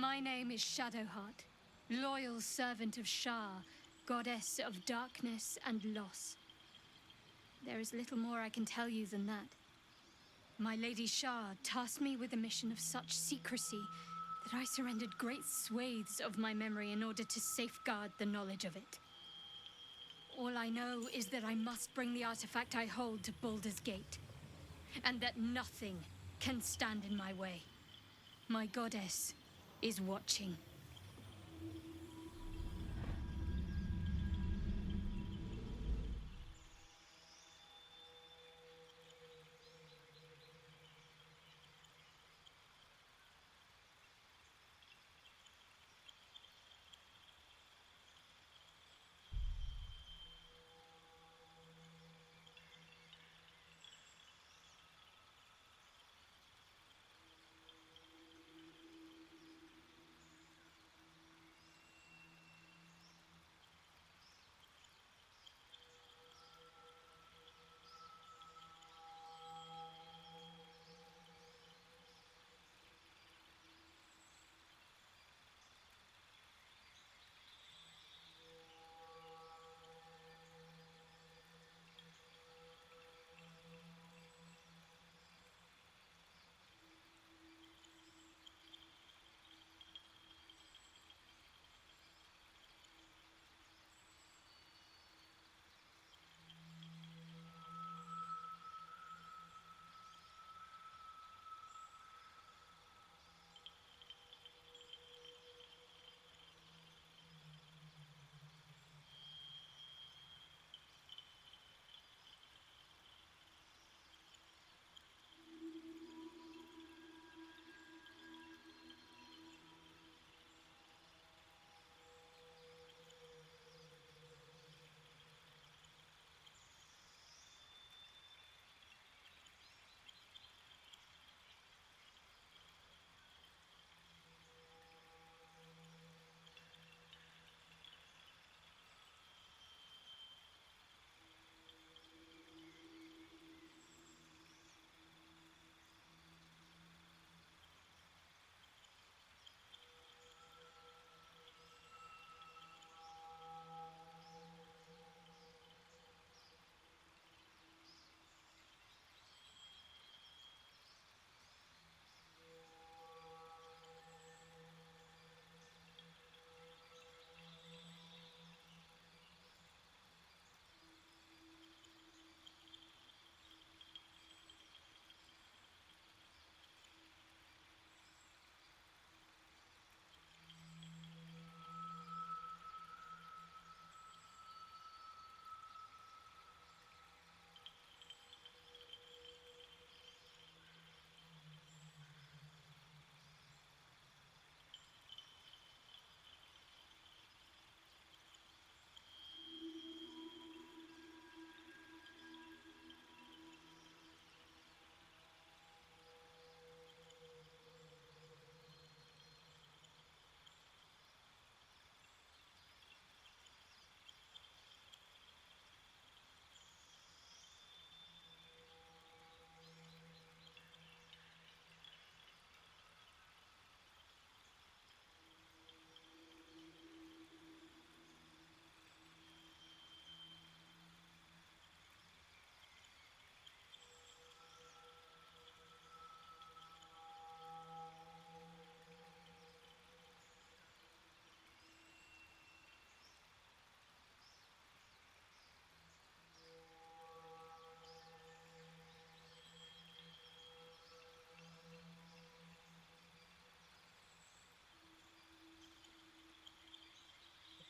My name is Shadowheart, loyal servant of Shar, goddess of darkness and loss. There is little more I can tell you than that. My Lady Shar tasked me with a mission of such secrecy that I surrendered great swathes of my memory in order to safeguard the knowledge of it. All I know is that I must bring the artifact I hold to Baldur's Gate, and that nothing can stand in my way. My goddess is watching.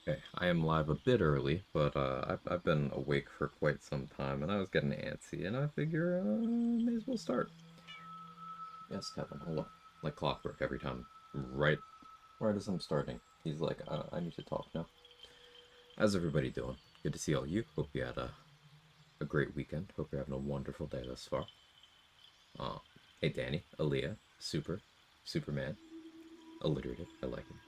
Okay, I am live a bit early, but I've been awake for quite some time, and I was getting antsy, and I figure may as well start. Yes, Kevin, hello. Like clockwork every time, right as I'm starting, he's like, I need to talk now. How's everybody doing? Good to see all you. Hope you had a great weekend. Hope you're having a wonderful day thus far. Uh, hey Danny, Aaliyah, Superman, alliterative. I like him.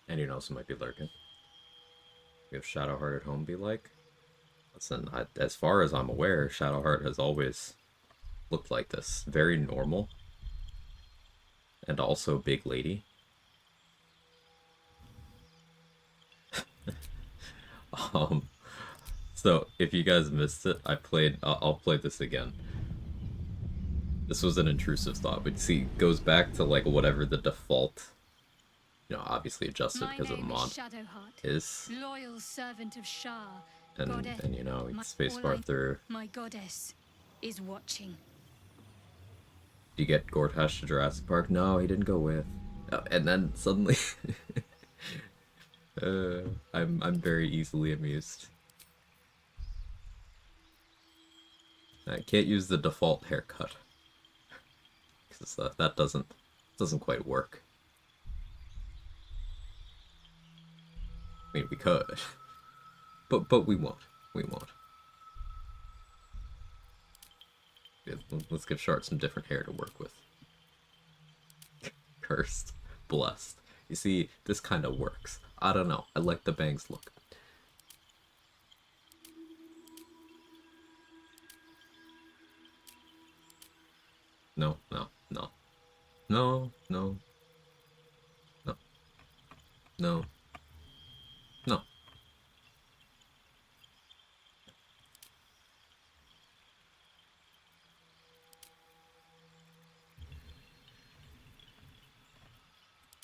Anyone else who might be lurking? We have Shadowheart at home. Be like. Listen, as far as I'm aware, Shadowheart has always looked like this. Very normal. and also Big Lady. Um, so if you guys missed it, I'll play this again. This was an intrusive thought, but see, it goes back to like whatever the default, obviously adjusted My because of the name is mod Shadowheart, is, loyal servant of Shah, and goddess. then My, all spacebar I, through. my goddess is watching. Do you get Gortash to Jurassic Park? No, he didn't go with. And then suddenly, I'm very easily amused. I can't use the default haircut because that doesn't quite work. I mean, we could, but we won't. We won't. Yeah, let's give Shart some different hair to work with. Cursed, blessed. You see, this kind of works. I don't know. I like the bangs look. No, no, no, no, no, no, no, no.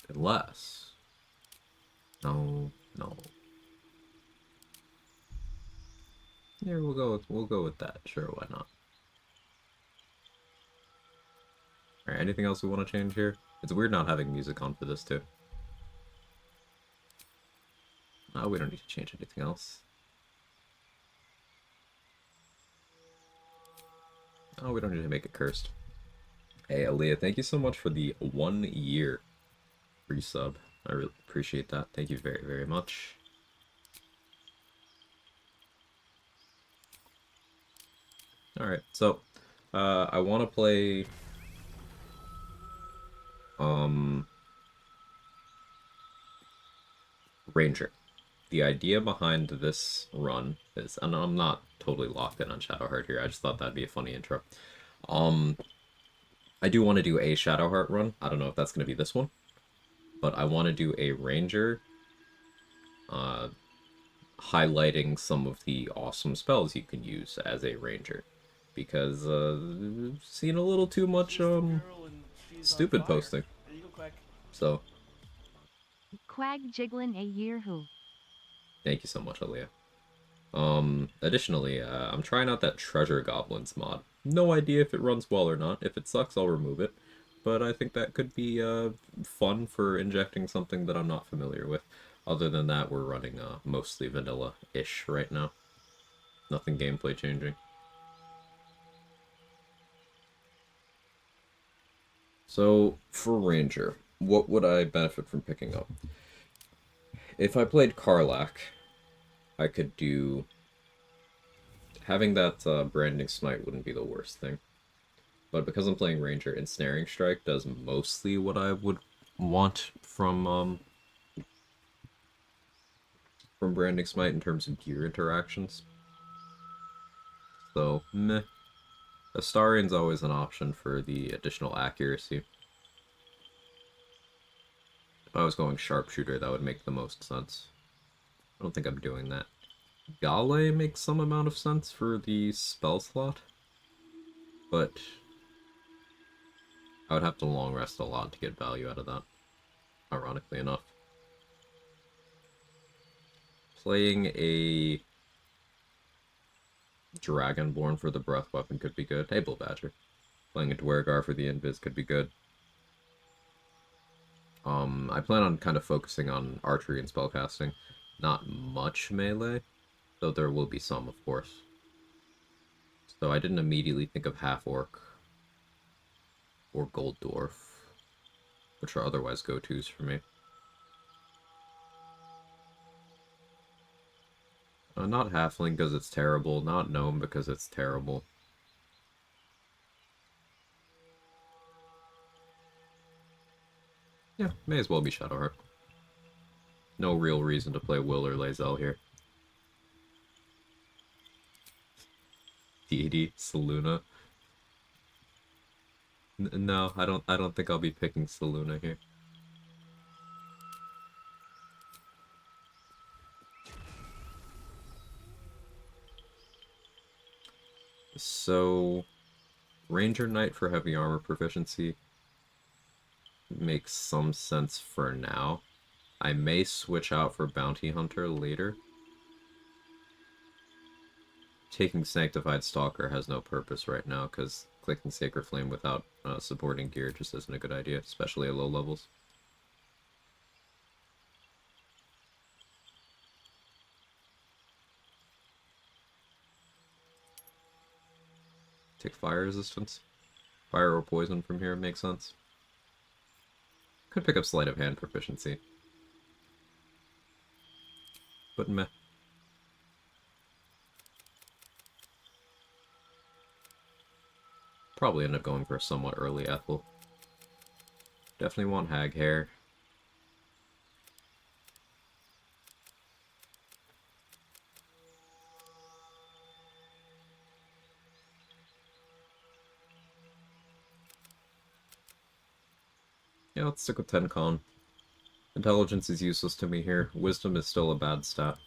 Unless, no, no. Here we'll go with that. Sure, why not? All right. Anything else we want to change here? It's weird not having music on for this too. Oh, we don't need to change anything else. Oh, we don't need to make it cursed. Hey, Aaliyah, thank you so much for the 1 year free sub. I really appreciate that. Thank you very, very much. Alright, so, I want to play, um, Ranger. The idea behind this run is, and I'm not totally locked in on Shadowheart here, I just thought that'd be a funny intro. I do want to do a Shadowheart run. I don't know if that's going to be this one, but I want to do a Ranger, uh, highlighting some of the awesome spells you can use as a Ranger. Because, I've seen a little too much, stupid posting. There you go, Quag. So, Quag jiggling a year who. thank you so much, Aaliyah. Additionally, I'm trying out that Treasure Goblins mod. No idea if it runs well or not. If it sucks, I'll remove it. But I think that could be, fun for injecting something that I'm not familiar with. Other than that, we're running, mostly vanilla-ish right now. Nothing gameplay changing. So, for Ranger, what would I benefit from picking up? If I played Karlach, I could do... Having that Branding Smite wouldn't be the worst thing. But because I'm playing Ranger, Ensnaring Strike does mostly what I would want from Branding Smite in terms of gear interactions. So, meh. Astarian's always an option for the additional accuracy. If I was going Sharpshooter, that would make the most sense. I don't think I'm doing that. Gale makes some amount of sense for the spell slot, but I would have to long rest a lot to get value out of that, ironically enough. Playing a Dragonborn for the breath weapon could be good. Hey, Bull Badger. Playing a Dwergar for the invis could be good. I plan on kind of focusing on archery and spellcasting. Not much melee, though there will be some, of course. So I didn't immediately think of Half-Orc or Gold Dwarf, which are otherwise go-tos for me. Not Halfling because it's terrible, not Gnome because it's terrible. Yeah, may as well be Shadowheart. No real reason to play Will or Lae'zel here. Deity, Saluna. No, I don't think I'll be picking Saluna here. So, Ranger Knight for heavy armor proficiency makes some sense for now. I may switch out for Bounty Hunter later. Taking Sanctified Stalker has no purpose right now, because clicking Sacred Flame without supporting gear just isn't a good idea, especially at low levels. Take fire resistance. Fire or poison from here makes sense. Could pick up Sleight of Hand proficiency. But meh. Probably end up going for a somewhat early Ethel. Definitely want Hag Hair. Yeah, let's stick with 10 con. Intelligence is useless to me here. Wisdom is still a bad stat.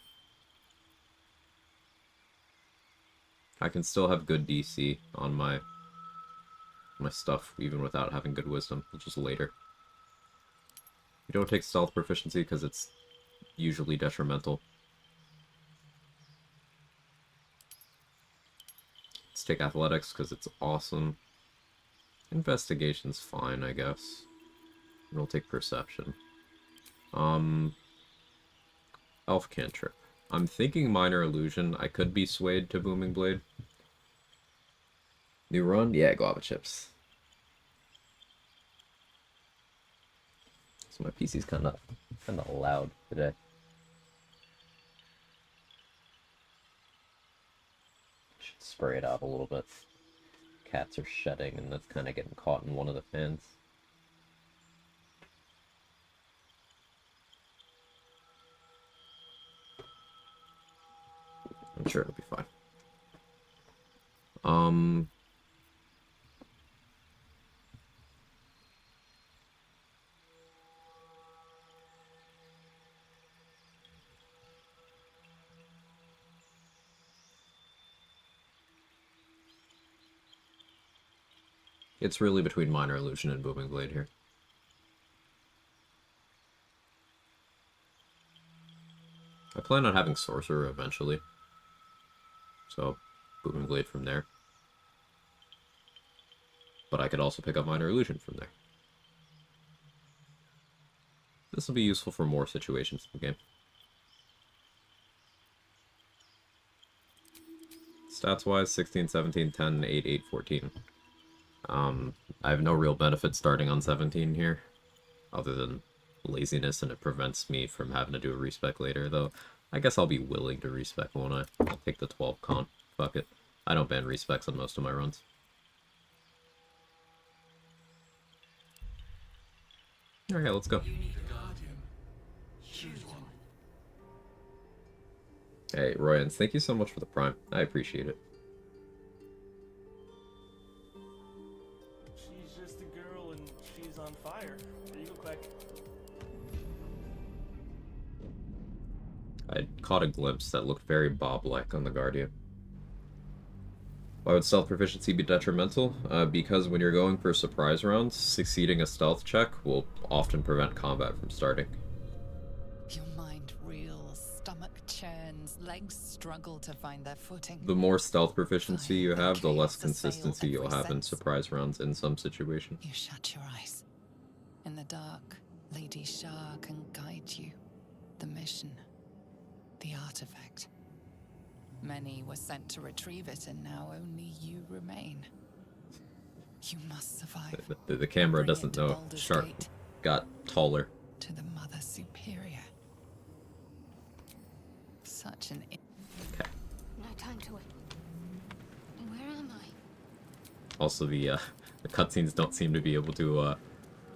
I can still have good DC on my stuff, even without having good wisdom, which is later. You don't take stealth proficiency because it's usually detrimental. Let's take athletics because it's awesome. Investigation's fine, I guess. And we'll take perception. Elf cantrip. I'm thinking minor illusion. I could be swayed to booming blade. New run? Yeah, guava chips. So my PC's kind of loud today. Should spray it out a little bit. Cats are shedding, and that's kind of getting caught in one of the fans. I'm sure it'll be fine. It's really between minor illusion and booming blade here. I plan on having sorcerer eventually, so booming blade from there. But I could also pick up minor illusion from there. This will be useful for more situations in the game. Stats-wise, 16, 17, 10, 8, 8, 14. I have no real benefit starting on 17 here, other than laziness, and it prevents me from having to do a respec later, though I guess I'll be willing to respec, won't I? I'll take the 12 con. Fuck it. I don't ban respecs on most of my runs. Okay, let's go. Hey, Royans, thank you so much for the prime. I appreciate it. She's just a girl and she's on fire. There you go, Quag. I caught a glimpse that looked very Bob-like on the Guardian. Why would stealth proficiency be detrimental? Because when you're going for surprise rounds, succeeding a stealth check will often prevent combat from starting. Your mind reels, stomach churns, legs struggle to find their footing. The more stealth proficiency you have, the less Chaos assail consistency you'll every have in sense. surprise rounds in some situations. You shut your eyes. In the dark, Lady Shah can guide you. The mission, the artifact. Many were sent to retrieve it, and now only you remain. You must survive. The camera Bring it doesn't to know Baldur's Shark Gate, got taller. to the Mother Superior. Such an... Okay. No time to wait. Where am I? Also, the cutscenes don't seem to be able to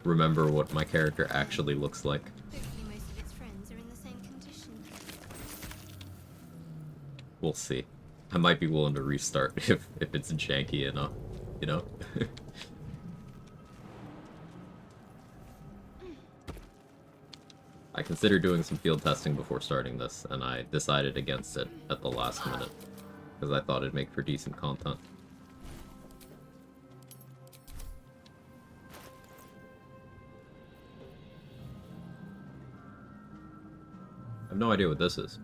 remember what my character actually looks like. Hopefully most of its friends are in the same condition. We'll see. I might be willing to restart if it's janky enough, you know? I considered doing some field testing before starting this, and I decided against it at the last minute, because I thought it'd make for decent content. I have no idea what this is.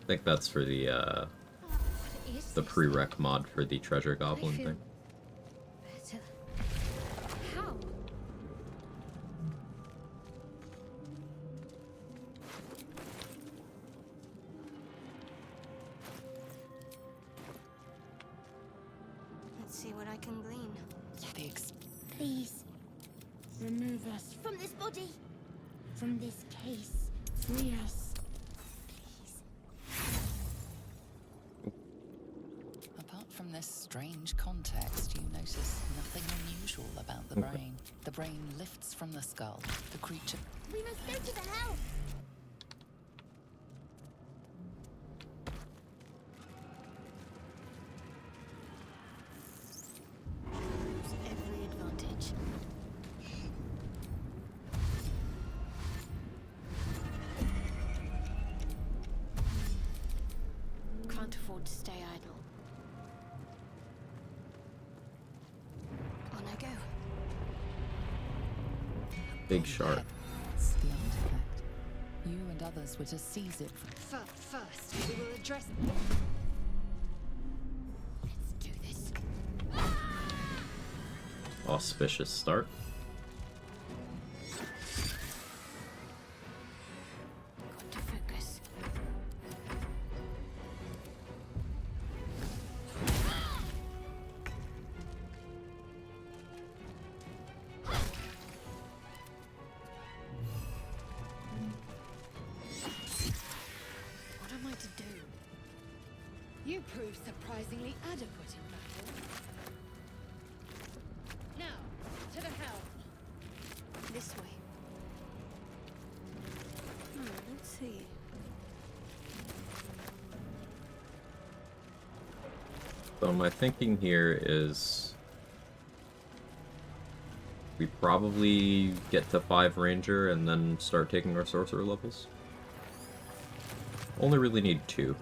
I think that's for the prereq mod for the treasure goblin thing. Better. How? Let's see what I can glean. Please, remove us from this body, from this case. Free us. Apart from this strange context, you notice nothing unusual about the brain. The brain lifts from the skull. The creature... We must go to the house. Lose every advantage. Can't afford to stay idle. On I go. Big shark. It's the artifact. You and others were to seize it from... First, we will address... Let's do this. Auspicious start. Got to focus. What am I to do? You proved surprisingly adequate in battle. Now, to the helm. This way. Let's see. So my thinking here is we probably get to 5 ranger and then start taking our sorcerer levels. Only really need 2.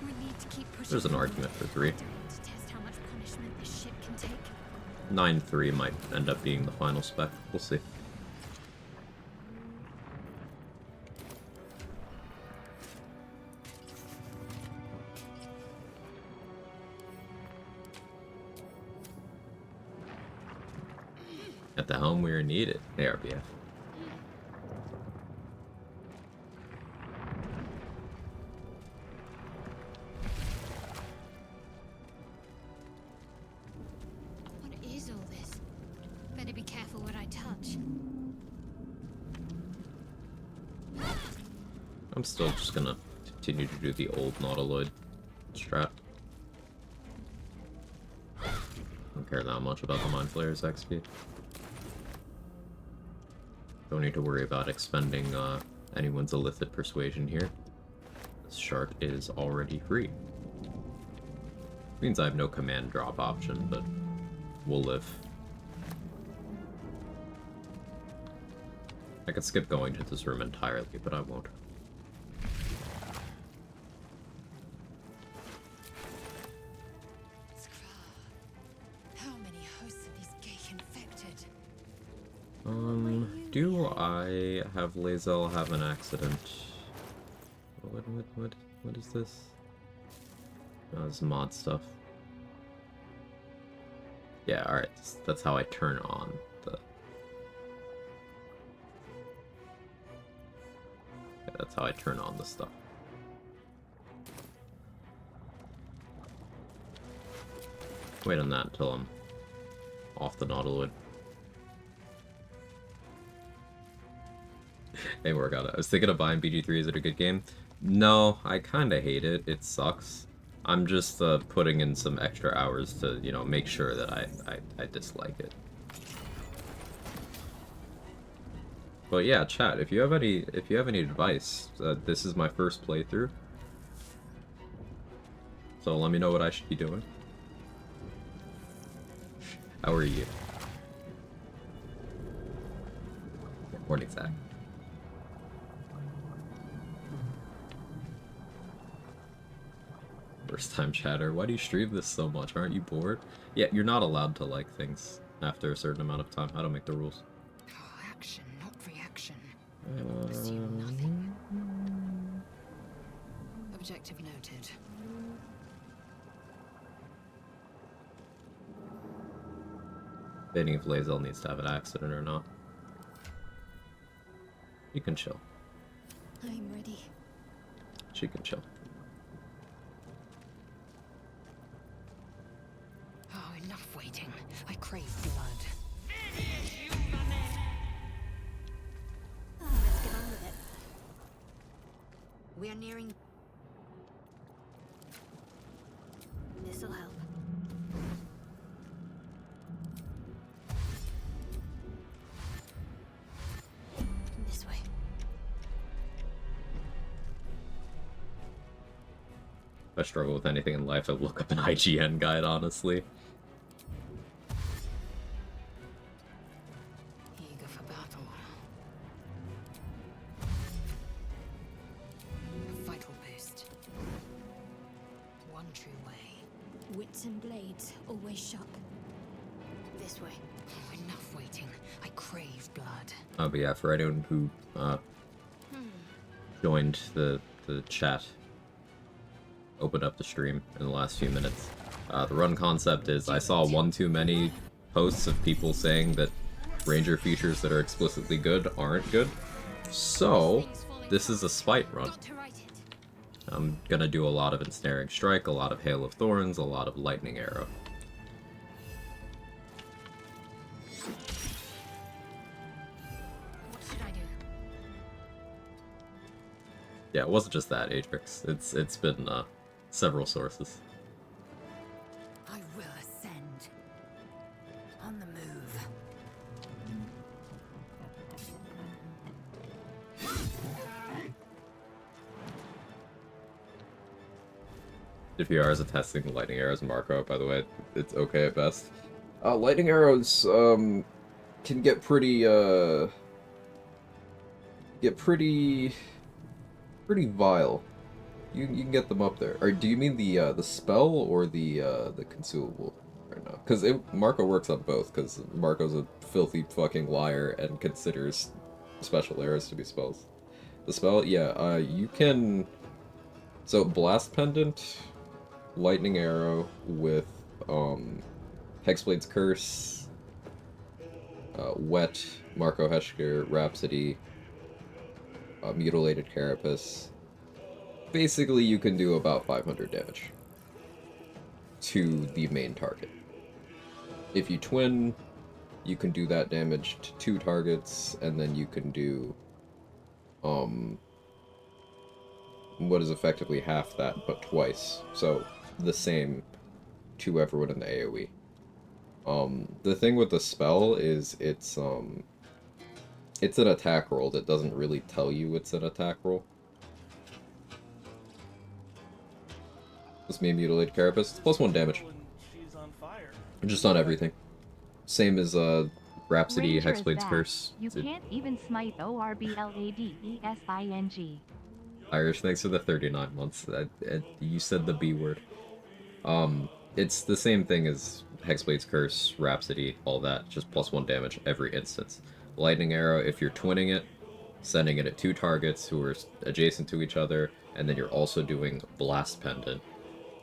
We need to keep pushing. There's an argument for 3. To test how much punishment this ship can take. 9-3 might end up being the final spec. We'll see. At the helm we are needed. ARBF. What is all this? Better be careful what I touch. I'm still just gonna continue to do the old Nautiloid strat. Don't care that much about the Mind Flayer's XP. Don't need to worry about expending anyone's illicit persuasion here. This shark is already free. Means I have no command drop option, but we'll live. I could skip going to this room entirely, but I won't. How many hosts of these gay infected? Do I have Lae'zel have an accident? What is this? Oh, this is mod stuff. Yeah, alright, that's how I turn on the... Yeah, that's how I turn on the stuff. Wait on that until I'm off the Nautiloid. Hey, work out. I was thinking of buying BG3. Is it a good game? No, I kind of hate it. It sucks. I'm just putting in some extra hours to, you know, make sure that I dislike it. But yeah, chat. If you have any advice, this is my first playthrough, so let me know what I should be doing. How are you? Morning, Zach. First time chatter. Why do you stream this so much? Aren't you bored? Yeah, you're not allowed to like things after a certain amount of time. I don't make the rules. Oh, action, not reaction. Assume nothing. Objective noted. Debating if Lae'zel needs to have an accident or not. You can chill. I'm ready. She can chill. Oh, enough waiting. I crave blood. Let's get on with it. We are nearing. This'll help. This way. If I struggle with anything in life, I look up an IGN guide, honestly. Eager for battle. A vital boost. One true way. Wits and blades, always sharp. This way. Oh, enough waiting. I crave blood. But yeah, for anyone who joined the chat, opened up the stream in the last few minutes, the run concept is I saw one too many posts of people saying that ranger features that are explicitly good aren't good. So, this is a spite run. Got to write it. I'm gonna do a lot of Ensnaring Strike, a lot of Hail of Thorns, a lot of Lightning Arrow. What should I do? Yeah, it wasn't just that, Atrix. It's been several sources. I will ascend. On the move. If you are as a testing lightning arrows, Marco, by the way, it's okay at best. Lightning arrows can get pretty vile. You can get them up there. Or do you mean the spell or the consumable right now? Because Marco works on both. Because Marco's a filthy fucking liar and considers special arrows to be spells. The spell, yeah, you can. So Blast Pendant, Lightning Arrow with Hexblade's Curse, Wet, Marco Heschker, Rhapsody, Mutilated Carapace. Basically, you can do about 500 damage to the main target. If you twin, you can do that damage to 2 targets, and then you can do what is effectively half that, but twice. So the same to everyone in the AoE. The thing with the spell is it's an attack roll that doesn't really tell you it's an attack roll. This me Mutilated Carapace. It's +1 damage. When she's on fire. Just on everything. Same as Rhapsody, Ranger is Hexblade's back. Curse. You can't even smite ORBLADESING. Irish, thanks for the 39 months. You said the B word. It's the same thing as Hexblade's Curse, Rhapsody, all that, just +1 damage every instance. Lightning Arrow, if you're twinning it, sending it at 2 targets who are adjacent to each other, and then you're also doing Blast Pendant,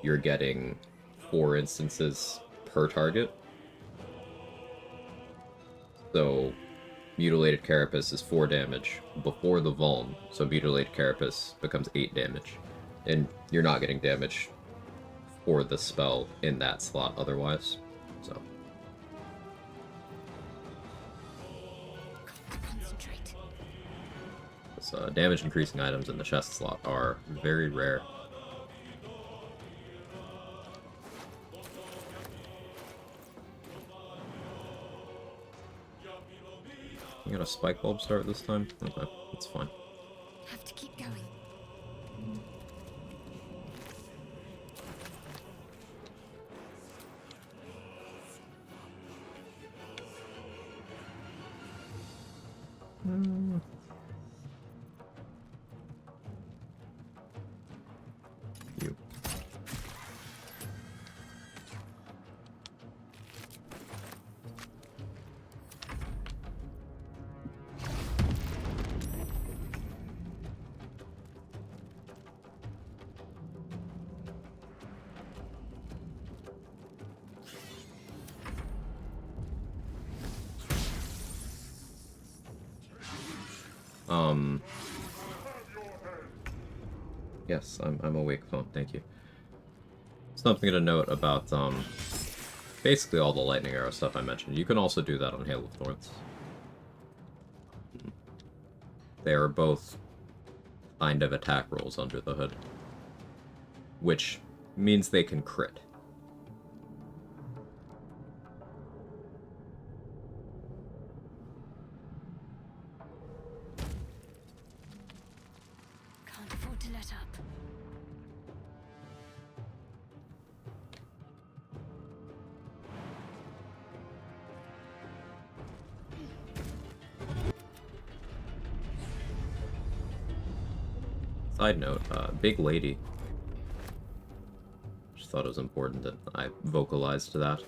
you're getting 4 instances per target. So, Mutilated Carapace is 4 damage before the Vuln, so Mutilated Carapace becomes 8 damage. And you're not getting damage for the spell in that slot otherwise, so. Concentrate. So, damage increasing items in the chest slot are very rare. You got a spike bulb start this time? Okay, that's fine. Have to keep going. Yes, I'm awake, phone, thank you. Something to note about, basically all the lightning arrow stuff I mentioned. You can also do that on Hail of Thorns. They are both kind of attack rolls under the hood. Which means they can crit. Can't afford to let up. Side note, big lady. Just thought it was important that I vocalized that.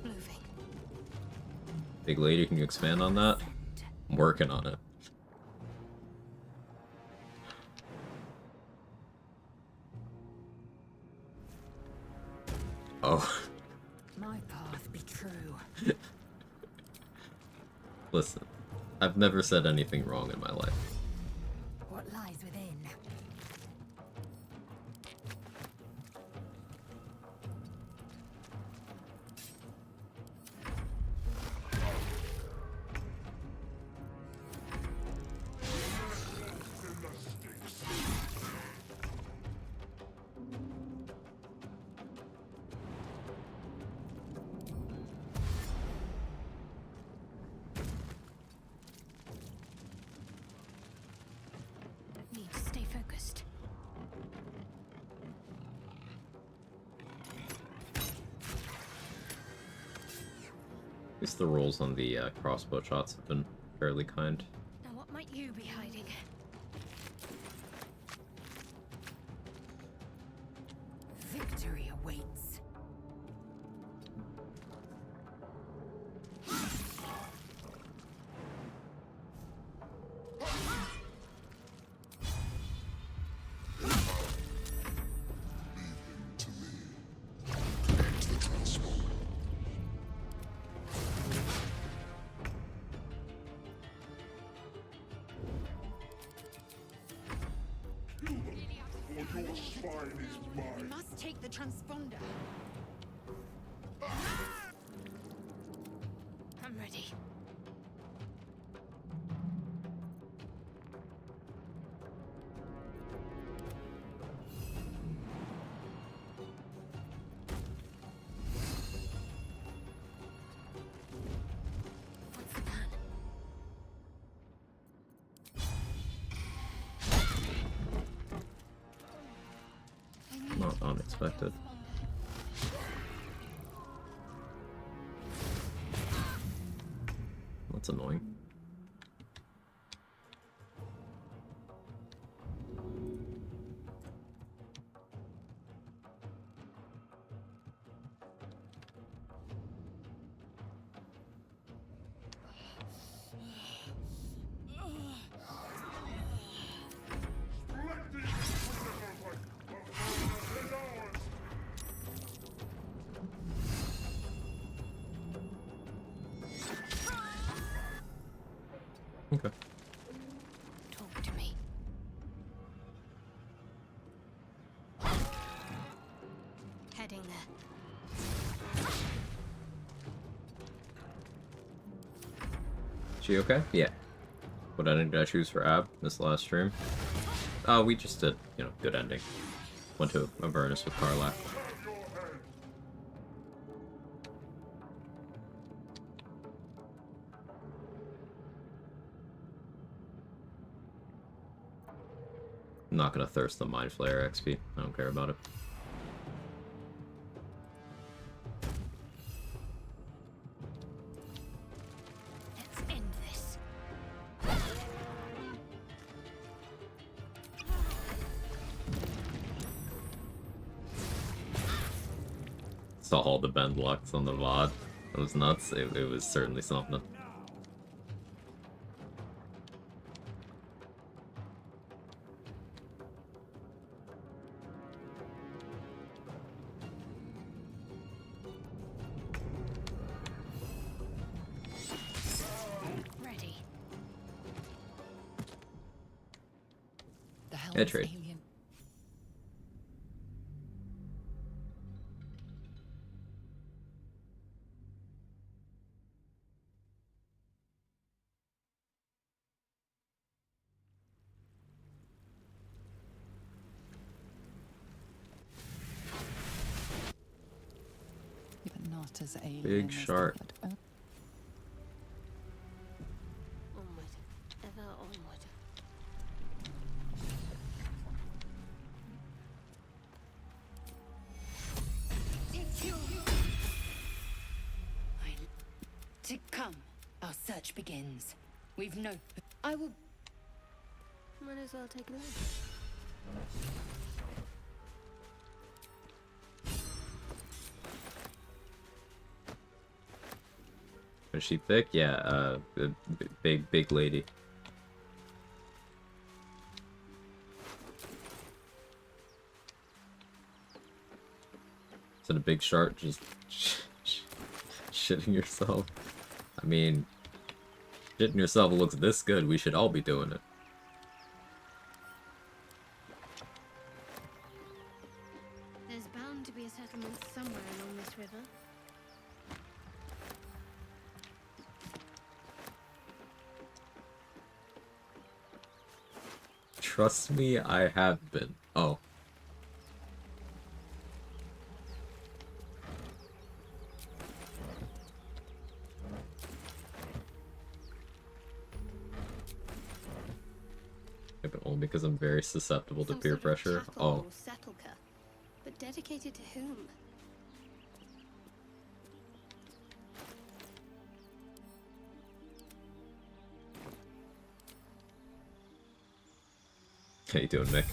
Moving. Big lady, can you expand on that? I'm working on it. Oh. My path be true. Listen, I've never said anything wrong in my life. What lies within? Need to stay focused. At least the rolls on the crossbow shots have been fairly kind. Now what might you be hiding? Victory awaits. We must take the transponder. I'm ready. What's the plan? Not unexpected. That's annoying. Okay. Talk to me. Heading there. She okay? Yeah. What ending did I choose for Ab this last stream? We just did, you know, good ending. Went to Avernus with Karlach. I'm not gonna thirst the Mind Flayer XP. I don't care about it. Let's end this. Saw all the bend locks on the VOD. It was nuts. It was certainly something. Fair these trade. alien. But not as alien Big as shark. the blood. Onward. Ever onward. To come. Our search begins. We've no. I will. Might as well take it off. Is she thick? Yeah, big lady. Is it a big shark just shitting yourself? I mean, shitting yourself looks this good. We should all be doing it. There's bound to be a settlement somewhere along this river. Trust me, I have been. Oh. Yeah, but only because I'm very susceptible to Some peer sort of pressure. chattel Oh. or sepulchre. But dedicated to whom? How you doing, Mick?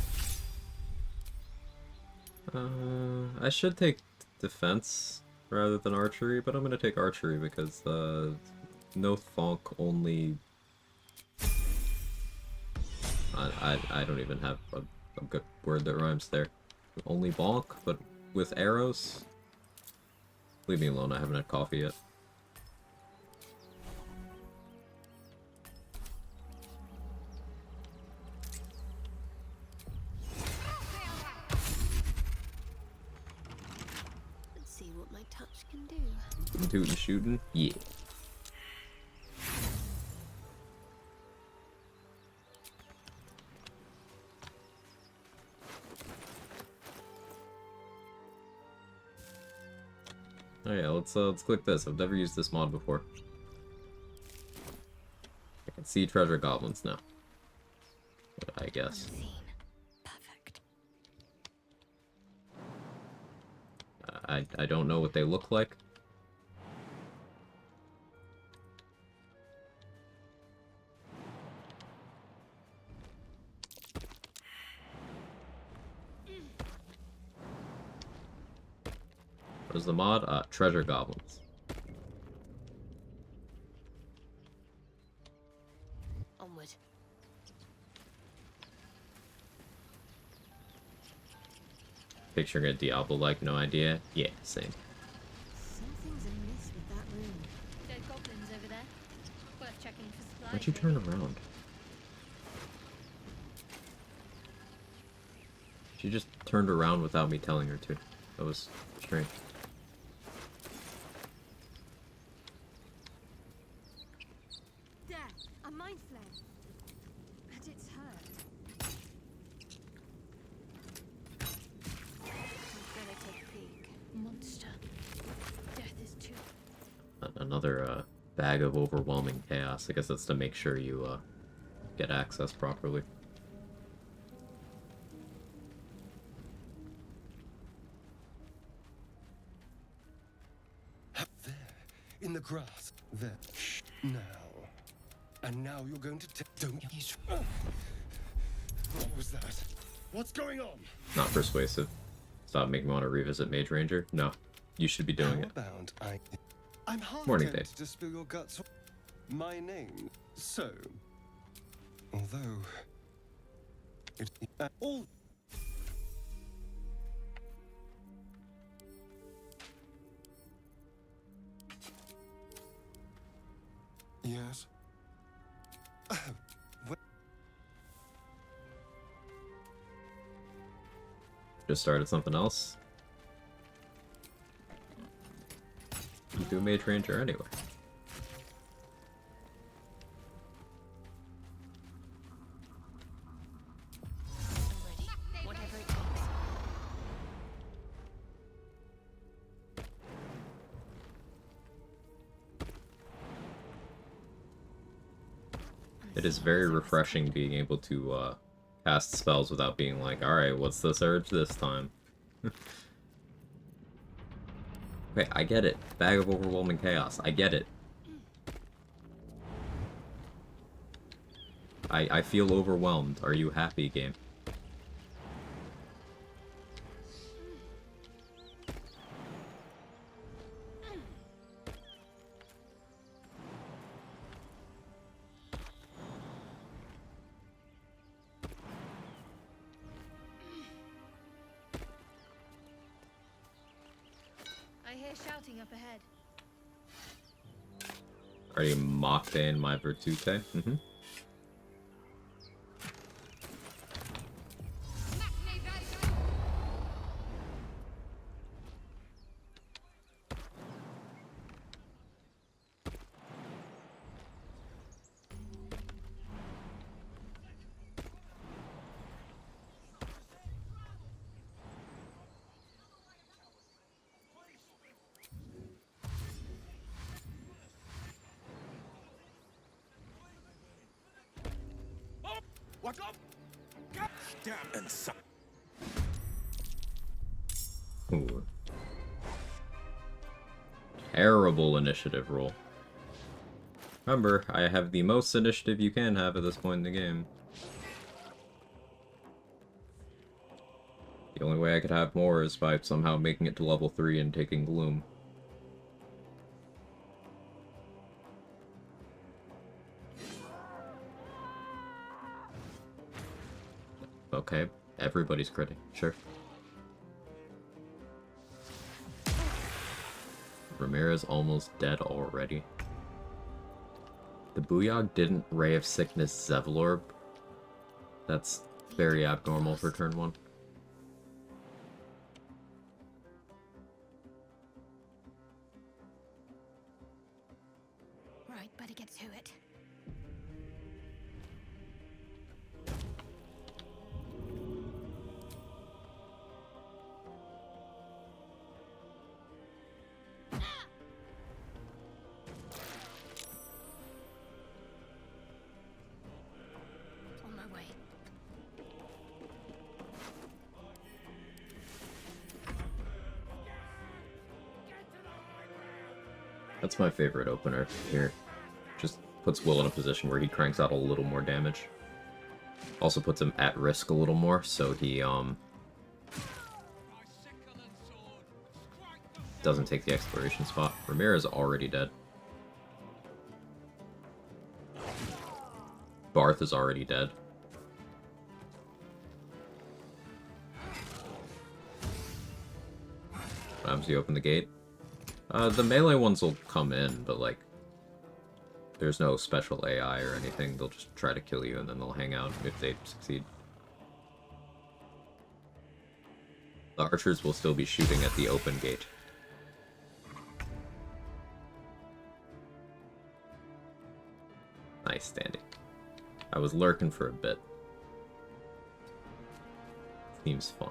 I should take defense rather than archery, but I'm gonna take archery because no thonk only. I don't even have a good word that rhymes there. Only bonk, but with arrows. Leave me alone. I haven't had coffee yet. Let's see what my touch can do. Tootin' shooting? Yeah. Oh yeah, let's click this. I've never used this mod before. I can see treasure goblins now. I guess. Unseen. Perfect. I don't know what they look like. What is the mod? Treasure goblins. Onward. Picturing a Diablo-like, no idea? Yeah, same. Something's amiss with that room. Dead goblins over there. Worth checking for supplies. Why'd you turn around? She just turned around without me telling her to. That was strange. There, a mind flare. And it's her. I'd better take a peek. Monster. Death is too. Another bag of overwhelming chaos. I guess that's to make sure you get access properly. There, in the grass. There. Shh. Now. And now you're going to don't. What was that? What's going on? Not persuasive. Stop making me want to revisit Mage Ranger. No, you should be doing it. About I'm half Morning, tempted Dave. to spill your guts. My name. So. Although. It all. Yes. Just started something else. You do Mage Ranger anyway. Whatever it takes. It is very refreshing being able to cast spells without being like, alright, what's this urge this time? Okay, I get it. Bag of overwhelming chaos. I get it. I feel overwhelmed. Are you happy, game? I hear shouting up ahead. Are you mocked in my Virtute? Mm-hmm. What up? Damn and suck. Ooh. Terrible initiative roll. Remember, I have the most initiative you can have at this point in the game. The only way I could have more is by somehow making it to level 3 and taking Gloom. Okay, everybody's critting, sure. Ramirez almost dead already. The Booyog didn't Ray of Sickness Zevlorb. That's very abnormal for turn 1. Right, better get to it. On my way. That's my favorite opener here. Just puts Will in a position where he cranks out a little more damage. Also puts him at risk a little more, so he, doesn't take the exploration spot. Ramirez is already dead. Barth is already dead. What happens? You open the gate? The melee ones will come in, but, like, there's no special AI or anything. They'll just try to kill you, and then they'll hang out if they succeed. The archers will still be shooting at the open gate. Nice standing. I was lurking for a bit. Seems fun.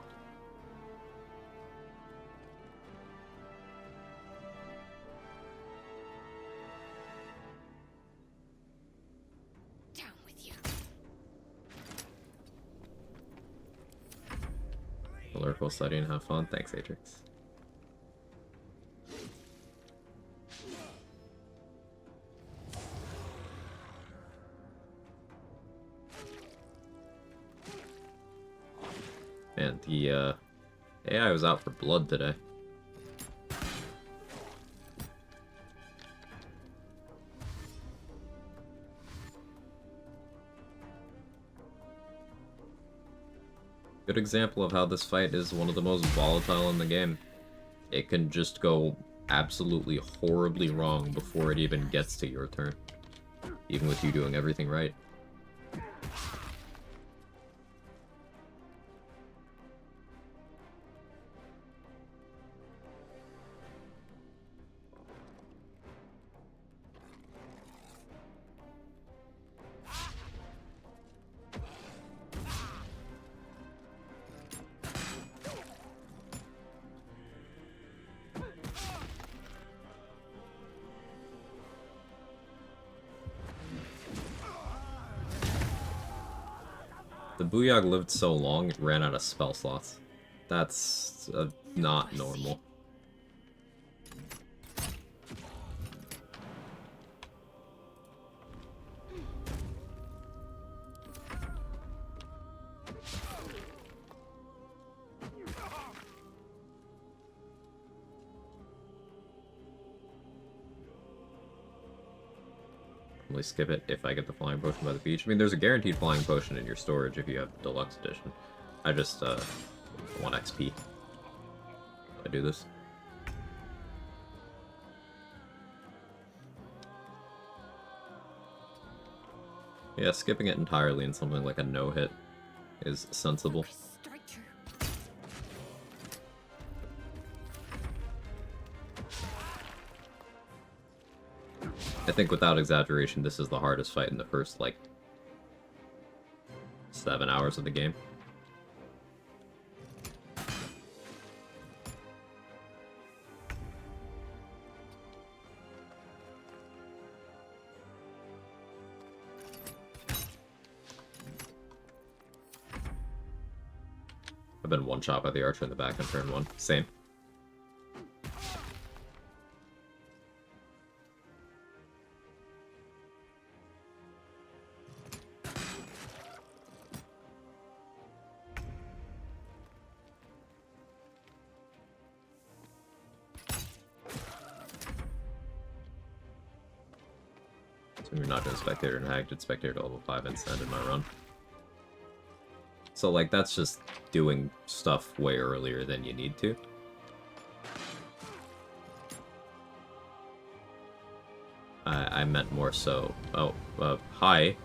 Down with you. Lyrical study and have fun. Thanks, Atrix. Man, the AI was out for blood today. Good example of how this fight is one of the most volatile in the game. It can just go absolutely horribly wrong before it even gets to your turn. Even with you doing everything right. Booyog lived so long, it ran out of spell slots. That's not normal. Probably skip it if I get the flying potion by the beach. I mean, there's a guaranteed flying potion in your storage if you have deluxe edition. I just want XP. I do this. Yeah, skipping it entirely in something like a no-hit is sensible. I think without exaggeration, this is the hardest fight in the first, like, 7 hours of the game. I've been one shot by the archer in the back on turn 1. Same. So you're not doing Spectator and Hag, did Spectator to level 5 and send in my run. So, like, that's just doing stuff way earlier than you need to. I meant more so... Oh, hi.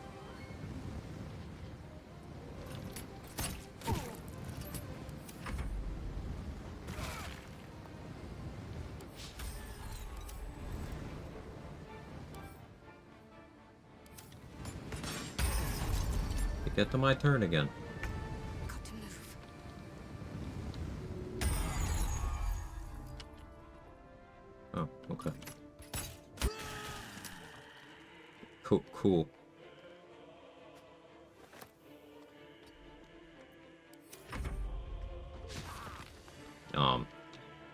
Get to my turn again. Oh, okay. Cool.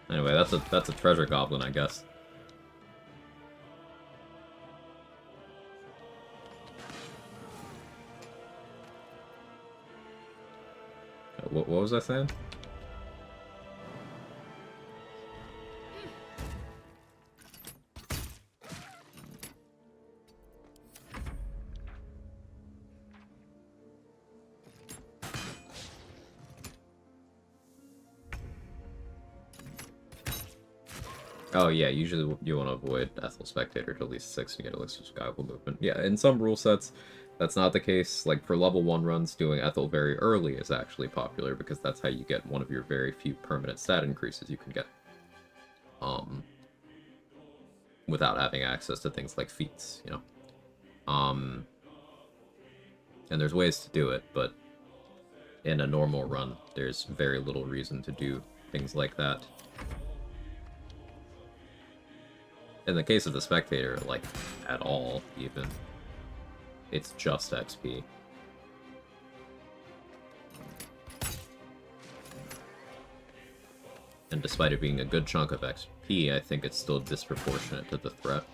Anyway, that's a treasure goblin, I guess. What was I saying? Oh yeah, usually you want to avoid Ethel Spectator to at least 6 to get Elixir of Skyable movement. Yeah, in some rule sets, that's not the case. Like, for level 1 runs, doing Ethel very early is actually popular, because that's how you get one of your very few permanent stat increases you can get. Without having access to things like feats, you know. And there's ways to do it, but in a normal run, there's very little reason to do things like that. In the case of the Spectator, like, at all, even, it's just XP. And despite it being a good chunk of XP, I think it's still disproportionate to the threat.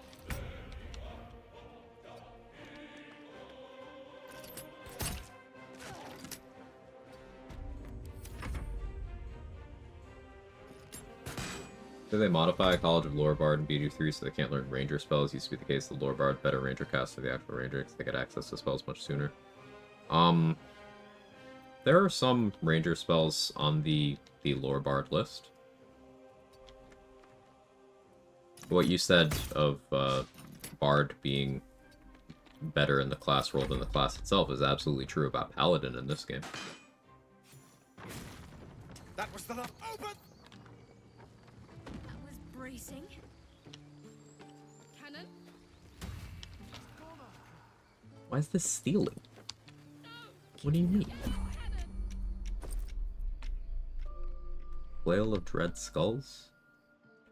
Did they modify College of Lore Bard in BD3 so they can't learn Ranger spells? Used to be the case the Lore Bard better Ranger cast for the actual Ranger because they get access to spells much sooner. There are some Ranger spells on the Lore Bard list. What you said of Bard being better in the class role than the class itself is absolutely true about Paladin in this game. That was the open. That was bracing. Cannon. Why is this stealing? What do you mean? Flail of Dread Skulls?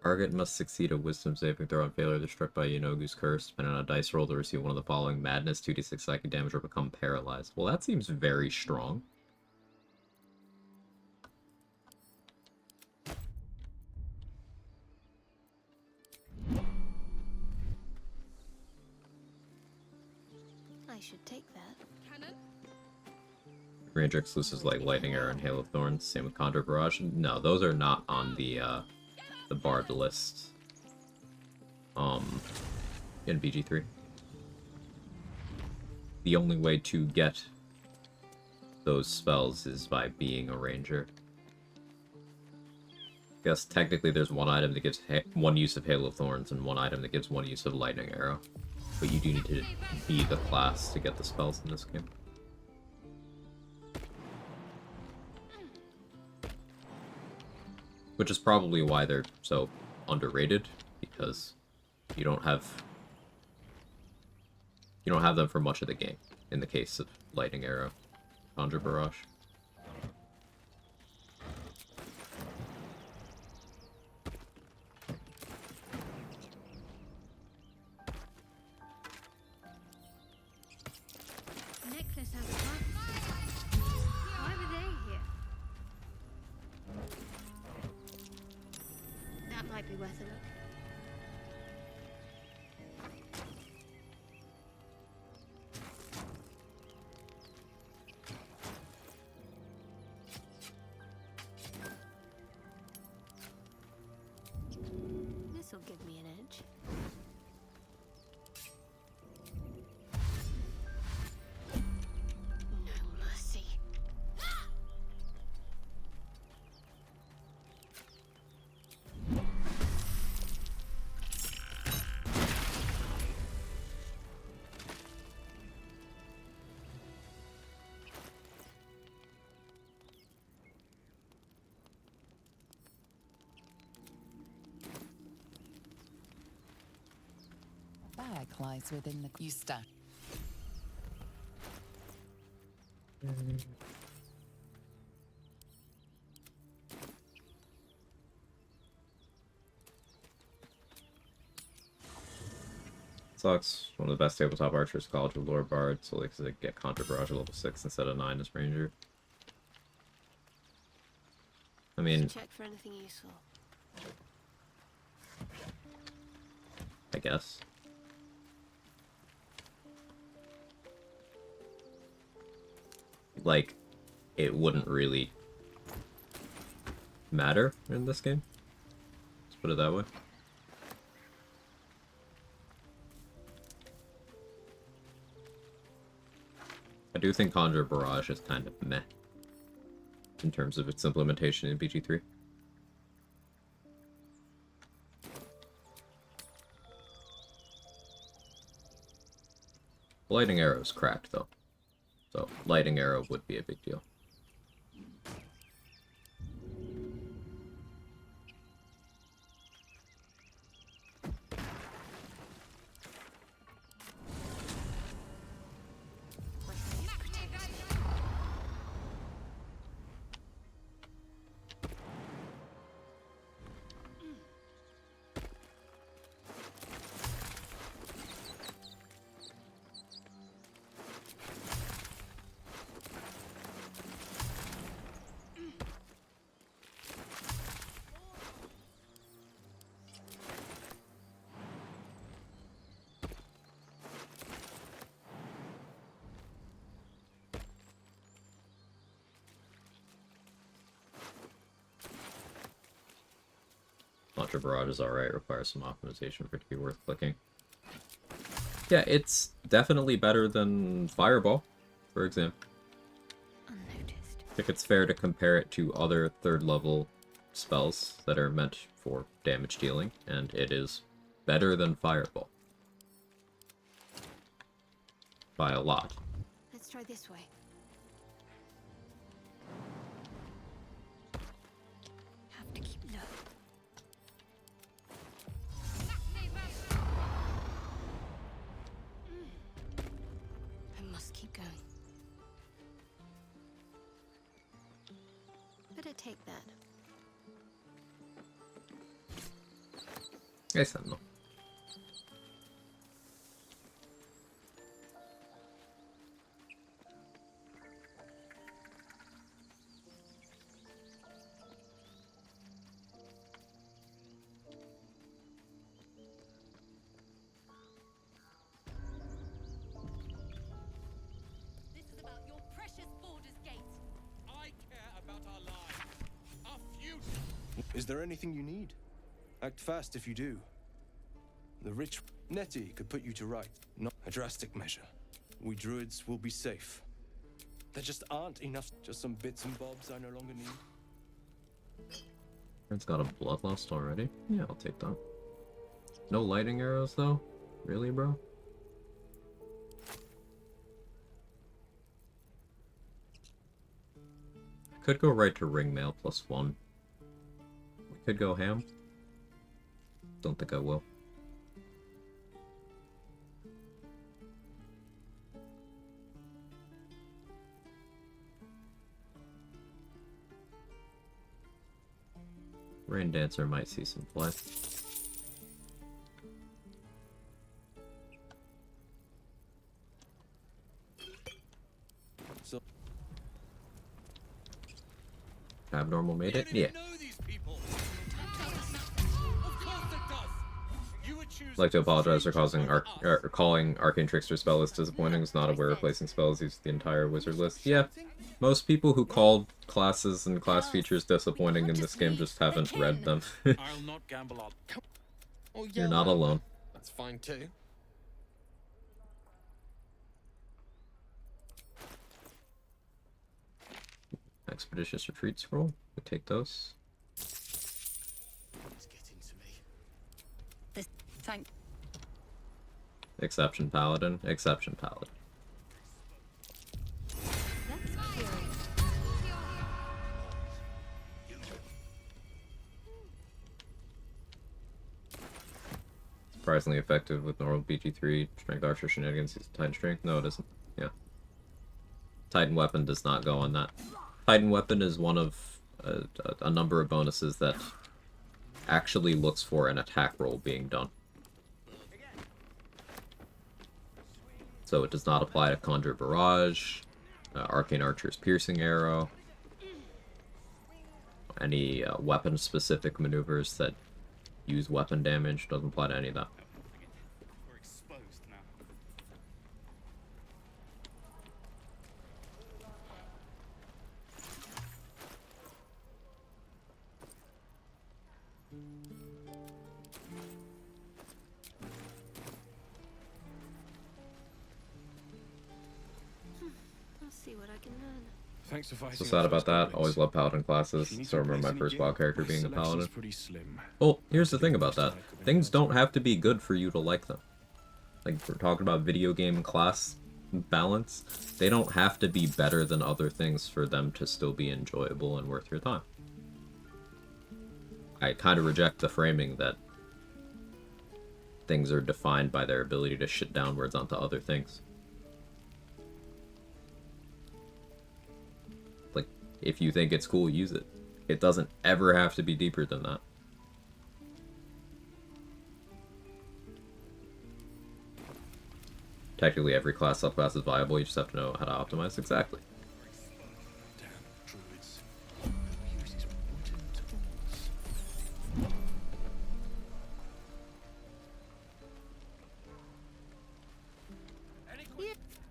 Target must succeed a wisdom saving throw on failure. They're struck by Yenogu's curse. Depending on a dice roll, to receive one of the following: madness, 2d6 psychic damage, or become paralyzed. Well, that seems very strong. should take that. Cannon? Ranger exclusives like Lightning Arrow and Hail of Thorns. Same with Conjure Barrage. No, those are not on the Bard list. In BG3. The only way to get those spells is by being a ranger. I guess technically there's one item that gives one use of Hail of Thorns and one item that gives one use of Lightning Arrow. But you do need to be the class to get the spells in this game. Which is probably why they're so underrated, because you don't have them for much of the game, in the case of Lightning Arrow, Conjure Barrage. Necklace has a heart. Why were they here? That might be worth a look. This'll give me an edge. No mercy. Bag lies within the... You stand. Sucks. One of the best tabletop archers, College of Lore Bard, so like to get Conjure Barrage at level 6 instead of 9 as Ranger. I mean, Check for anything useful. I guess. Like, it wouldn't really matter in this game. Let's put it that way. I do think Conjure Barrage is kind of meh in terms of its implementation in BG3. Lightning Arrow's cracked, though. So, Lightning Arrow would be a big deal. My faith protects me. Conjure Barrage is alright, requires some optimization for it to be worth clicking. Yeah, it's definitely better than Fireball, for example. Unnoticed. I think it's fair to compare it to other third level spells that are meant for damage dealing, and it is better than Fireball. By a lot. Let's try this way. Have to keep low. I must keep going. Better take that. Hey, Sentinel. Is there anything you need? Act fast if you do. The rich Nettie could put you to right. Not a drastic measure. We druids will be safe. There just aren't enough. Just some bits and bobs I no longer need. It's got a bloodlust already. Yeah, I'll take that. No lighting arrows though? Really, bro? Could go right to ringmail +1. We could go ham. Don't think I will. Rain Dancer might see some play. So Abnormal made it? Yeah. I'd like to apologize for calling Arcane Trickster spell list disappointing. Was not aware replacing spells used the entire wizard list. Yeah, most people who called classes and class features disappointing in this game just haven't read them. I'll not gamble on. oh, You're not alone. That's fine too. Expeditious Retreat Scroll. We take those. It's getting to me. Thank. Exception Paladin. Exception Paladin. That's curious. Surprisingly effective with normal BG3 Strength Archer shenanigans. Titan Strength? No, it isn't. Yeah. Titan Weapon does not go on that. Titan Weapon is one of a number of bonuses that actually looks for an attack roll being done. So it does not apply to Conjure Barrage, Arcane Archer's Piercing Arrow, any weapon-specific maneuvers that use weapon damage, doesn't apply to any of that. We're exposed now. I'll see what I can learn. Thanks for fighting. So sad about that. Always love Paladin classes. So I remember my first WoW character being a Paladin. Pretty slim. Well, here's the thing about that. Things don't have to be good for you to like them. Like, if we're talking about video game class balance, they don't have to be better than other things for them to still be enjoyable and worth your time. I kind of reject the framing that things are defined by their ability to shit downwards onto other things. Like, if you think it's cool, use it. It doesn't ever have to be deeper than that. Technically, every class subclass is viable, you just have to know how to optimize. Exactly. Damn druids. Uses wooden tools.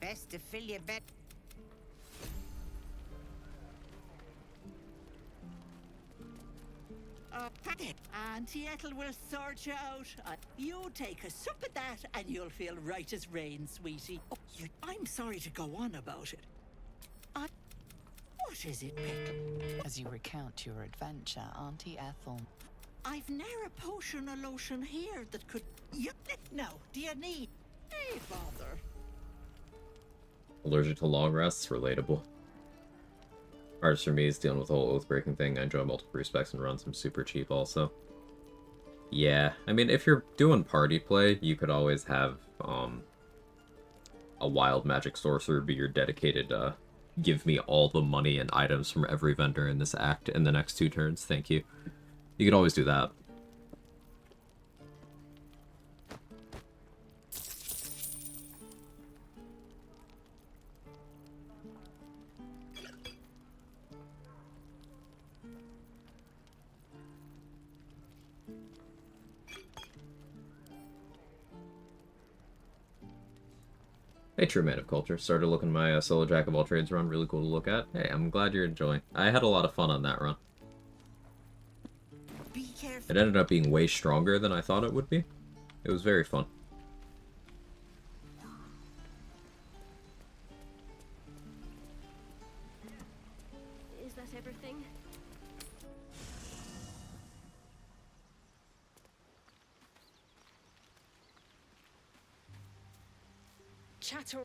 Best to fill your bed. Auntie Ethel will sort you out. You take a sup at that and you'll feel right as rain, sweetie. Oh, I'm sorry to go on about it. What is it, Pick? As you recount your adventure, Auntie Ethel. I've ne'er a potion or lotion here that could... No, do you need... Hey, bother. Allergic to long rests, relatable. Hardest for me is dealing with the whole oath-breaking thing. I enjoy multiple respects and runs them super cheap also. Yeah, I mean, if you're doing party play, you could always have a wild magic sorcerer be your dedicated, give me all the money and items from every vendor in this act in the next 2 turns, thank you. You could always do that. Hey, true man of culture. Started looking my solo jack of all trades run. Really cool to look at. Hey, I'm glad you're enjoying. I had a lot of fun on that run. It ended up being way stronger than I thought it would be. It was very fun. Is that everything? Chatter.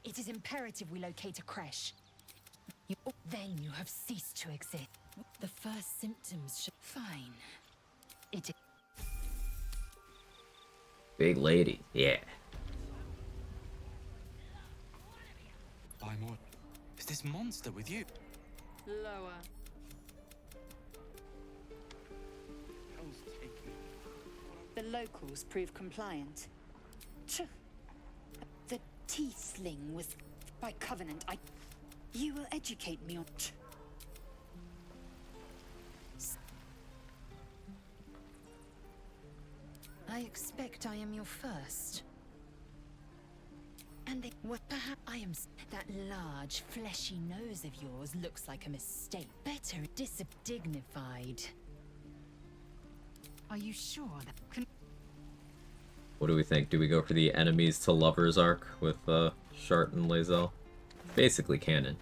It is imperative we locate a creche. Then you have ceased to exist. The first symptoms should... Fine. It is... Big lady, yeah. Buy more. Is this monster with you? Lower. The locals prove compliant. The tiefling was by covenant. You will educate me on. I expect I am your first. And they, what perhaps I am. That large, fleshy nose of yours looks like a mistake. Better dignified. Are you sure that? What do we think? Do we go for the enemies to lovers arc with Shart and Lae'zel? Basically canon.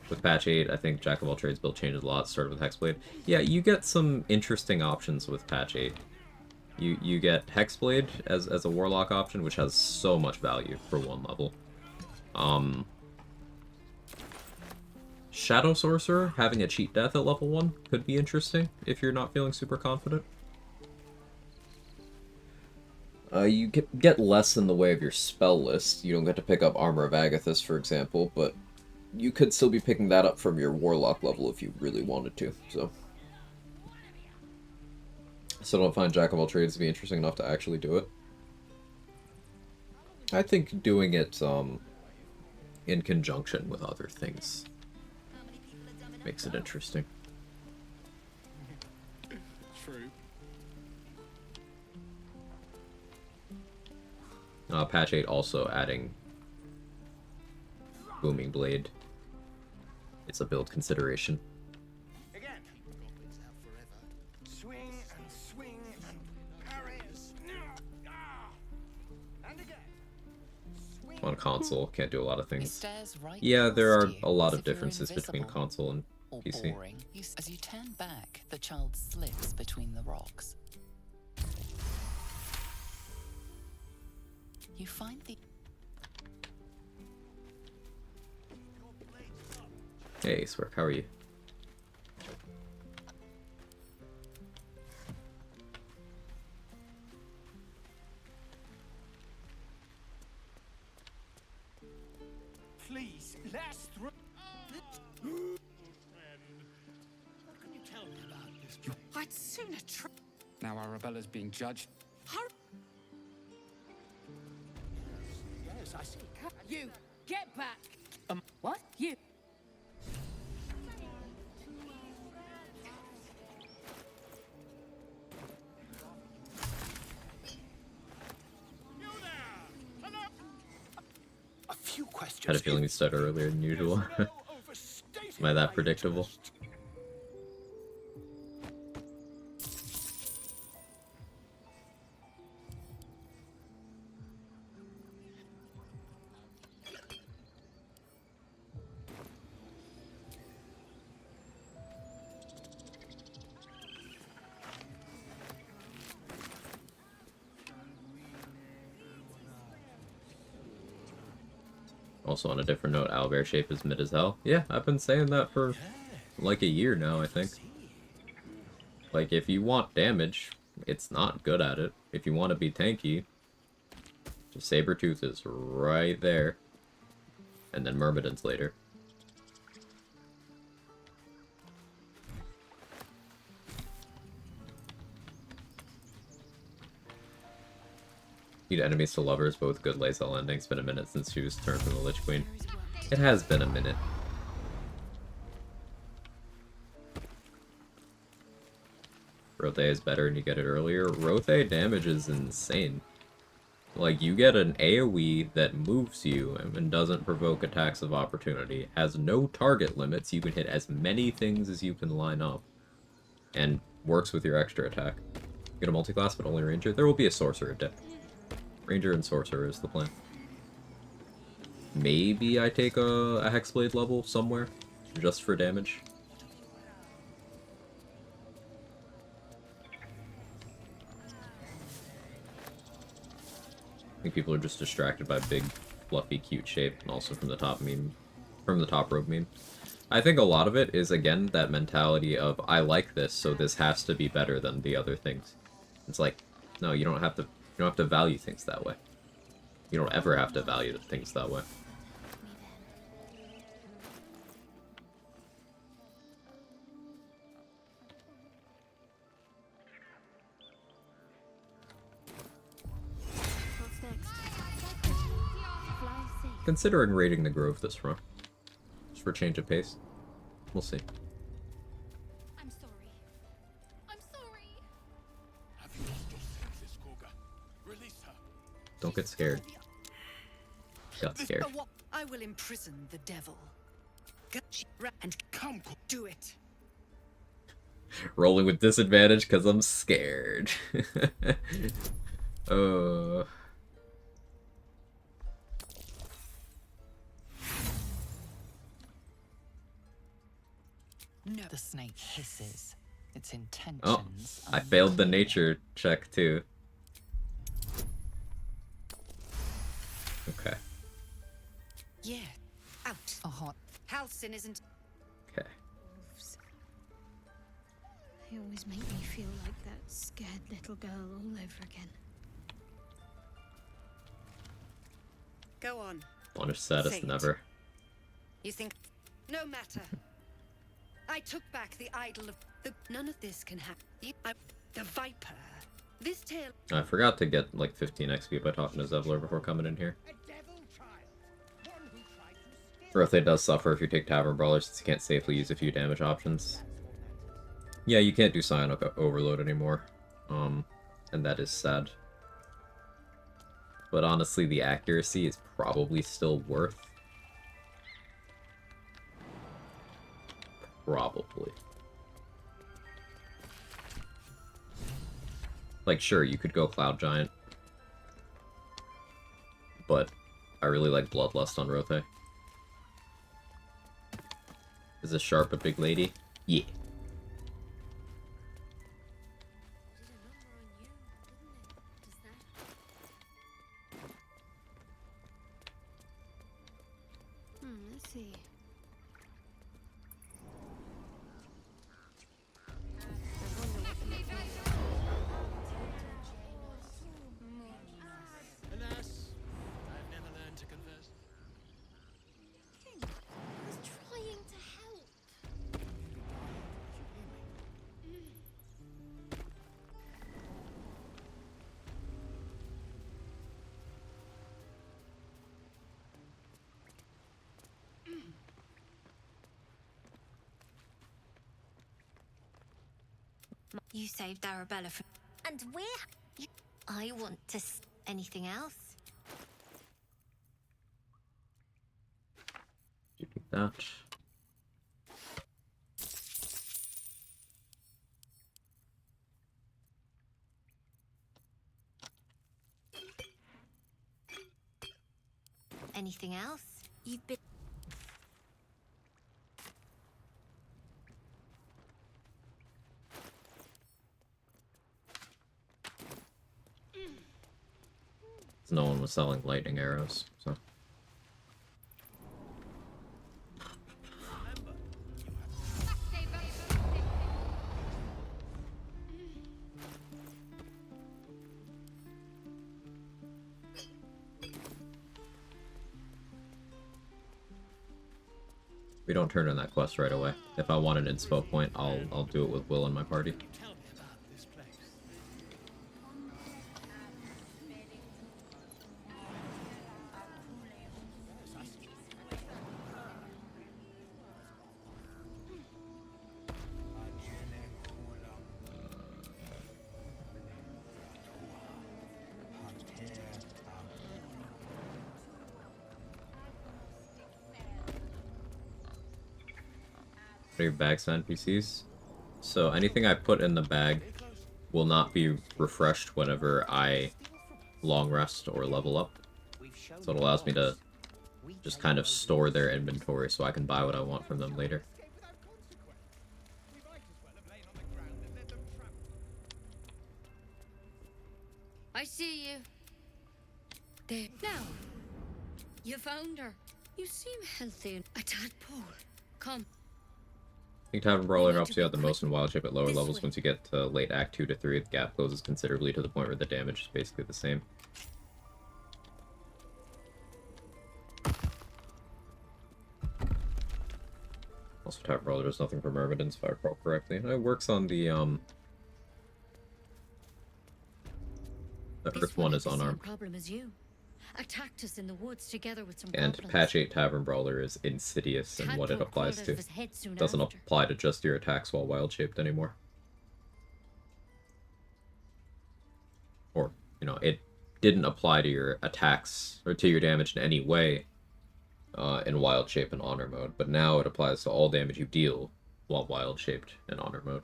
With patch 8, I think Jack of all trades build changes a lot, started with Hexblade. Yeah, you get some interesting options with patch 8. You get Hexblade as a warlock option, which has so much value for one level. Shadow Sorcerer, having a cheat death at level 1 could be interesting if you're not feeling super confident. You get less in the way of your spell list. You don't get to pick up Armor of Agathis, for example, but you could still be picking that up from your Warlock level if you really wanted to, so. Still don't find Jack of all trades to be interesting enough to actually do it. I think doing it in conjunction with other things makes it interesting. True. Patch 8 also adding Booming Blade. It's a build consideration. Again. Goblins out forever. Swing and swing and parry. And again. Swing. On console, can't do a lot of It things. stares right Yeah, there are past you, a lot as of if you're differences between invisible. console and Or PC. boring. As you turn back, the child slips between the rocks. You find the... Hey, Swerk, how are you? Please, last through. What can you tell me about this? I'd sooner try. Now Arabella's being judged. Yes, I see. You get back. What? You. A few questions. Had a feeling you started earlier than usual. Am I that predictable? Also, on a different note, owlbear shape is mid as hell. Yeah, I've been saying that for like a year now, I think. Like, if you want damage, it's not good at it. If you want to be tanky, just Sabertooth is right there. And then Myrmidon's later. Need enemies to lovers, but with good Lae'zel endings. Been a minute since she was turned from the Lich Queen. It has been a minute. Rothe is better and you get it earlier. Rothe damage is insane. Like, you get an AoE that moves you and doesn't provoke attacks of opportunity, has no target limits, you can hit as many things as you can line up, and works with your extra attack. You get a multi-class, but only Ranger. There will be a Sorcerer dip. Ranger and Sorcerer is the plan. Maybe I take a Hexblade level somewhere, just for damage. I think people are just distracted by big, fluffy, cute shape, and also from the top meme, from the top rope meme. I think a lot of it is, again, that mentality of, I like this, so this has to be better than the other things. It's like, no, you don't have to value things that way. You don't ever have to value things that way. What's next? Fly safe. Considering raiding the Grove this run. Just for change of pace. We'll see. I'm sorry. I'm sorry. Have you lost your senses, Quag? Release her. Don't get scared. Got scared. I will imprison the devil. And Come, do it. Rolling with disadvantage because I'm scared. No. The snake hisses. Its intentions. Oh, I failed the nature check too. Okay. Yeah. Out. A hot. Halcyon isn't. Okay. Wolves. They always make me feel like that scared little girl all over again. Go on. Punish status Say it. never. You think? No matter. I took back the idol of the. None of this can happen. The Viper. This tale. I forgot to get like 15 XP by talking to Zevlor before coming in here. Rothe does suffer if you take Tavern Brawler since you can't safely use a few damage options. Yeah, you can't do Psionic Overload anymore. And that is sad. But honestly, the accuracy is probably still worth. Probably. Like, sure, you could go Cloud Giant. But I really like Bloodlust on Rothe. Is this Sharp a big lady? Yeah. Let's see. Alas, I've never learned to converse. I was trying to help. You saved Arabella from... And we're... I want to... Anything else? Do that. Anything else? You've been... No one was selling lightning arrows, so. We don't turn in that quest right away. If I want an inspo point, I'll do it with Will in my party. Tell me about this place. What are your bags to NPCs? So anything I put in the bag will not be refreshed whenever I long rest or level up. So it allows me to just kind of store their inventory so I can buy what I want from them later. I see you. There. Now, you found her. You seem healthy. A tadpole. Come. I think Tavern Brawler helps you out the most in Wild Shape at lower levels. Once you get to late Act 2 to 3, the gap closes considerably to the point where the damage is basically the same. Also, Tavern Brawler does nothing for Myrmidons, if I recall correctly. It works on the Earth one is unarmed. Problem as you attacked us in the woods together with some And goblins. Patch 8 Tavern Brawler is insidious in what it Tadpole applies crawled out to. of his head soon It doesn't after. apply to just your attacks while wild shaped anymore. Or, you know, it didn't apply to your attacks or to your damage in any way in wild shape and honor mode, but now it applies to all damage you deal while wild shaped in honor mode.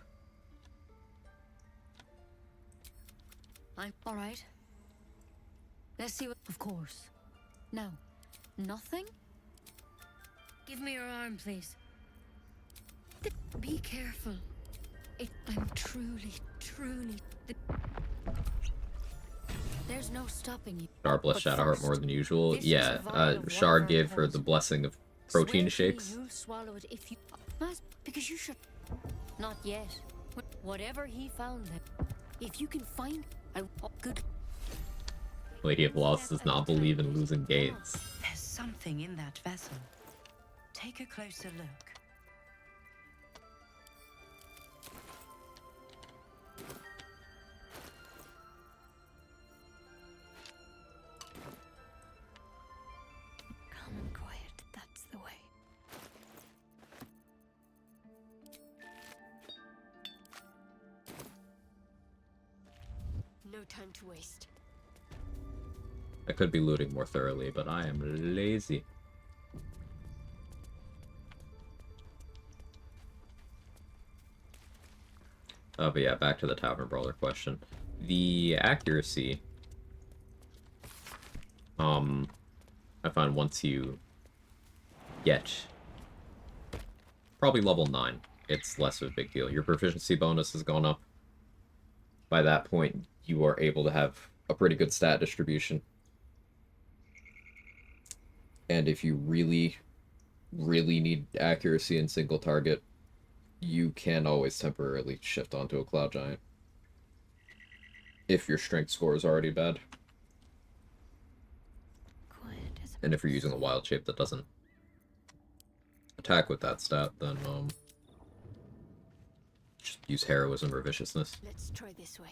I'm all right. Let's see what. Of course. No. Nothing? Give me your arm, please. Be careful. I'm truly. There's no stopping you. Shar blessed Shadowheart more than usual. Yeah, Shar gave her the blessing of protein shakes. You'll swallow it if you. Because you should. Not yet. Whatever he found there. If you can find. Good. Lady of Lost does not believe in losing gates. There's something in that vessel. Take a closer look. Calm and quiet. That's the way. No time to waste. I could be looting more thoroughly, but I am lazy. But yeah, back to the Tavern Brawler question. The accuracy, I find once you get probably level 9, it's less of a big deal. Your proficiency bonus has gone up. By that point, you are able to have a pretty good stat distribution. And if you really need accuracy in single target, you can always temporarily shift onto a Cloud Giant. If your strength score is already bad. And if you're using a wild shape that doesn't attack with that stat, then just use heroism or viciousness. Let's try this way.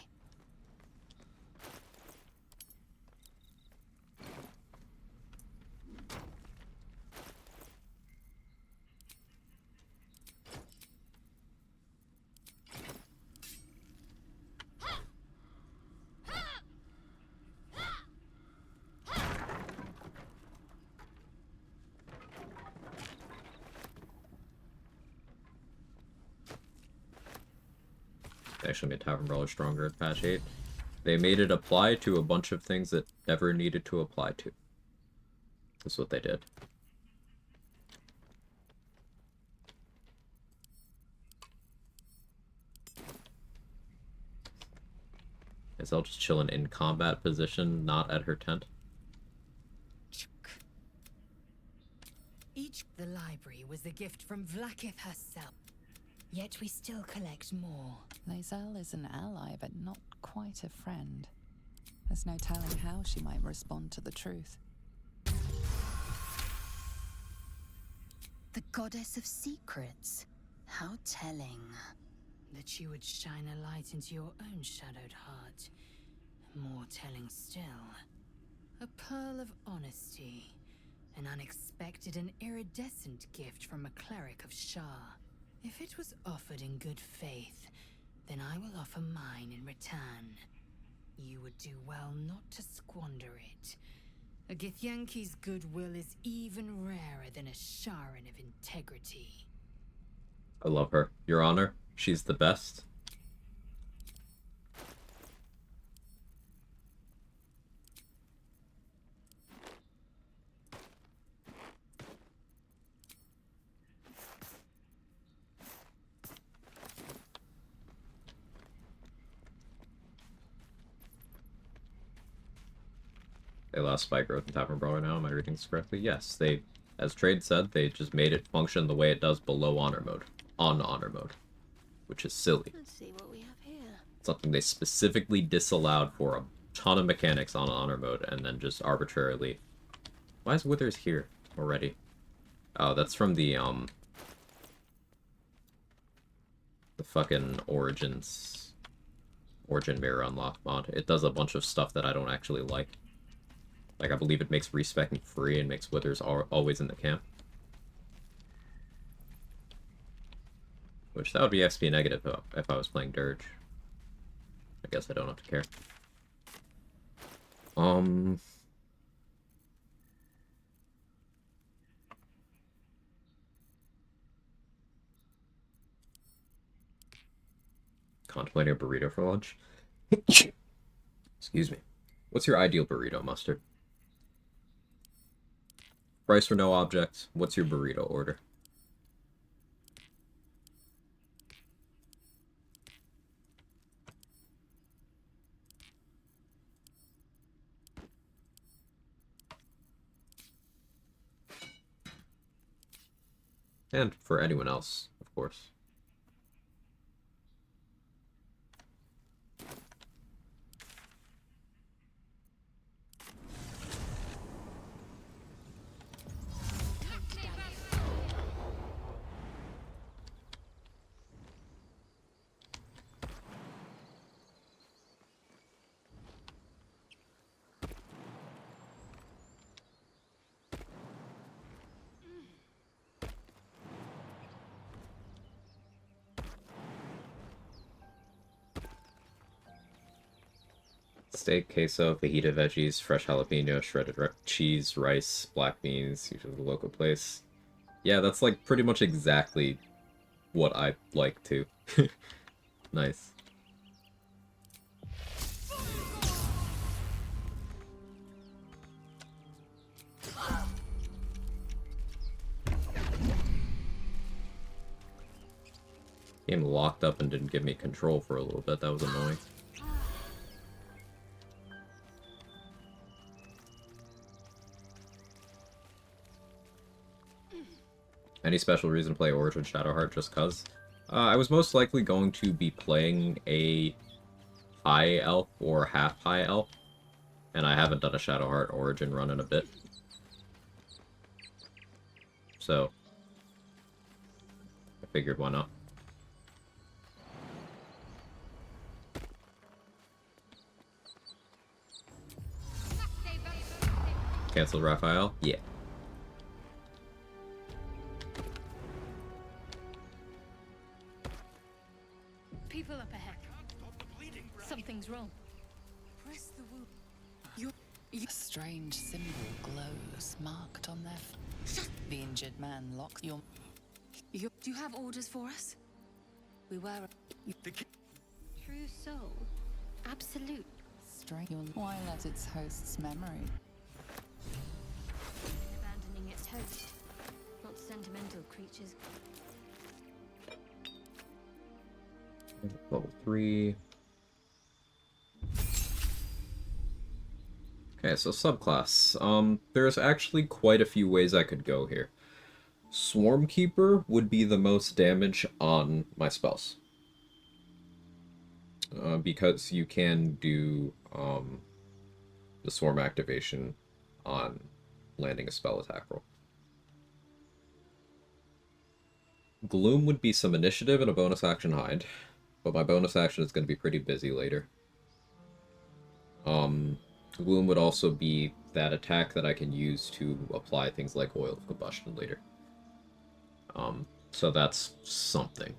They actually made Tavern Brawler stronger at patch 8. They made it apply to a bunch of things that never needed to apply to. That's what they did. Is Elle just chilling in combat position, not at her tent? The library was a gift from Vlaakith herself. Yet we still collect more. Lae'zel is an ally, but not quite a friend. There's no telling how she might respond to the truth. The goddess of secrets. How telling. That you would shine a light into your own shadowed heart. More telling still. A pearl of honesty. An unexpected and iridescent gift from a cleric of Shar. If it was offered in good faith, then I will offer mine in return. You would do well not to squander it. A Githyanki's goodwill is even rarer than a Sharan of integrity. I love her. Your Honor, she's the best. They lost Spike Road and Tavern Brawler now. Am I reading this correctly? Yes, they, as Trade said, they just made it function the way it does below Honor Mode. On Honor Mode. Which is silly. Let's see what we have here. Something they specifically disallowed for a ton of mechanics on Honor Mode, and then just arbitrarily... Why is Withers here already? Oh, that's from the fucking Origin Mirror Unlock mod. It does a bunch of stuff that I don't actually like. Like, I believe it makes respecking free and makes Withers always in the camp. Which, that would be XP negative if I was playing Dirge. I guess I don't have to care. Contemplating a burrito for lunch? Excuse me. What's your ideal burrito, Mustard? Price for no object. What's your burrito order? And for anyone else, of course. Steak, queso, fajita veggies, fresh jalapeno, shredded cheese, rice, black beans, usually the local place. Yeah, that's like pretty much exactly what I like too. Nice. Game locked up and didn't give me control for a little bit. That was annoying. Any special reason to play Origin Shadowheart just cuz? I was most likely going to be playing a high elf or half high elf, and I haven't done a Shadowheart Origin run in a bit. So, I figured why not. Cancel Raphael? Yeah. People up ahead. Something's wrong. Press the wound. Your strange symbol glows, marked on their. The injured man locks your. Do you have orders for us? We were. True soul. Absolute. Strange. Why let its host's memory? Abandoning its host. Not sentimental creatures. Level 3. Okay, so subclass. There's actually quite a few ways I could go here. Swarmkeeper would be the most damage on my spells. Because you can do the Swarm activation on landing a spell attack roll. Gloom would be some initiative and a bonus action hide. But my bonus action is going to be pretty busy later. Gloom would also be that attack that I can use to apply things like Oil of Combustion later. So that's something.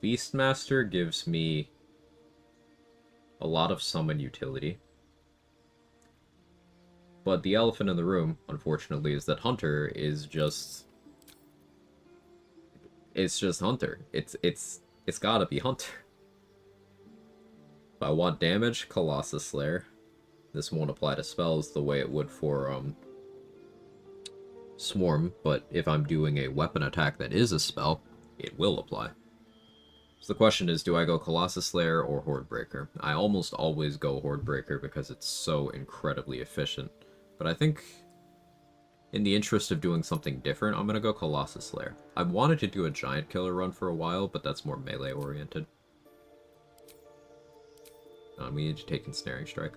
Beastmaster gives me a lot of summon utility. But the elephant in the room, unfortunately, is that Hunter is just... It's just Hunter. It's gotta be Hunter. If I want damage, Colossus Slayer. This won't apply to spells the way it would for Swarm, but if I'm doing a weapon attack that is a spell, it will apply. So the question is, do I go Colossus Slayer or Horde Breaker? I almost always go Horde Breaker because it's so incredibly efficient. But I think, in the interest of doing something different, I'm going to go Colossus Slayer. I've wanted to do a Giant Killer run for a while, but that's more melee oriented. We need to take Ensnaring Strike.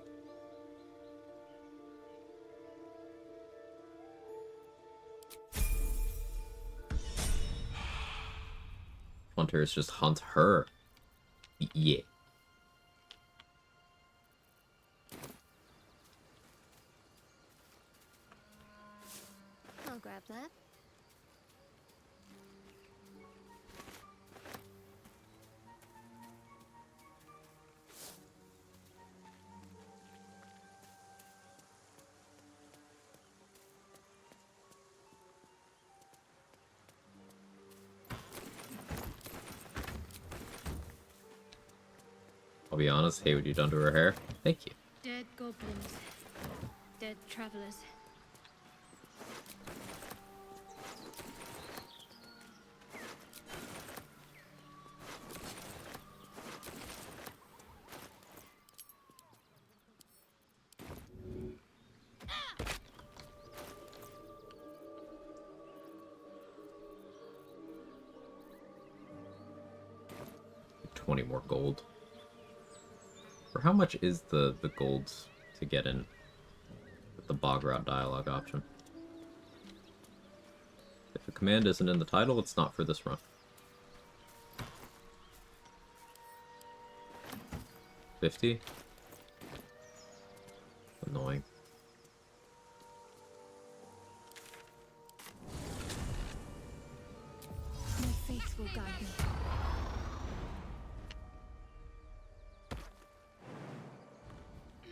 Hunter is just hunt her. Yeah. I'll grab that. I'll be honest, hey, what you done to her hair? Thank you. Dead goblins. Dead travelers. $20 more gold. For how much is the gold to get in with the Bogrod dialogue option? If a command isn't in the title, it's not for this run. 50? Annoying. My faith will guide me.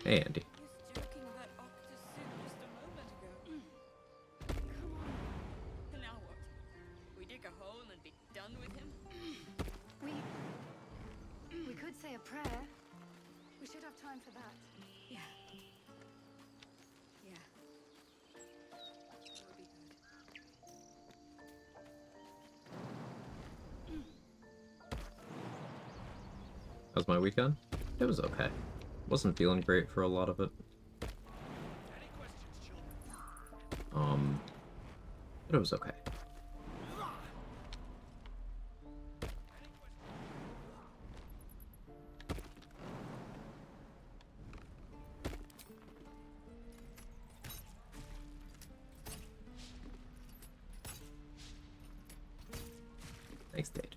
Hey, Andy. Now what? We dig a hole and be done with him? We could say a prayer. We should have time for that. Yeah. Yeah. That would be good. How's my weekend? It was okay. Wasn't feeling great for a lot of it. But it was okay. Thanks, Dade.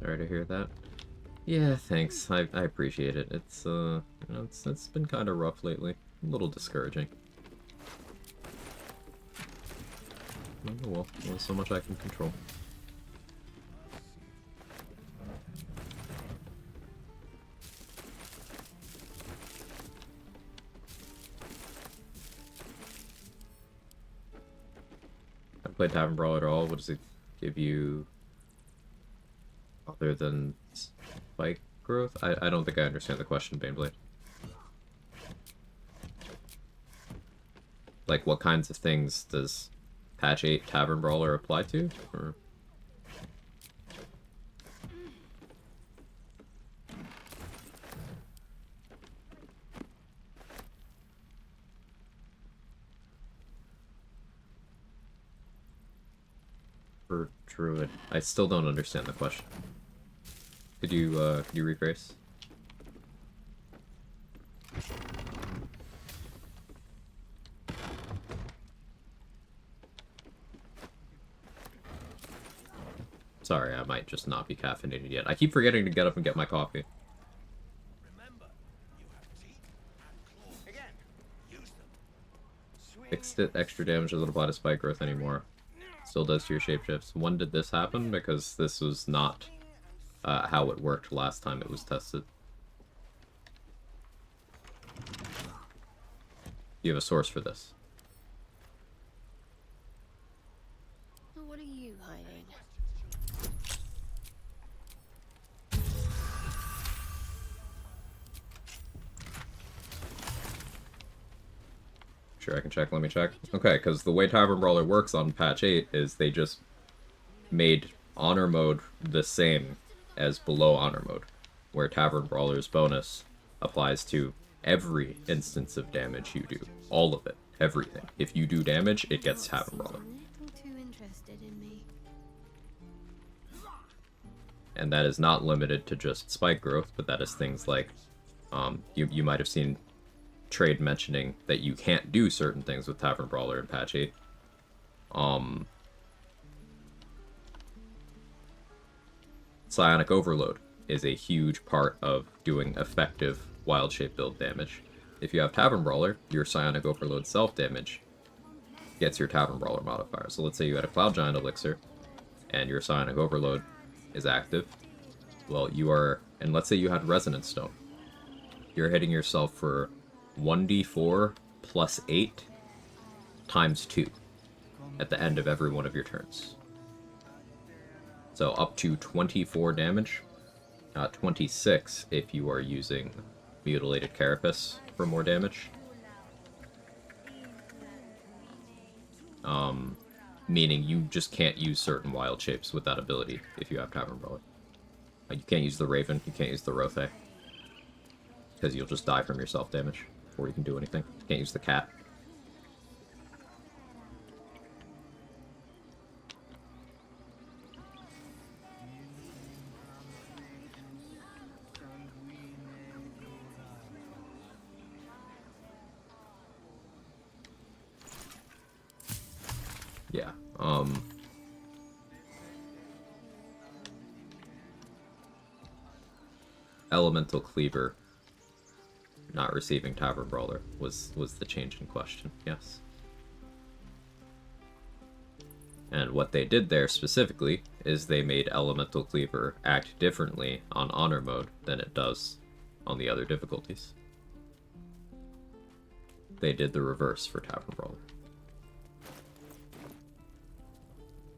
Sorry to hear that. Yeah, thanks. I appreciate it. It's you know, it's been kind of rough lately. A little discouraging. Oh well, only so much I can control. I played Tavern Brawl at all. What does it give you? Other than spike growth? I don't think I understand the question, Baneblade. Like, what kinds of things does Patch 8 Tavern Brawler apply to? Or... For Druid. I still don't understand the question. Could you rephrase? Sorry, I might just not be caffeinated yet. I keep forgetting to get up and get my coffee. Fixed it, extra damage doesn't apply to spike growth anymore. Still does to your shapeshifts. When did this happen? Because this was not how it worked last time it was tested. You have a source for this. What are you hiding? Sure, I can check. Let me check. Okay, because the way Tavern Brawler works on patch 8 is they just made Honor Mode the same as below Honor Mode, where Tavern Brawler's bonus applies to every instance of damage you do. All of it. Everything. If you do damage, it gets Tavern Brawler. And that is not limited to just spike growth, but that is things like, you might have seen Trade mentioning that you can't do certain things with Tavern Brawler in patch 8. Psionic Overload is a huge part of doing effective wild shape build damage. If you have Tavern Brawler, your Psionic Overload self damage gets your Tavern Brawler modifier. So let's say you had a Cloud Giant Elixir, and your Psionic Overload is active. Well, you are, and let's say you had Resonance Stone. You're hitting yourself for 1d4 plus 8 times 2 at the end of every one of your turns. So up to 24 damage, 26 if you are using Mutilated Carapace for more damage. Meaning you just can't use certain wild shapes with that ability if you have Tavern Brawler. You can't use the Raven, you can't use the Rothe, because you'll just die from your self-damage before you can do anything. You can't use the Cat. Yeah, Elemental Cleaver not receiving Tavern Brawler was the change in question, yes. And what they did there specifically is they made Elemental Cleaver act differently on Honor Mode than it does on the other difficulties. They did the reverse for Tavern Brawler.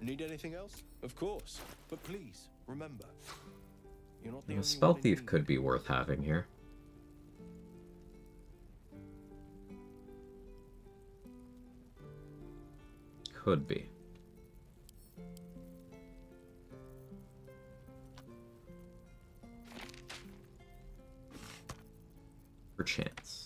Need anything else? Of course. But please, remember, you're not the only Spell one in Thief need. could be worth having here. Could be. Perchance.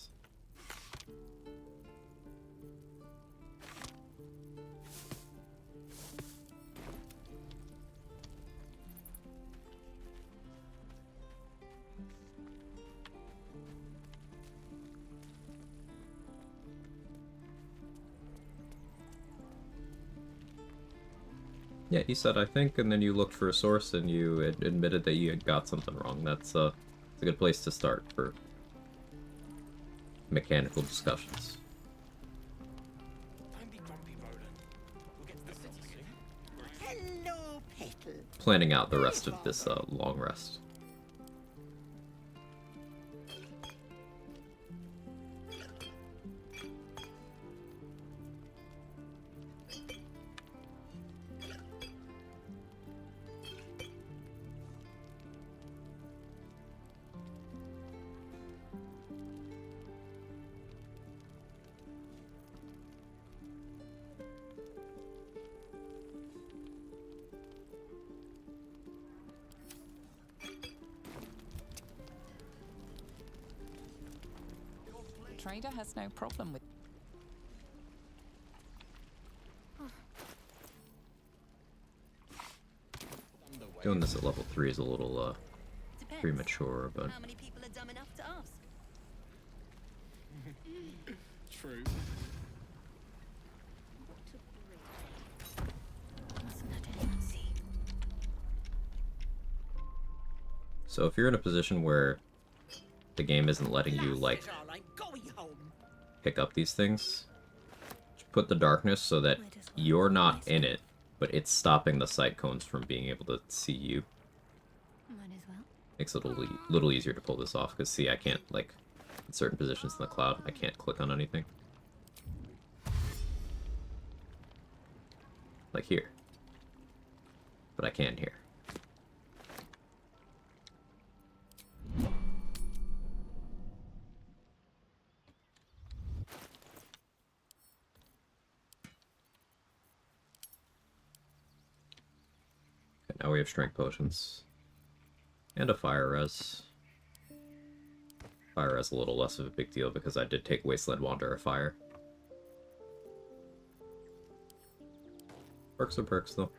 Yeah, he said, I think, and then you looked for a source and you admitted that you had got something wrong. That's a good place to start for mechanical discussions. Don't be grumpy, Roland. We'll get to the city soon. Hello, Petal. Planning out the rest of this long rest. Trader has no problem with. Doing this at level 3 is a little premature, but How many people are dumb enough to ask? True. Mustn't let anyone see. so if you're in a position where the game isn't letting you like pick up these things, just put the darkness so that you're not in it, but it's stopping the sight cones from being able to see you. Might Makes it a little easier to pull this off, because see, I can't, like, in certain positions in the cloud, I can't click on anything. Like here. But I can here. Okay, now we have strength potions. And a fire res. Fire res a little less of a big deal because I did take Wasteland Wanderer fire. Perks are perks though.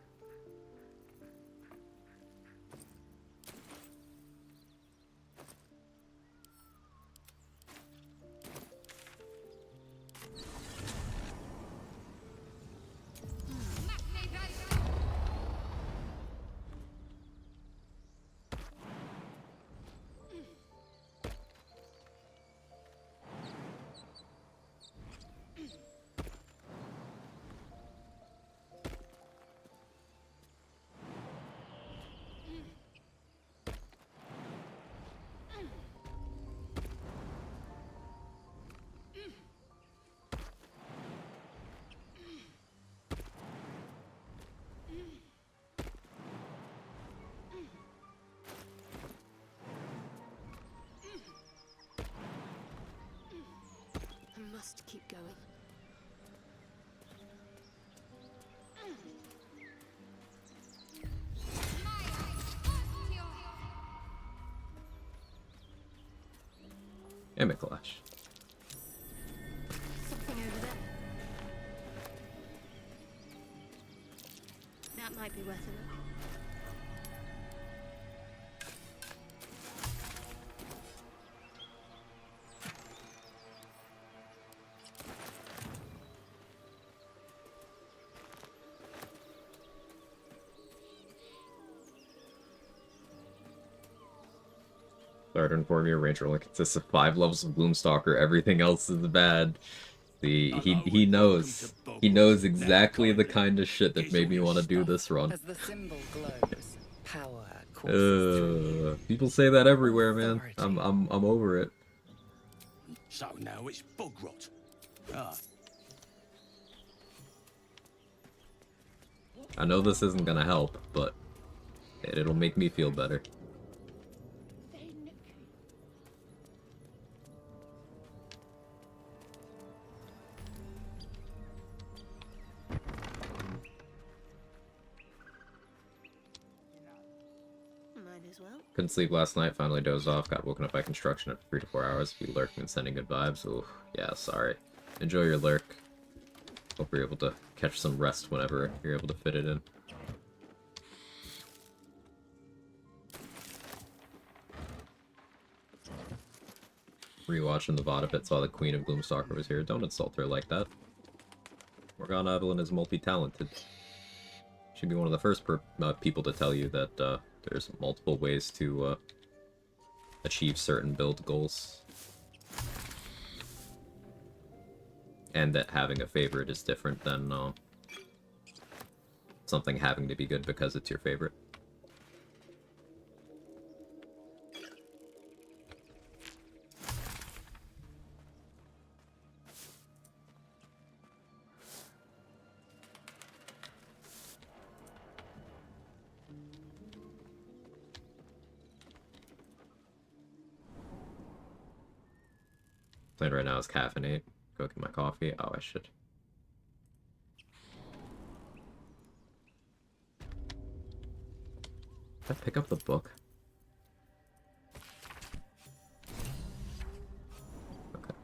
I must keep going. And Mikolash. Something over there. That might be worth a look. Sorry to inform you, Ranger only consists of 5 levels of Gloomstalker. Everything else is bad. See, he knows. He knows exactly the kind of shit that made me want to do this run. As the symbol glows, power courses People say that everywhere, man. I'm over it. So now it's bog rot. Ah. I know this isn't gonna help, but it'll make me feel better. Might as well. Couldn't sleep last night, finally dozed off, got woken up by construction after 3 to 4 hours. Be lurking and sending good vibes. Ooh, yeah, sorry. Enjoy your lurk. Hope you're able to catch some rest whenever you're able to fit it in. Rewatching the VOD a bit, saw the Queen of Gloomstalker was here. Don't insult her like that. Morgana Evelyn is multi-talented. She'd be one of the first people to tell you that there's multiple ways to achieve certain build goals. And that having a favorite is different than something having to be good because it's your favorite. Plan right now is caffeinate. Cooking my coffee. Oh, I should. Did I pick up the book? Okay.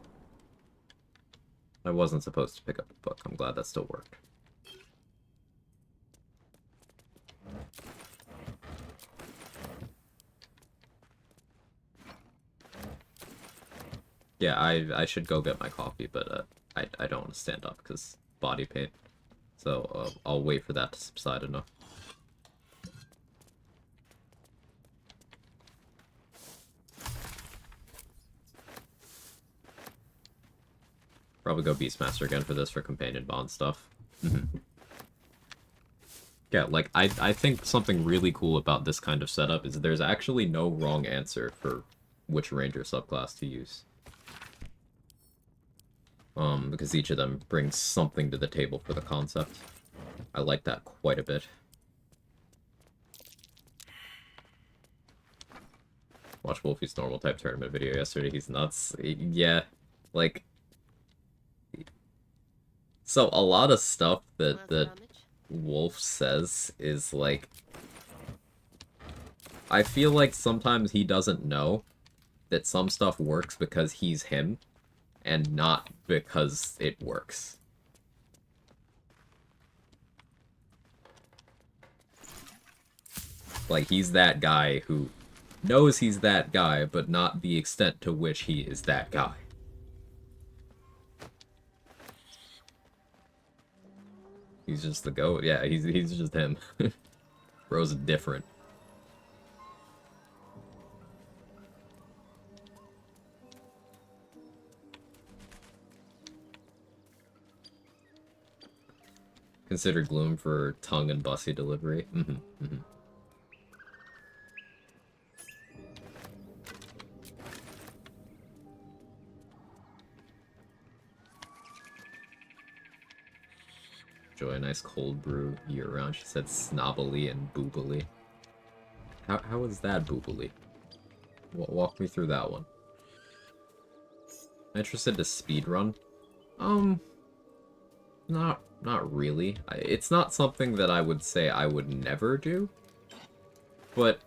I wasn't supposed to pick up the book. I'm glad that still worked. Yeah, I should go get my coffee, but I don't want to stand up because body pain. So I'll wait for that to subside enough. Probably go Beastmaster again for this for companion bond stuff. Yeah, like, I think something really cool about this kind of setup is there's actually no wrong answer for which ranger subclass to use. Because each of them brings something to the table for the concept. I like that quite a bit. Watch Wolfie's normal type tournament video yesterday, he's nuts. Yeah, like... So, a lot of stuff that Wolf says is, like... I feel like sometimes he doesn't know that some stuff works because he's him, and not because it works. Like, he's that guy who knows he's that guy, but not the extent to which he is that guy. He's just the goat. Yeah, he's just him. Bro's different. Consider Gloom for tongue and bussy delivery. Enjoy a nice cold brew year-round. She said snobbily and boobily. How is that boobily? Walk me through that one. I'm interested to speedrun? Not really. It's not something that I would say I would never do, but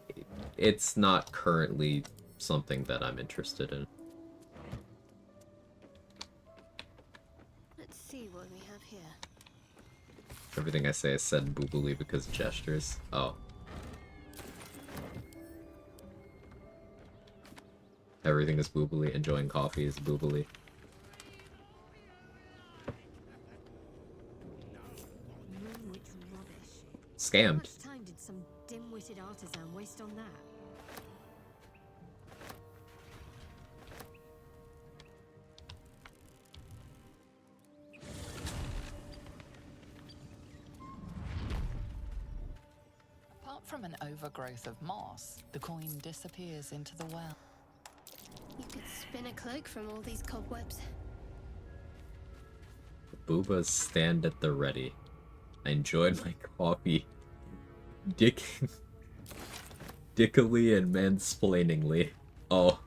it's not currently something that I'm interested in. Let's see what we have here. Everything I say is said boobily because gestures. Oh. Everything is boobily. Enjoying coffee is boobily. Scammed. How much time did some dim-witted artisan waste on that? Apart from an overgrowth of moss, the coin disappears into the well. You could spin a cloak from all these cobwebs. Boobas stand at the ready. I enjoyed my coffee. Dickily and mansplainingly. Oh.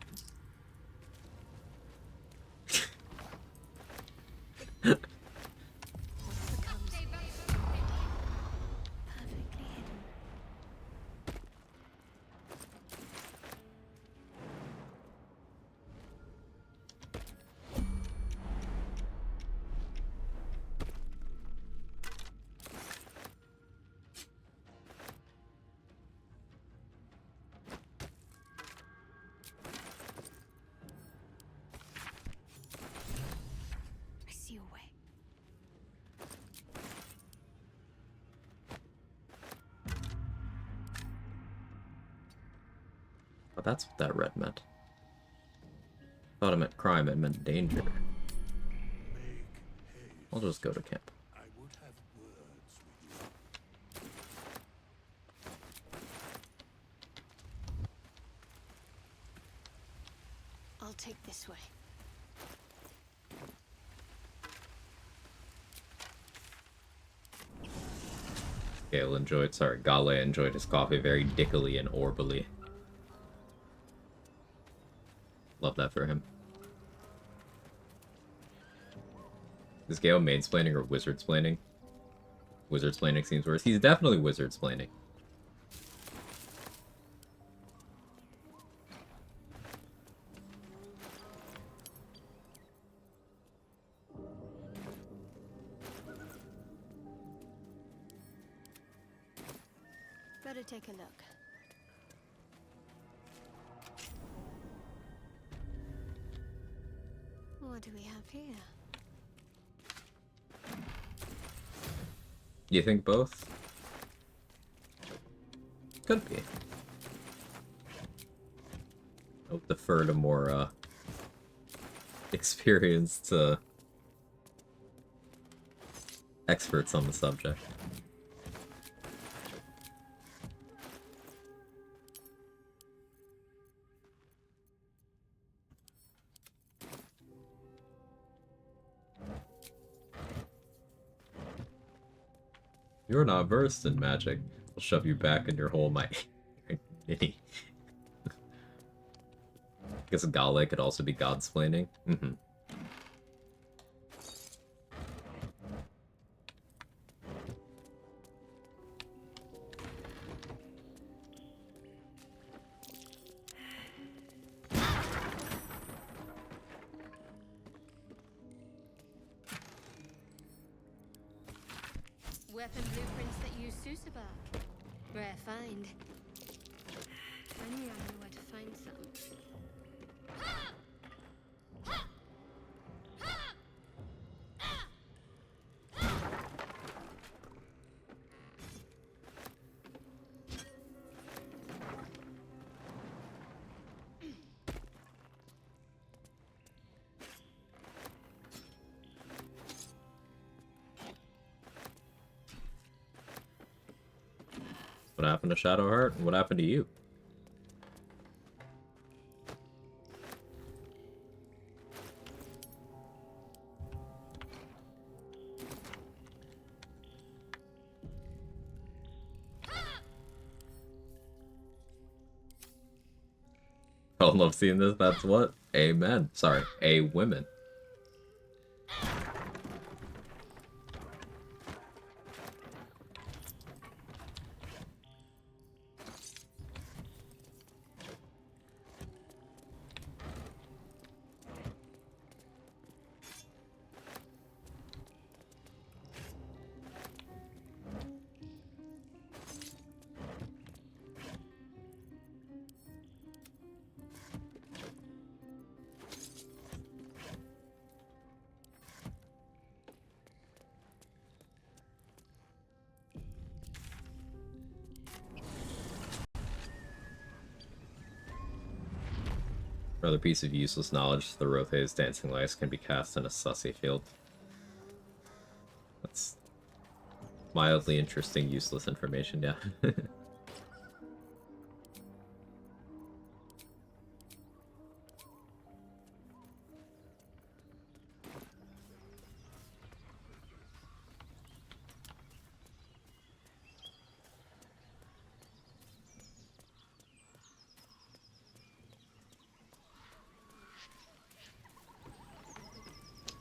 I see a way. Oh, that's what that red meant. Thought it meant crime, it meant danger. I'll just go to camp. I'll take this way. Gale enjoyed, sorry, Gale enjoyed his coffee very dickily and orbally. Love that for him. Is Gale maid-splaining or wizard-splaining? Wizard-splaining seems worse. He's definitely wizard-splaining. Better take a look. What do we have here? You think both? Could be. I'll defer to more, experienced, experts on the subject. You're not versed in magic. I'll shove you back in your hole, my ninny. I guess Gale could also be godsplaining. Mm-hmm. Weapon blueprints that use Susabark. Rare find. If only I knew where to find some. What happened to Shadowheart? And what happened to you? I love seeing this. That's what? Amen. Sorry, a women. Another piece of useless knowledge, the Rothe's dancing lights can be cast in a sussy field. That's mildly interesting, useless information, yeah.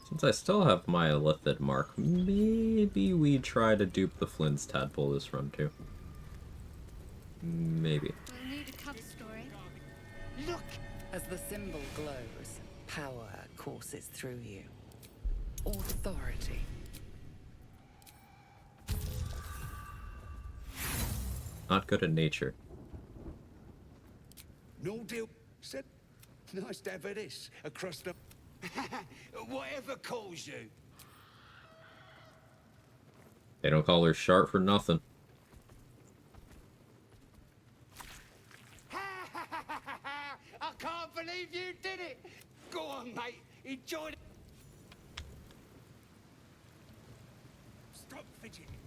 Since I still have my Lithid mark, maybe we try to dupe the Flynn's tadpole this run too. Maybe. We'll need a cover story. Look! As the symbol glows, power courses through you. Authority. Not good at nature. No deal. Said, nice to have this across the. Whatever calls you. They don't call her Sharp for nothing. I can't believe you did it. Go on, mate. Enjoy it. Stop fidgeting.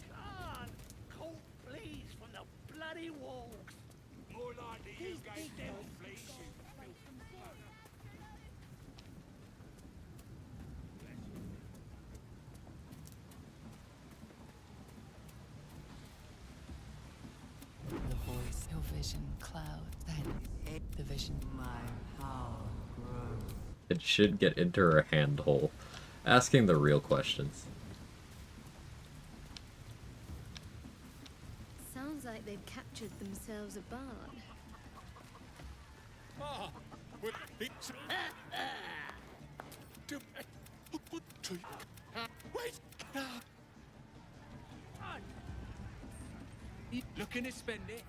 God, cold fleas from the bloody walls. More likely you gave them fleas. The voice, your vision cloud, then the vision. My power grows. It should get into her hand hole. Asking the real questions. Sounds like they've captured themselves a bard. Ah, well, it's... Wait! Looking to spend it?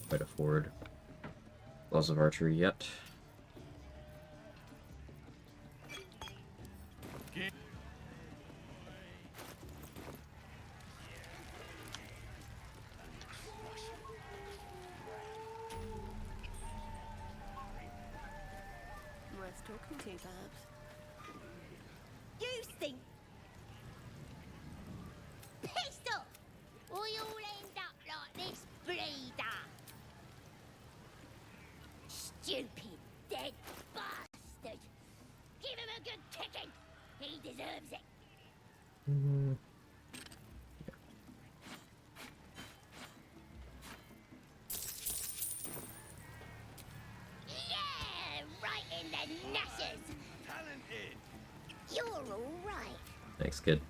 Quite afford Laws of Archery yet. Worth talking to, perhaps. You stink. Pistol! Or you'll end up like this breeder. Stupid, dead bastard! Give him a good kicking! He deserves it! Yeah! Right in the nashes! Talented! You're alright! Thanks, kid.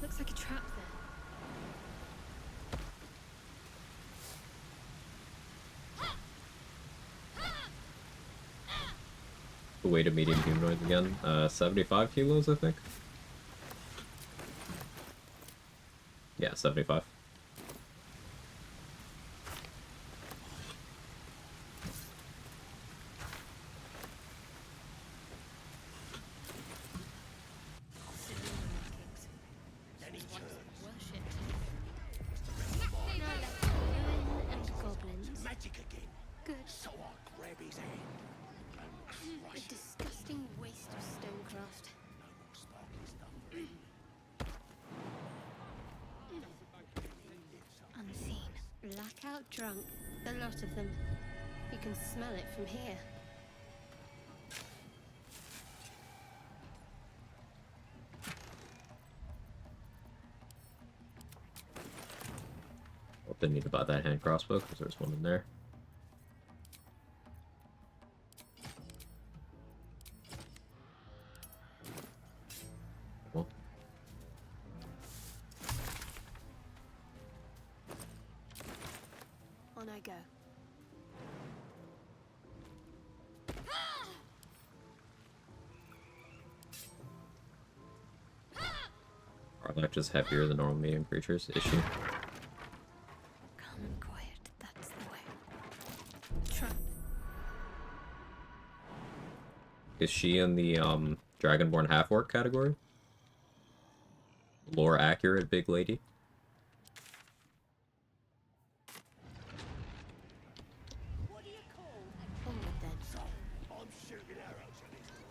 Looks like a trap there. The weight of medium humanoids again. 75 kilos, I think. Yeah, 75. And goblins. Magic again. Good. So I'll grab his hand and A crush it. disgusting waste of stonecraft. No more sparkly stuff for him. Unseen. Blackout drunk. The lot of them. You can smell it from here. Didn't need to buy that hand crossbow because there's one in there. Cool. On I go. Arlach is heavier than normal medium creatures. Is she? Calm and quiet. That's the way. Trap. Is she in the Dragonborn half-orc category? Lore accurate big lady? What do you call a so I'm shooting arrows at his head.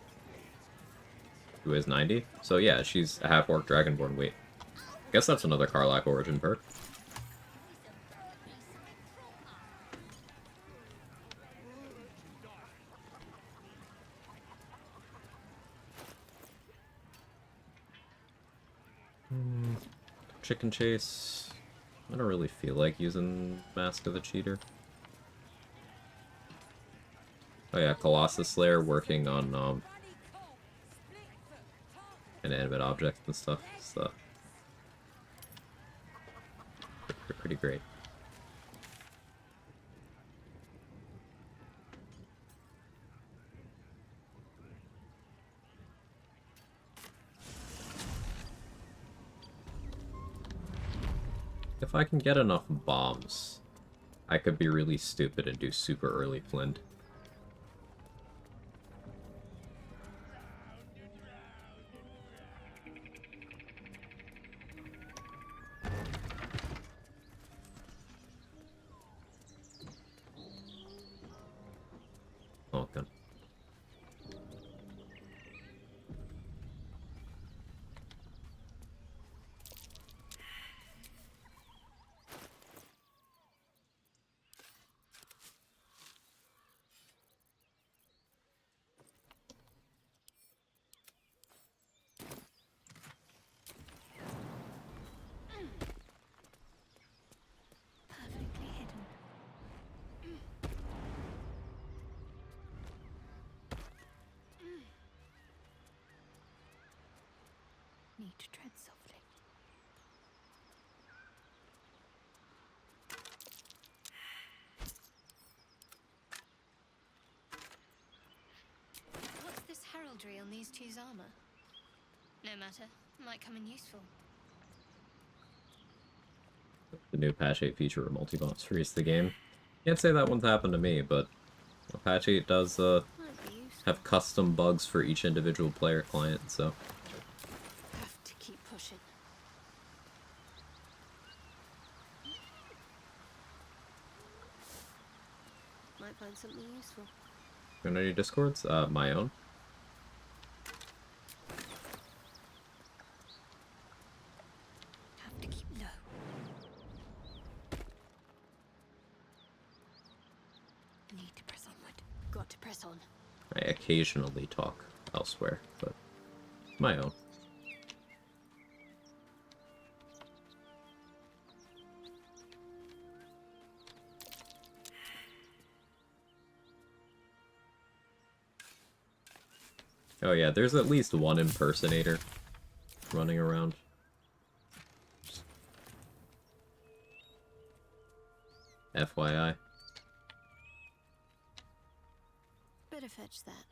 Who is 90? So yeah, she's a half-orc Dragonborn weight. I guess that's another Karlach origin perk. Chicken chase. I don't really feel like using Mask of the Cheater. Oh yeah, Colossus Slayer working on inanimate objects and stuff. So pretty great. If I can get enough bombs, I could be really stupid and do super early flint. Okay. Perfectly hidden. Need to tread softly. on these two's armor. No matter, might come in useful. The new patch 8 feature of multi-bots frees the game. Can't say that one's happened to me, but patch 8 does have custom bugs for each individual player client, so... Have to keep pushing. Might find something useful. Join any discords? My own. Have to keep low. Need to press onward. Got to press on. I occasionally talk elsewhere, but my own. Oh yeah, there's at least one impersonator running around. FYI. Better fetch that.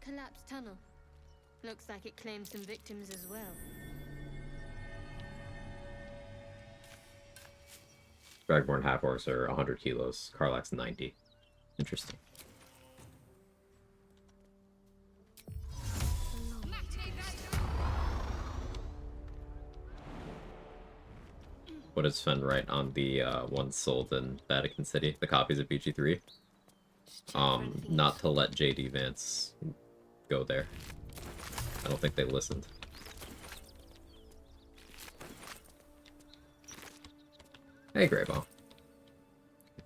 Collapsed tunnel. Looks like it claimed some victims as well. Dragborn half-orcs are 100 kilos, Karlach's 90. Interesting. What does Sven write on the ones sold in Vatican City, the copies of BG3? Not to let JD Vance go there. I don't think they listened. Hey, Grayball.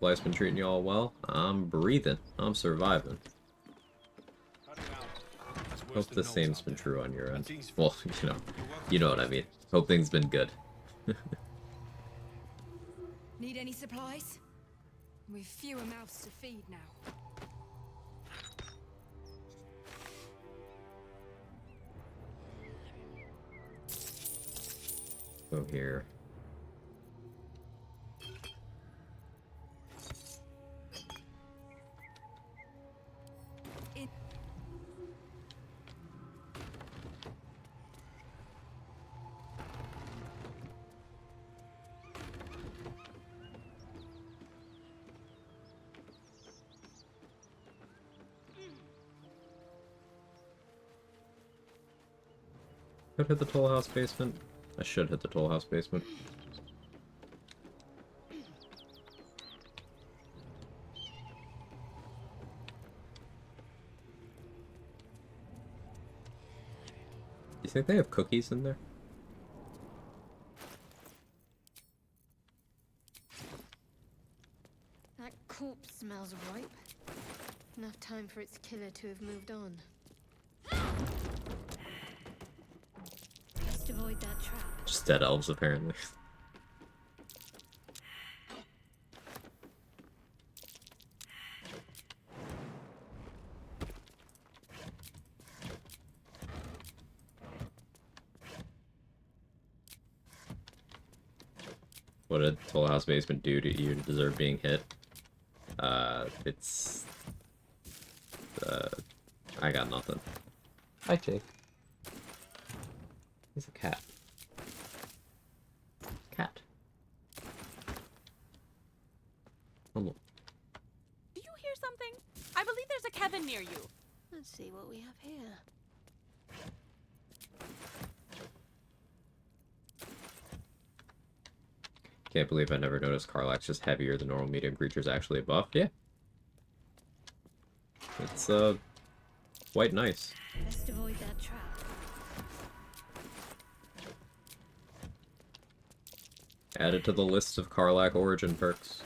Life's been treating you all well? I'm breathing. I'm surviving. Hope the same's been true on your end. Well, you know what I mean. Hope things been good. Need any supplies? We've fewer mouths to feed now. Go here. Could hit the toll house basement. I should hit the toll house basement. Do you think they have cookies in there? That corpse smells ripe. Enough time for its killer to have moved on. Best avoid that trap. Just dead elves, apparently. What did Toll House Basement do to you to deserve being hit? I got nothing. Hi, Jake. He's a cat. Cat. Hello. Do you hear something? I believe there's a Kevin near you. Let's see what we have here. Can't believe I never noticed Karlach's just heavier than normal medium creatures actually a buff. Yeah. It's, quite nice. Best avoid that trap. Added to the list of Karlach origin perks.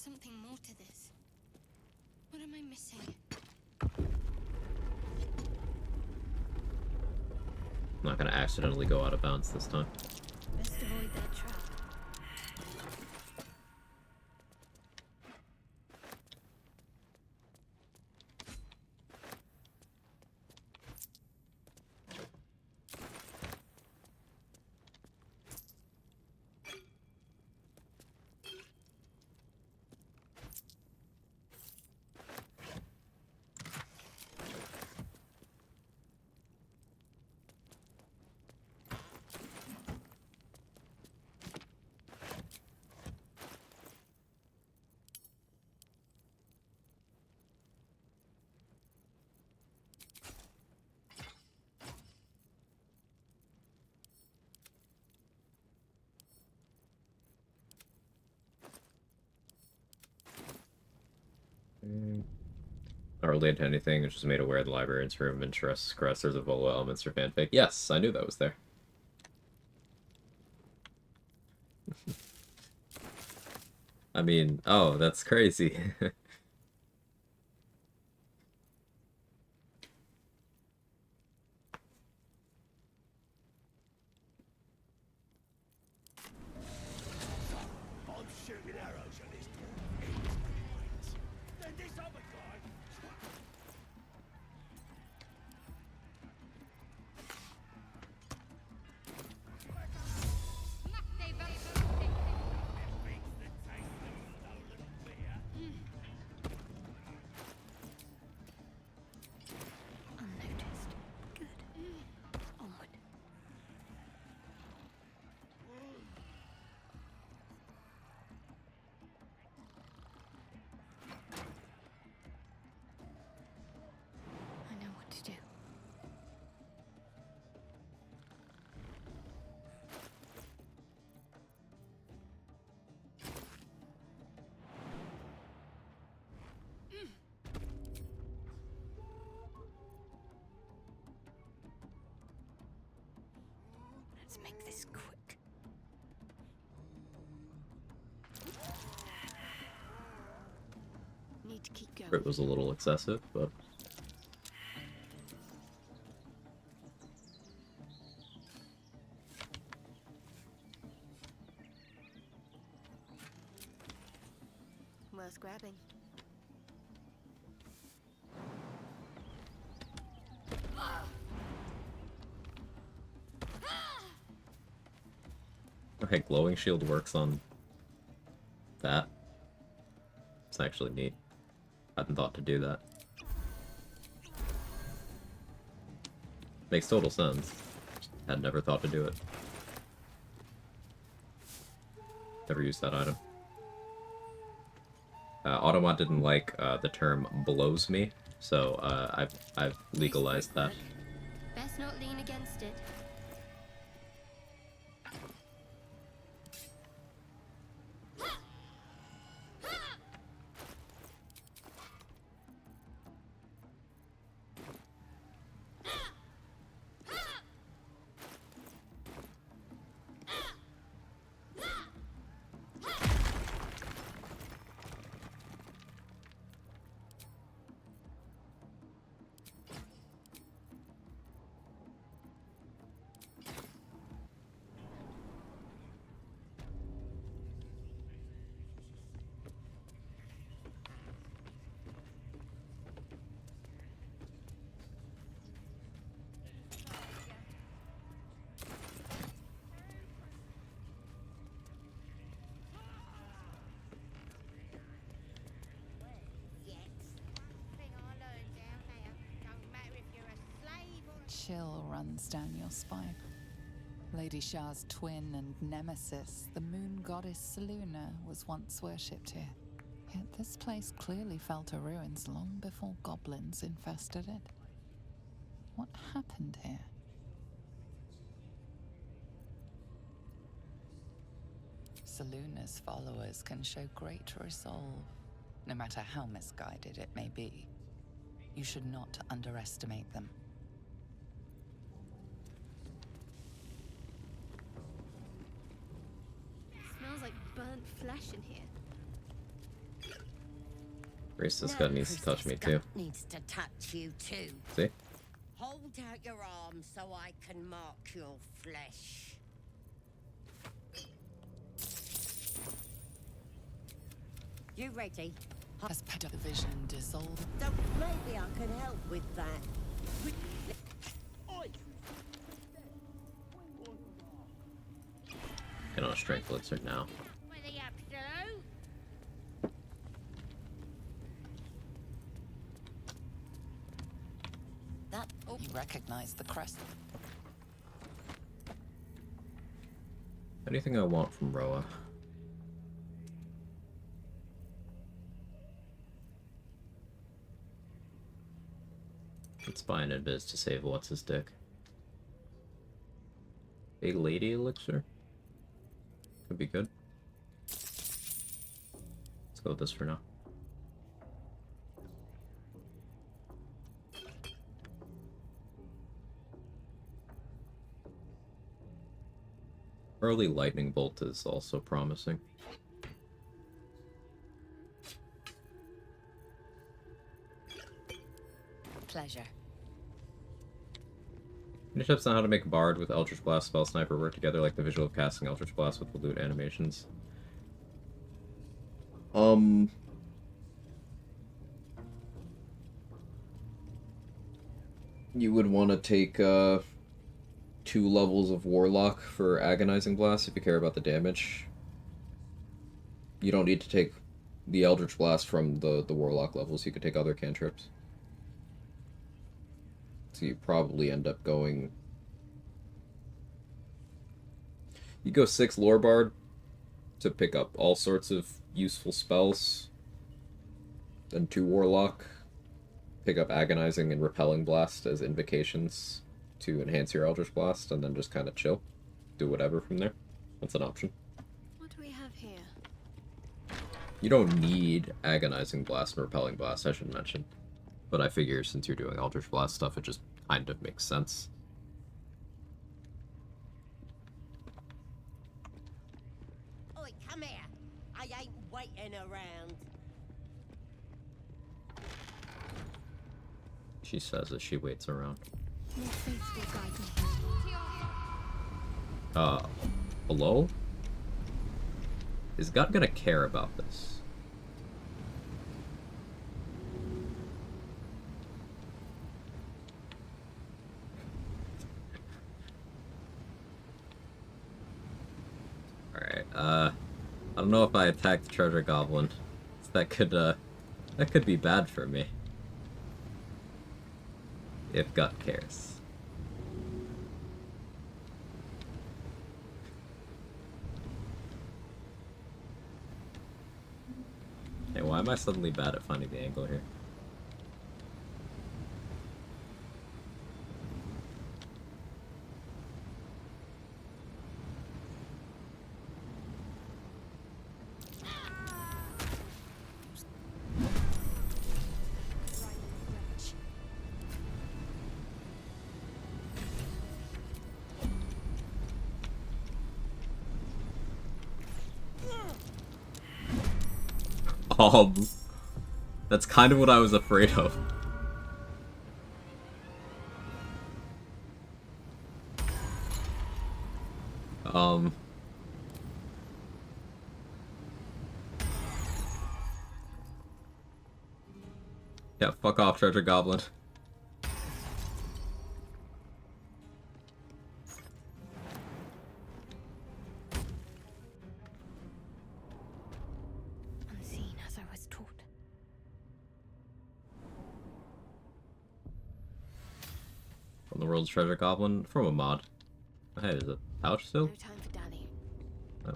something more to this. What am I missing? I'm not gonna accidentally go out of bounds this time. Best avoid their trap. Not related to anything, it's just made aware of the librarian's room interests caressers of Volo elements or fanfic. Yes, I knew that was there. I mean, oh, that's crazy. I'm shooting arrows at this door. Then this other guy. Unnoticed. Good. Onward. I know what to do. Let's make this quick. Need to keep going. It was a little excessive, but Worth grabbing. okay, glowing shield works on that. It's actually neat. I hadn't thought to do that. Makes total sense. Had never thought to do it. Never used that item. Automat didn't like the term "blows me," so I've legalized that. Best not lean against it. Chill runs down your spine. Lady Shah's twin and nemesis, the moon goddess Selûne, was once worshipped here. Yet this place clearly fell to ruins long before goblins infested it. What happened here? Selûne's followers can show great resolve, no matter how misguided it may be. You should not underestimate them. Smells like burnt flesh in here. Racist guy needs to touch me too. Needs to touch you too. See? Hold out your arm so I can mark your flesh. You ready? Has the vision dissolved? Maybe I can help with that. Get on a strength elixir now. For the absolute. That you recognize the crest. Anything I want from Roa? Let's buy an invis to save what's his dick. A lady elixir? Could be good. Let's go with this for now. Early lightning bolt is also promising. Pleasure. Any tips on how to make Bard with Eldritch Blast Spell Sniper work together, like the visual of casting Eldritch Blast with the loot animations? You would want to take 2 levels of Warlock for Agonizing Blast if you care about the damage. You don't need to take the Eldritch Blast from the Warlock levels, you could take other cantrips. So you probably end up going... You go 6 Lore Bard to pick up all sorts of useful spells. Then 2 Warlock. Pick up Agonizing and Repelling Blast as invocations to enhance your Eldritch Blast, and then just kind of chill. Do whatever from there. That's an option. What do we have here? You don't need Agonizing Blast and Repelling Blast, I should mention. But I figure since you're doing Eldritch Blast stuff, it just kind of makes sense. Oi, come here. I ain't waiting around. She says as she waits around. Your faith will guide me. Hello? Is God gonna care about this? Alright, I don't know if I attack the treasure goblin. That could be bad for me. If God cares. Hey, why am I suddenly bad at finding the angle here? That's kind of what I was afraid of. Yeah, fuck off, treasure goblin. Unseen as I was taught. From the world's treasure goblin from a mod. Hey, is a pouch still? No time for Danny.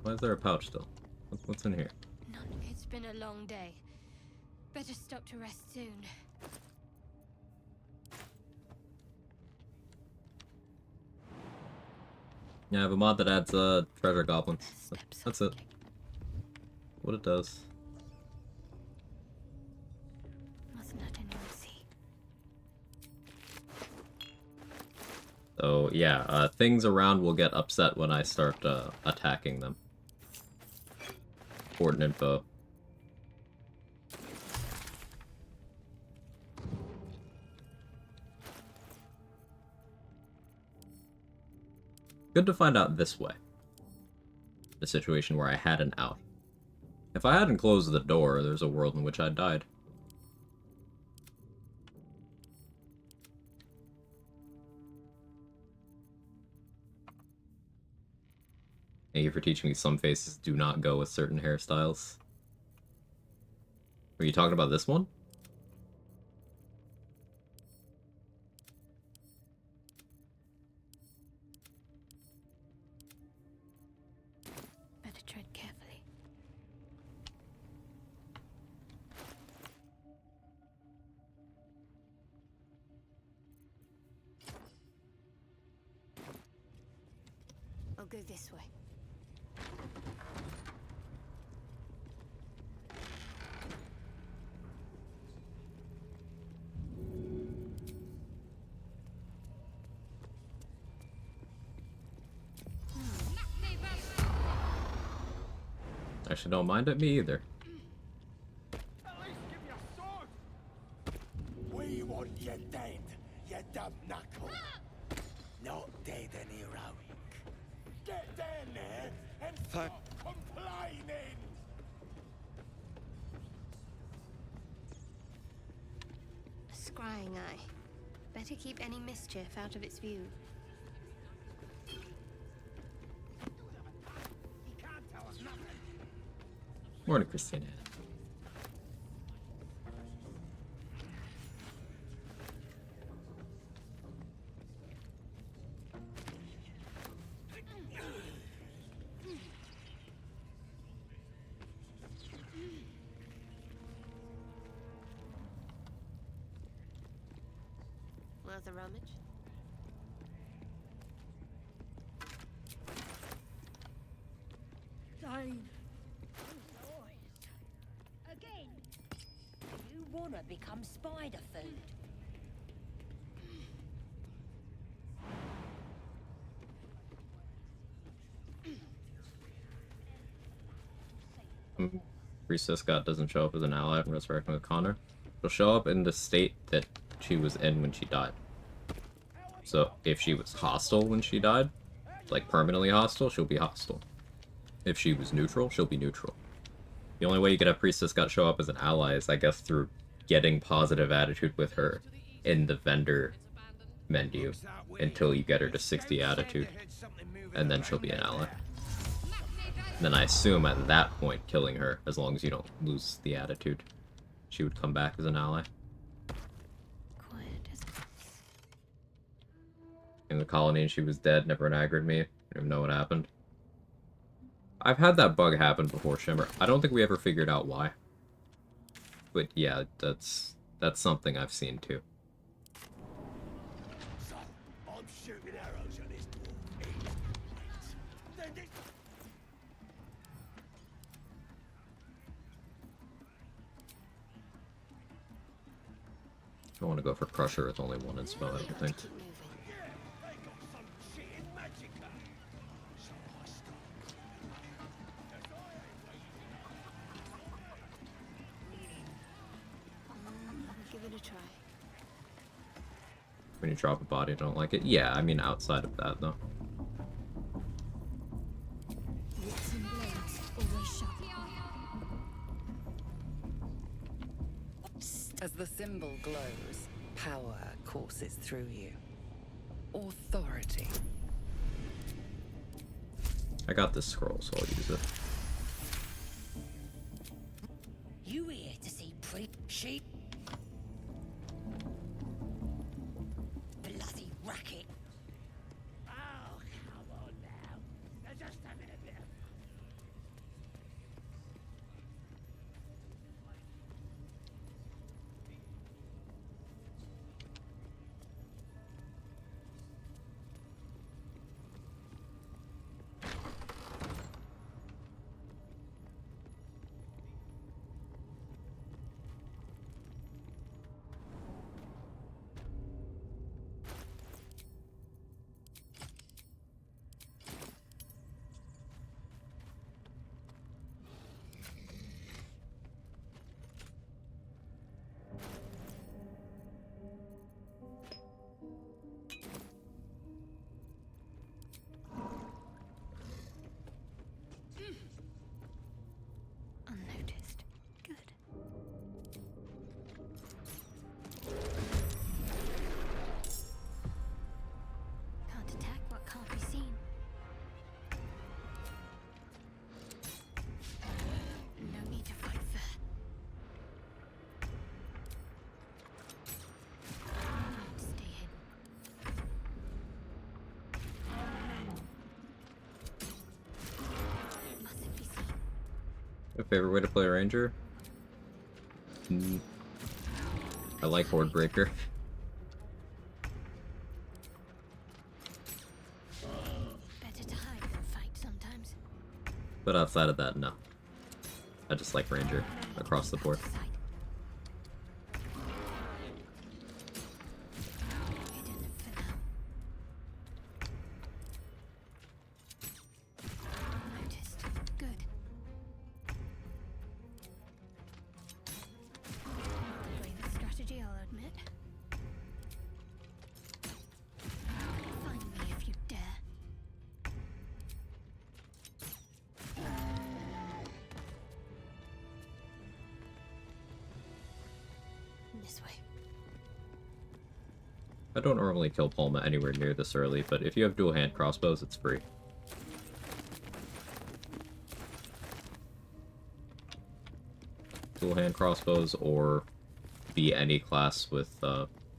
Why is there a pouch still? What's in here? None. It's been a long day. Better stop to rest soon. Yeah, I have a mod that adds treasure goblins. That's it. What it does. Mustn't let anyone see. So yeah, things around will get upset when I start attacking them. Important info. Good to find out this way. A situation where I had an out. If I hadn't closed the door, there's a world in which I died. Thank you for teaching me some faces do not go with certain hairstyles. Were you talking about this one? Better tread carefully. I'll go this way. Actually, don't mind it, me either. At least give me a sword! We want you dead, you dumb knuckle. Not dead and heroic. Get down there and stop complaining! A scrying eye. Better keep any mischief out of its view. Morning, Christina. Worth a rummage? Dane. Again. You wanna become spider food. Priestess God doesn't show up as an ally in Resurrecting with Connor. She'll show up in the state that she was in when she died. So if she was hostile when she died, like permanently hostile, she'll be hostile. If she was neutral, she'll be neutral. The only way you get a Priestess God show up as an ally is, I guess, through getting positive attitude with her in the vendor menu until you get her to 60 attitude, and then she'll be an ally. Then I assume at that point, killing her, as long as you don't lose the attitude, she would come back as an ally. Quiet as In the colony, and she was dead, never angered me. I don't even know what happened. I've had that bug happen before, Shimmer. I don't think we ever figured out why. But yeah, that's something I've seen too. So, I'm shooting arrows at this dwarf. Then this... If I want to go for Crusher, it's only one in spell, I don't think. give it a try. When you drop a body, I don't like it. Yeah, I mean outside of that though. Whips and blades, always sharp. As the symbol glows, power courses through you. Authority. I got this scroll, so I'll use it. You here to see sheep? Bloody racket. Oh, come on now. They're just having a bit of... My favorite way to play Ranger? I like Horde Breaker. Better to hide than fight sometimes. But outside of that, no. I just like Ranger across the board. Noticed. Good. Bravest strategy, I'll admit. Find me if you dare. This way. I don't normally kill Palma anywhere near this early, but if you have dual hand crossbows, it's free. Dual hand crossbows, or be any class with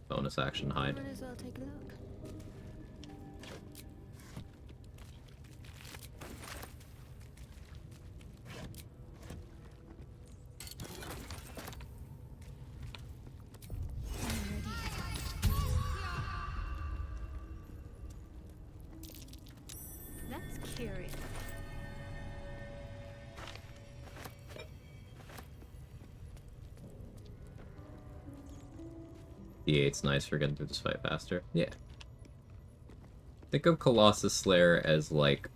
bonus action hide. Might as well take a look. That's curious. D8's nice for getting through this fight faster. Yeah. Think of Colossus Slayer as like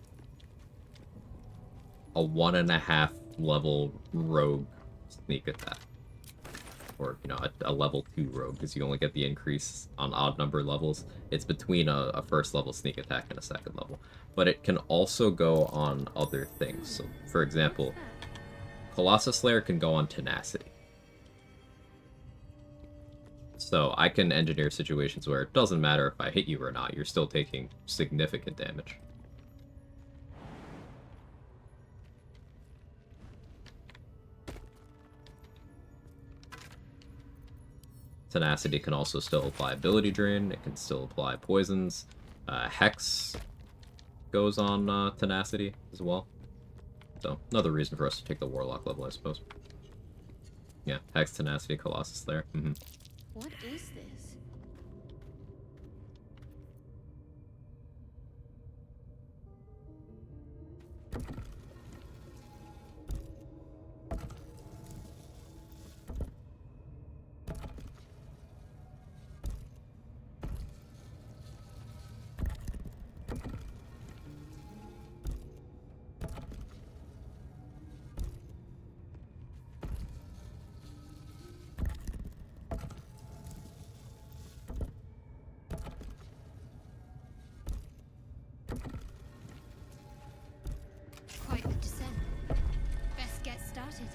a 1.5 level rogue sneak attack. Or, you know, a level 2 rogue, because you only get the increase on odd number levels. It's between a first level sneak attack and a second level. But it can also go on other things. So, for example, Colossus Slayer can go on tenacity. So I can engineer situations where it doesn't matter if I hit you or not, you're still taking significant damage. Tenacity can also still apply ability drain, it can still apply poisons. Hex goes on tenacity as well. So, another reason for us to take the Warlock level, I suppose. Yeah, Hex, Tenacity, Colossus Slayer. What is this? Quite the descent. Best get started.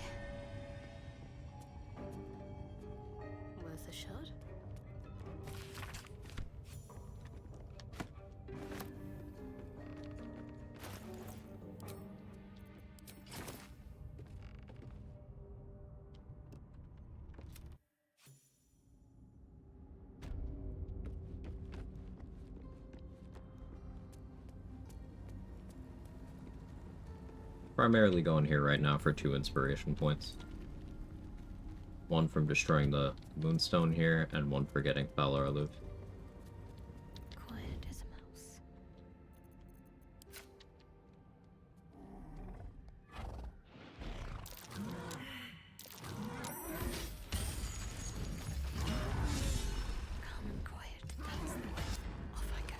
Worth a shot? Primarily going here right now for 2 inspiration points. One from destroying the Moonstone here, and one for getting Valar Aloof. Quiet as a mouse. Calm and quiet. That's the way. Off I go.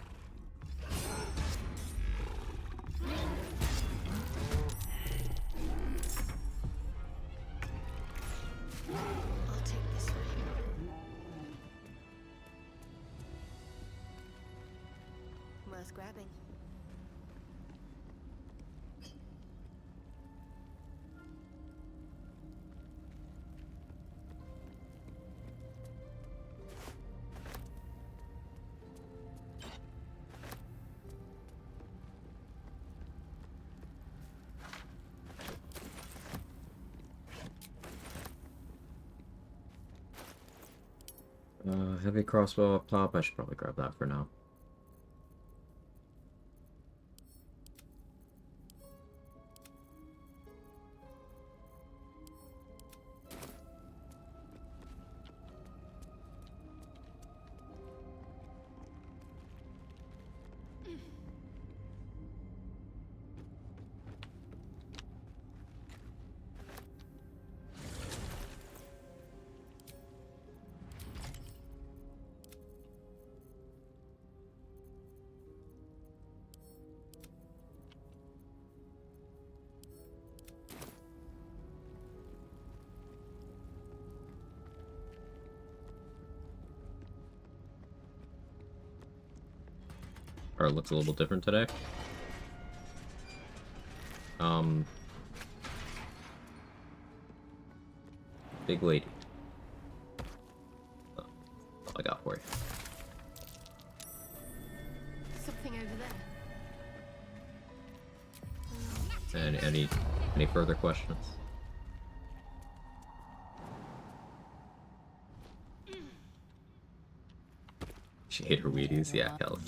I'll take this way. Worth grabbing. Heavy crossbow up top. I should probably grab that for now. Card looks a little different today. Big lady. That's all I got for you. Something over there. And any further questions? She ate her Wheaties? Yeah, Kelly.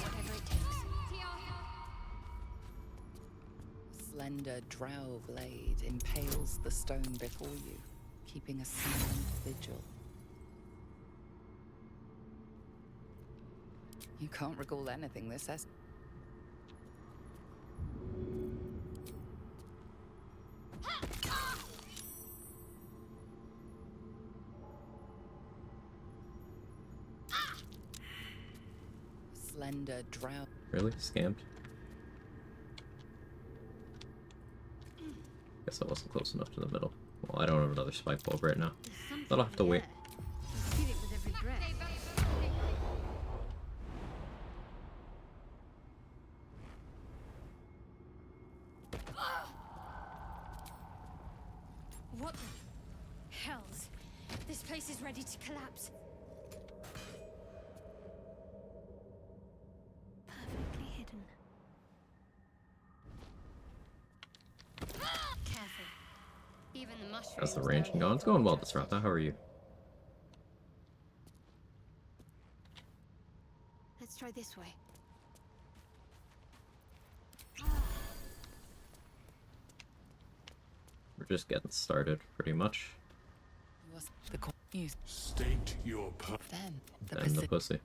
Whatever it takes. Slender drow blade impales the stone before you, keeping a silent vigil. You can't recall anything this has. Slender drow. Really? Scammed? Guess I wasn't close enough to the middle. Well, I don't have another spike bulb right now. But I'll have to wait. I feel it with every breath. What the hells? This place is ready to collapse. Perfectly hidden. Careful. Even the mushrooms. How's the ranging going? It's going well, Disrupta. How are you? Let's try this way. We're just getting started, pretty much. State your And the pussy.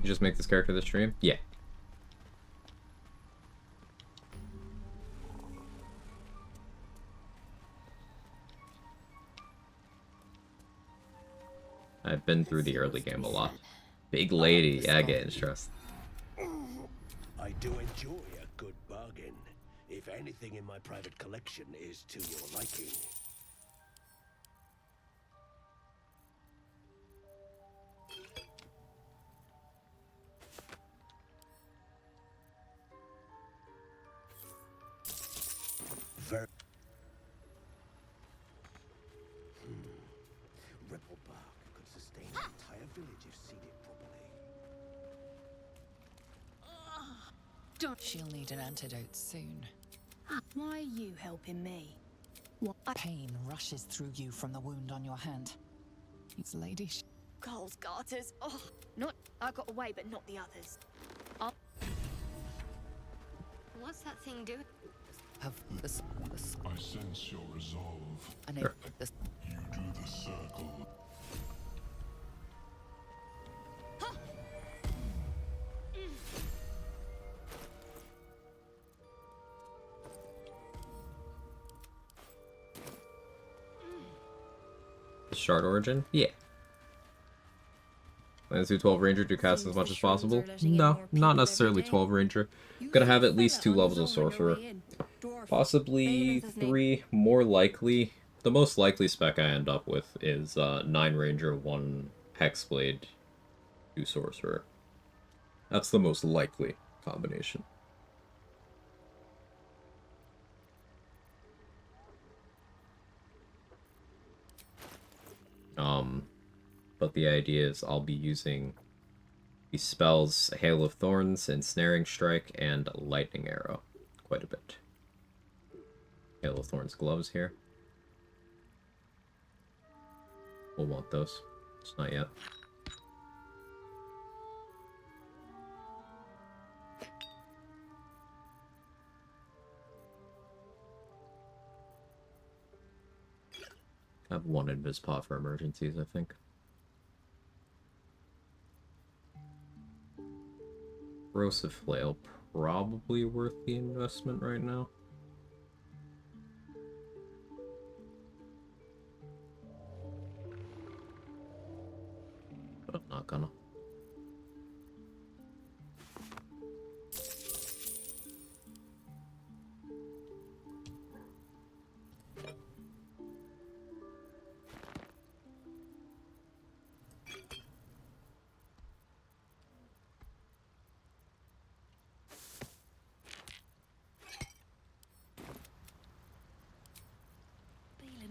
You just make this character the stream? Yeah. I've been through the early game a lot. Big lady, yeah, I get stressed. I do enjoy a good bargain. If anything in my private collection is to your liking. Ripple bark could sustain an entire village if seeded properly. She'll need an antidote soon. Why are you helping me? Pain rushes through you from the wound on your hand. It's Lady Coles garters. Oh, not. I got away, but not the others. What's that thing doing? I sense your resolve. And you do the circle. Shard origin? Yeah. Let's do 12 Ranger to cast as much as possible? No, not necessarily 12 Ranger. Gonna have at least 2 levels of Sorcerer. Possibly 3, more likely. The most likely spec I end up with is 9 Ranger, 1 Hexblade, 2 Sorcerer. That's the most likely combination. But the idea is I'll be using these spells, Hail of Thorns, Ensnaring Strike, and Lightning Arrow quite a bit. Hail of Thorns gloves here. We'll want those. Just not yet. I have 1 Invis Pot for emergencies, I think. corrosive flail, probably worth the investment right now. But I'm not gonna.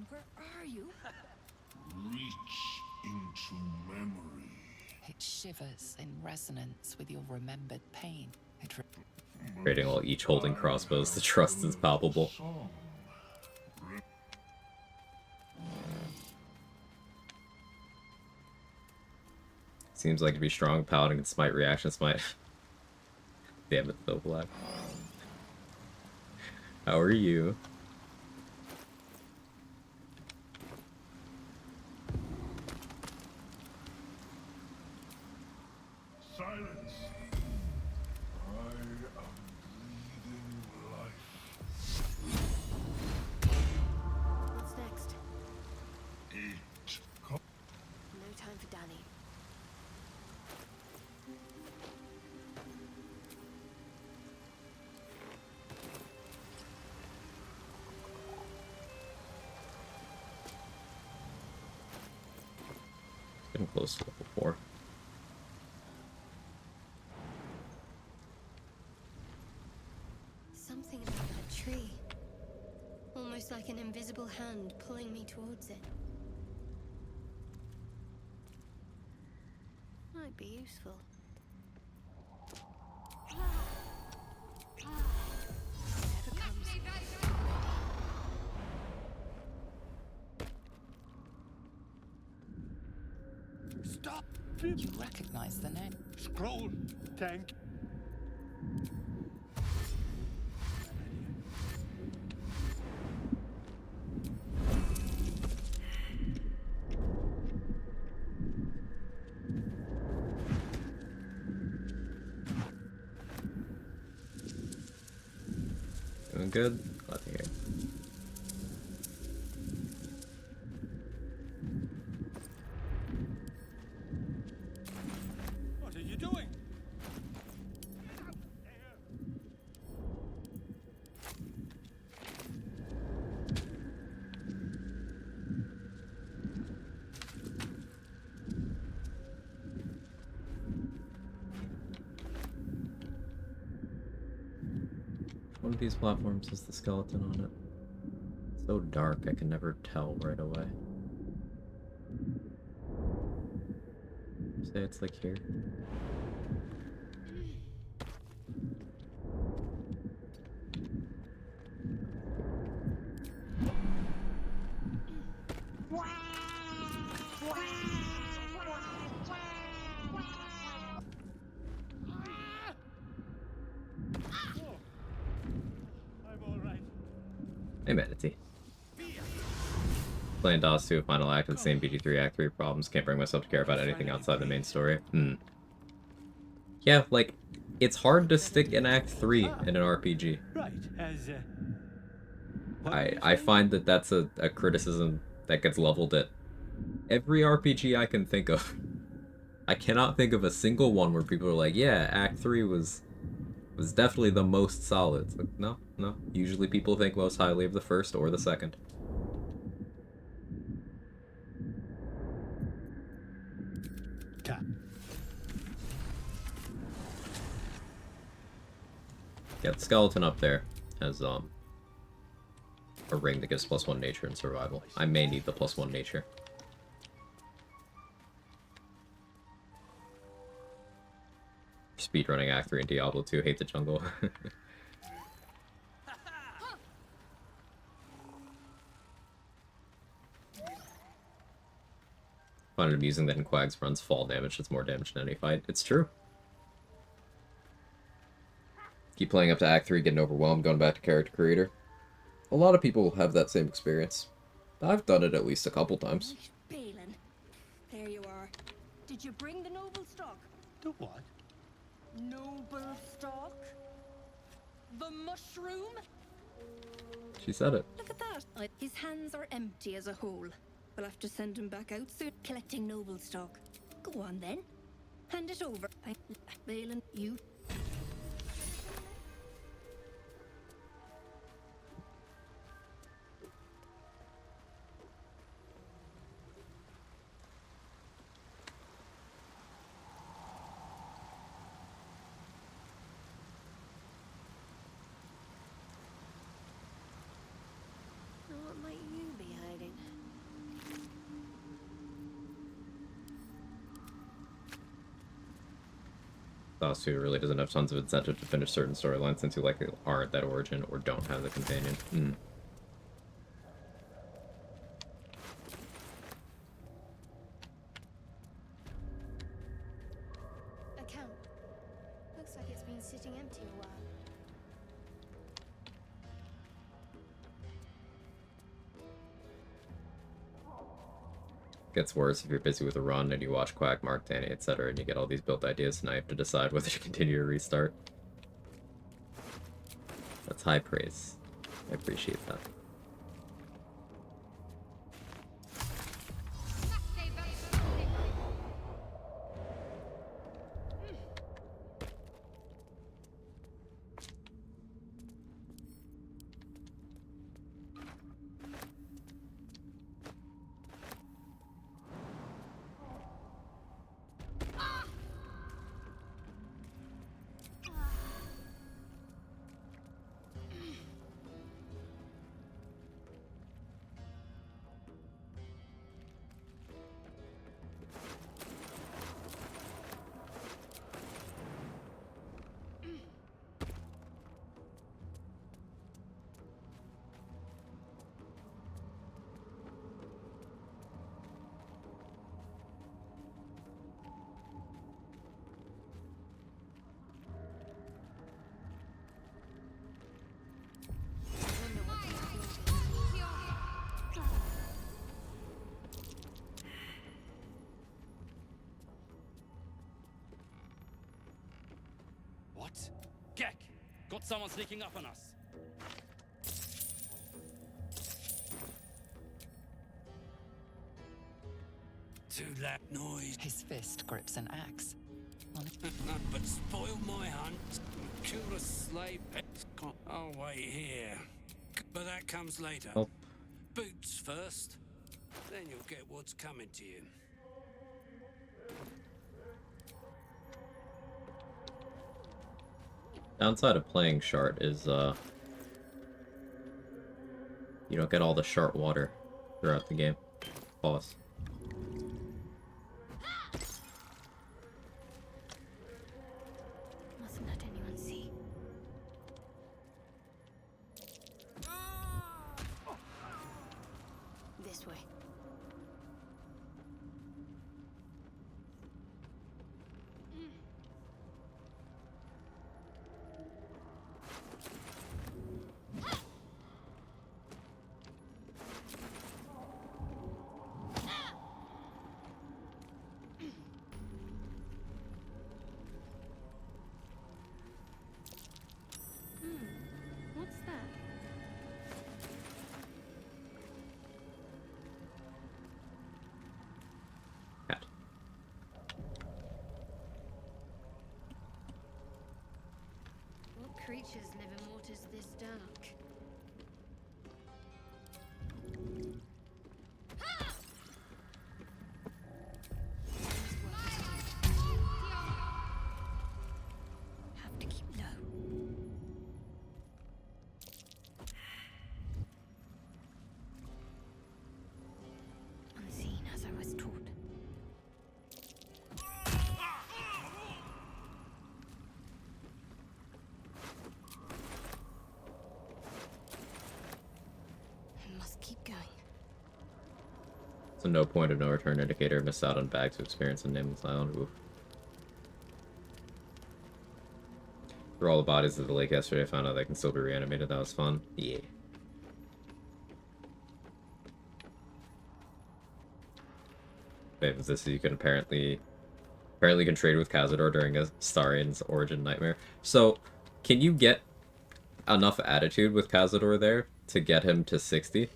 Where are you? Reach into memory. It shivers in resonance with your remembered pain. Rating while each holding crossbows, the trust is palpable. Seems like to be strong, paladin can smite, reaction smite. Damn it, so black. How are you? Silence. I am breathing life. What's next? Eat. No time for Danny. Getting close to level 4. Something about that tree. Almost like an invisible hand pulling me towards it. Might be useful. Whatever comes. Stop! You recognize the name. Scroll tank. Doing good? Glad to hear. What are you doing? One of these platforms has the skeleton on it. It's so dark I can never tell right away. Say it's like here. Hey, Manatee. Playing DOS 2, final act of the same BG3 Act 3 problems. Can't bring myself to care about anything outside the main story. Yeah, like, it's hard to stick in Act 3 in an RPG. Right, as I find that that's a criticism that gets leveled at every RPG I can think of. I cannot think of a single one where people are like, yeah, Act 3 was definitely the most solid. It's like, no. Usually people think most highly of the first or the second. Yeah, the skeleton up there has a ring that gives +1 nature and survival. I may need the +1 nature. Speedrunning Act 3 in Diablo 2, hate the jungle. Find it amusing that in Quag's runs fall damage does more damage than any fight. It's true. Keep playing up to Act 3, getting overwhelmed, going back to character creator. A lot of people have that same experience. I've done it at least a couple times. Balin, there you are. Did you bring the noble stock? The what? Noble stock? The mushroom? She said it. Look at that. His hands are empty as a whole. We'll have to send him back out soon. Collecting noble stock. Go on then. Hand it over. Balin, you. What might you be hiding? Thought really doesn't have tons of incentive to finish certain storylines since you likely aren't that origin or don't have the companion. Account. Looks like it's been sitting empty a while. Gets worse if you're busy with a run and you watch Quag, Mark, Danny, etc., and you get all these built ideas, and now you have to decide whether to continue to restart. That's high praise. I appreciate that. What? Gek! Got someone sneaking up on us. Too loud noise. His fist grips an axe. But spoil my hunt. Kill the slave. I'll wait here. But that comes later. Oh. Boots first. Then you'll get what's coming to you. Downside of playing Shart is, you don't get all the Shart water throughout the game. Pause. Mustn't let anyone see. This way. What's that? Cat. What creatures live in waters this dark? Have to keep low. Unseen as I was taught. Must keep going. It's a no point of no return indicator. Missed out on bags of experience on Nameless Island. Oof. Through all the bodies of the lake yesterday, I found out they can still be reanimated. That was fun. Yeah. Wait, was this you can apparently Apparently can trade with Cazador during a Starian's origin nightmare. So, can you get enough attitude with Cazador there to get him to 60?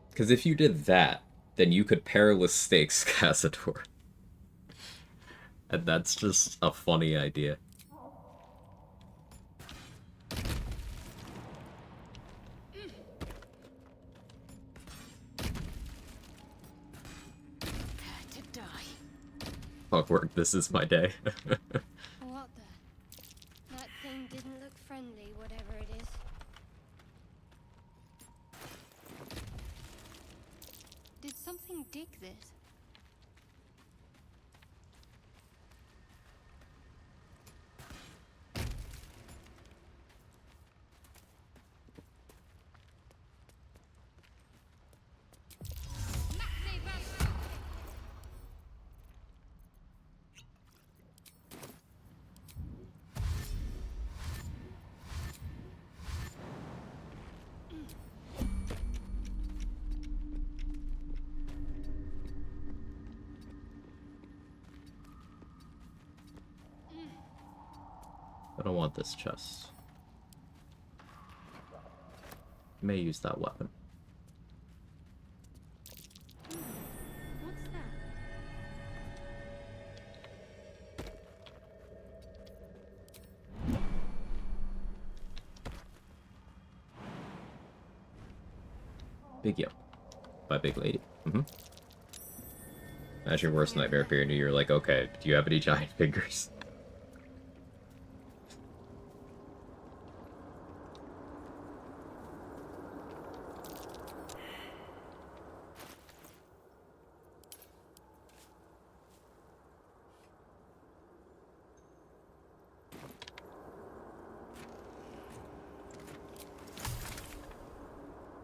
Because if you did that, then you could perilous stakes Cazador. And that's just a funny idea. To die. Clockwork, this is my day. What the? That thing didn't look friendly, whatever it is. Did something dig this? I don't want this chest. May use that weapon. What's that? Big Yo. By Big Lady. That's your worst nightmare appearing to you. You're like, okay, do you have any giant fingers?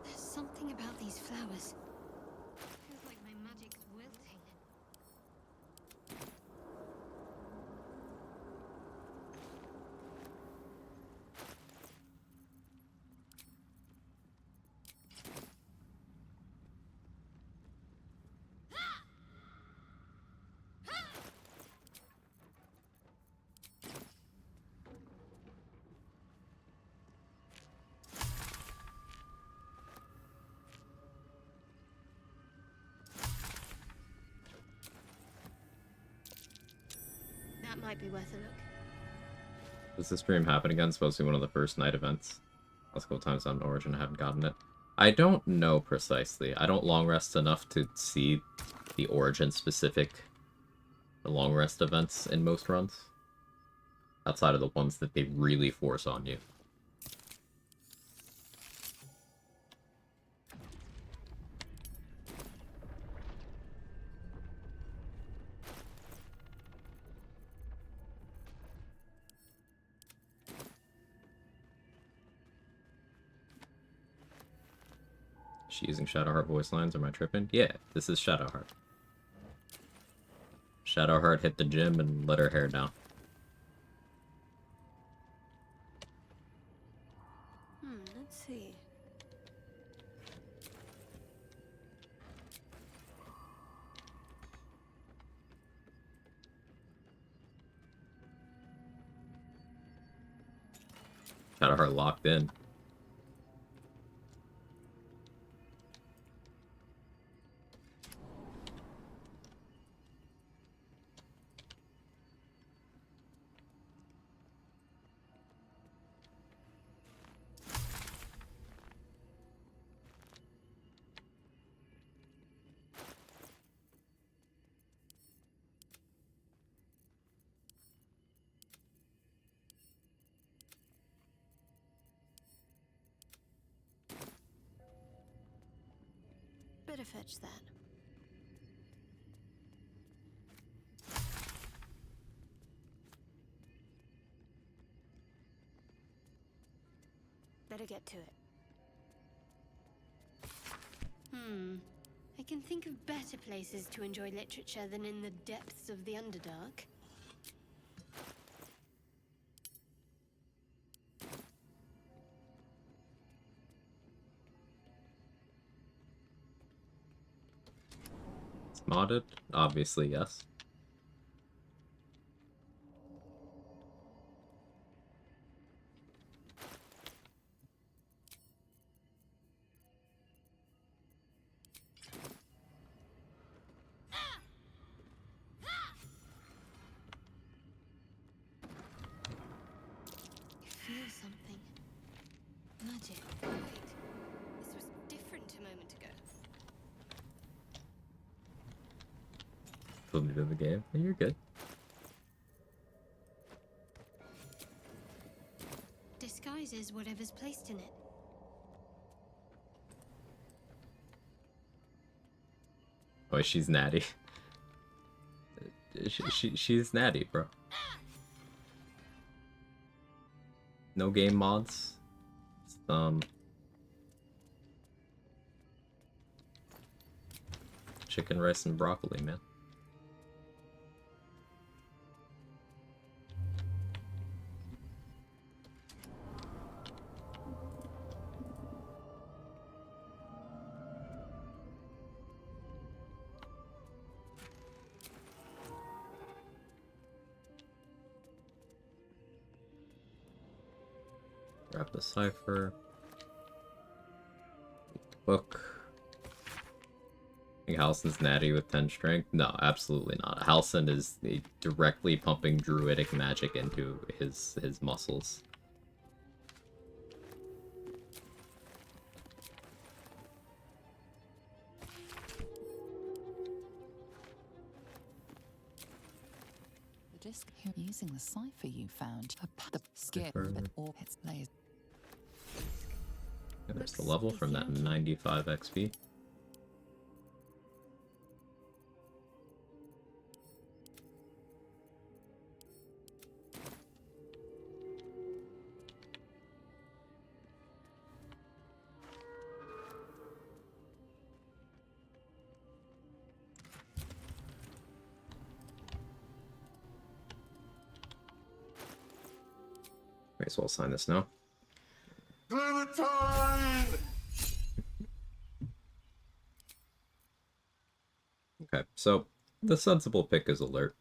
There's something about these flowers. Feels like my magic's wilting. That might be worth a look. Does this stream happen again? Supposed to be one of the first night events. Last couple times on Origin I haven't gotten it. I don't know precisely. I don't long rest enough to see the Origin specific long rest events in most runs. Outside of the ones that they really force on you. She using Shadowheart voice lines? Am I tripping? Yeah, this is Shadowheart. Shadowheart hit the gym and let her hair down. Let's see. Shadowheart locked in. Better fetch that. Better get to it. I can think of better places to enjoy literature than in the depths of the Underdark. modded? Obviously, yes. You feel something. Magic. Wait. This was different a moment ago. Put me to the game. You're good. Disguises whatever's placed in it. Oh, she's natty. She's natty, bro. No game mods. Chicken, rice, and broccoli, man. Grab the cipher. Book. I think Halsin's natty with 10 strength? No, absolutely not. Halsin is directly pumping druidic magic into his muscles. The disc here using the cipher you found. The skin, but all its layers. And there's the level from that 95 XP. May as well sign this now. Clementine! Okay, so the sensible pick is alert.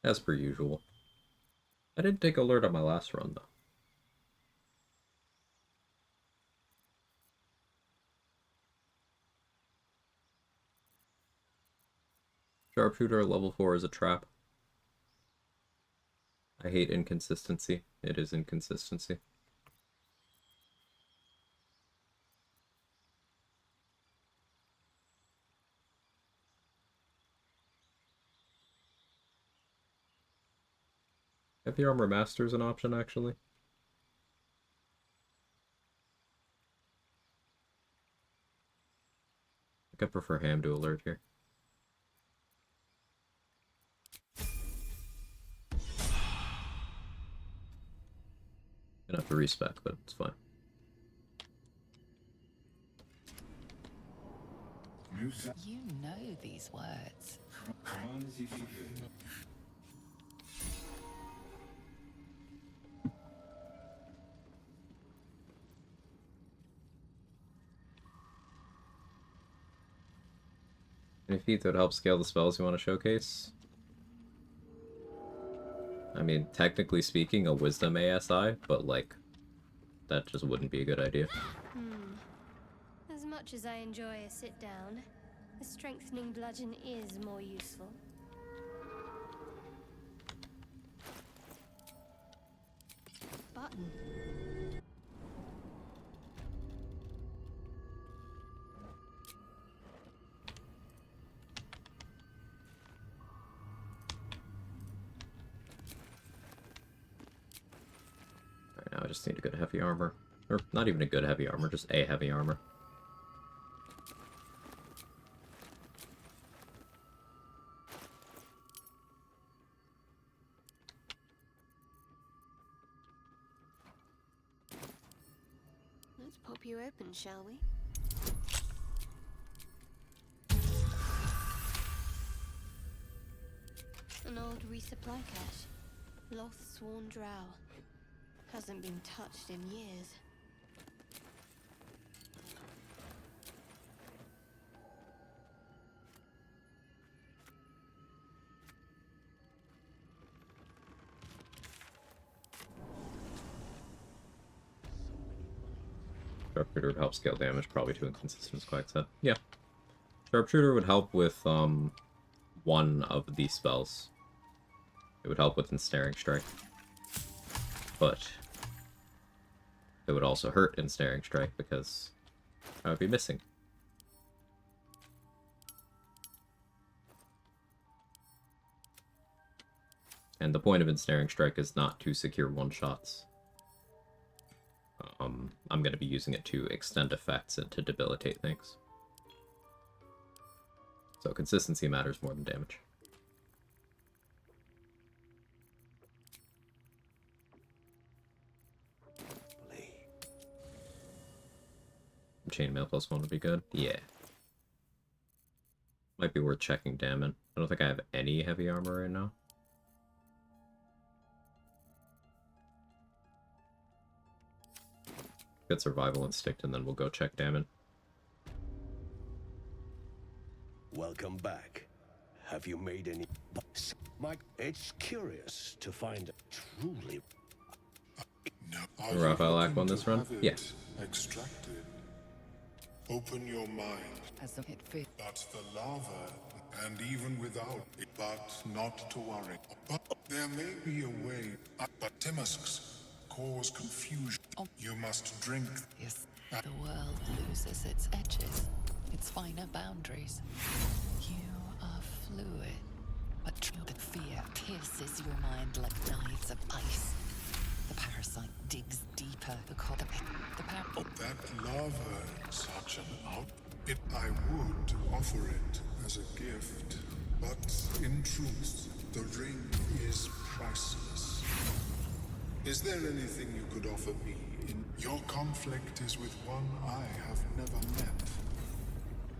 As per usual. I didn't take alert on my last run, though. Sharpshooter level 4 is a trap. I hate inconsistency. It is inconsistency. Heavy Armor Master is an option, actually. I think I prefer Ham to alert here. Gonna have to respec, but it's fine. You know these words. Any feat that would help scale the spells you want to showcase? I mean, technically speaking, a Wisdom ASI, but, like, that just wouldn't be a good idea. As much as I enjoy a sit down, a strengthening bludgeon is more useful. Button. Alright, now I just need a good heavy armor. Or, not even a good heavy armor, just a heavy armor. Let's pop you open, shall we? An old resupply cache. Loth Sworn Drow. Hasn't been touched in years. Sharpshooter would help scale damage, probably too inconsistent as Quag said. Yeah. Sharpshooter would help with one of these spells. It would help with Ensnaring Strike. But it would also hurt Ensnaring Strike because I would be missing. And the point of Ensnaring Strike is not to secure one-shots. I'm going to be using it to extend effects and to debilitate things. So consistency matters more than damage. Chainmail +1 would be good. Yeah. Might be worth checking Damon. I don't think I have any heavy armor right now. Get Survival Instinct and then we'll go check Damon. Welcome back. Have you made any... Mike, it's curious to find truly... Raphael Ack won this run? Yeah. Extracted. Open your mind. As it fit. But the lava, and even without it, but not to worry. But there may be a way. But Timusks cause confusion. You must drink. Yes. The world loses its edges, its finer boundaries. You are fluid, but the fear pierces your mind like knives of ice. The parasite digs deeper. The That lava, such an out. I would offer it as a gift, but in truth, the ring is priceless. Is there anything you could offer me? Your conflict is with one I have never met.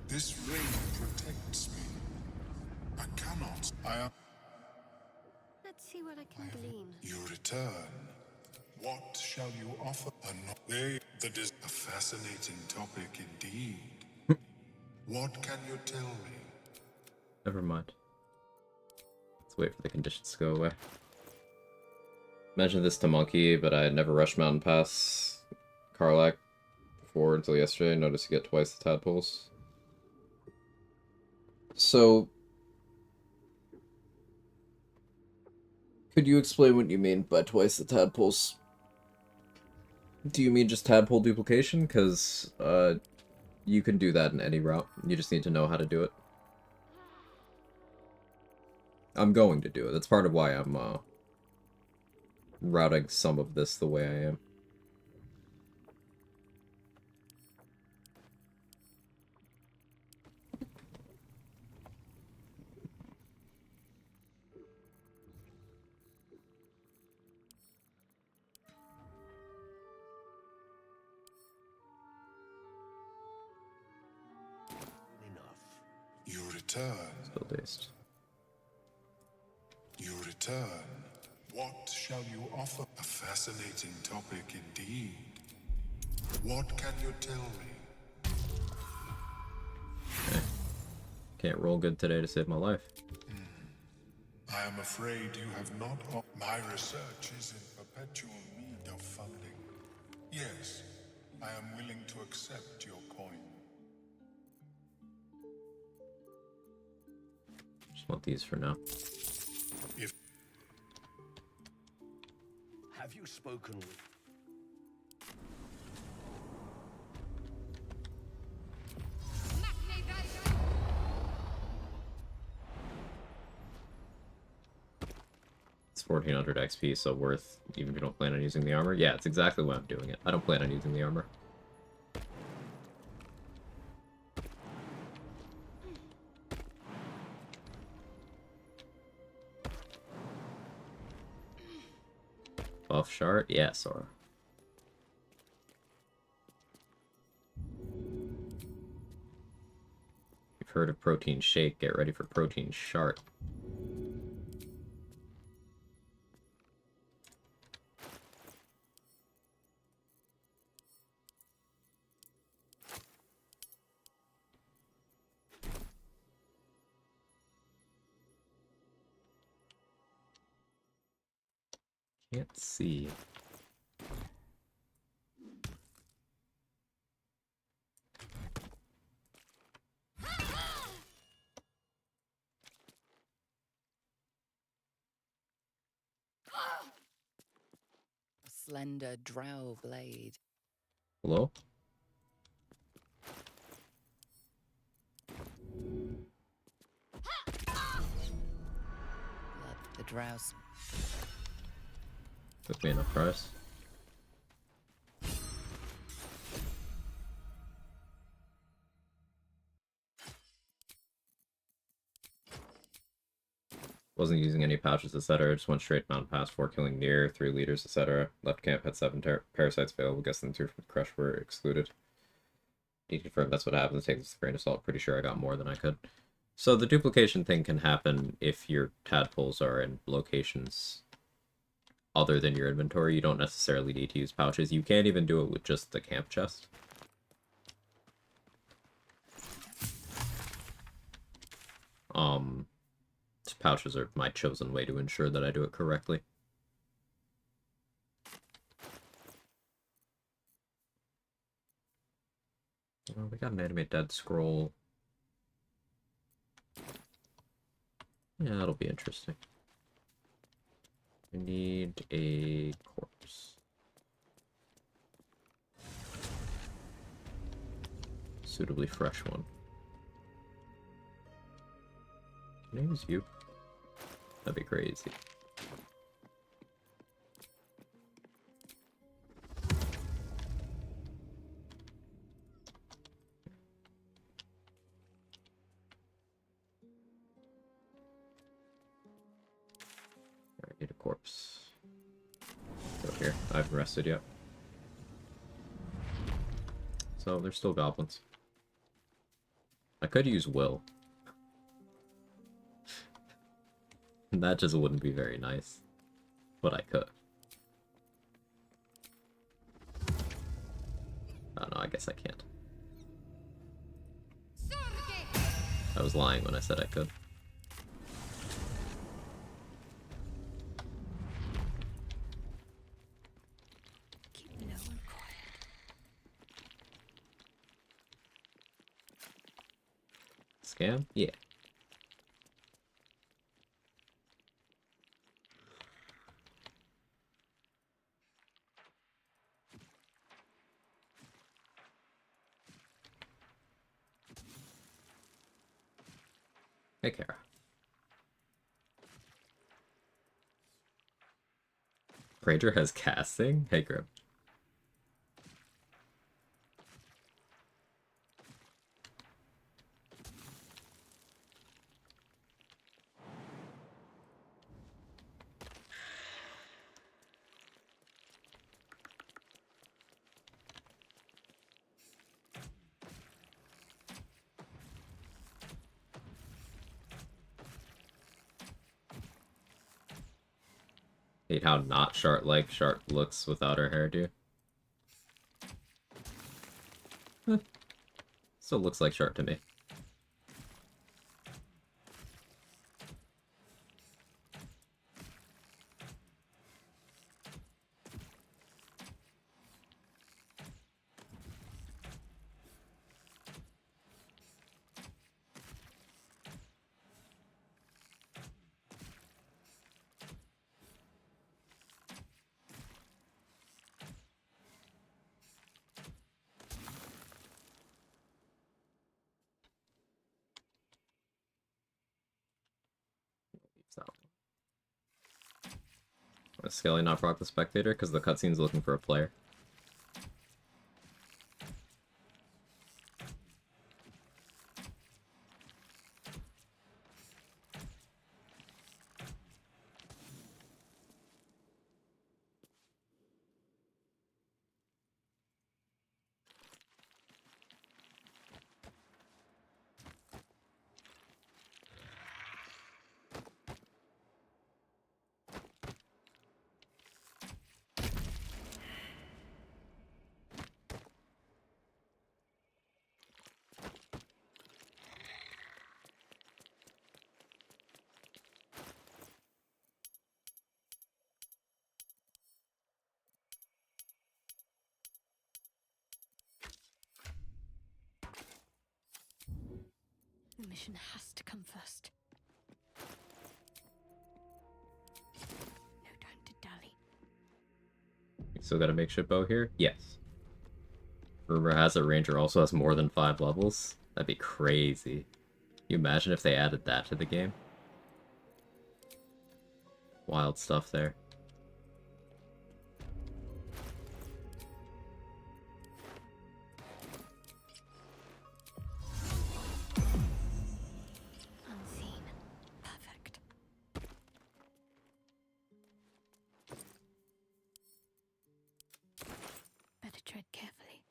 This ring protects me. I cannot. Let's see what I can glean. You return. What shall you offer? That is a fascinating topic indeed. What can you tell me? Never mind. Let's wait for the conditions to go away. Mentioned this to Monkey, but I had never rushed Mountain Pass Karlak before until yesterday. Noticed you get twice the tadpoles. So, could you explain what you mean by twice the tadpoles? Do you mean just tadpole duplication? Because, you can do that in any route. You just need to know how to do it. I'm going to do it. That's part of why I'm, routing some of this the way I am. You return. Still dazed. You return. What shall you offer? A fascinating topic indeed. What can you tell me? Okay. Can't roll good today to save my life. I am afraid you have not... My research is in perpetual need of funding. Yes, I am willing to accept your coin. Just want these for now. Have you spoken with... It's 1400 XP, so worth, even if you don't plan on using the armor. Yeah, it's exactly why I'm doing it. I don't plan on using the armor. Buff shard? Yeah, Sora. You've heard of protein shake, get ready for protein shard. Can't see. slender drow blade. Hello? Blood the drows. Took me enough price. Wasn't using any pouches, etc. Just went straight mountain pass 4 killing near, 3 leaders, etc. Left camp had 7 parasites available. Guessing 2 from the crush were excluded. Need to confirm that's what happens. Take this with a grain of salt. Pretty sure I got more than I could. So the duplication thing can happen if your tadpoles are in locations other than your inventory. You don't necessarily need to use pouches. You can't even do it with just the camp chest. Pouches are my chosen way to ensure that I do it correctly. Oh, we got an animate dead scroll. Yeah, that'll be interesting. We need a corpse. Suitably fresh one. Can I use you? That'd be crazy. I need a corpse. Go here. I haven't rested yet. So there's still goblins. I could use Will. That just wouldn't be very nice. But I could. Oh no, I guess I can't. I was lying when I said I could. Keep low and quiet. Scam? Yeah. Hey, Kara. Ranger has casting? Hey, Grim. Hate how not Shart-like Shart looks without her hairdo. Still looks like Shart to me. Skelly not proc the spectator because the cutscene's looking for a player. The mission has to come first. No time to dally. Still got a makeshift bow here? Yes. Rumor has it Ranger also has more than 5 levels. That'd be crazy. Can you imagine if they added that to the game? Wild stuff there. Unseen. Perfect. Better tread carefully.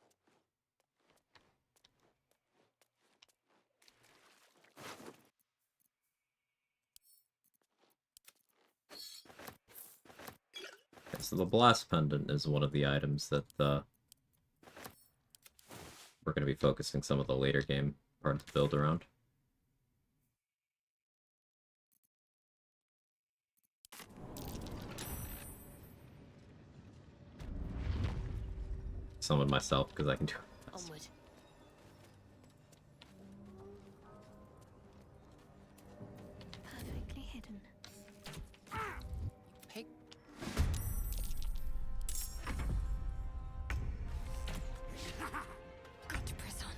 Okay, so the blast pendant is one of the items that we're going to be focusing some of the later game part to build around. Summon myself because I can do it. Onward. Perfectly hidden. Pig. Got to press on.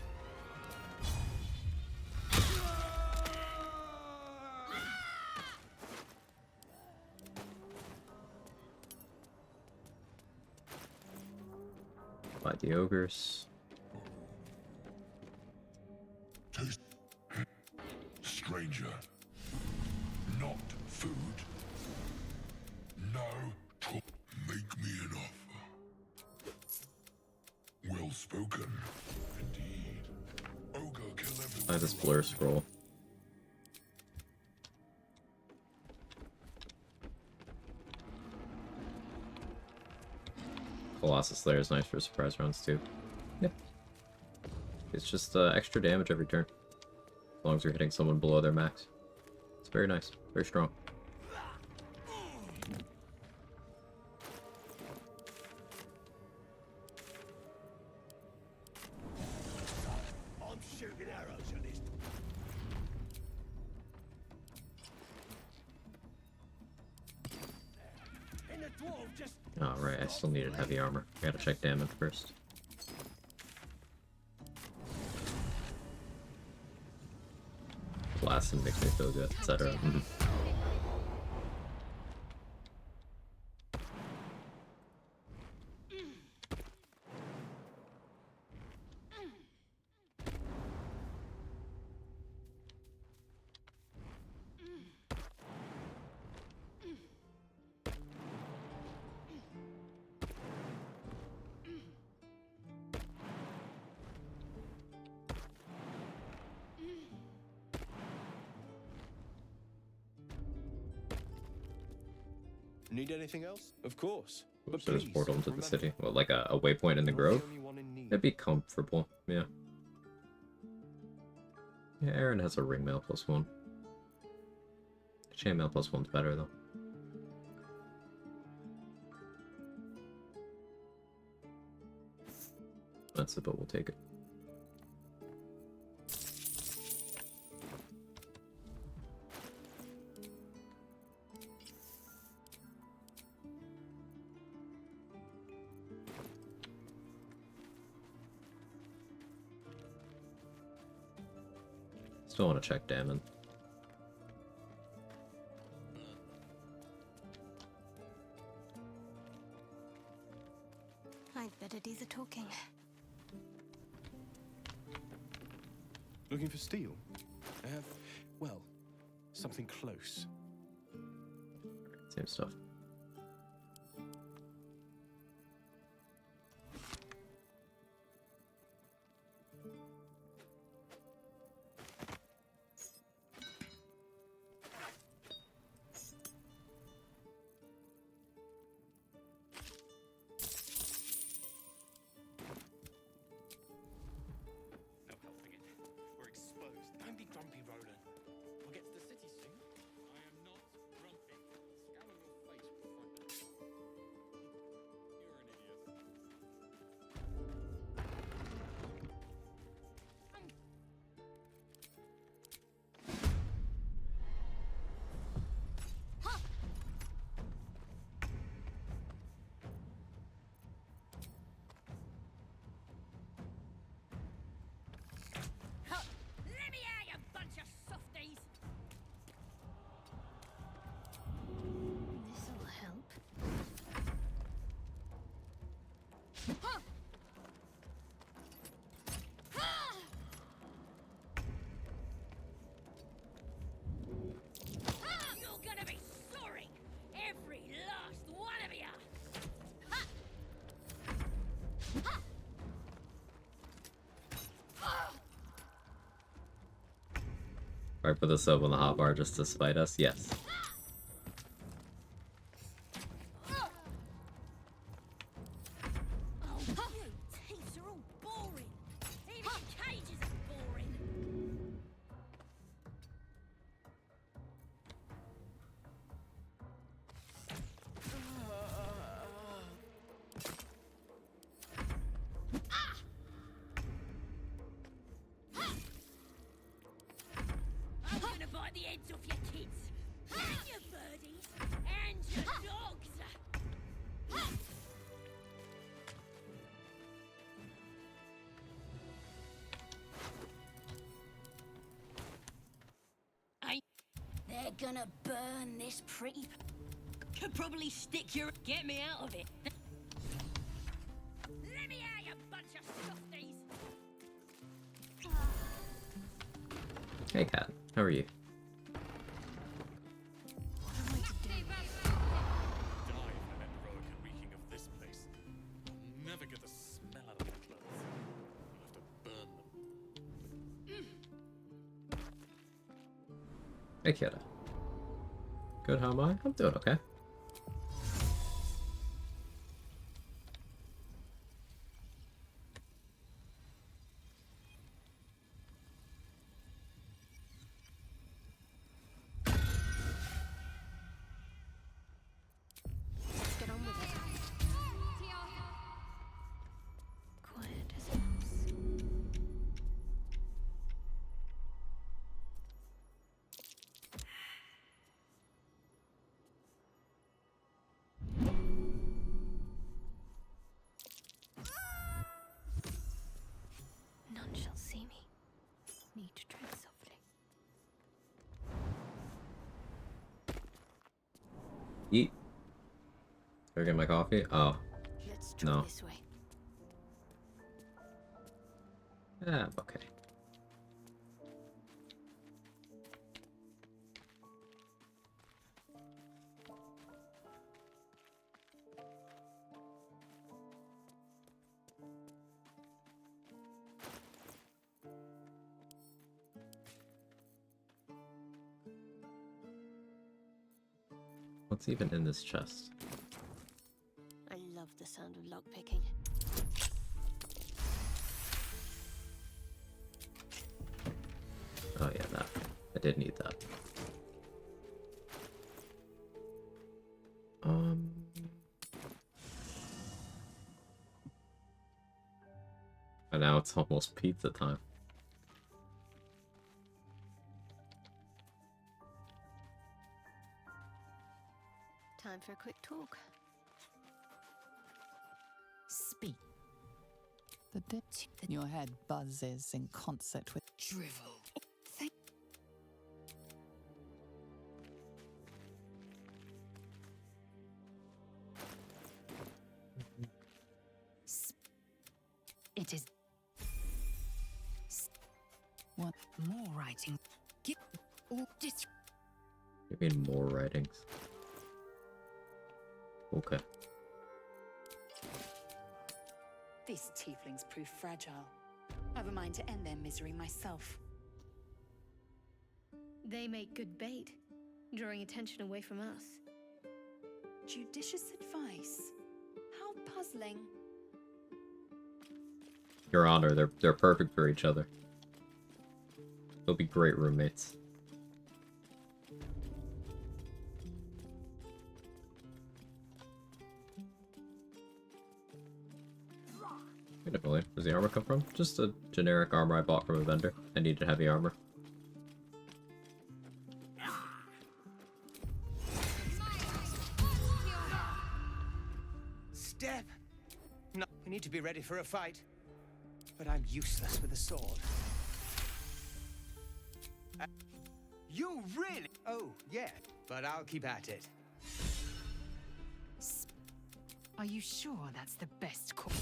By the ogres. Taste. Stranger. Not food. No talk. Make me an offer. Well spoken. Indeed. Ogre kill everyone. I have this blur scroll. Colossus Slayer is nice for surprise rounds too. Yep. It's just extra damage every turn. As long as you're hitting someone below their max. It's very nice. Very strong. I'm shooting arrows at this. And the dwarf just. Oh, right. I still needed heavy armor. I gotta check damage first. Blasting makes me feel good, etc. Need anything else? Of course. But So there's please, portal into the remember, city. What, like a waypoint in the you're grove? the only one in need. That'd be comfortable, yeah. Yeah, Aaron has a ring mail +1. Chainmail +1's better though. That's it, but we'll take it. Still want to check Damon. I'd better do the talking. Looking for steel? I have, well, something close. Same stuff. No helping it. We're exposed. Don't be grumpy, Roland. We'll get to the city soon. I am not grumpy. Scowl on your face. You're gonna be sorry, every last one of you. Right, put this up on the hotbar just to spite us? Yes. Oh, you teeth are all boring. Even cages are boring. I'm gonna bite the heads off your kids, and your birdies, and your dogs. They're gonna burn this pretty. Could probably stick your. Get me out of it. Let me out, you bunch of softies. Hey, cat. How are you? Die in that rogue and reeking of this place. I'll never get the smell out of their clothes. I'll have to burn them. Hey, kiddo. Good, how am I? I'm doing okay. Let's get on with it. Quiet as a mouse. None shall see me. Need to tread softly. Eat. Did I get my coffee? Oh. Let's try No. this way. Yeah, okay. What's even in this chest? I love the sound of lockpicking. Oh yeah, that. I did need that. And now it's almost pizza time. Time for a quick talk. Speak. The dip. Your head buzzes in concert with drivel. It is. What? More writing. Get all dis. You mean more writings? Okay. These tieflings prove fragile. I've a mind to end their misery myself. They make good bait, drawing attention away from us. Judicious advice. How puzzling. Your Honor, they're perfect for each other. They'll be great roommates. Wait a minute, where's the armor come from? Just a generic armor I bought from a vendor. I needed heavy armor. Step! No, we need to be ready for a fight. But I'm useless with a sword. You really? Oh, yeah. But I'll keep at it. Are you sure that's the best course?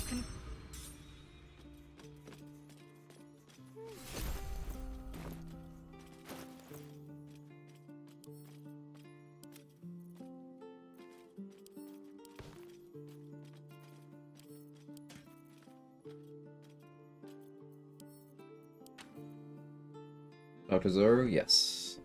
Dr. Zoro, yes.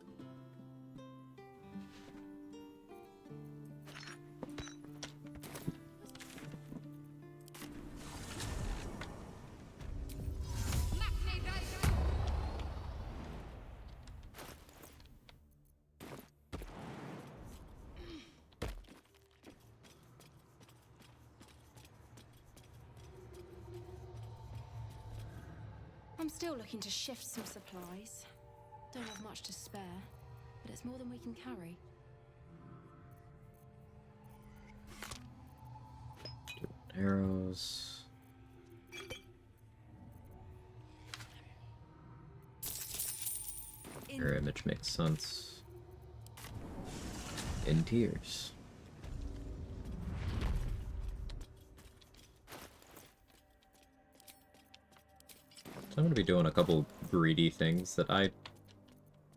I'm still looking to shift some supplies. Don't have much to spare, but it's more than we can carry. Arrows. Your image makes sense. In tears. So I'm going to be doing a couple greedy things that I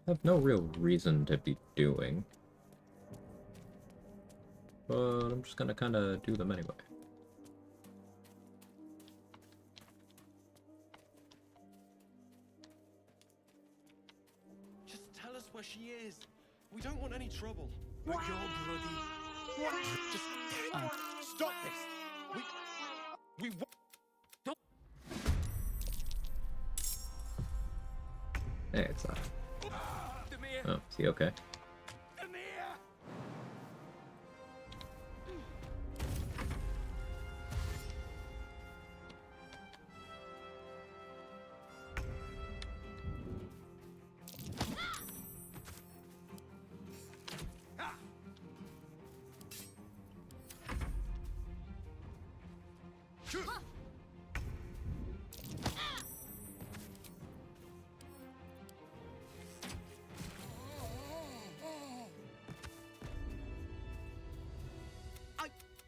have no real reason to be doing. But I'm just going to kind of do them anyway. Just tell us where she is. We don't want any trouble. But your bloody... Just... stop this! We... Hey, it's not. Oh, is he okay?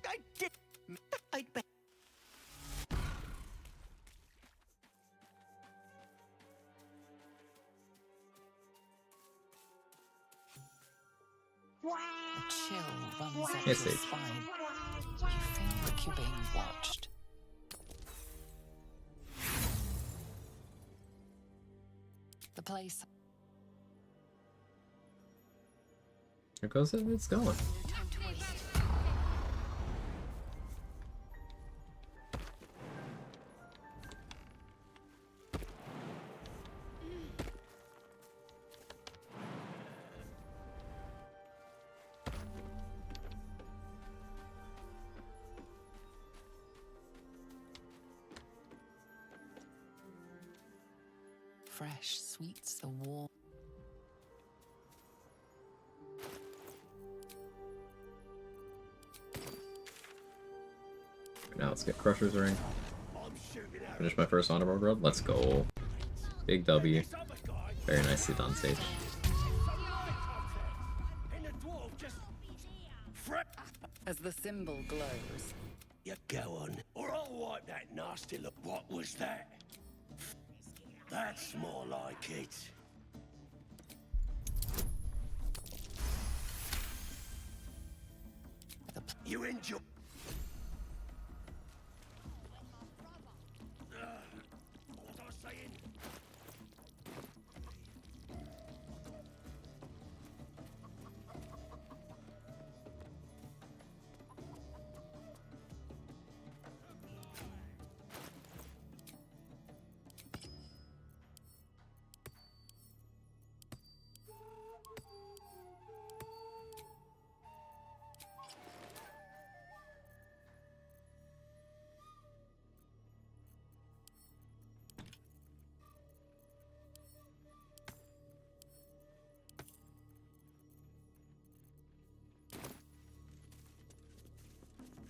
I did. I'd bet. A chill runs up Yes, your Sage. spine. You feel like you're being watched. The place. Here goes it. It's going. Fresh sweets, the warm. Now let's get Crusher's Ring. Finish my first Honorable Road. Let's go. Big W. Very nicely done, Sage. As the symbol glows. You go on, or I'll wipe that nasty look. What was that? That's more like it. You enjoy. What was I saying?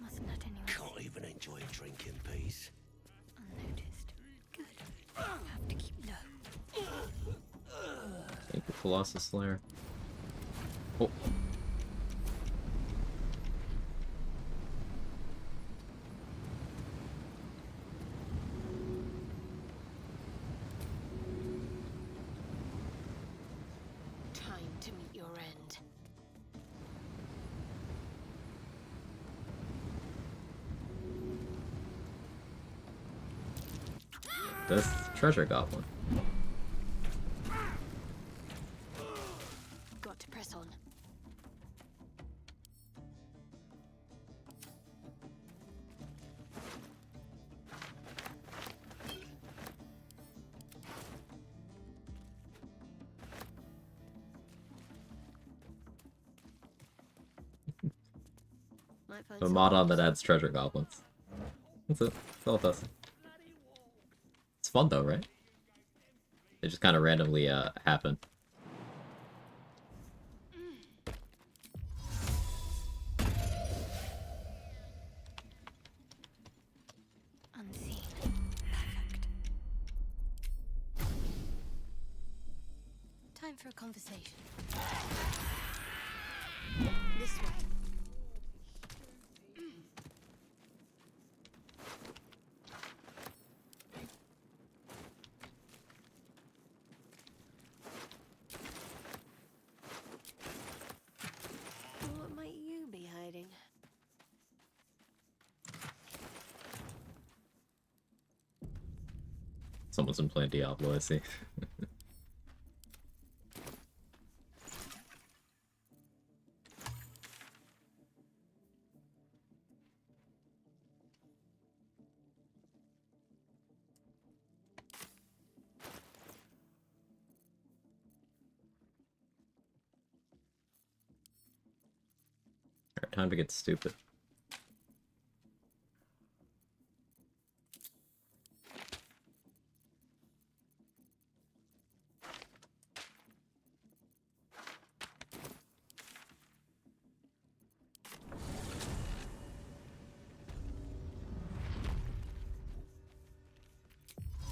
Mustn't let anyone Can't even enjoy a drink in peace. unnoticed. Good. Have to keep low. Thank you, Colossus Slayer. Oh. this treasure goblin. Got to press on. A mod on that adds treasure goblins. That's it. That's all it does. It's fun though, right? They just kind of randomly happen. Unseen. Perfect. Time for a conversation. This way. What might you be hiding? Someone's been playing Diablo, I see. Alright, time to get stupid.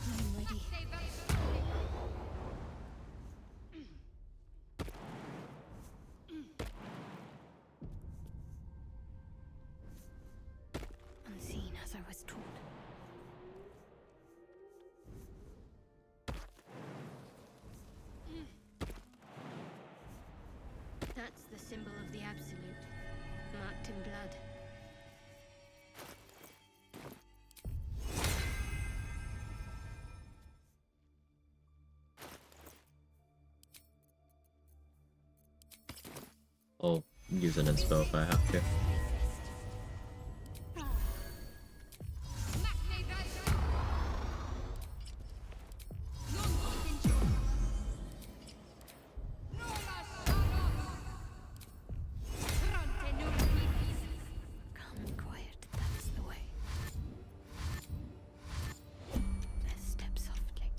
I'm ready. Unseen as I was taught. That's the symbol of the Absolute, marked in blood. I'll use an inspo if I have to. Calm and quiet, that's the way. Let's step softly.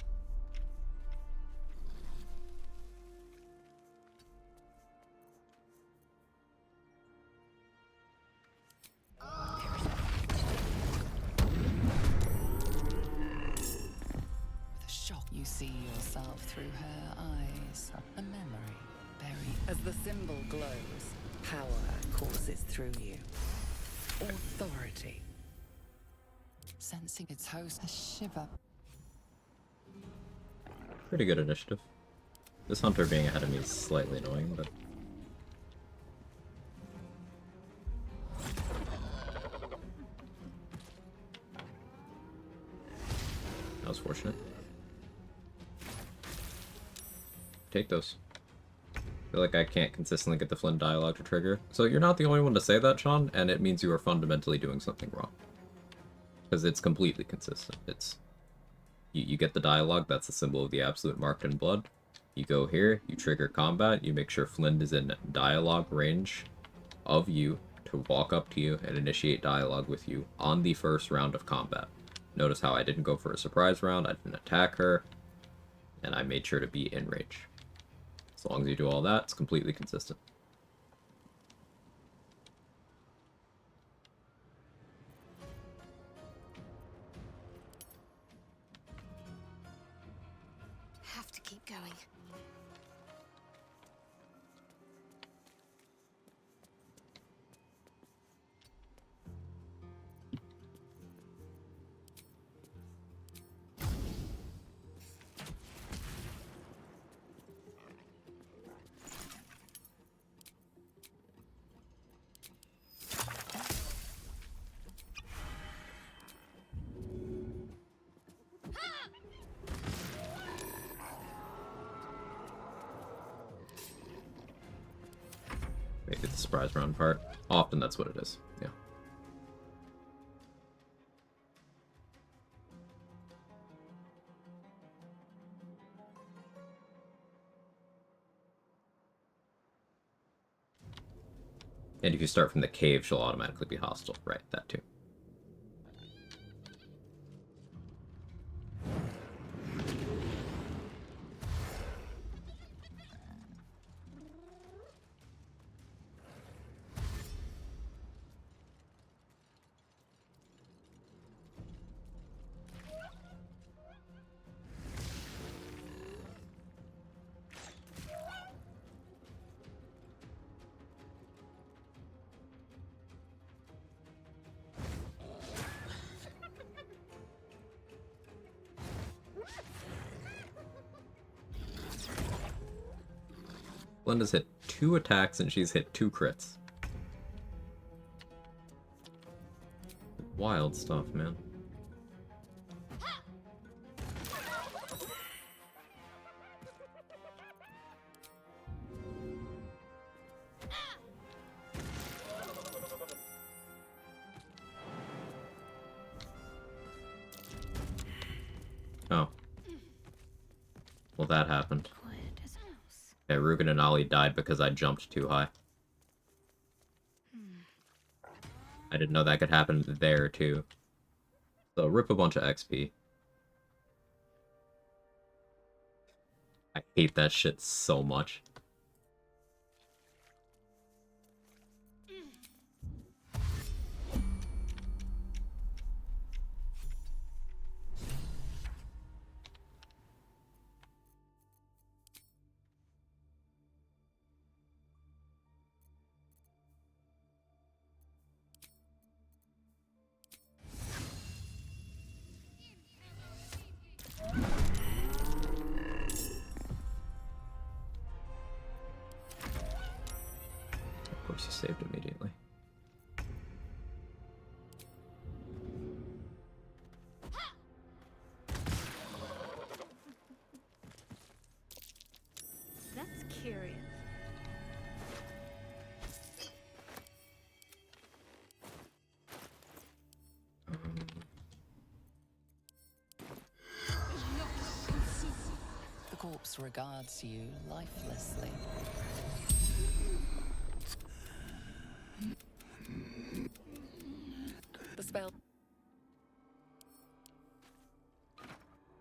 With a shock, you see yourself through her eyes. A memory buried. As the symbol glows, power courses through you. Authority. Sensing its host, a shiver. Pretty good initiative. This hunter being ahead of me is slightly annoying, but... that was fortunate. Take those. I feel like I can't consistently get the Flynn dialogue to trigger. So you're not the only one to say that, Sean, and it means you are fundamentally doing something wrong. Because it's completely consistent. It's... You get the dialogue, that's the symbol of the Absolute marked in blood. You go here, you trigger combat, you make sure Flynn is in dialogue range of you to walk up to you and initiate dialogue with you on the first round of combat. Notice how I didn't go for a surprise round, I didn't attack her, and I made sure to be in range. As long as you do all that, it's completely consistent. Have to keep going. Get the surprise round part. Often that's what it is. Yeah. And if you start from the cave, she'll automatically be hostile. Right, that too. Glenda's hit 2 attacks and she's hit 2 crits. Wild stuff, man. Oh. Well, that happened. Yeah, Rugen and Ollie died because I jumped too high. I didn't know that could happen there, too. So, rip a bunch of XP. I hate that shit so much. Of course, he saved immediately. That's curious. The corpse regards you lifelessly. The spell.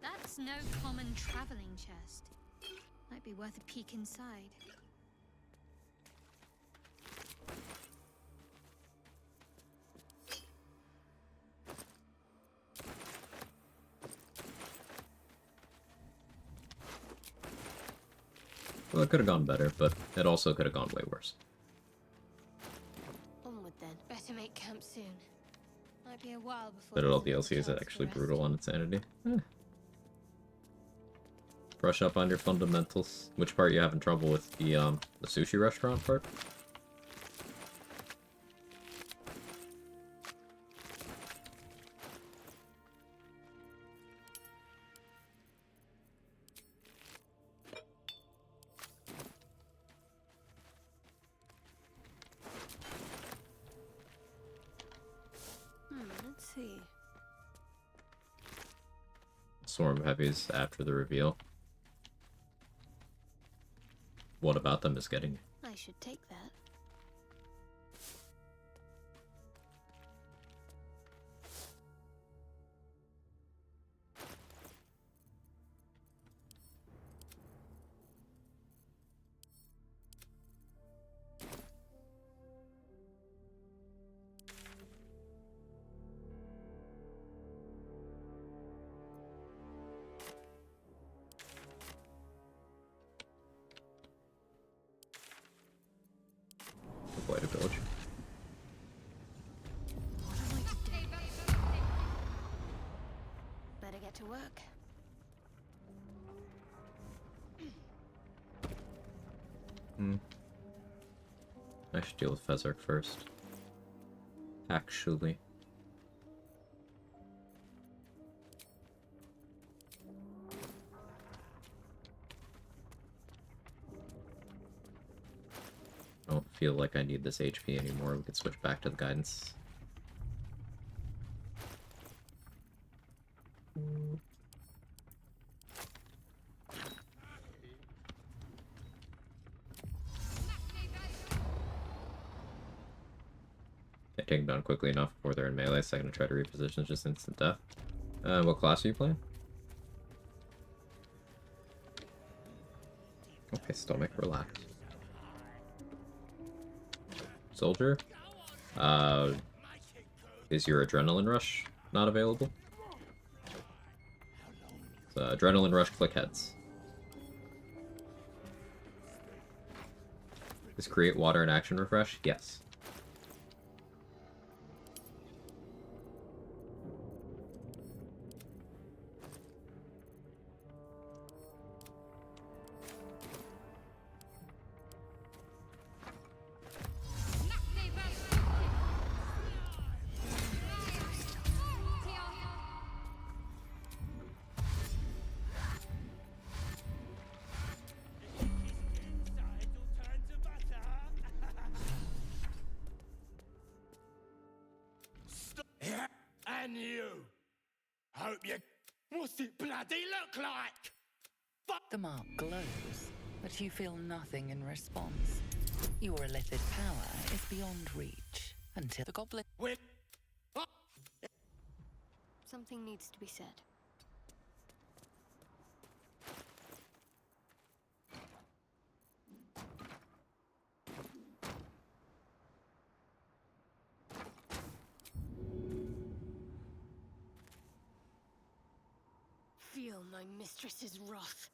That's no common traveling chest. Might be worth a peek inside. Well, it could have gone better, but it also could have gone way worse. Onward then. Better make camp soon. Might be a while before. Citadel there's another DLC is chance actually for rest. brutal on insanity. Brush up on your fundamentals. Which part you having trouble with? The sushi restaurant part? Let's see. Swarm heavies after the reveal. What about them is getting you? I should take that. Avoid a village. Better get to work. I should deal with Fezark first. Actually. Don't feel like I need this HP anymore. We could switch back to the guidance. Can't take them down quickly enough before they're in melee, so I'm gonna try to reposition. It's just instant death. What class are you playing? Okay, stomach, relax. Soldier? Is your adrenaline rush not available? So, adrenaline rush, click heads. Is create water and action refresh? Yes. Yeah, and you. Hope you. What's it bloody look like? The mark glows, but you feel nothing in response. Your illithid power is beyond reach until the goblin. Something needs to be said. Feel my mistress's wrath.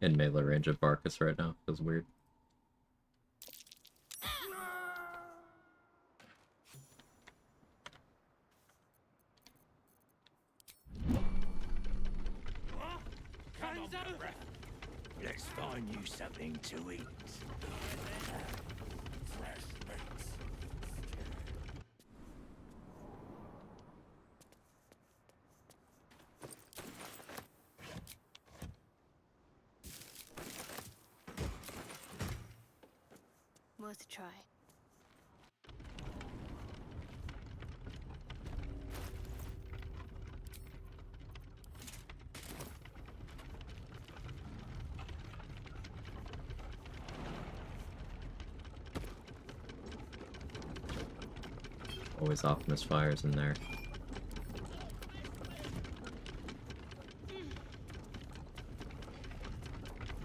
In melee range of Barkus right now. Feels weird. Let's find you something to eat. Fresh meats. Worth a try. Always Optimus fires in there.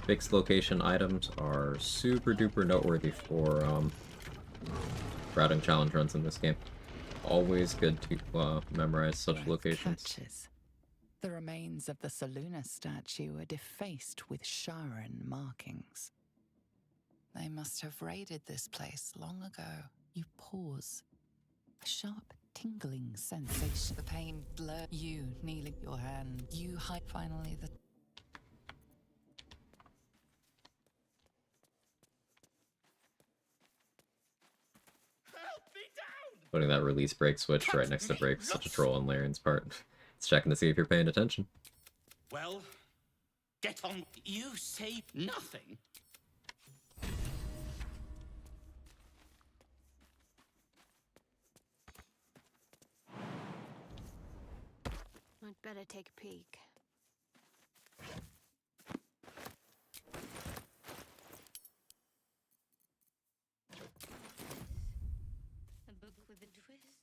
Fixed location items are super duper noteworthy for routing challenge runs in this game. Always good to memorize such locations. Catches. The remains of the Saluna statue are defaced with Sharan markings. They must have raided this place long ago. You pause. A sharp, tingling sensation. The pain blur. You kneeling your hand. You hide finally the. Putting that release break switch right next to break is such a troll on Larian's part. It's checking to see if you're paying attention. Well, get on. You say nothing. I'd better take a peek. A book with a twist.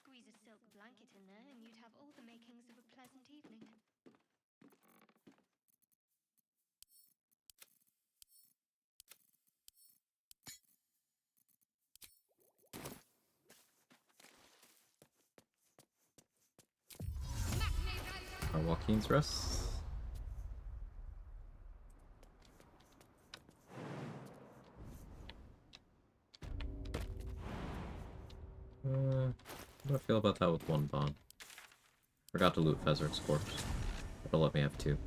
Squeeze a silk blanket in there and you'd have all the makings of a pleasant evening. Are Joaquin's Rest? How do I feel about that with one bond? Forgot to loot Fezzer's corpse. It'll let me have two.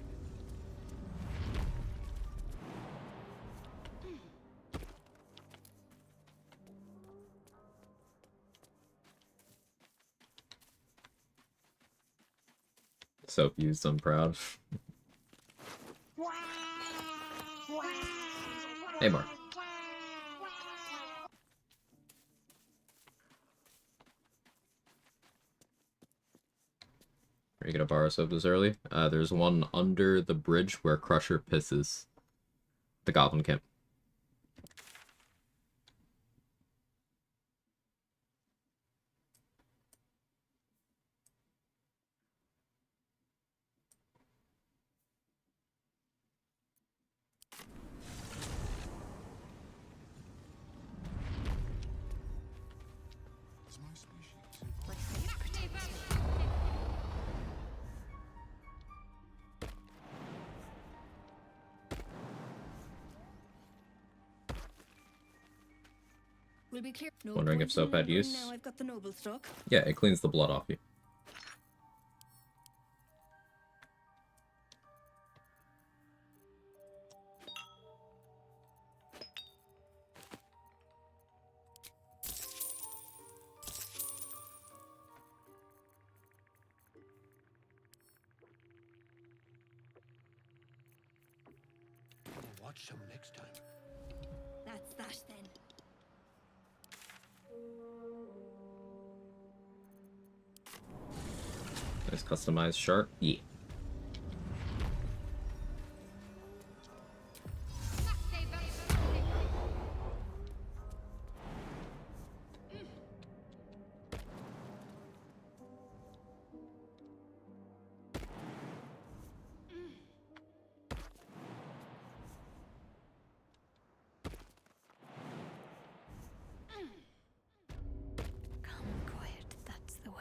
Soap used, I'm proud. Hey, Mark. Are you gonna borrow soap this early? There's one under the bridge where Crusher pisses. The Goblin Camp. We'll be clear. No Wondering if point soap in had lingering use? Now I've got the noble stock. Yeah, it cleans the blood off you. I'll watch some next time. That's that then. Nice customized shark. Yeah. Calm and quiet, that's the way.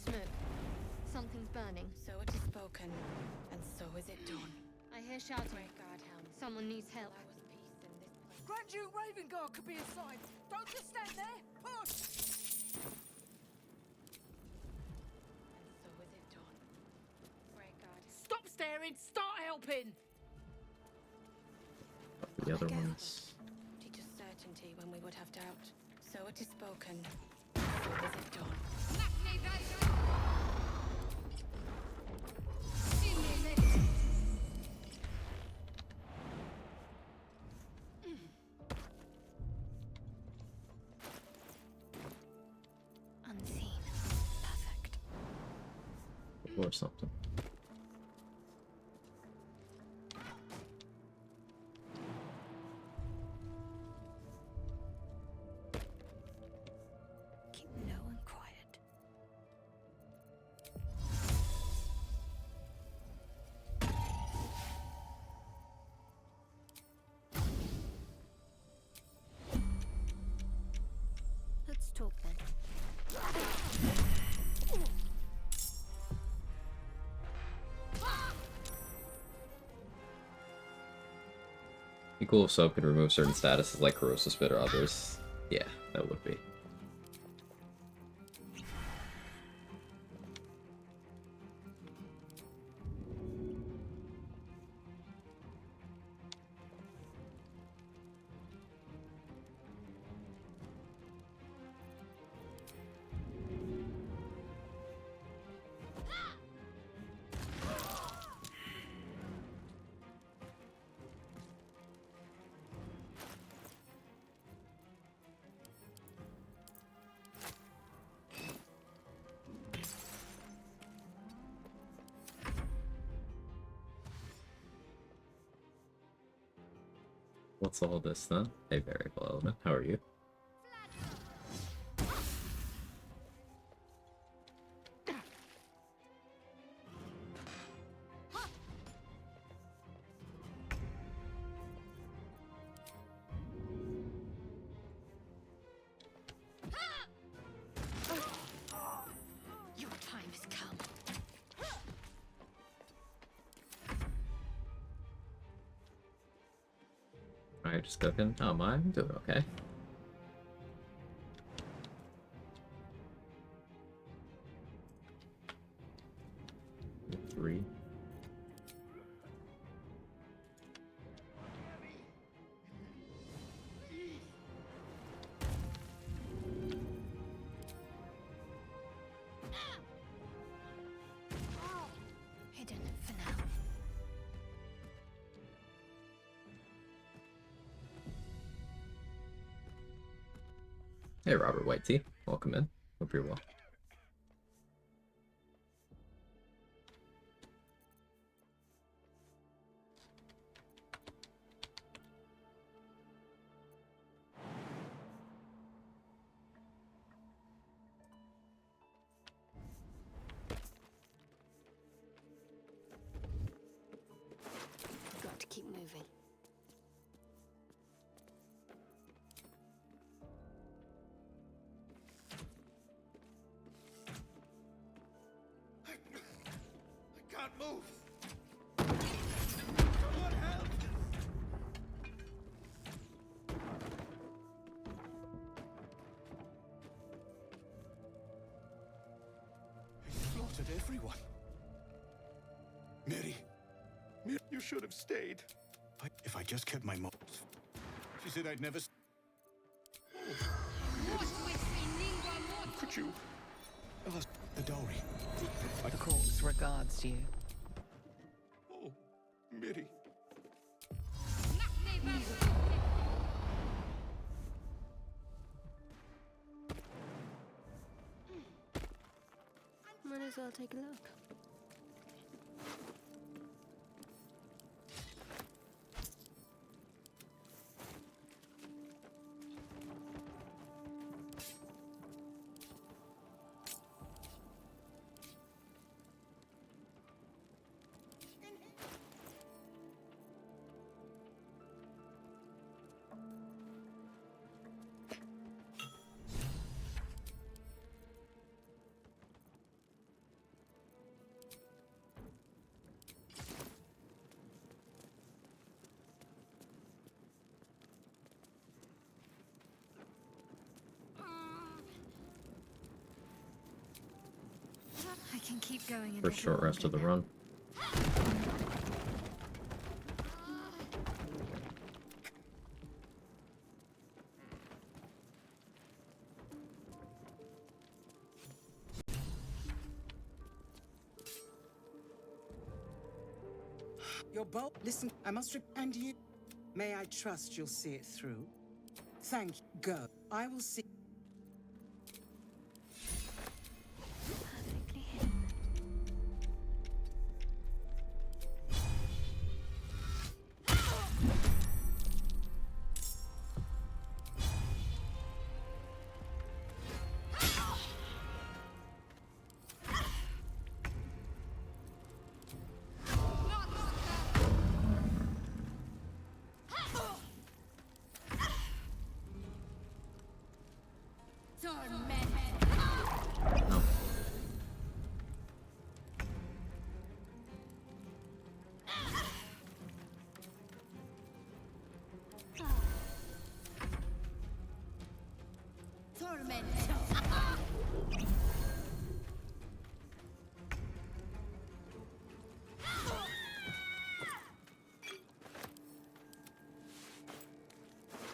Smoke. Something's burning. So it is spoken, and so is it done. I hear shouting. Great God, help me. Someone needs help. Allow us peace in this place. Grand Duke Ravengard could be inside. Don't just stand there. Push! And so is it done. Great God. Stop staring. Start helping. The other ones. Teach us certainty when we would have doubt. So it is spoken, so is it done. Unseen. Perfect. Or something. Keep low and quiet. Let's talk then. Be cool if soap could remove certain statuses like corrosive spit or others. Yeah, that would be. What's all this then? Hey, variable element. How are you? Your time has come. Alright, just cooking. Oh, I'm doing okay. 3. Hidden for now. Hey, Robert White Tea. Welcome in. Hope you're well. Got to keep moving. I can't move. Someone help! He slaughtered everyone. Mary. Mary, you should have stayed. If I just kept my mouth. She said I'd never. Could you ask the dowry? The corpse regards you. Oh, Mary. Might as well take a look. I can keep going. First short rest of the run. Your boat. Listen, I must remind you. May I trust you'll see it through? Thank you. Go. I will see. Perfectly hidden. No.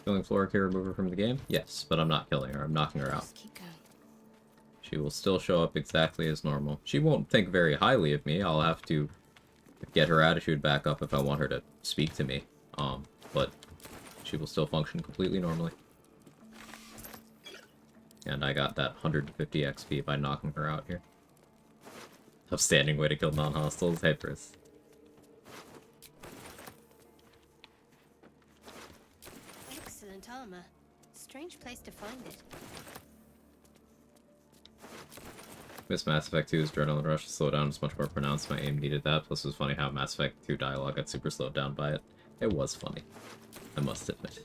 Killing Flora Key remover from the game? Yes, but I'm not killing her. I'm knocking her out. Just keep going. She will still show up exactly as normal. She won't think very highly of me. I'll have to get her attitude back up if I want her to speak to me. But she will still function completely normally. And I got that 150 XP by knocking her out here. Outstanding way to kill non-hostiles. Hey, Chris. Excellent armor. Strange place to find it. Miss Mass Effect 2's Adrenaline Rush slowdown was much more pronounced. My aim needed that. Plus, it was funny how Mass Effect 2 dialogue got super slowed down by it. It was funny, I must admit.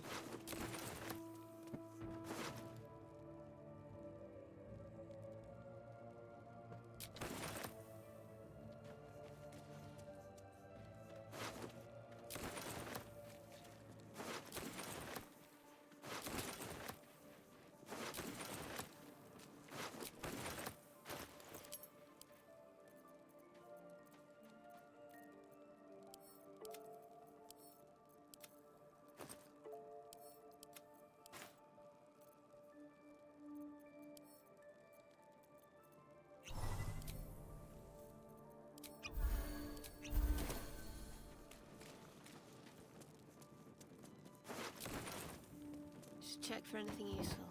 check for anything useful.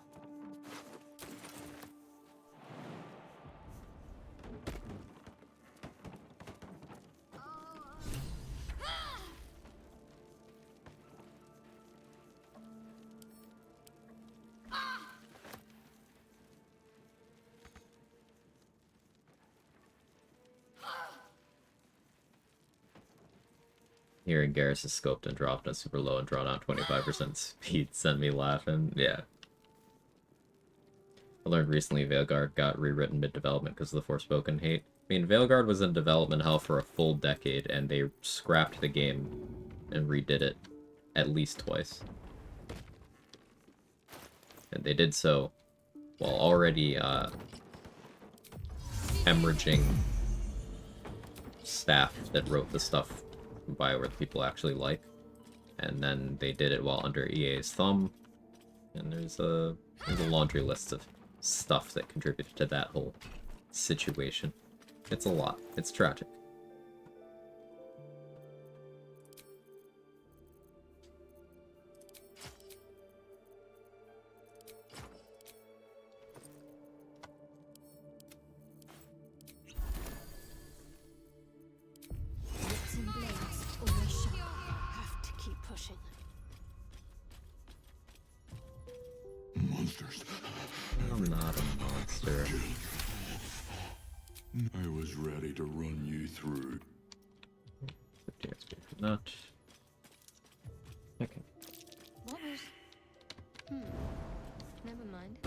Hearing Garrus is scoped and dropped at super low and drawn out 25% speed sent me laughing. Yeah. I learned recently Veilguard got rewritten mid-development because of the Forspoken hate. I mean, Veilguard was in development hell for a full decade, and they scrapped the game and redid it at least twice. And they did so while already hemorrhaging staff that wrote the stuff BioWare that people actually like. And then they did it while under EA's thumb. And there's a laundry list of stuff that contributed to that whole situation. It's a lot. It's tragic. Whips and blades, always sharp. Have to keep pushing. Monsters. I'm not a monster. I was ready to run you through. 50 XP for that. Okay. What was... Never mind.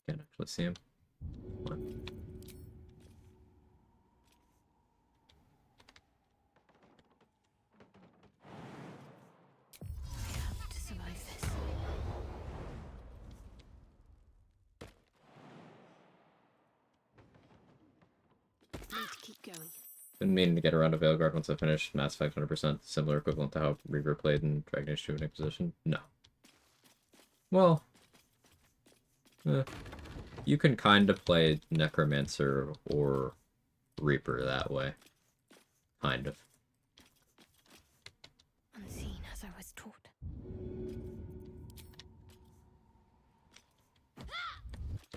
Can't actually see him. What? I have to survive this. Need to keep going. Been meaning to get around to Veilguard once I finish Mass Effect 100%. Similar equivalent to how Reaver played in Dragon Age 2 and Inquisition? No. Well, you can kind of play Necromancer or Reaper that way. Kind of. Unseen as I was taught.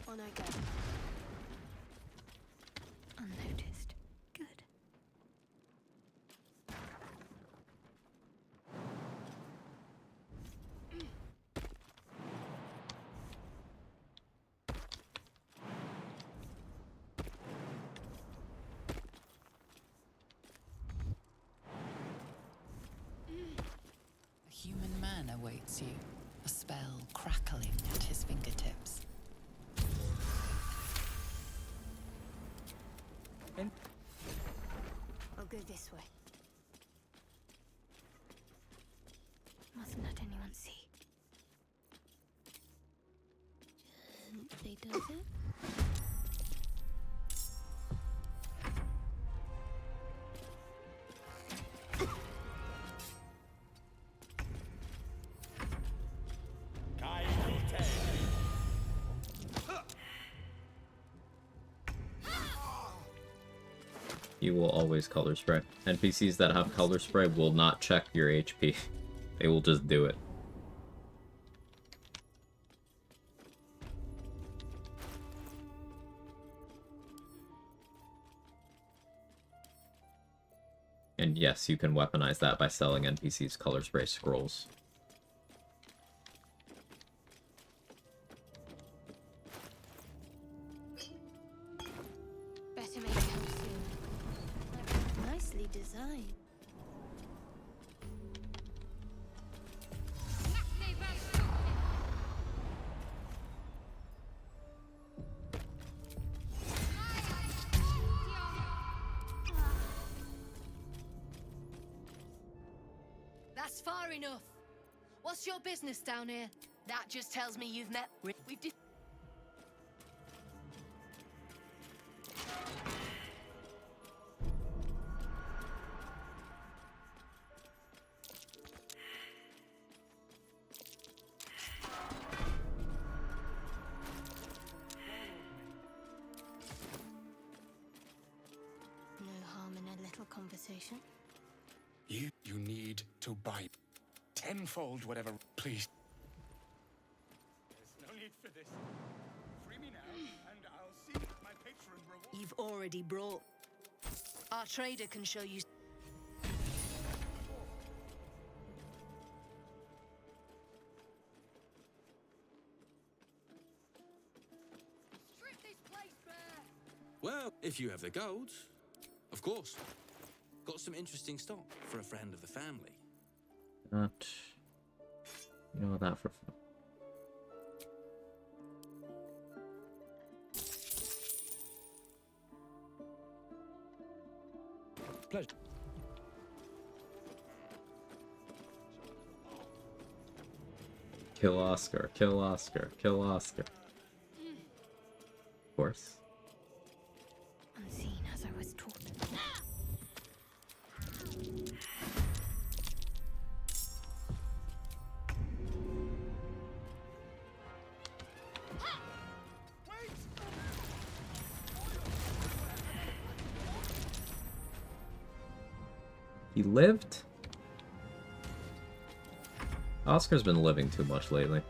On I go. Unnoticed. Good. A human man awaits you, a spell crackling at his fingertips. I'll go this way. Mustn't let anyone see. Gently does it. You will always color spray. NPCs that have color spray will not check your HP. They will just do it. And yes, you can weaponize that by selling NPCs color spray scrolls. Better make it come soon. Nicely designed. That's far enough. What's your business down here? That just tells me you've met. We've. conversation? You need to buy tenfold whatever. Please. There's no need for this. Free me now, and I'll see my patron reward. You've already brought. Our trader can show you. Strip this place bare. Well, if you have the gold, of course. Got some interesting stock for a friend of the family. Not. You know that for fun. Pleasure. Kill Oscar, kill Oscar, kill Oscar. Of course. Unseen as I was taught. He lived? Oscar's been living too much lately.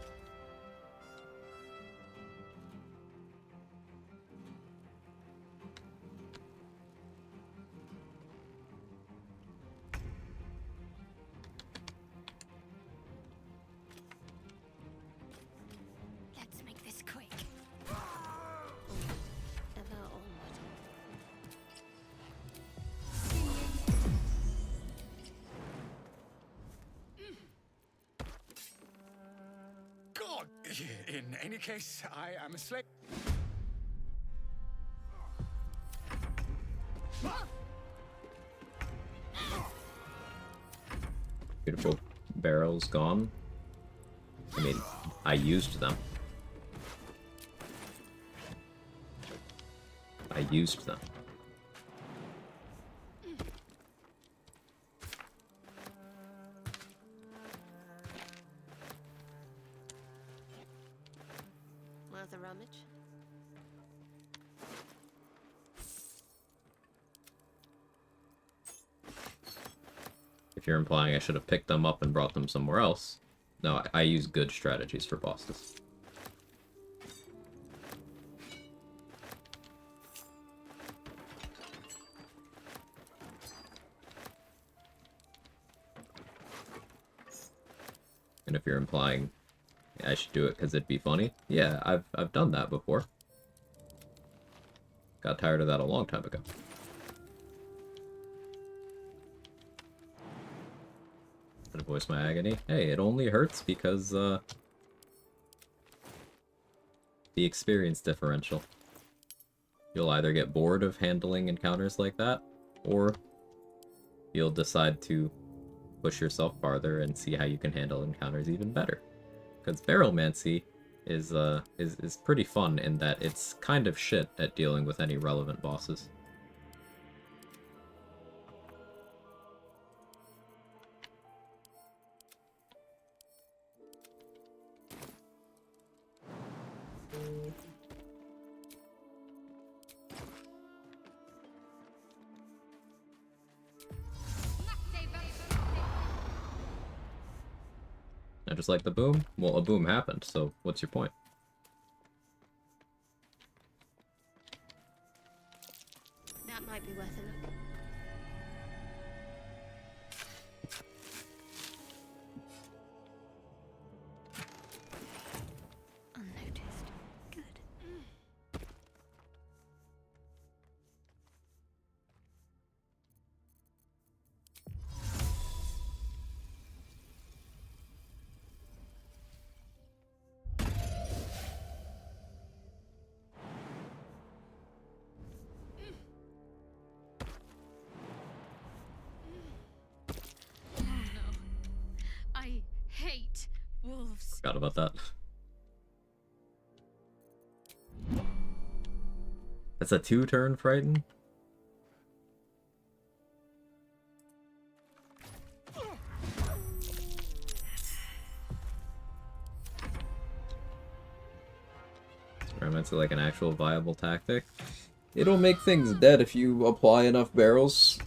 Let's make this quick. Ever onward. God! In any case, I am a slave. Beautiful barrels gone. I mean, I used them. I used them. Worth a rummage? If you're implying I should have picked them up and brought them somewhere else. No, I use good strategies for bosses. And if you're implying I should do it because it'd be funny, yeah, I've done that before. Got tired of that a long time ago. To voice my agony. Hey, it only hurts because the experience differential. You'll either get bored of handling encounters like that, or you'll decide to push yourself farther and see how you can handle encounters even better. Because Barrelmancy is pretty fun in that it's kind of shit at dealing with any relevant bosses. Now, just like the boom? Well, a boom happened, so what's your point? That might be worth a look. Unnoticed. Good. I hate wolves. Forgot about that. That's a 2-turn Frighten? Experiments are like an actual viable tactic. It'll make things dead if you apply enough barrels.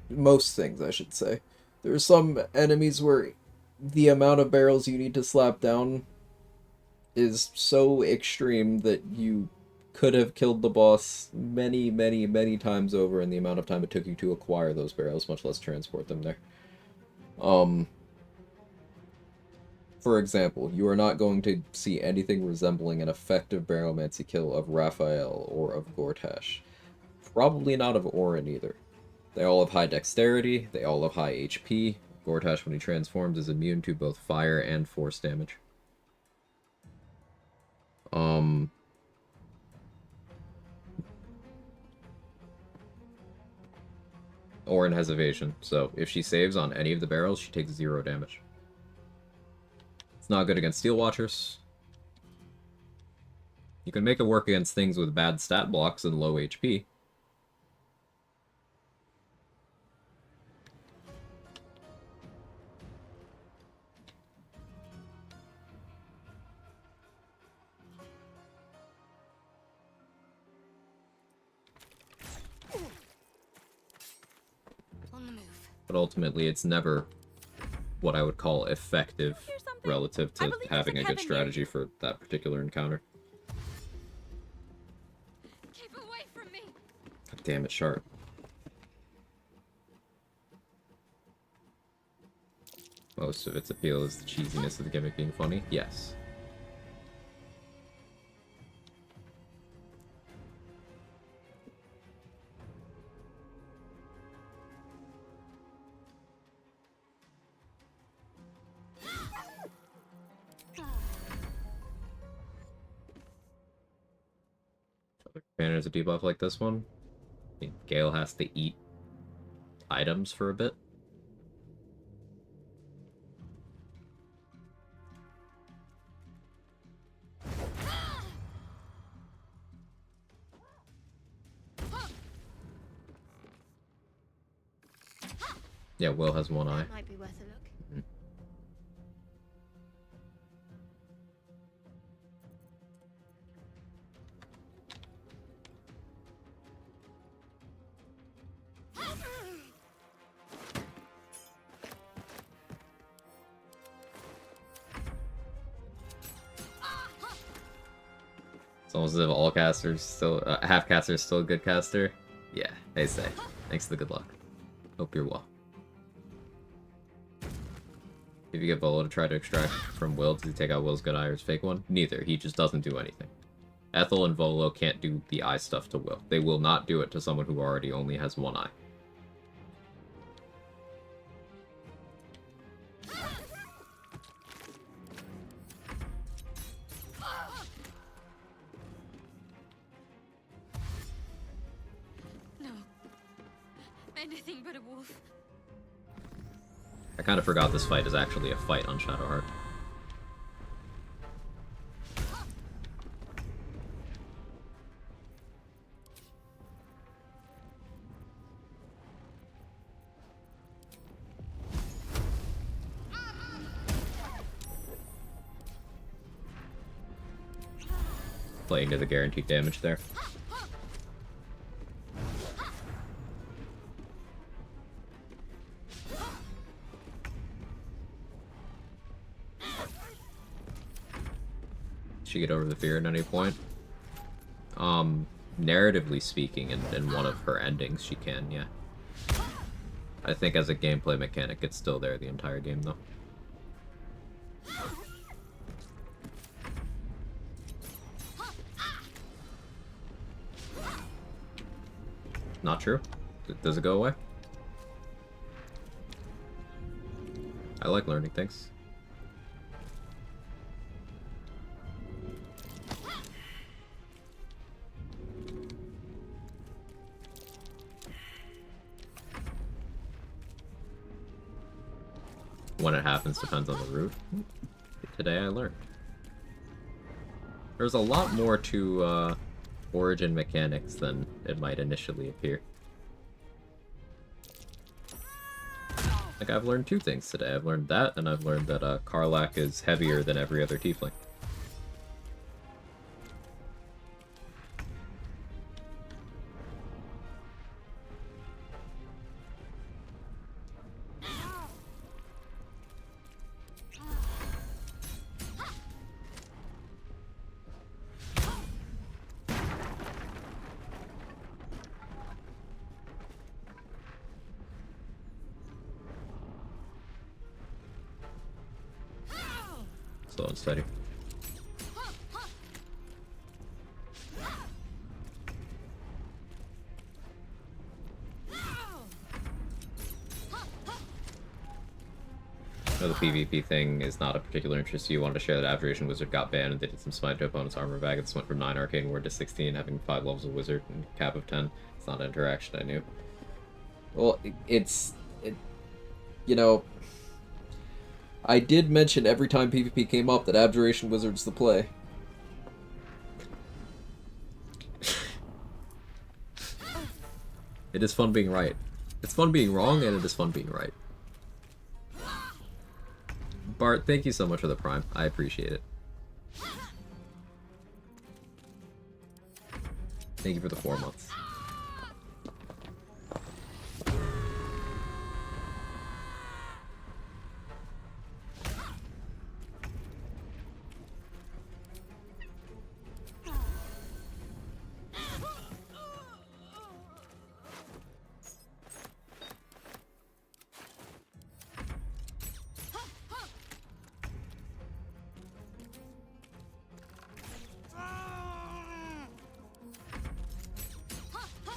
most things, I should say. There's some enemies where the amount of barrels you need to slap down is so extreme that you could have killed the boss many, many, many times over in the amount of time it took you to acquire those barrels, much less transport them there. For example, you are not going to see anything resembling an effective barrelmancy kill of Raphael or of Gortash. Probably not of Orin either. They all have high dexterity, they all have high HP. Gortash, when he transforms, is immune to both fire and force damage. Orin has evasion, so if she saves on any of the barrels, she takes 0 damage. It's not good against Steel Watchers. You can make it work against things with bad stat blocks and low HP. On the move. But ultimately, it's never what I would call effective relative to having a good strategy for that particular encounter. Keep away from me. God damn it, Sharp. Most of its appeal is the cheesiness of the gimmick being funny. Yes. Other advantage of debuff like this one, I mean, Gale has to eat items for a bit. Yeah, Will has one eye. Might be worth a look. Mm-hmm. It's almost as if all casters still, half caster is still a good caster. Yeah, they say. Thanks for the good luck. Hope you're well. If you get Volo to try to extract from Will, does he take out Will's good eye or his fake one? Neither. He just doesn't do anything. Ethel and Volo can't do the eye stuff to Will. They will not do it to someone who already only has one eye. No. Anything but a wolf. I kind of forgot this fight is actually a fight on Shadowheart. Playing to the guaranteed damage there. She get over the fear at any point? Narratively speaking, in one of her endings, she can, yeah. I think as a gameplay mechanic, it's still there the entire game, though. Not true? Does it go away? I like learning things. When it happens depends on the route. Today I learned. There's a lot more to origin mechanics than it might initially appear. Like, I've learned 2 things today. I've learned that, and I've learned that Karlach is heavier than every other tiefling. slow and steady. No, the PvP thing is not a particular interest to you. Wanted to share that Abjuration Wizard got banned and they did some smite to opponent's armor bag. This went from 9 Arcane Ward to 16, having 5 levels of Wizard and cap of 10. It's not an interaction, I knew. Well, you know, I did mention every time PvP came up that Abjuration Wizard's the play. It is fun being right. It's fun being wrong, and it is fun being right. Bart, thank you so much for the Prime. I appreciate it. Thank you for the 4 months.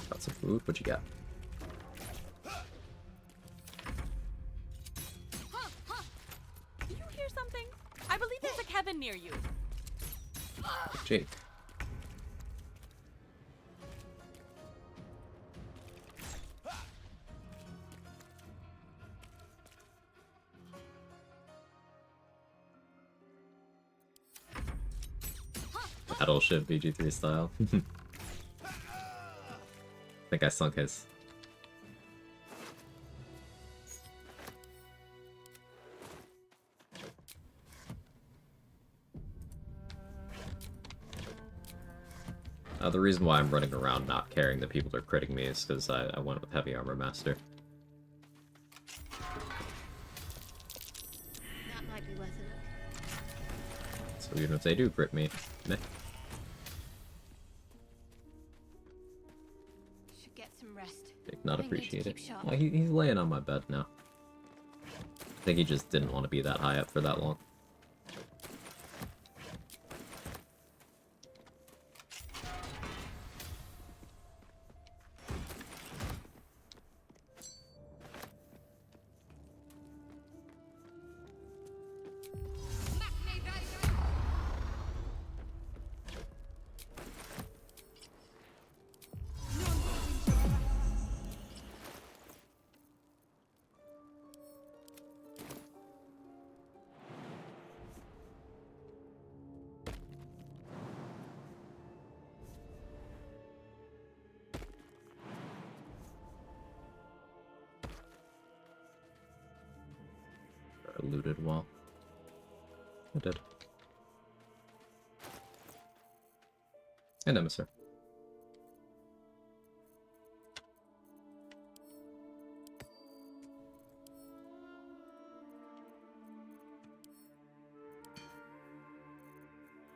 Got some food. What you got? Do you hear something? I believe there's a Kevin near you. Jake. Battleship BG3 style. I think I sunk his. The reason why I'm running around not caring that people are critting me is because I went with Heavy Armor Master. That might be worth a look. So even if they do crit me, meh. Should get some rest. Not appreciate it. Well, he's laying on my bed now. I think he just didn't want to be that high up for that long. Looted well. I did. And Emissary.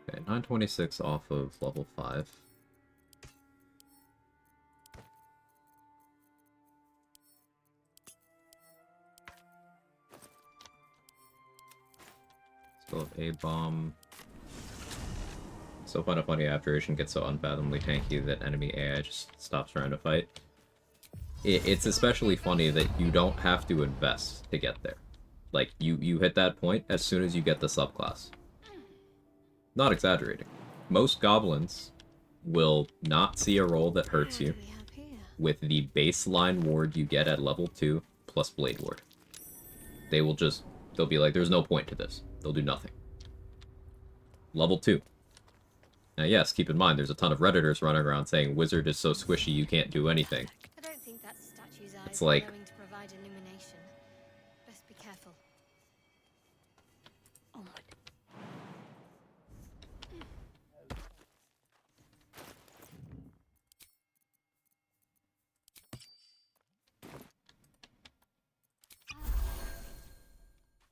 Okay, 926 off of level 5. Still have A-bomb. Still find a funny Abjuration gets so unfathomably tanky that enemy AI just stops trying to fight. It's especially funny that you don't have to invest to get there. Like, you hit that point as soon as you get the subclass. Not exaggerating. Most goblins will not see a roll that hurts you with the baseline ward you get at level 2 plus Blade Ward. They'll be like, there's no point to this. They'll do nothing. Level 2. Now yes, keep in mind, there's a ton of Redditors running around saying Wizard is so squishy you can't do anything. I don't think that statue's eyes It's like, are going to provide illumination. Best be careful. Oh my.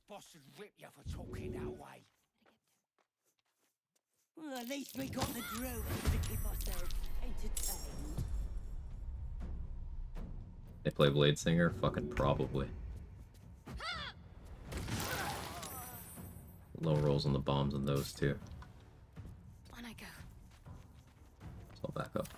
Boss would rip you for talking that way. Well, at least we got the drones to keep ourselves entertained. they play Blade Singer? Fucking probably. low rolls on the bombs and those too. On I go. So I'll back up.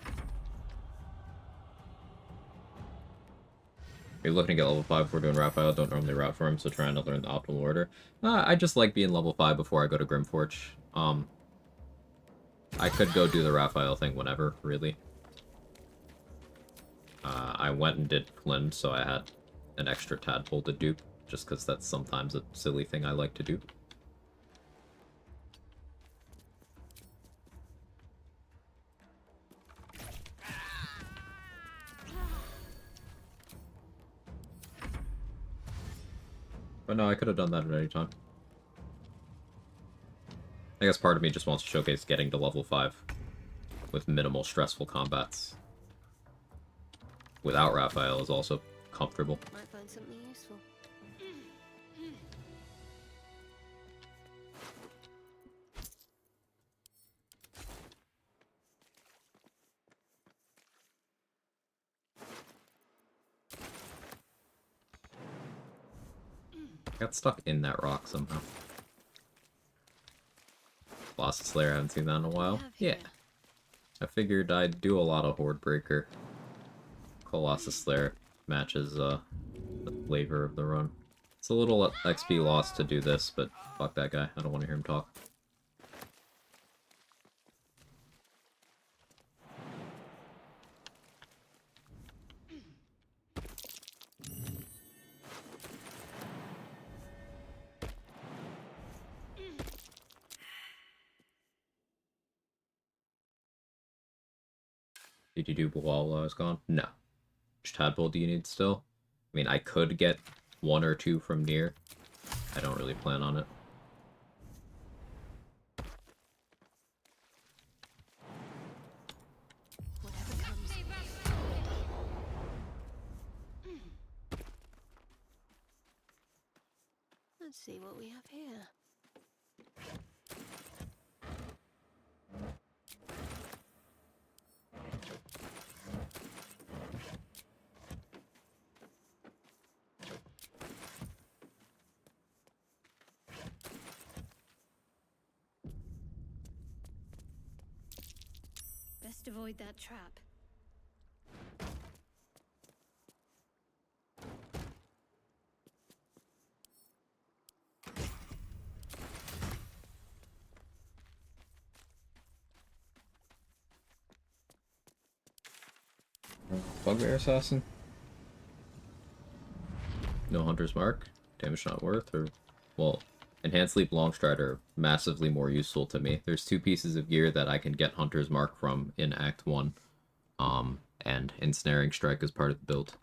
Are you looking to get level 5 before doing Raphael? Don't normally route for him, so trying to learn the optimal order. I just like being level 5 before I go to Grimforge. I could go do the Raphael thing whenever, really. I went and did Flynn, so I had an extra tadpole to dupe, just because that's sometimes a silly thing I like to do. But no, I could have done that at any time. I guess part of me just wants to showcase getting to level 5 with minimal stressful combats. Without Raphael is also comfortable. Might find something useful. Got stuck in that rock somehow. Lost Slayer, haven't seen that in a while. Yeah. I figured I'd do a lot of Horde Breaker. Colossus Slayer matches the flavor of the run. It's a little XP loss to do this, but fuck that guy. I don't want to hear him talk. Did you do while I was gone? No. Which tadpole do you need still? I mean, I could get 1 or 2 from near. I don't really plan on it. Whatever comes. Let's see what we have here. Best avoid that trap. Bugbear Assassin? No Hunter's Mark? Damage not worth? Or, well, Enhanced Leap Longstride are massively more useful to me. There's 2 pieces of gear that I can get Hunter's Mark from in Act 1. And Ensnaring Strike is part of the build.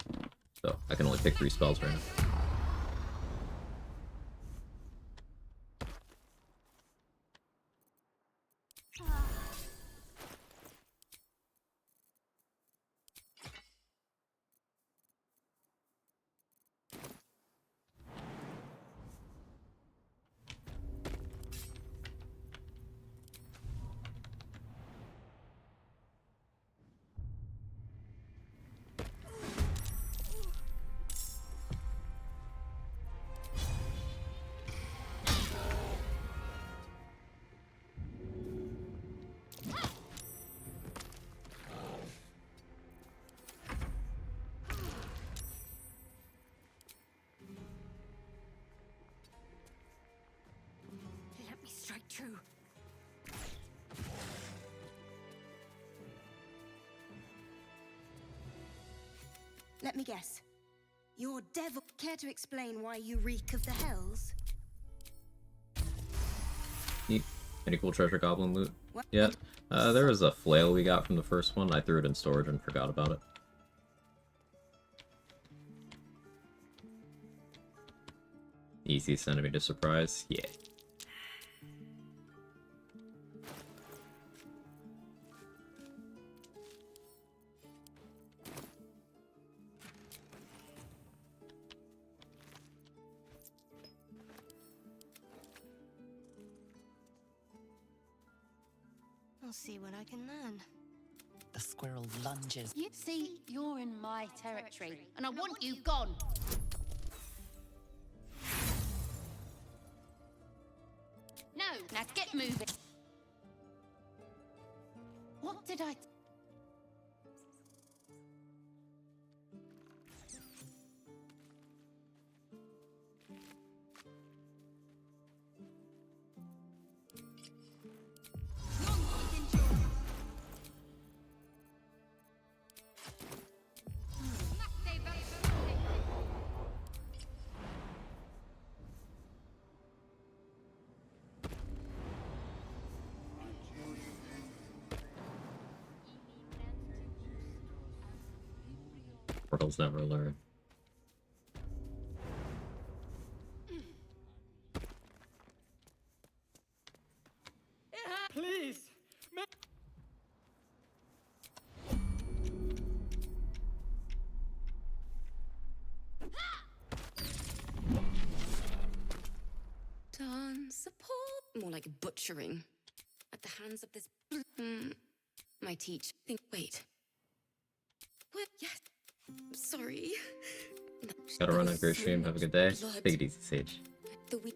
So, I can only pick 3 spells right now. Let me strike true. Let me guess. You're devil. Care to explain why you reek of the hells? Neat. Any cool treasure goblin loot? Yeah. There was a flail we got from the first one. I threw it in storage and forgot about it. Easiest enemy to surprise? Yeah. I'll see what I can learn. The squirrel lunges. You see, you're in my territory, and I want you gone. What did I... Mortals never learn. Please! Done support. More like butchering. At the hands of this. My teacher. Wait. What? Yes. Sorry. Gotta run on great stream. Have a good day. Blood. Take it easy, Sage. The we.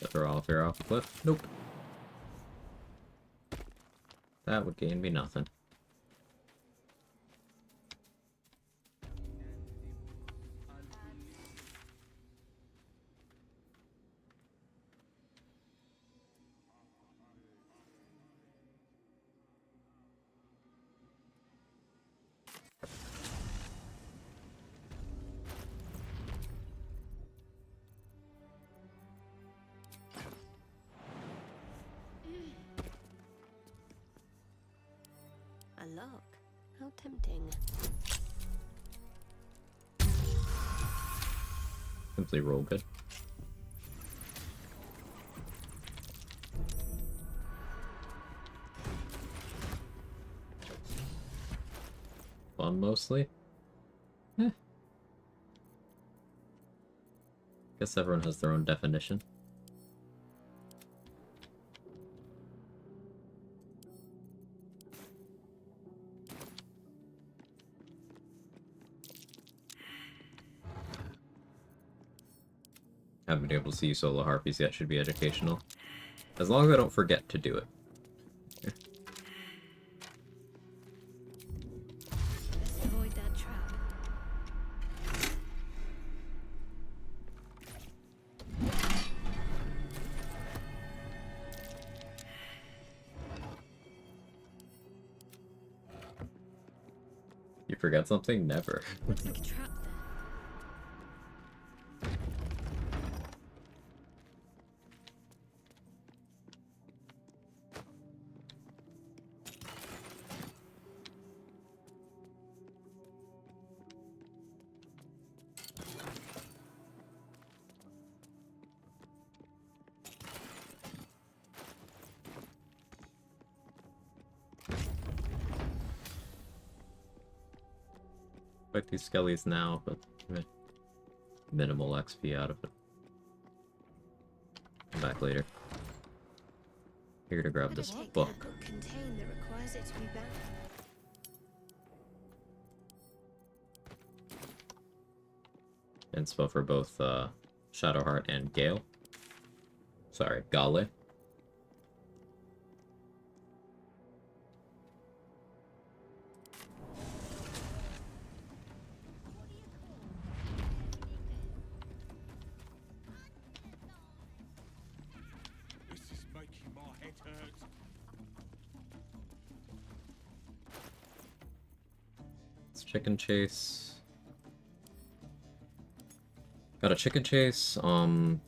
Throw all fear off the cliff. Nope. That would gain me nothing. A lock. How tempting. Simply roll good. Fun mostly. Guess everyone has their own definition. Haven't been able to see solo harpies yet, should be educational. As long as I don't forget to do it. Let's avoid that trap. You forget something? Never. Looks like a trap there. Fight these skellies now, but minimal XP out of it. Come back later. Here to grab this Take book. that book contain that requires it to be bound. Inspo for both Shadowheart and Gale. Sorry, Gale. This is making my head hurt. It's chicken chase. Got a chicken chase. Talk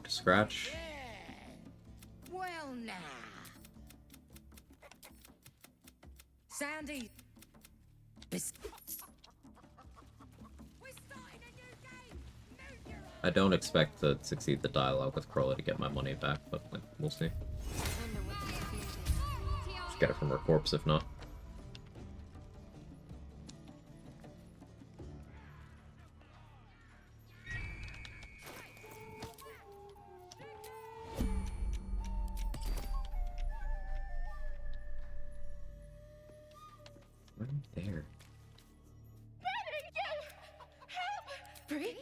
to Scratch. Well now. Sandy. I don't expect to succeed the dialogue with Crowley to get my money back, but like, we'll see. Just get it from her corpse if not. Right there. Help! Bree?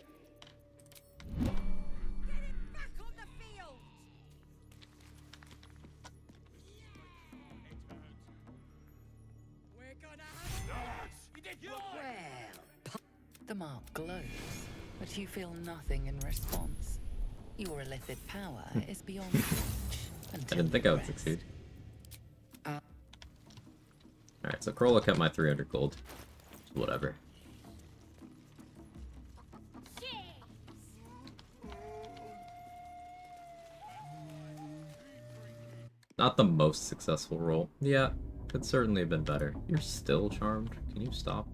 The mark glows, but you feel nothing in response. Your illithid power is beyond reach. I didn't think I would succeed. Alright, so Corolla kept my 300 gold. Whatever. Not the most successful roll. Yeah, could certainly have been better. You're still charmed? Can you stop?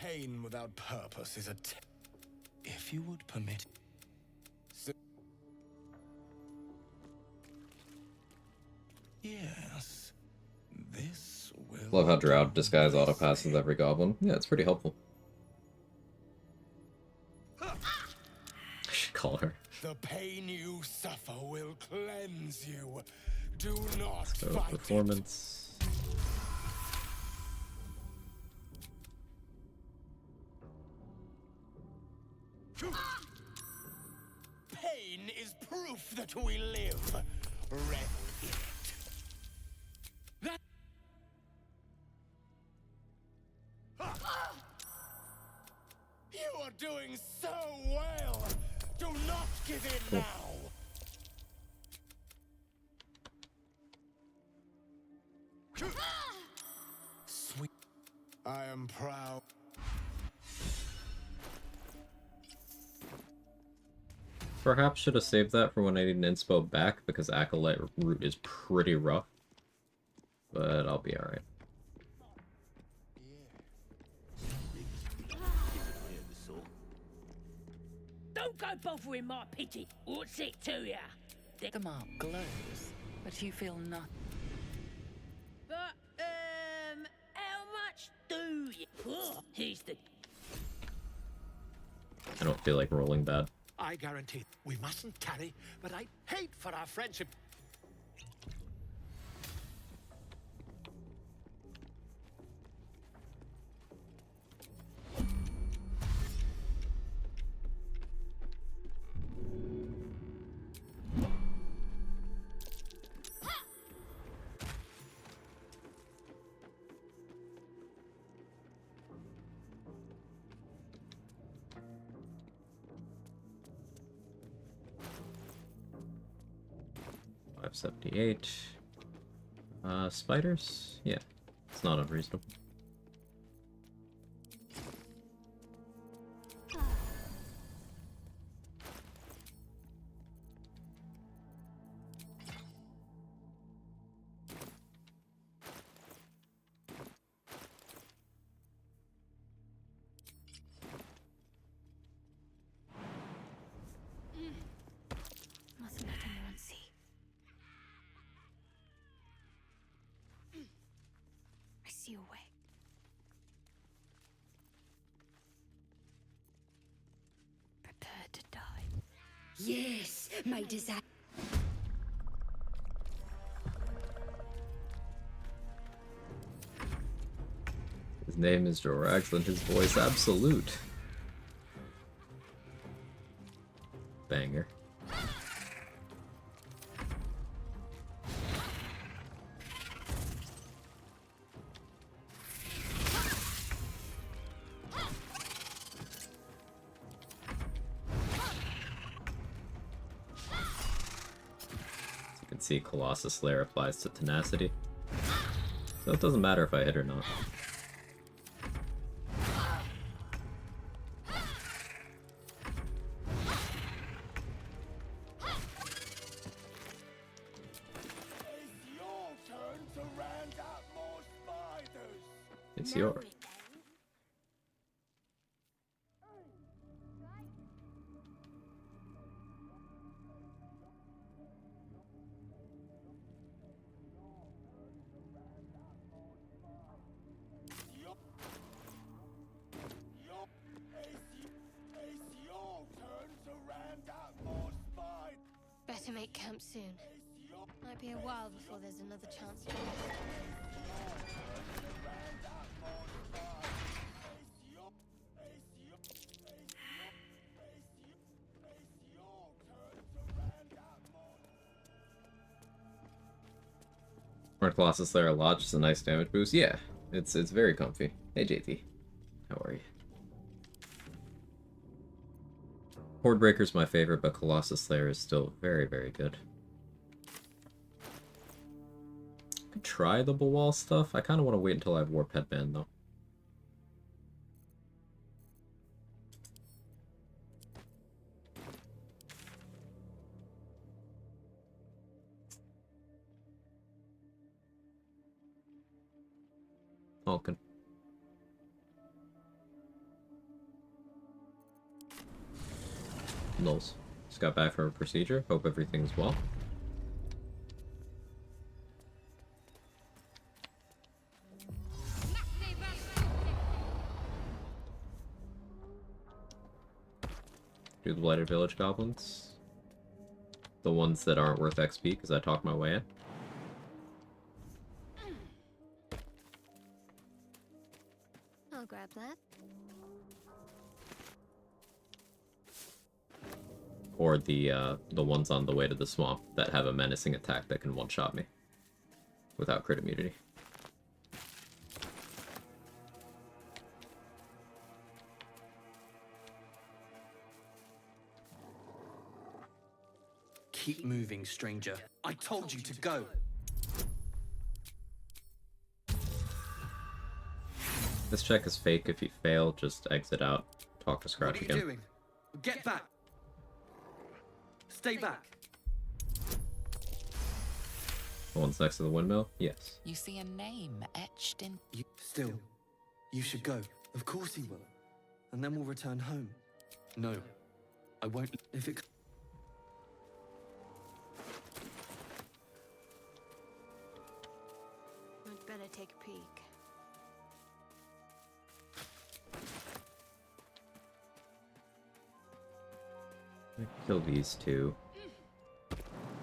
Pain without purpose is a if you would permit. Yes. This will. Love how Drow disguise auto passes every goblin. Yeah, it's pretty helpful. I should call her. The pain you suffer will cleanse you. Do not So, fight performance. Pain is proof that we live. Revel in it. That. You are doing so well. Do not give in now. Sweet. I am proud. Perhaps should have saved that for when I need an inspo back, because Acolyte route is pretty rough. But I'll be alright. Don't go bothering my pity. What's it to ya? The mark glows, but you feel nothing. But, how much do you? Oh, here's the... I don't feel like rolling bad. I guarantee we mustn't tarry, but I hate for our friendship. $578. Spiders? Yeah, it's not unreasonable. Mustn't let anyone see. I see a way. Prepare to die. Yes, my desire. His name is Jorax and his voice absolute. Banger. See, Colossus Slayer applies to tenacity, so it doesn't matter if I hit or not. It's your turn It's yours. Better make camp soon. Might be a while before there's another chance to rest. Our Colossus Slayer Lodge is a nice damage boost. Yeah, it's very comfy. Hey JT, how are you? Hordebreaker's my favorite, but Colossus Slayer is still very, very good. Could try the Wall stuff. I kind of want to wait until I have Warp Headband, though. Falcon. Nulls. Just got back from a procedure. Hope everything's well. Do the Blighted Village Goblins. The ones that aren't worth XP, because I talked my way in. I'll grab that. Or the ones on the way to the swamp that have a menacing attack that can one-shot me without crit immunity. Keep moving, stranger. I told you to go. This check is fake. If you fail, just exit out. Talk to Scratch What are again. you doing? Get back. Stay back. The ones next to the windmill? Yes. You see a name etched in. Still, you should go. Of course he will. And then we'll return home. No, I won't. If it. I'd better take a peek. Kill these two.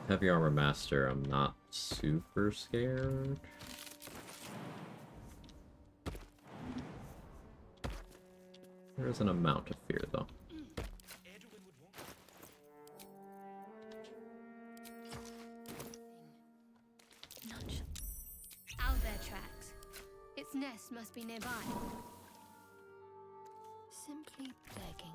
Heavy Armor Master, I'm not super scared. There is an amount of fear, though. Owlbear tracks. Its nest must be nearby. Simply begging.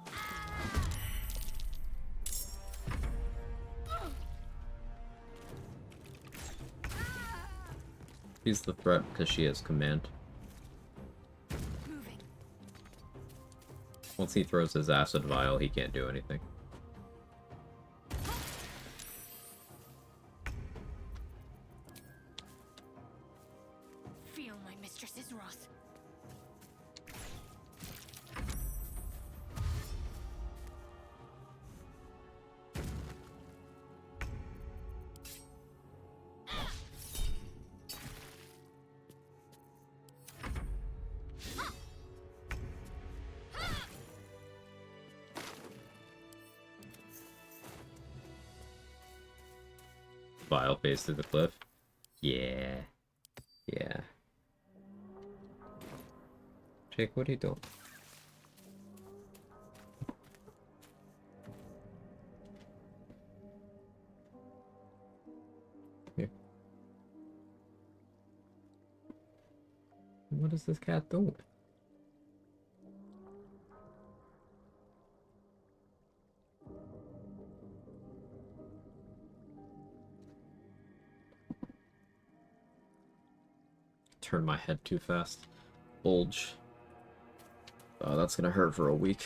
He's the threat because she has command. Once he throws his acid vial, he can't do anything. Feel my mistress's wrath. Vial phase through the cliff. Yeah. Yeah. Jake, what are you doing? Here. What is this cat doing? Turn my head too fast. Bulge. Oh, that's gonna hurt for a week.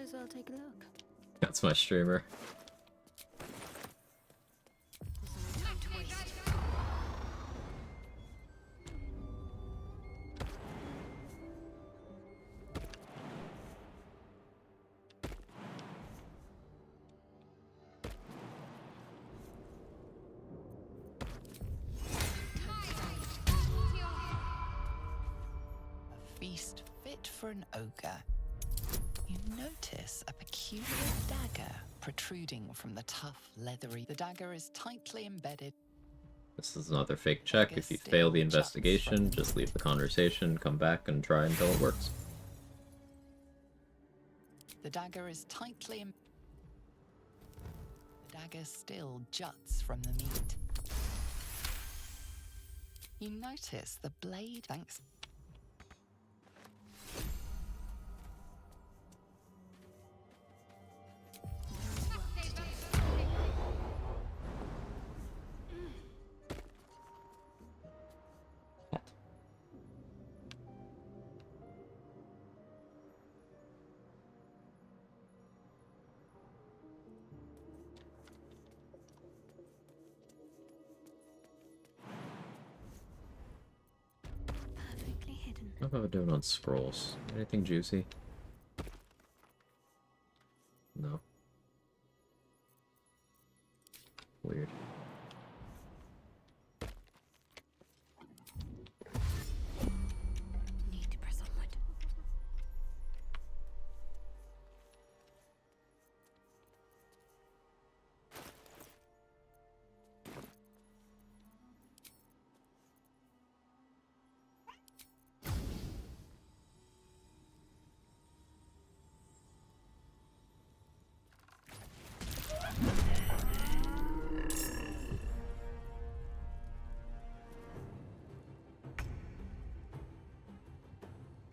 Might as well take a look. That's my streamer. There's no time to waste. A feast fit for an ogre. You notice a peculiar dagger protruding from the tough, leathery. The dagger is tightly embedded. This is another fake check. If you fail the investigation, just leave the conversation, come back, and try until it works. The dagger is tightly The dagger still juts from the meat. You notice the blade, thanks. Perfectly hidden. What about doing on scrolls? Anything juicy? No. Weird. Need to press onward.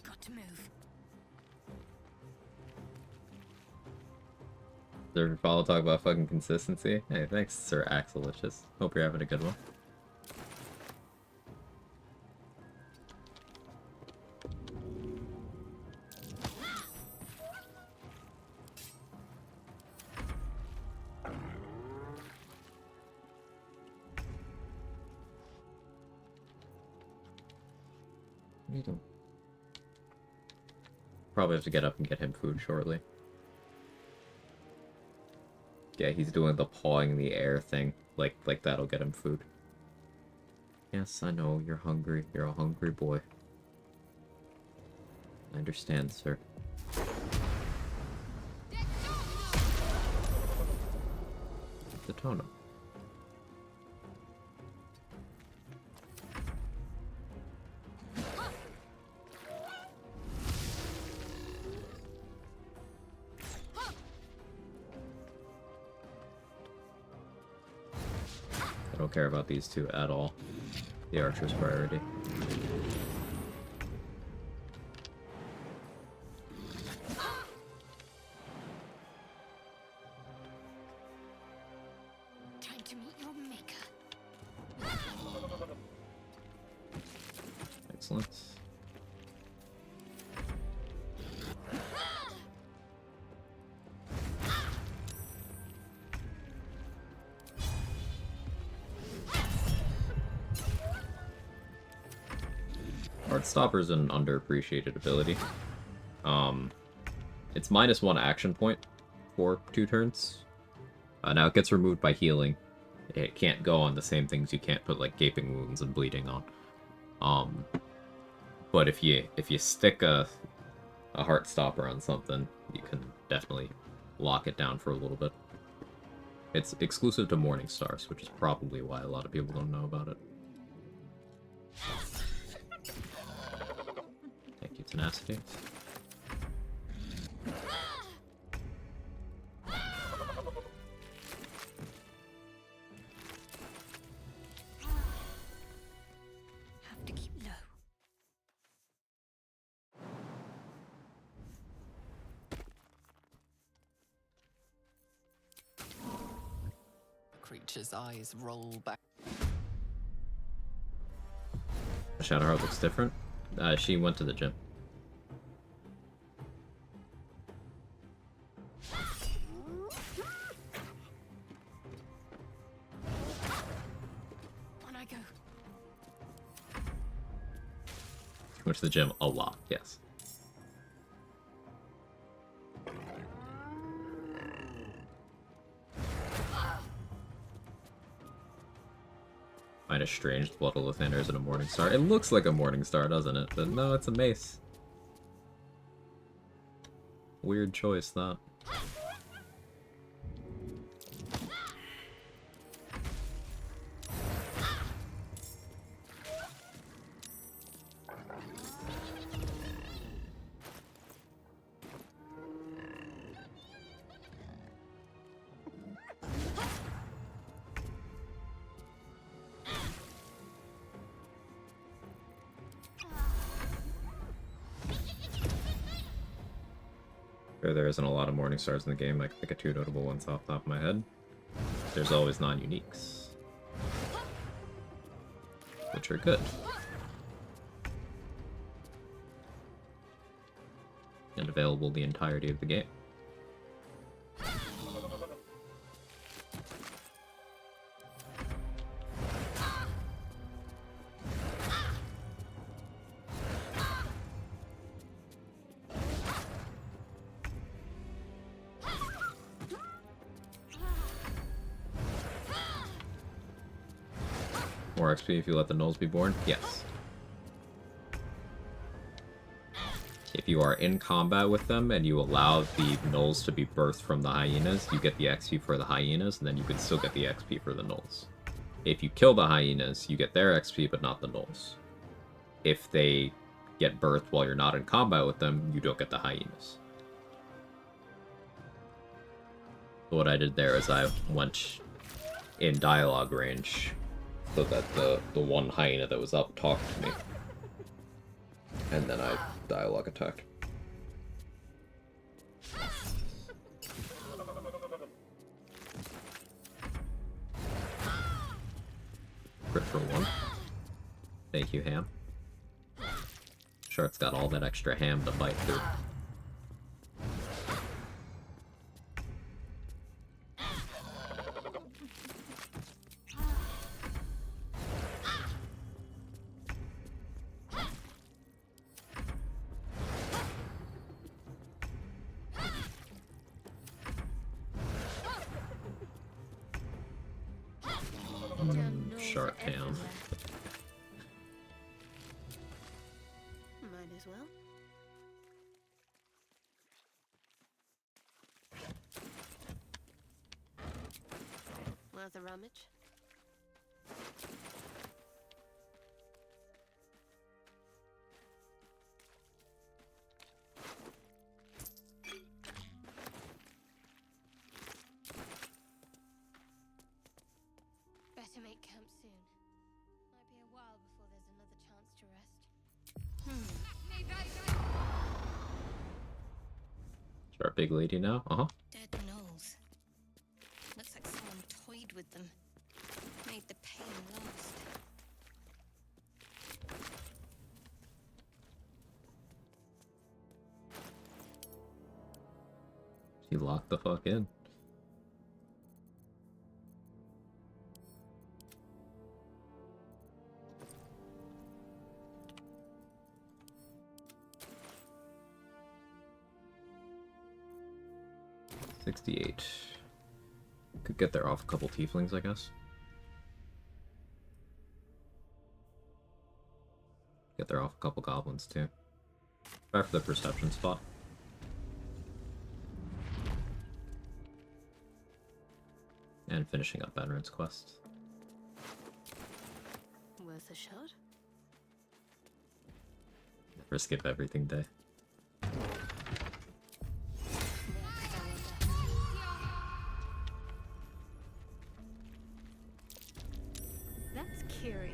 Got to move. Does follow talk about fucking consistency? Hey, thanks, Sir Axelicious. Hope you're having a good one. What are you doing? Probably have to get up and get him food shortly. Yeah, he's doing the pawing in the air thing. Like that'll get him food. Yes, I know, you're hungry. You're a hungry boy. I understand, sir. The totem. I don't care about these two at all. The archer's priority. Time to meet your maker. Excellent. Heartstopper's an underappreciated ability. It's -1 action point for 2 turns. Now it gets removed by healing. It can't go on the same things you can't put like gaping wounds and bleeding on. But if you stick a Heartstopper on something, you can definitely lock it down for a little bit. It's exclusive to Morning Stars, which is probably why a lot of people don't know about it. Thank you, Tenacity. Have to keep low. The creature's eyes roll back. Shadowheart looks different. She went to the gym. Went to the gym a lot, yes. Find a strange blood Lathanders and a Morning Star. It looks like a Morning Star, doesn't it? But no, it's a mace. Weird choice, that. There isn't a lot of Morning Stars in the game. I can pick a two notable ones off the top of my head. There's always non-uniques, which are good. And available the entirety of the game. More XP if you let the gnolls be born? Yes. If you are in combat with them and you allow the gnolls to be birthed from the hyenas, you get the XP for the hyenas, and then you can still get the XP for the gnolls. If you kill the hyenas, you get their XP, but not the gnolls. If they get birthed while you're not in combat with them, you don't get the hyenas. So what I did there is I went in dialogue range, so that the one hyena that was up talked to me. And then I dialogue attacked. Crit for one. Thank you, Ham. Sure, it's got all that extra ham to bite through. Shark ham. Might as well. Worth a rummage. Better make camp soon. Might be a while before there's another chance to rest. Sharp big lady now? Uh-huh. Dead gnolls. Looks like someone toyed with them. Made the pain last. She locked the fuck in. $68. Could get there off a couple tieflings, I guess. Get there off a couple goblins, too. Try for the perception spot. And finishing up Veteran's Quest. Worth a shot? For skip everything day.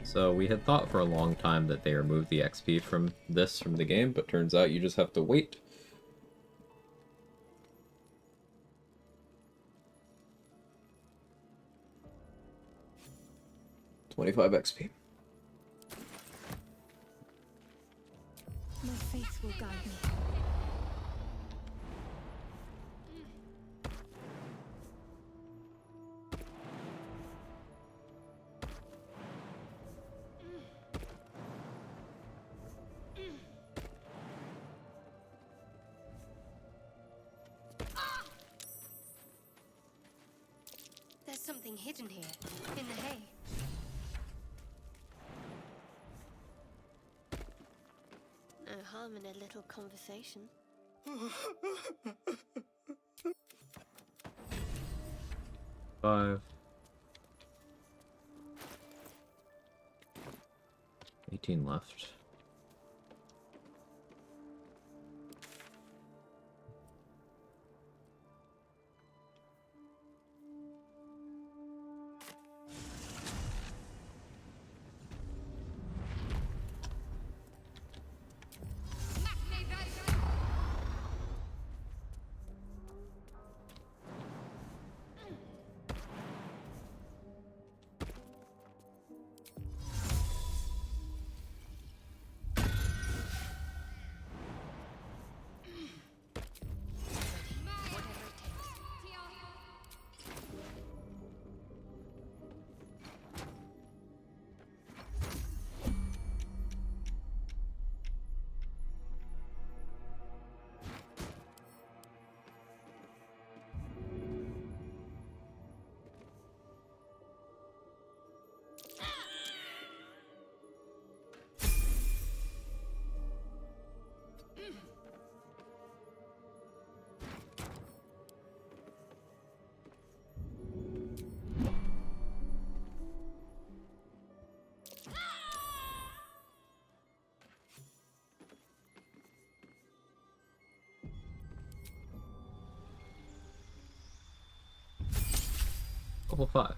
So we had thought for a long time that they removed the XP from the game, but turns out you just have to wait. $25 XP. My faith will guide me. There's something hidden here, in the hay. No harm in a little conversation. 5. 18 left. Level 5.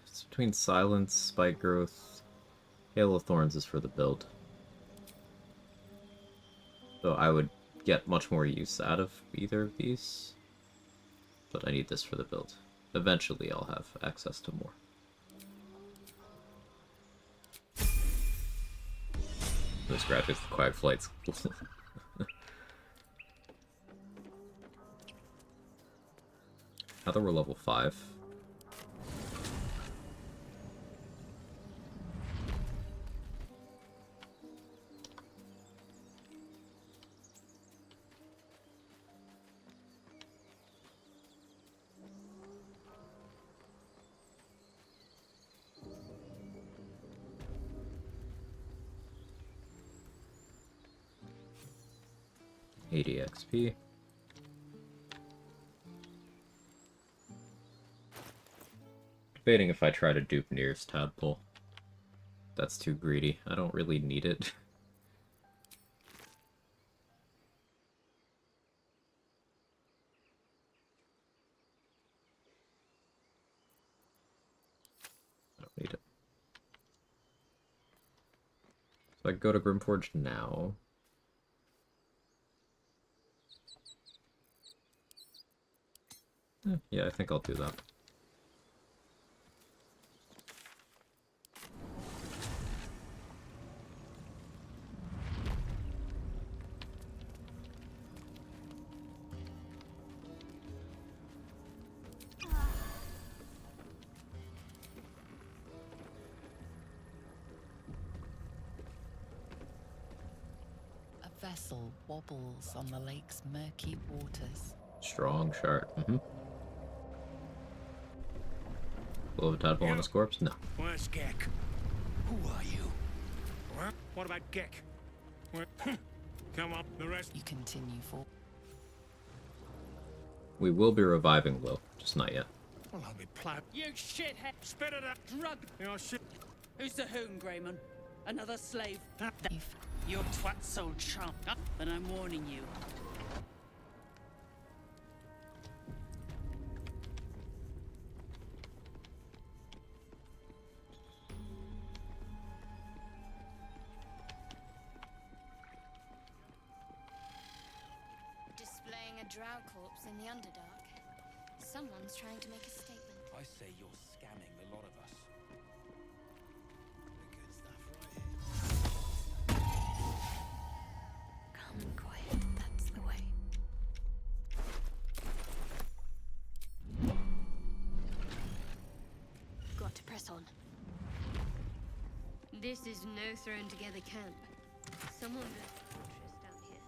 It's between Silence, Spike Growth. Hail of Thorns is for the build. So I would get much more use out of either of these. But I need this for the build. Eventually I'll have access to more. This graduates the Quag flights. Now that we're level 5. XP. Debating if I try to dupe Nir's Tadpole. That's too greedy. I don't really need it. I don't need it. So I go to Grimforge now. Yeah, I think I'll do that. A vessel wobbles on the lake's murky waters. Strong shard. Will have a tadpole on his corpse? No. Where's Gek? Who are you? What about Gek? Come on, the rest. You continue for. We will be reviving Will, just not yet. Well, I'll be plowed. You shithead! Spit it out! Drug! You're shit. Who's the whom, Greymon? Another slave? Your twat's so chump. But I'm warning you. Displaying a drow corpse in the Underdark. Someone's trying to make a statement. I say you're scamming the lot of us. Calm and quiet, that's the way. Got to press on. This is no thrown together camp. Someone left the fortress down here.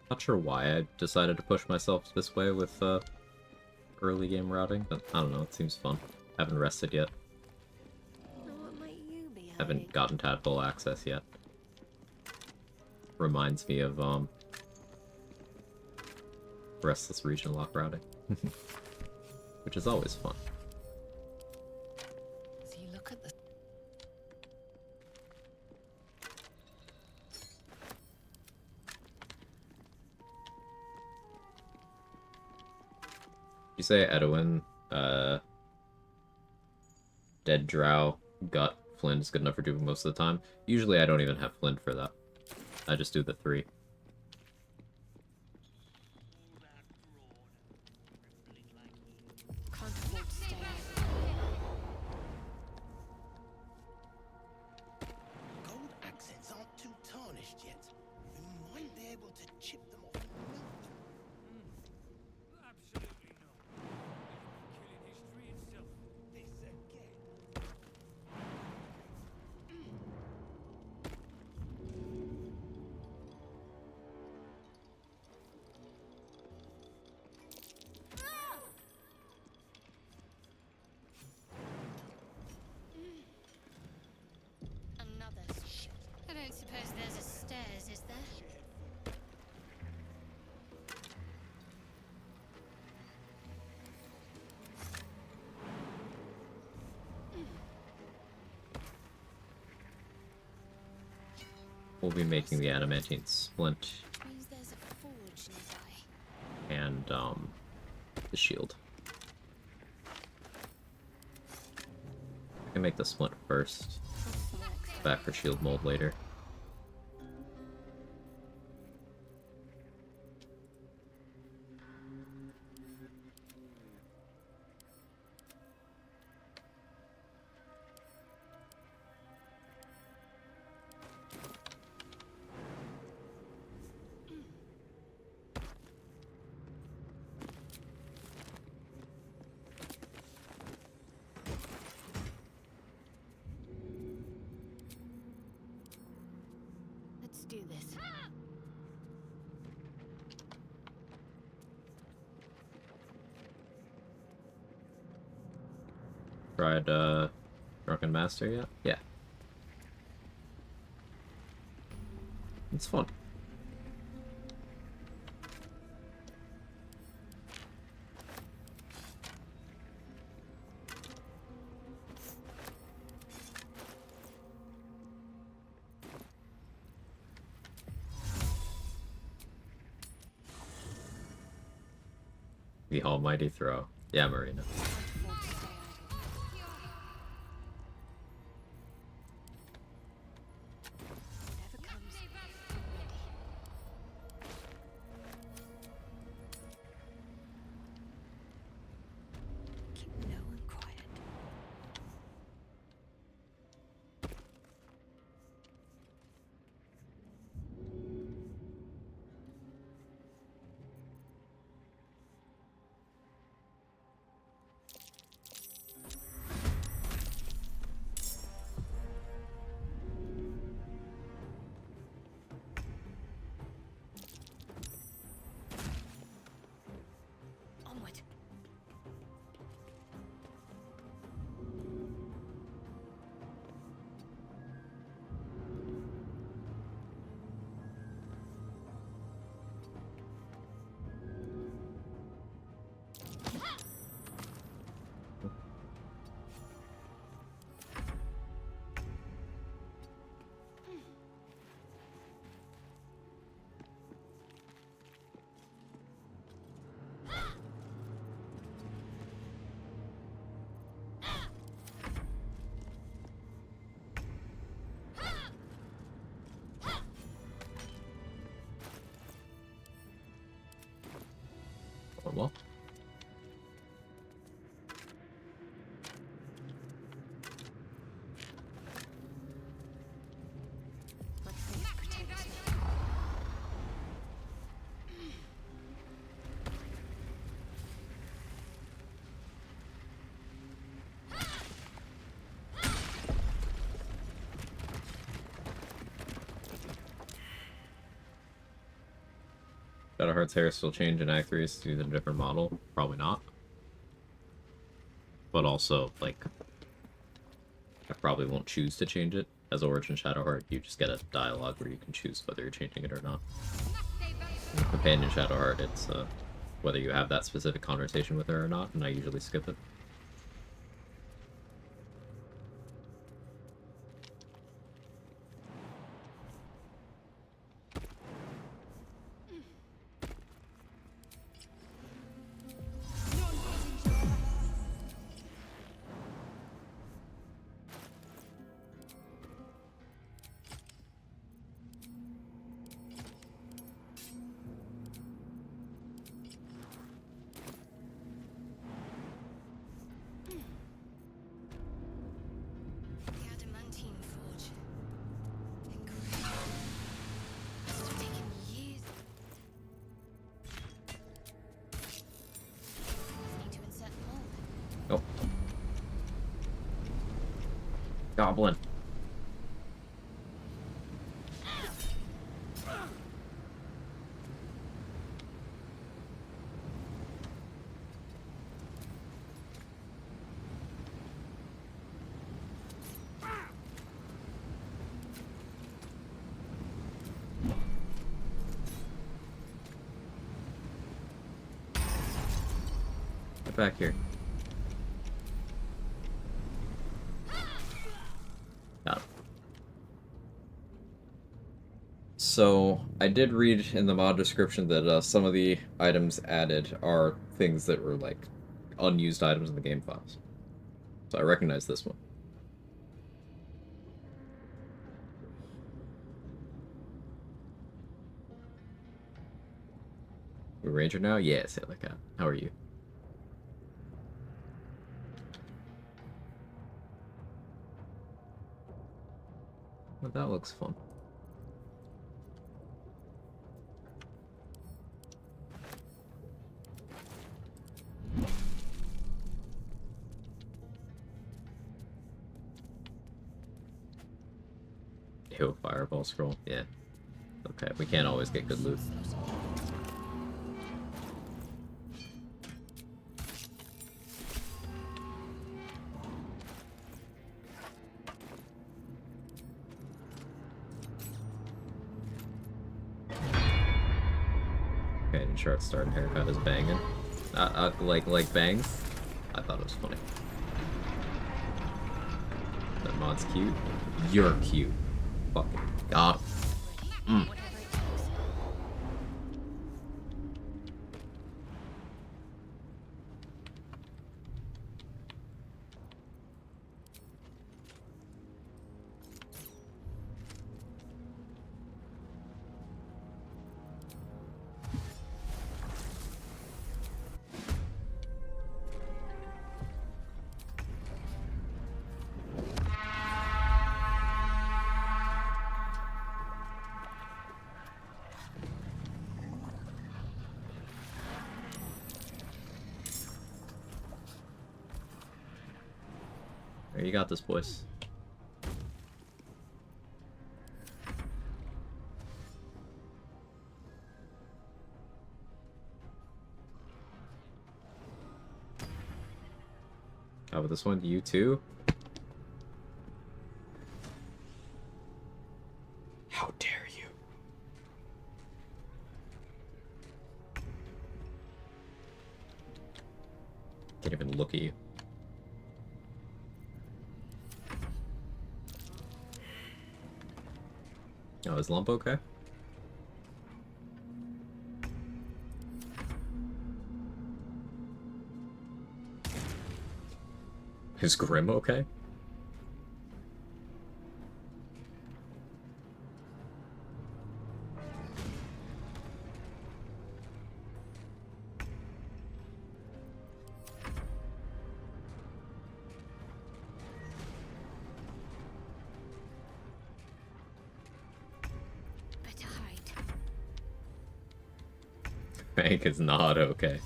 Not sure why I decided to push myself this way with early game routing, but I don't know, it seems fun. Haven't rested yet. What might you be Haven't gotten tadpole access yet. Reminds me of Restless Region lock routing. Which is always fun. So you look at the... You say Edwin, Dead Drow, Gut, Flint is good enough for doing most of the time. Usually I don't even have Flint for that. I just do the 3. Can't afford to stay out. Gold accents aren't too tarnished yet. We might be able to chip them off. Absolutely not. Killing history itself. This again. Another shit. I don't suppose there's a stairs, is there? We'll be making the adamantine splint Means there's a forge nearby. and the shield. I can make the splint first. Back for shield mold later. Let's do this. Tried Drunken Master yet? Yeah. It's fun. The almighty throw. Yeah, Marina. Keep low and quiet. Onward. Well. My faith protects me. Shadowheart's hair still change in Act 3 is to a different model? Probably not. But also, like, I probably won't choose to change it. As Origin Shadowheart, you just get a dialogue where you can choose whether you're changing it or not. Companion Shadowheart, it's whether you have that specific conversation with her or not, and I usually skip it. Oh. Goblin. Get back here. Got it. So, I did read in the mod description that some of the items added are things that were, like, unused items in the game files. So I recognize this one. We Ranger now? Yeah, Sailor Cat. How are you? Well, that looks fun. Ew, fireball scroll. Yeah. Okay, we can't always get good loot. Okay, and Shark starting haircut is banging. Like bangs? I thought it was funny. That mod's cute. You're cute. Fucking got him. There, you got this, boys. How about this one? You too? How dare you? Can't even look at you. Oh, is Lump okay? Is Grim okay? Better hide. Hank is not okay.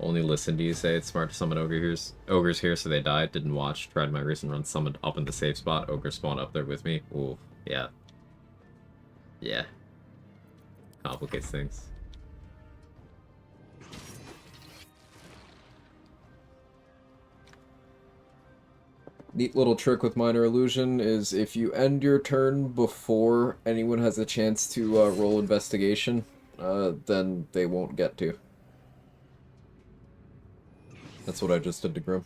Only listened to you say it's smart to summon ogres here so they die. Didn't watch. Tried my recent run, summoned up in the safe spot. Ogre spawned up there with me. Ooh, yeah. Yeah. Complicates things. Neat little trick with Minor Illusion is if you end your turn before anyone has a chance to roll investigation, then they won't get to. That's what I just did to Grim.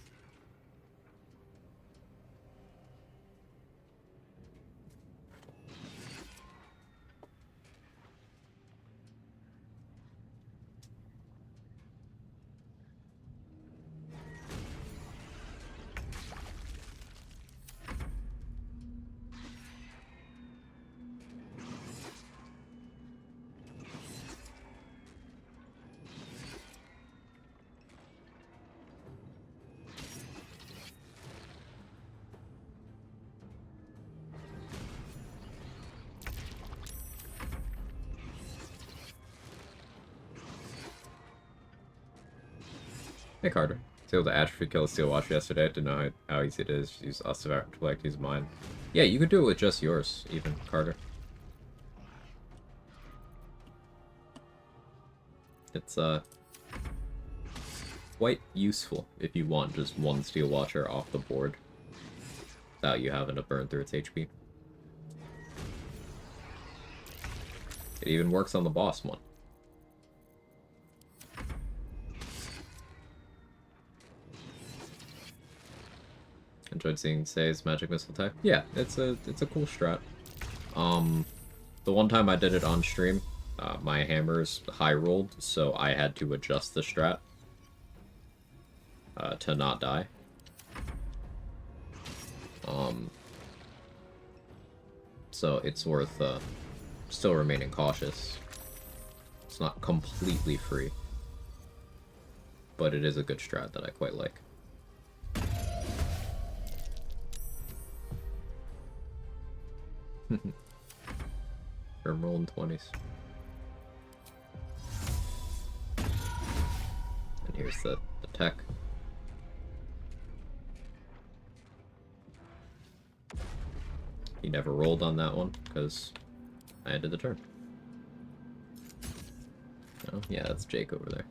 Hey Carter. I was able to atrophy kill a steel watch yesterday. I didn't know how easy it is to use us to collect use mine. Yeah, you could do it with just yours, even, Carter. It's quite useful if you want just one steel watcher off the board without you having to burn through its HP. It even works on the boss one. Enjoyed seeing Say's magic missile tech. Yeah, it's a cool strat. The one time I did it on stream, my hammers high rolled, so I had to adjust the strat to not die. So it's worth still remaining cautious. It's not completely free, but it is a good strat that I quite like. I'm rolling 20s. And here's the tech. He never rolled on that one because I ended the turn. Oh, yeah, that's Jake over there.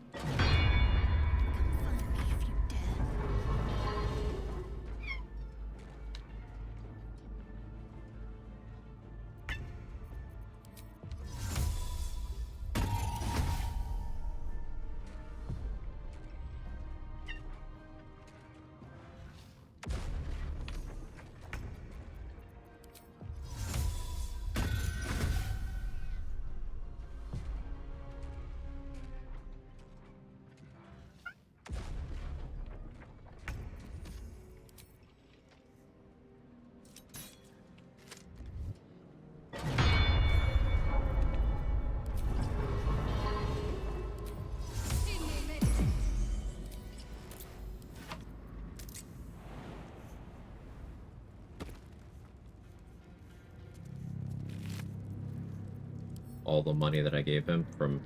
All the money that I gave him from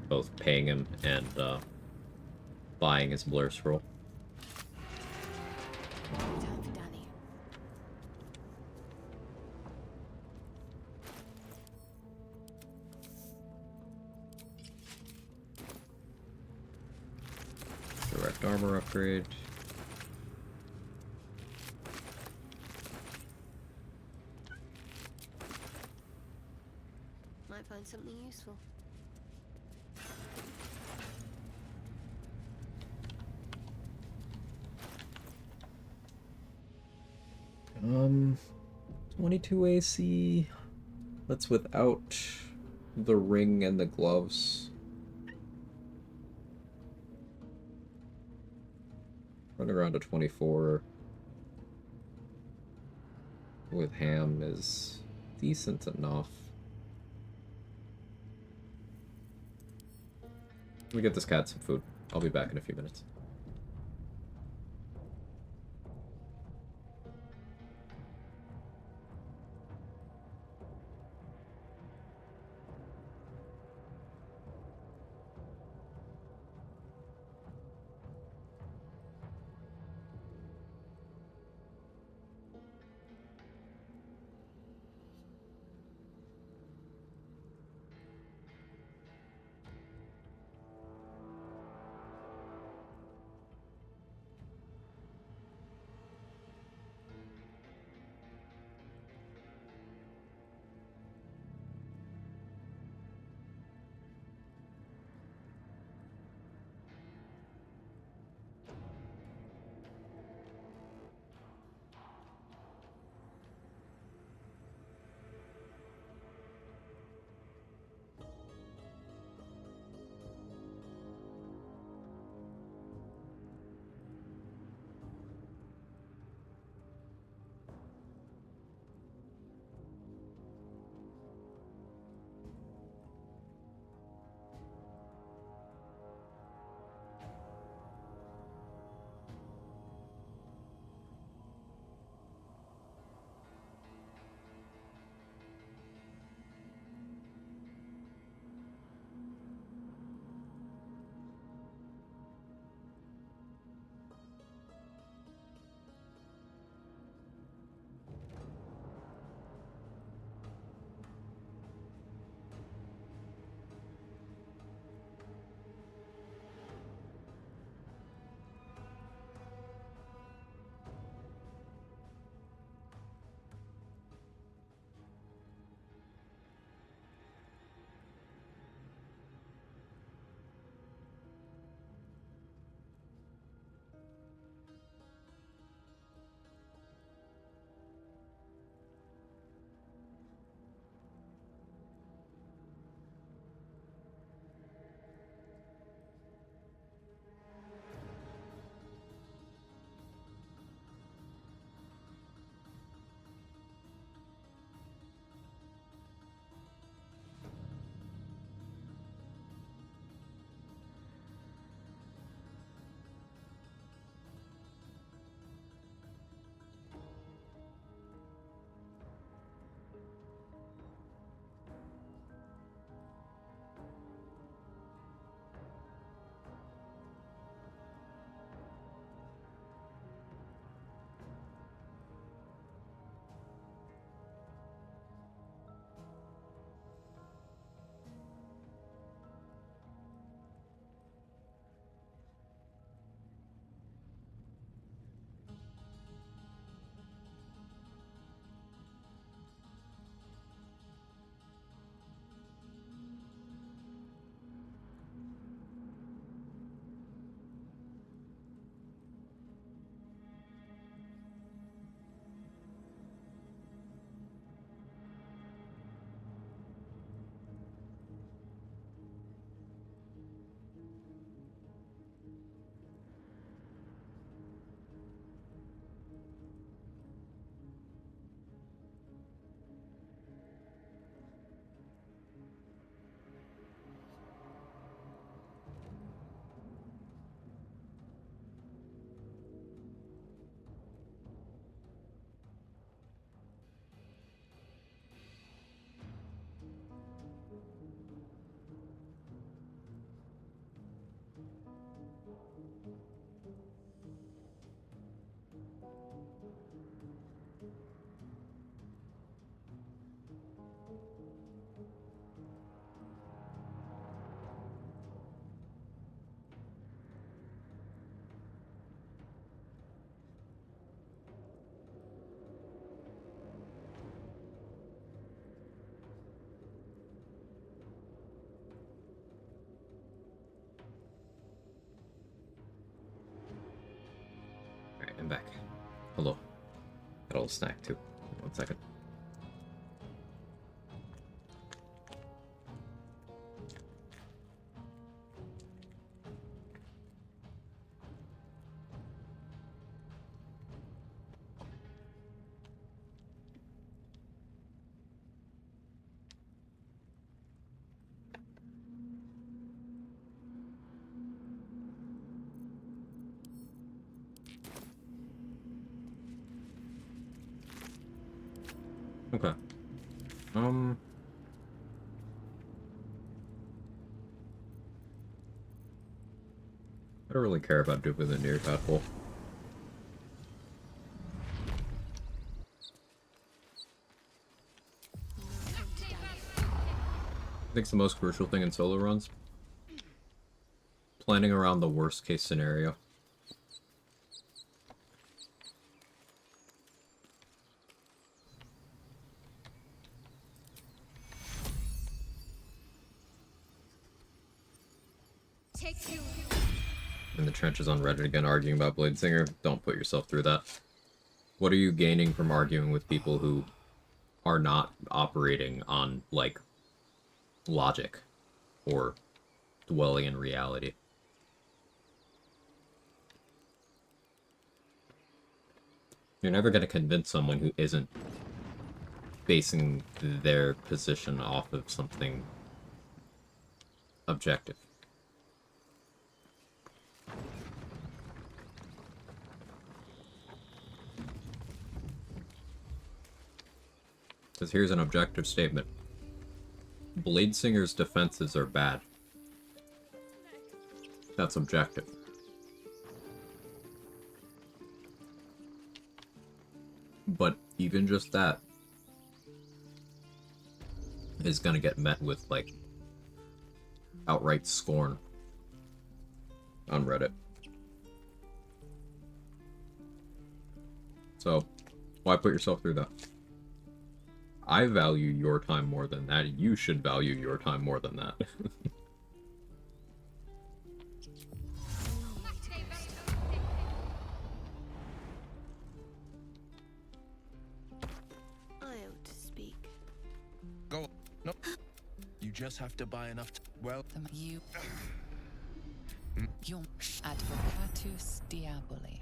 both paying him and buying his blur scroll. Time for Danny. Direct armor upgrade. Might find something useful. Um, 22 AC. That's without the ring and the gloves. Running around to 24 with ham is decent enough. Let me get this cat some food. I'll be back in a few minutes. Hello. Got a little snack too. 1 second. Okay. I don't really care about doing the near tadpole. I think it's the most crucial thing in solo runs. Planning around the worst case scenario. In the trenches on Reddit again arguing about Bladesinger. Don't put yourself through that. What are you gaining from arguing with people who are not operating on, like, logic or dwelling in reality? You're never going to convince someone who isn't basing their position off of something objective. Because here's an objective statement. Bladesinger's defenses are bad. That's objective. But even just that is gonna get met with, like, outright scorn on Reddit. So, why put yourself through that? I value your time more than that. You should value your time more than that. I ought to speak. Go on. No. You just have to buy enough well... You... Your advocatus diaboli.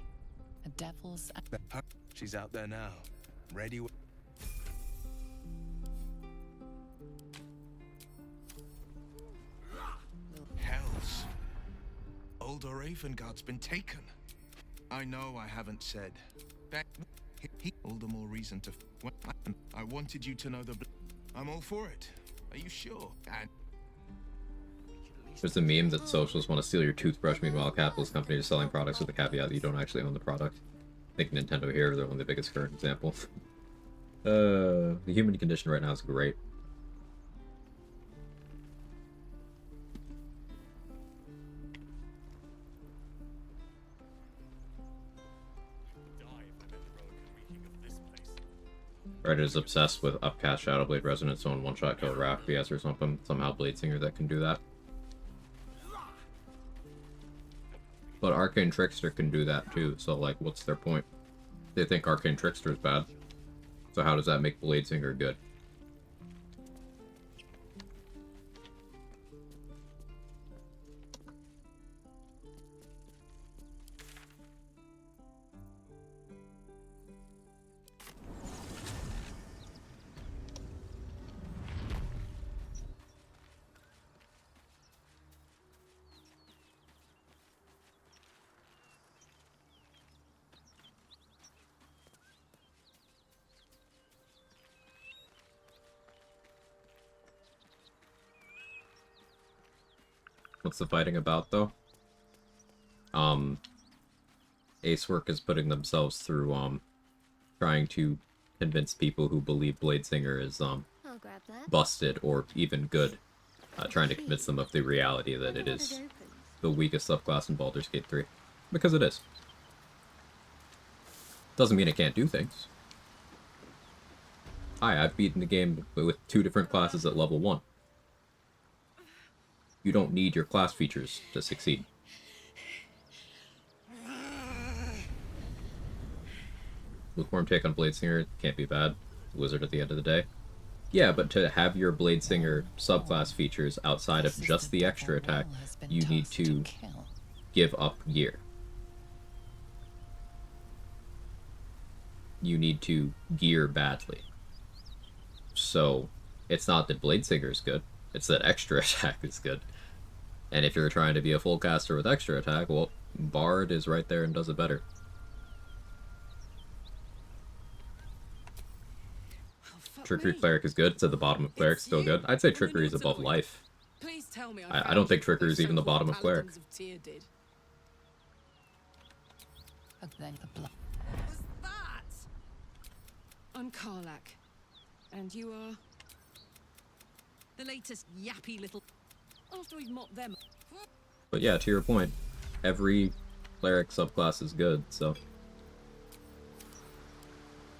A devil's... She's out there now. Ready... Hells. Old Ravengard's been taken. I know I haven't said. All the more reason to... I wanted you to know the... I'm all for it. Are you sure? And... There's a meme that socialists want to steal your toothbrush, meanwhile capitalist companies are selling products with the caveat that you don't actually own the product. I think Nintendo here, they're one of the biggest current examples. The human condition right now is great. Reddit is obsessed with upcast Shadowblade Resonance, so in one-shot kill Raph BS or something. Somehow Bladesinger that can do that. But Arcane Trickster can do that too, so, like, what's their point? They think Arcane Trickster is bad. So how does that make Bladesinger good? What's the fighting about, though? Acework is putting themselves through, trying to convince people who believe Bladesinger is, busted or even good. Trying to convince them of the reality that it is the weakest subclass in Baldur's Gate 3. Because it is. Doesn't mean it can't do things. Hi, I've beaten the game with 2 different classes at level 1. You don't need your class features to succeed. Lukewarm take on Bladesinger can't be bad. Wizard at the end of the day. Yeah, but to have your Bladesinger subclass features outside of just the extra attack, you need to give up gear. You need to gear badly. So, it's not that Bladesinger is good, it's that extra attack is good. And if you're trying to be a full caster with extra attack, well, Bard is right there and does it better. Trickery Cleric is good. It's at the bottom of Cleric, still good. I'd say Trickery is above Life. Please tell me I don't think Trickery is even the bottom of Cleric. But then the blood. What's that? I'm Karlak. And you are? The latest yappy little... After we've mopped them... But yeah, to your point, every Cleric subclass is good, so...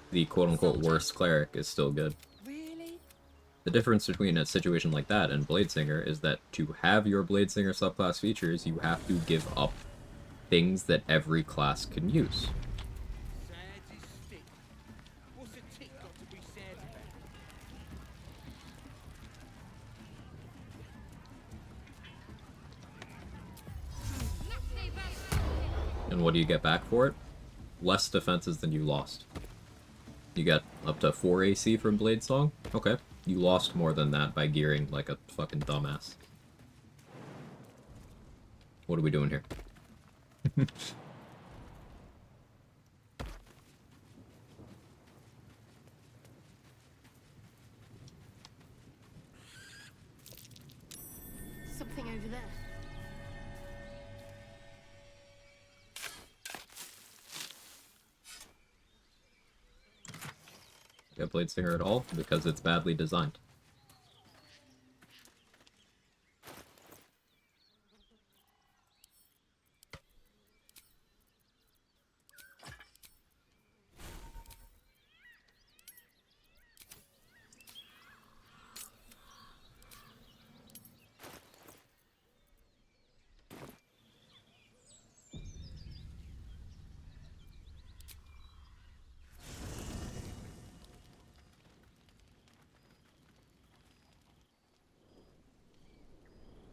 The quote-unquote worst Cleric is still good. Really? The difference between a situation like that and Bladesinger is that to have your Bladesinger subclass features, you have to give up things that every class can use. And what do you get back for it? Less defenses than you lost. You get up to 4 AC from Blade Song? Okay. You lost more than that by gearing like a fucking dumbass. What are we doing here? Something over there. Get Bladesinger at all because it's badly designed.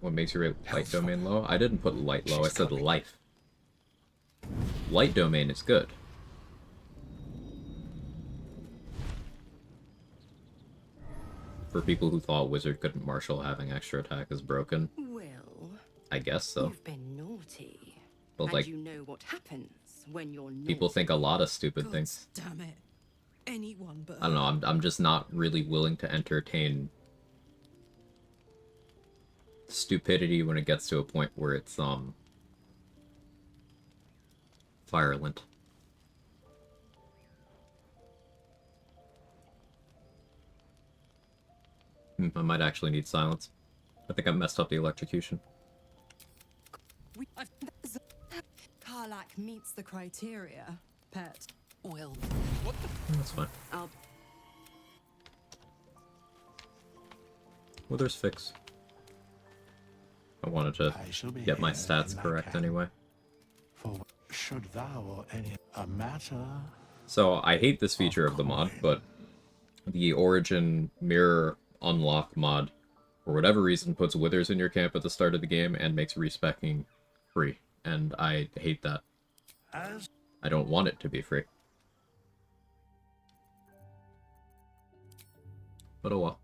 What makes your light domain low? I didn't put light low, I said life. Light domain is good. For people who thought Wizard couldn't marshal, having extra attack is broken. Well, I guess so. you've been naughty. But and like, you know what happens when you're naughty. people think a lot of stupid things. Damn it. Anyone but... I don't know, I'm just not really willing to entertain stupidity when it gets to a point where it's virulent. I might actually need silence. I think I messed up the electrocution. Karlak meets the criteria, pet. Will. That's fine. Wither's fix. I wanted to get my stats correct anyway. For should thou or any a matter? So I hate this feature of the mod, but the Origin Mirror Unlock mod, for whatever reason, puts Withers in your camp at the start of the game and makes respecking free, and I hate that. I don't want it to be free. But oh well.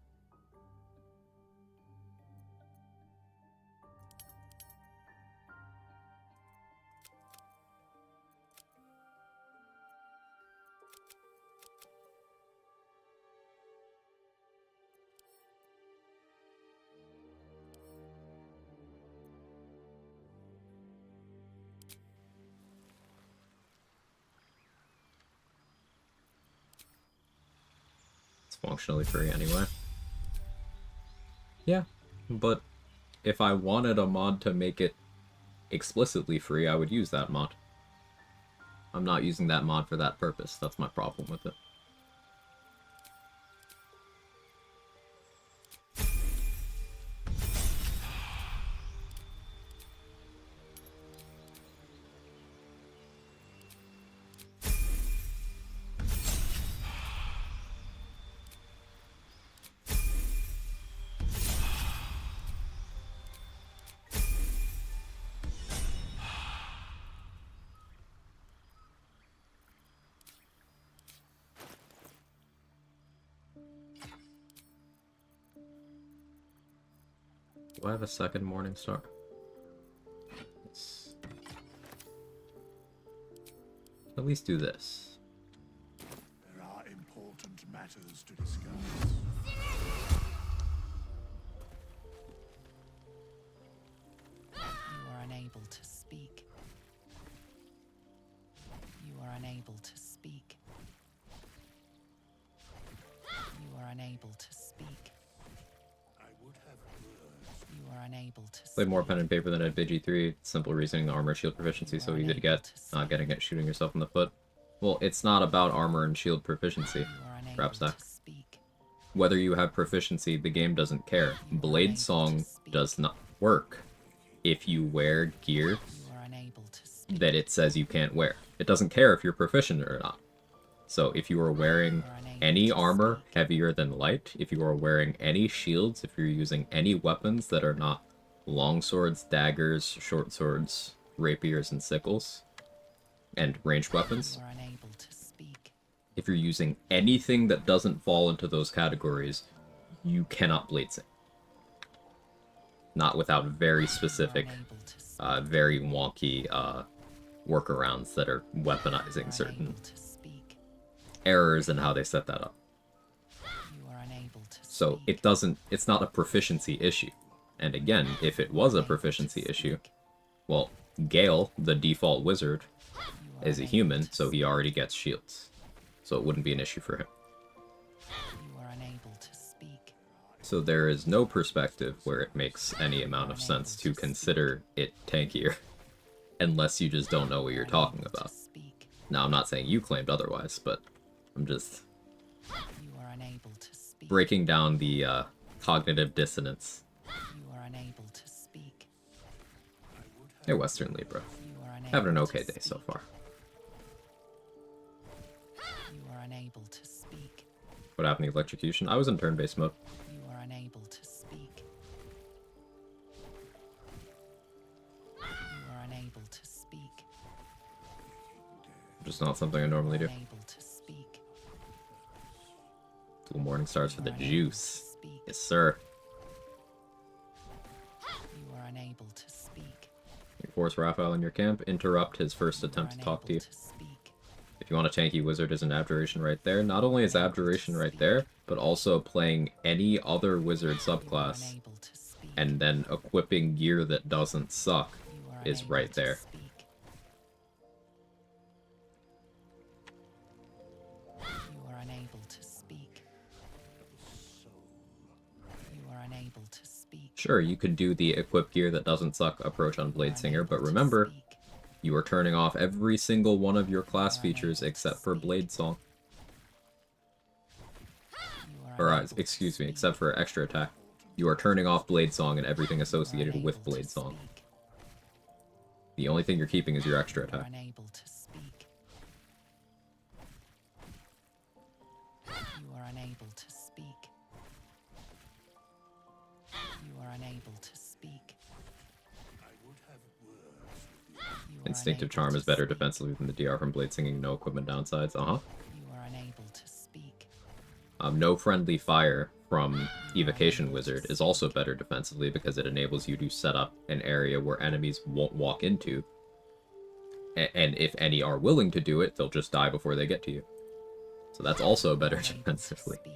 Functionally free anyway. Yeah, but if I wanted a mod to make it explicitly free, I would use that mod. I'm not using that mod for that purpose. That's my problem with it. Do I have a second Morning Star? Let's at least do this. There are important matters to discuss. You are unable to speak. You are unable to speak. You are unable to speak. I would have words. You are unable to Play more pen and paper than at BG3. Simple reasoning, armor, shield proficiency, so easy to get. Not getting it, shooting yourself in the foot. Well, it's not about armor and shield proficiency. Rapstack. Whether you have proficiency, the game doesn't care. Blade Song does not work if you wear gear that it says you can't wear. It doesn't care if you're proficient or not. So if you are wearing any armor heavier than light, if you are wearing any shields, if you're using any weapons that are not long swords, daggers, short swords, rapiers, and sickles, and ranged weapons, if you're using anything that doesn't fall into those categories, you cannot blade sing. Not without very specific, very wonky workarounds that are weaponizing certain errors in how they set that up. So it's not a proficiency issue. And again, if it was a proficiency issue, well, Gale, the default wizard, is a human, so he already gets shields. So it wouldn't be an issue for him. So there is no perspective where it makes any amount of sense to consider it tankier, unless you just don't know what you're talking about. Now, I'm not saying you claimed otherwise, but I'm just breaking down the cognitive dissonance. Hey, Western Libra. Having an okay day so far. You are unable to speak. What happened to the electrocution? I was in turn-based mode. You are unable to speak. You are unable to speak. Just not something I normally do. Unable to speak. Dual Morning Stars for the juice. Yes, sir. You are unable to speak. You force Raphael in your camp, interrupt his first attempt to talk to you. If you want a tanky wizard, is an abjuration right there. Not only is abjuration right there, but also playing any other wizard subclass and then equipping gear that doesn't suck is right there. You are unable to speak. You are unable to speak. Sure, you could do the equip gear that doesn't suck approach on Blade Singer, but remember, you are turning off every single one of your class features except for Blade Song. Or, excuse me, except for extra attack. You are turning off Blade Song and everything associated with Blade Song. The only thing you're keeping is your extra attack. Unable to speak. You are unable to speak. You are unable to speak. Instinctive Charm is better defensively than the DR from Blade Singing, no equipment downsides. You are unable to speak. No Friendly Fire from Evocation Wizard is also better defensively because it enables you to set up an area where enemies won't walk into. And if any are willing to do it, they'll just die before they get to you. So that's also better defensively. You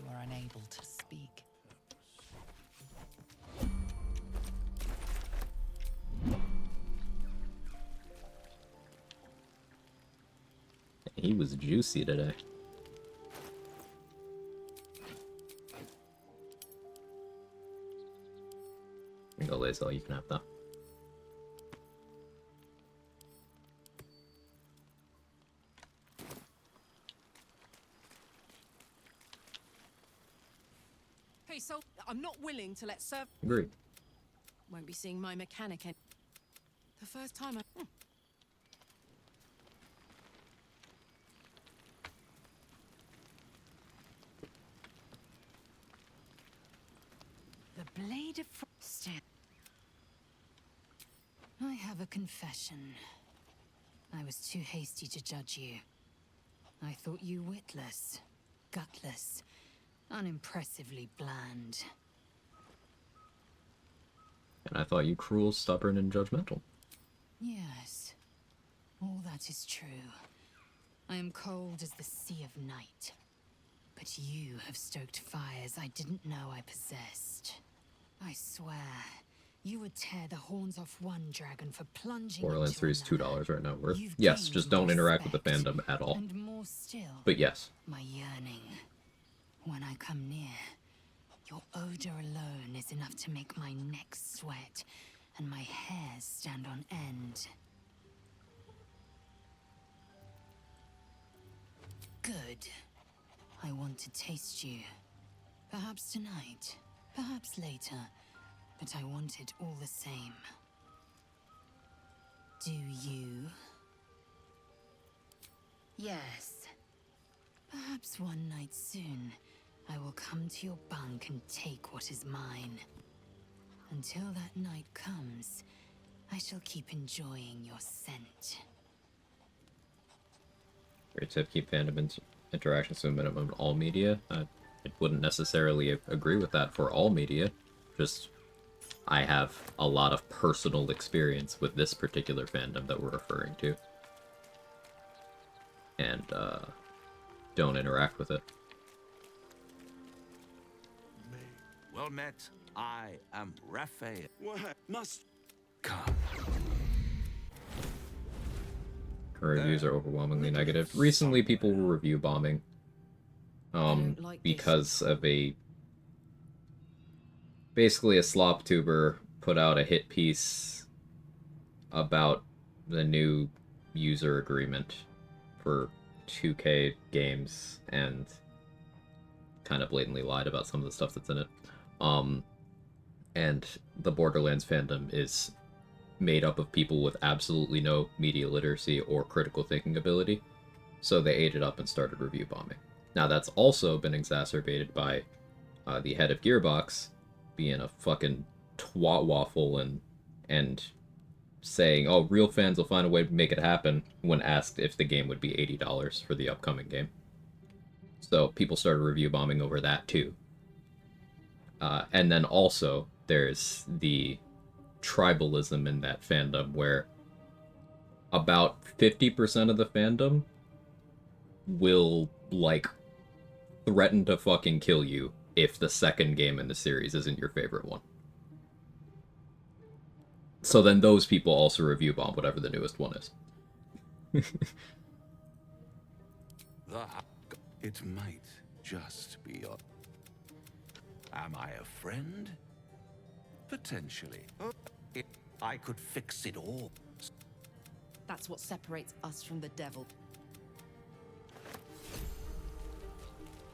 are unable to speak. He was juicy today. Here you go, Lazel, you can have that. Okay, so I'm not willing to let serve. Agreed. Won't be seeing my mechanic in. The first time I. The Blade of Frost. I have a confession. I was too hasty to judge you. I thought you witless, gutless, Unimpressively bland. And I thought you cruel, stubborn, and judgmental. Yes, all that is true. I am cold as the sea of night. But you have stoked fires I didn't know I possessed. I swear, you would tear the horns off one dragon for plunging Borderlands into 3 is another. $2 right now worth. You've Yes, gained just my don't interact with the respect, fandom at all. And more still, But yes. my yearning. When I come near, your odor alone is enough to make my neck sweat and my hairs stand on end. Good. I want to taste you. Perhaps tonight, perhaps later, but I want it all the same. Do you? Yes. Perhaps one night soon, I will come to your bunk and take what is mine. Until that night comes, I shall keep enjoying your scent. Great tip, keep fandom interactions to a minimum in all media. I wouldn't necessarily agree with that for all media. Just, I have a lot of personal experience with this particular fandom that we're referring to. And, don't interact with it. Well met. I am Raphael. What must come? Current reviews are overwhelmingly negative. Recently, people were review bombing. Because of basically a slop tuber put out a hit piece about the new user agreement for 2K games and kind of blatantly lied about some of the stuff that's in it. And the Borderlands fandom is made up of people with absolutely no media literacy or critical thinking ability, so they ate it up and started review bombing. Now that's also been exacerbated by the head of Gearbox being a fucking twat waffle and saying, oh, real fans will find a way to make it happen, when asked if the game would be $80 for the upcoming game. So people started review bombing over that too. And then also there's the tribalism in that fandom where about 50% of the fandom will, like, threaten to fucking kill you if the second game in the series isn't your favorite one. So then those people also review bomb whatever the newest one is. It might just be a... Am I a friend? Potentially. I could fix it all. That's what separates us from the devil.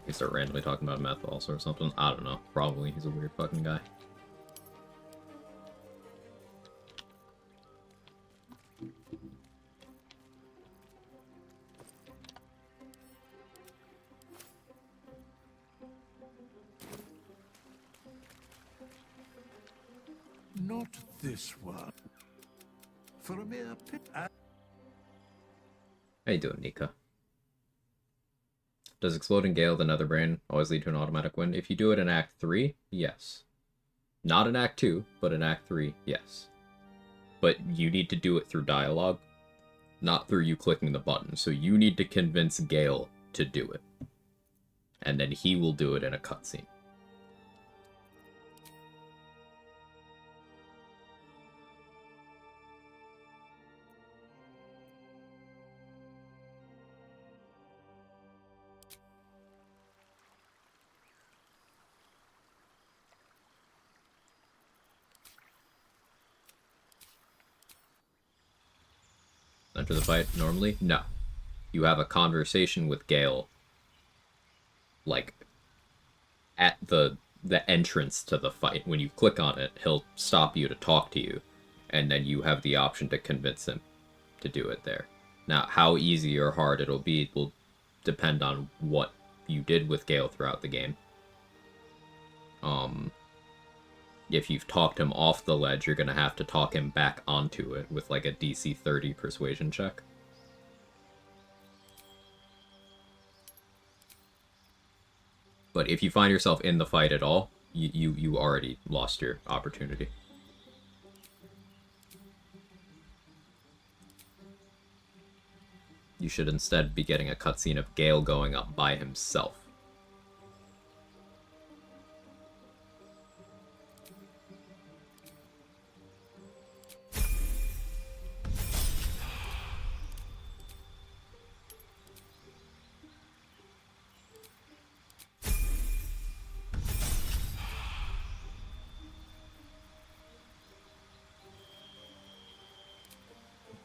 He start randomly talking about meth also or something. I don't know. Probably. He's a weird fucking guy. Not this one. For a mere pit. How you doing, Nika? Does exploding Gale the Nether Brain always lead to an automatic win? If you do it in Act 3, yes. Not in Act 2, but in Act 3, yes. But you need to do it through dialogue, not through you clicking the button. So you need to convince Gale to do it. And then he will do it in a cutscene. Enter the fight normally? No. You have a conversation with Gale, like, at the entrance to the fight. When you click on it, he'll stop you to talk to you, and then you have the option to convince him to do it there. Now, how easy or hard it'll be will depend on what you did with Gale throughout the game. If you've talked him off the ledge, you're going to have to talk him back onto it with like a DC 30 persuasion check. But if you find yourself in the fight at all, you already lost your opportunity. You should instead be getting a cutscene of Gale going up by himself.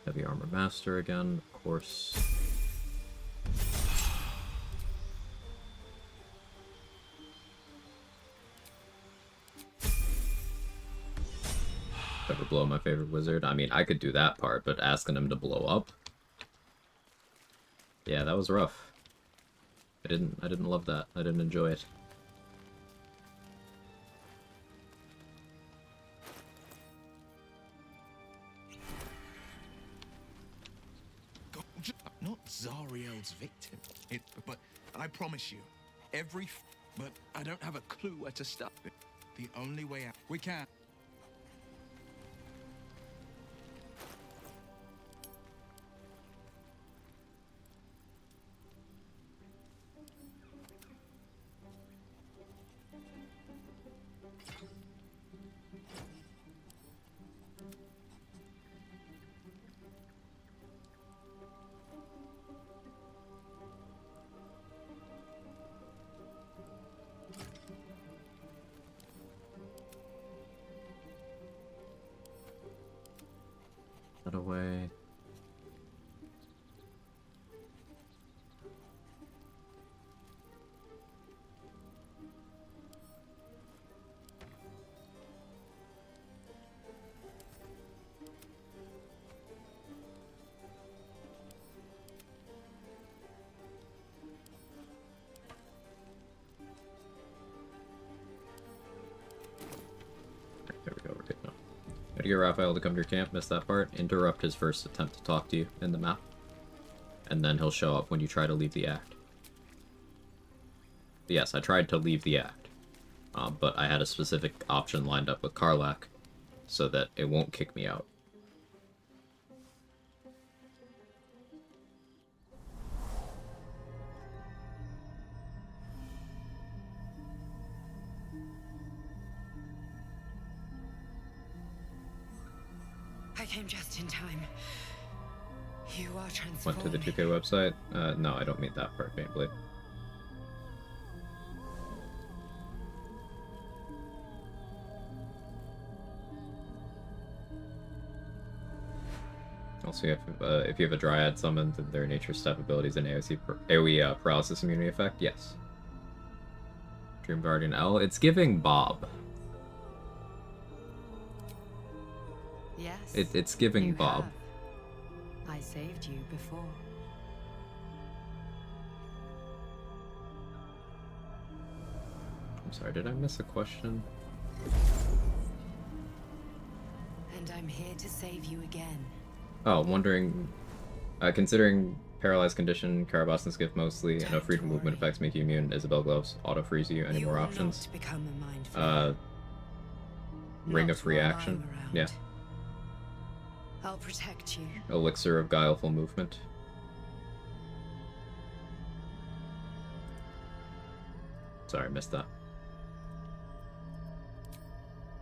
Heavy Armor Master again, of course. Never blow my favorite wizard. I mean, I could do that part, but asking him to blow up? Yeah, that was rough. I didn't love that. I didn't enjoy it. Not Zariel's victim. But I promise you, but I don't have a clue where to start. The only way out. We can. That away. There we go, we're good now. Gotta get Raphael to come to your camp, missed that part. Interrupt his first attempt to talk to you in the map. And then he'll show up when you try to leave the act. Yes, I tried to leave the act. But I had a specific option lined up with Karlach, so that it won't kick me out. I came just in time. You are transformed. Went to the 2K website? No, I don't mean that part, Baneblade. Also, if you have a Dryad summoned, their nature step abilities and AoE paralysis immunity effect, yes. Dream Guardian L, it's giving Bob. Yes. It's giving Bob. I saved you before. I'm sorry, did I miss a question? And I'm here to save you again. Oh, wondering, considering paralyzed condition, Karabasan's gift mostly, and no freedom movement effects make you immune, Isabel gloves auto-freeze you, any more options? Become a mind flayer. Ring of Free Action, yeah. I'll protect you. Elixir of Guileful Movement. Sorry, missed that.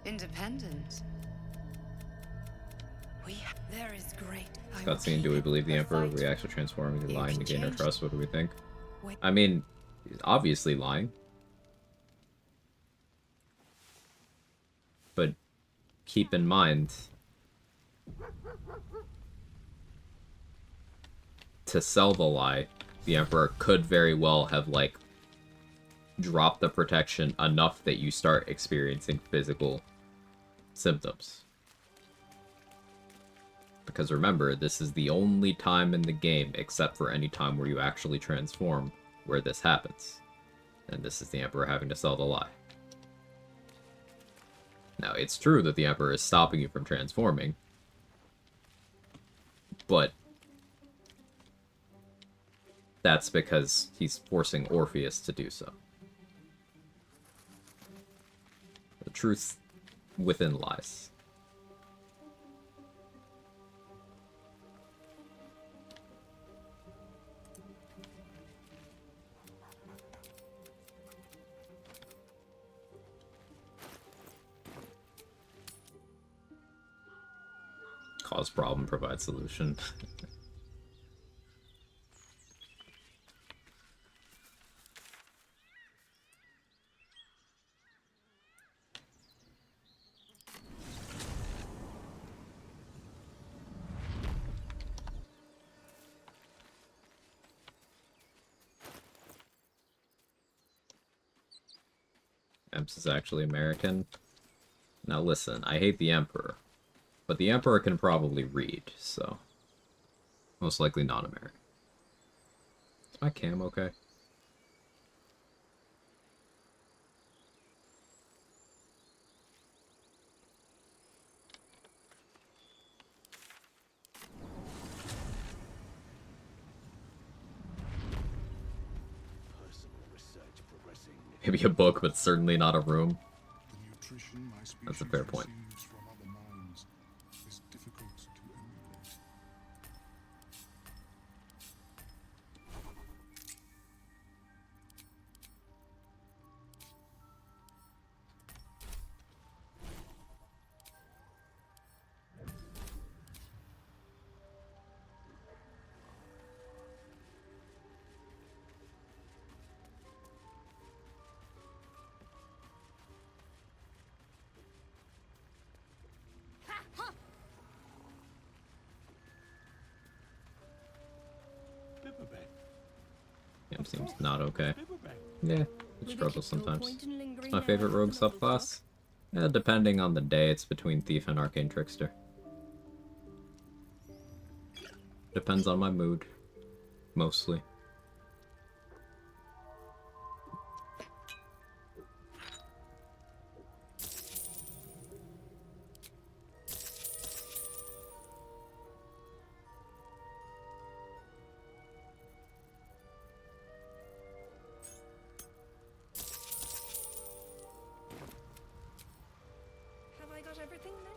Independent. There is great. Cutscene, do we believe the Emperor reacts to transforming and lying to gain our trust? What do we think? I mean, he's obviously lying. But keep in mind, to sell the lie, the Emperor could very well have, like, dropped the protection enough that you start experiencing physical symptoms. Because remember, this is the only time in the game, except for any time where you actually transform, where this happens. And this is the Emperor having to sell the lie. Now, it's true that the Emperor is stopping you from transforming, but that's because he's forcing Orpheus to do so. The truth within lies. Cause problem, provide solution. Emps is actually American. Now listen, I hate the Emperor. But the Emperor can probably read, so... most likely not American. Is my cam okay? Maybe a book, but certainly not a room. That's a fair point. Him seems not okay. Yeah, it struggles sometimes. It's my favorite rogue subclass. Yeah, depending on the day, it's between Thief and Arcane Trickster. Depends on my mood. Mostly. Everything then?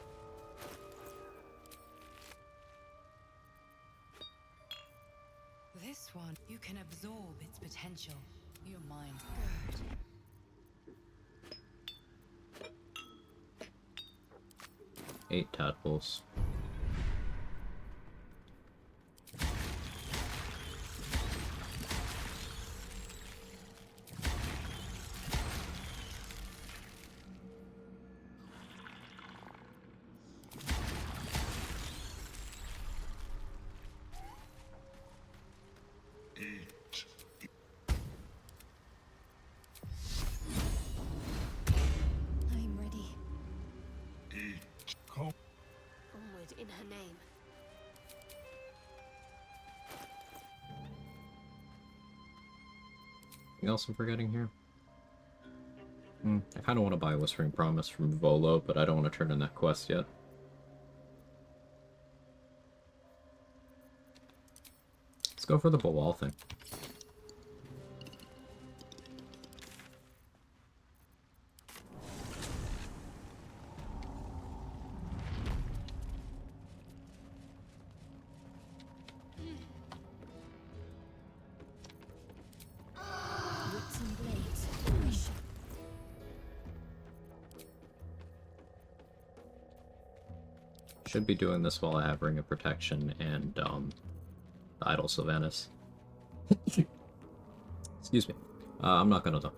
This one, you can absorb its potential. Your mind. Good. 8 tadpoles. I'm ready. Onward in her name. Anything else I'm forgetting here? I kind of want to buy Whispering Promise from Volo, but I don't want to turn in that quest yet. Let's go for the Bawal thing. Whips and blades. Should be doing this while I have Ring of Protection and the Idol Sylvanas. Excuse me. I'm not gonna though.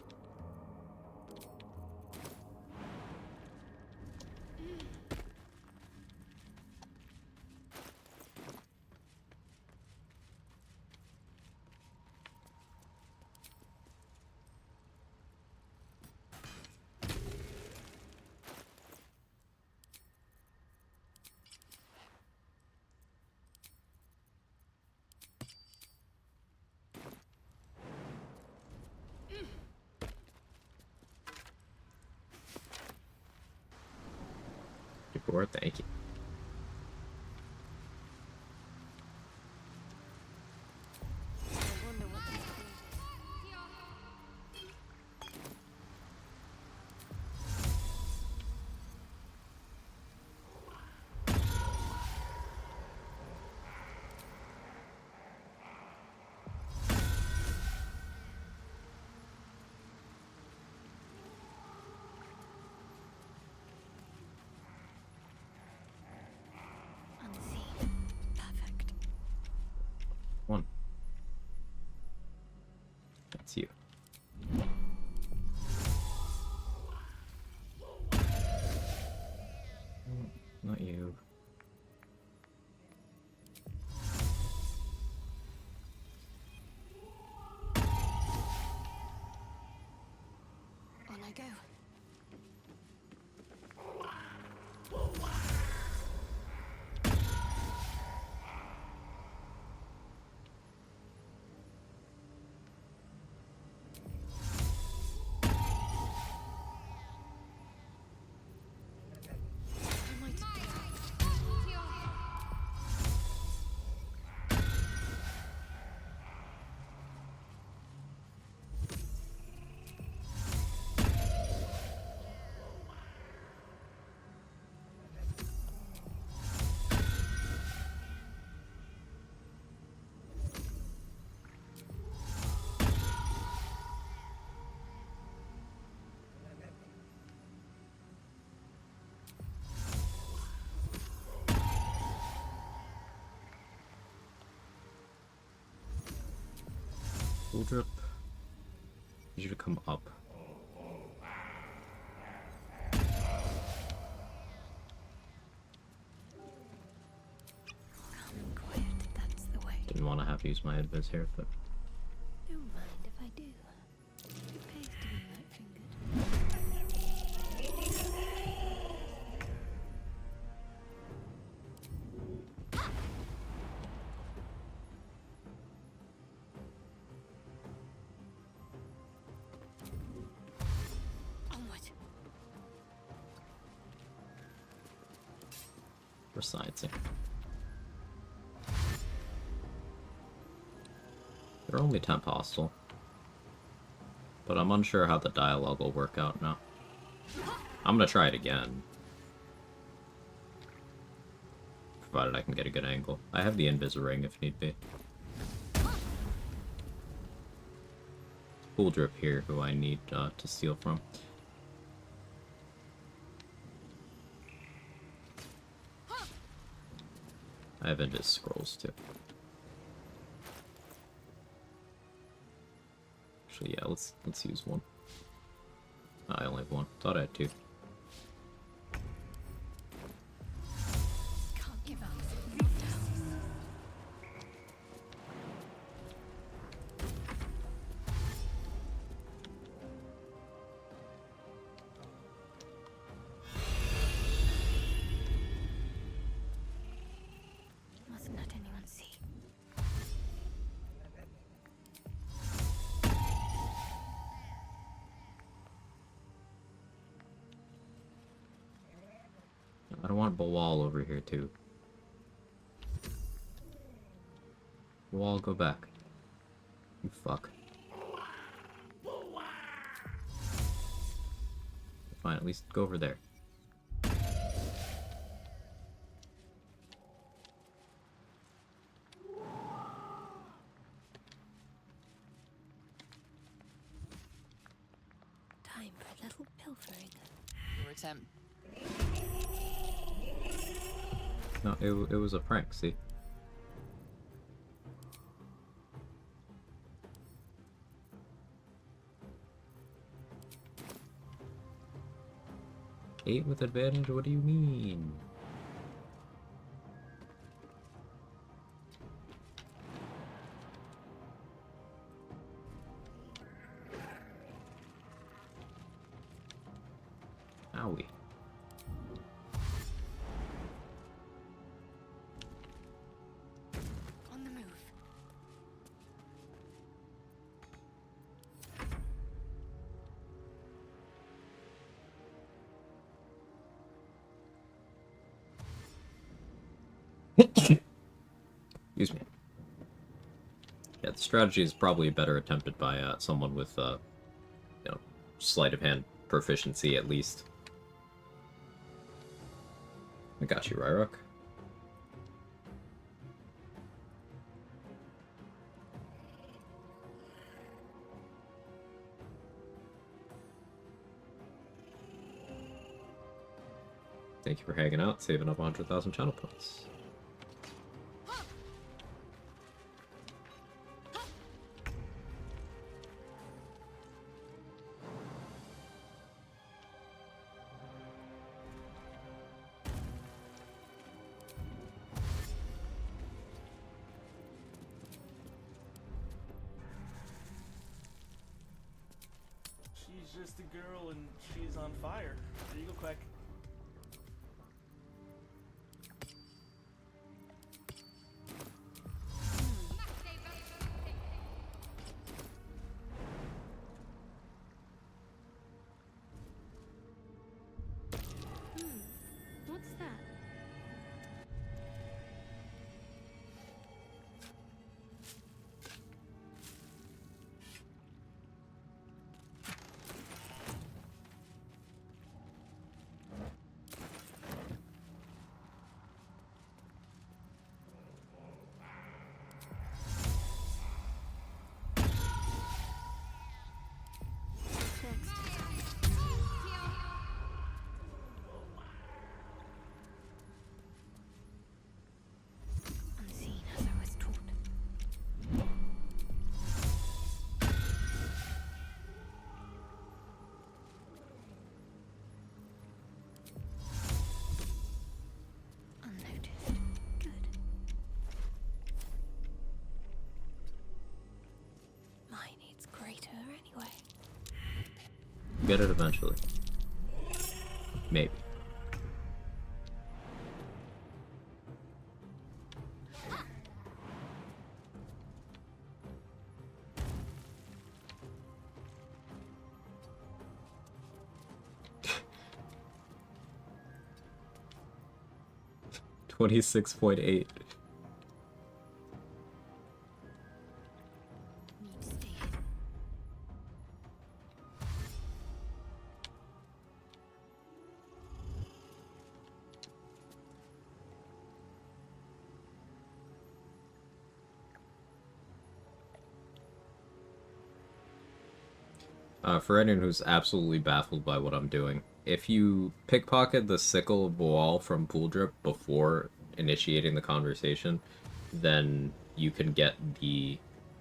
Thank you. It's you. Not you. On I go. Full drip. Need you to come up. Didn't want to have to use my invis here, but Don't mind if I do. It pays to be light-fingered. Onward. we're sciencing. They're only temp hostile, but I'm unsure how the dialogue will work out now. I'm gonna try it again, provided I can get a good angle. I have the invis ring if need be. Cool drip here, who I need to steal from. I have invis scrolls too. Actually, yeah, let's use one. I only have one. Thought I had two. Can't give up. Mustn't let anyone see. I don't want Balwal over here too. Balwal, go back. You fuck. Fine, at least go over there. Time for a little pilfering. Your attempt. No, it was a prank, see? Eight with advantage? What do you mean? Owie. On the move. Excuse me. Yeah, the strategy is probably better attempted by someone with, you know, sleight of hand proficiency at least. I got you, Ryrok. Thank you for hanging out, saving up 100,000 channel points. just a girl and she's on fire. There you go, Quag. What's that? Unseen as I was taught. Unnoticed. Good. Mine needs greater anyway. Get it eventually. Maybe. $26.8. For anyone who's absolutely baffled by what I'm doing, if you pickpocket the sickle wall from Pool Drip before initiating the conversation, then you can get the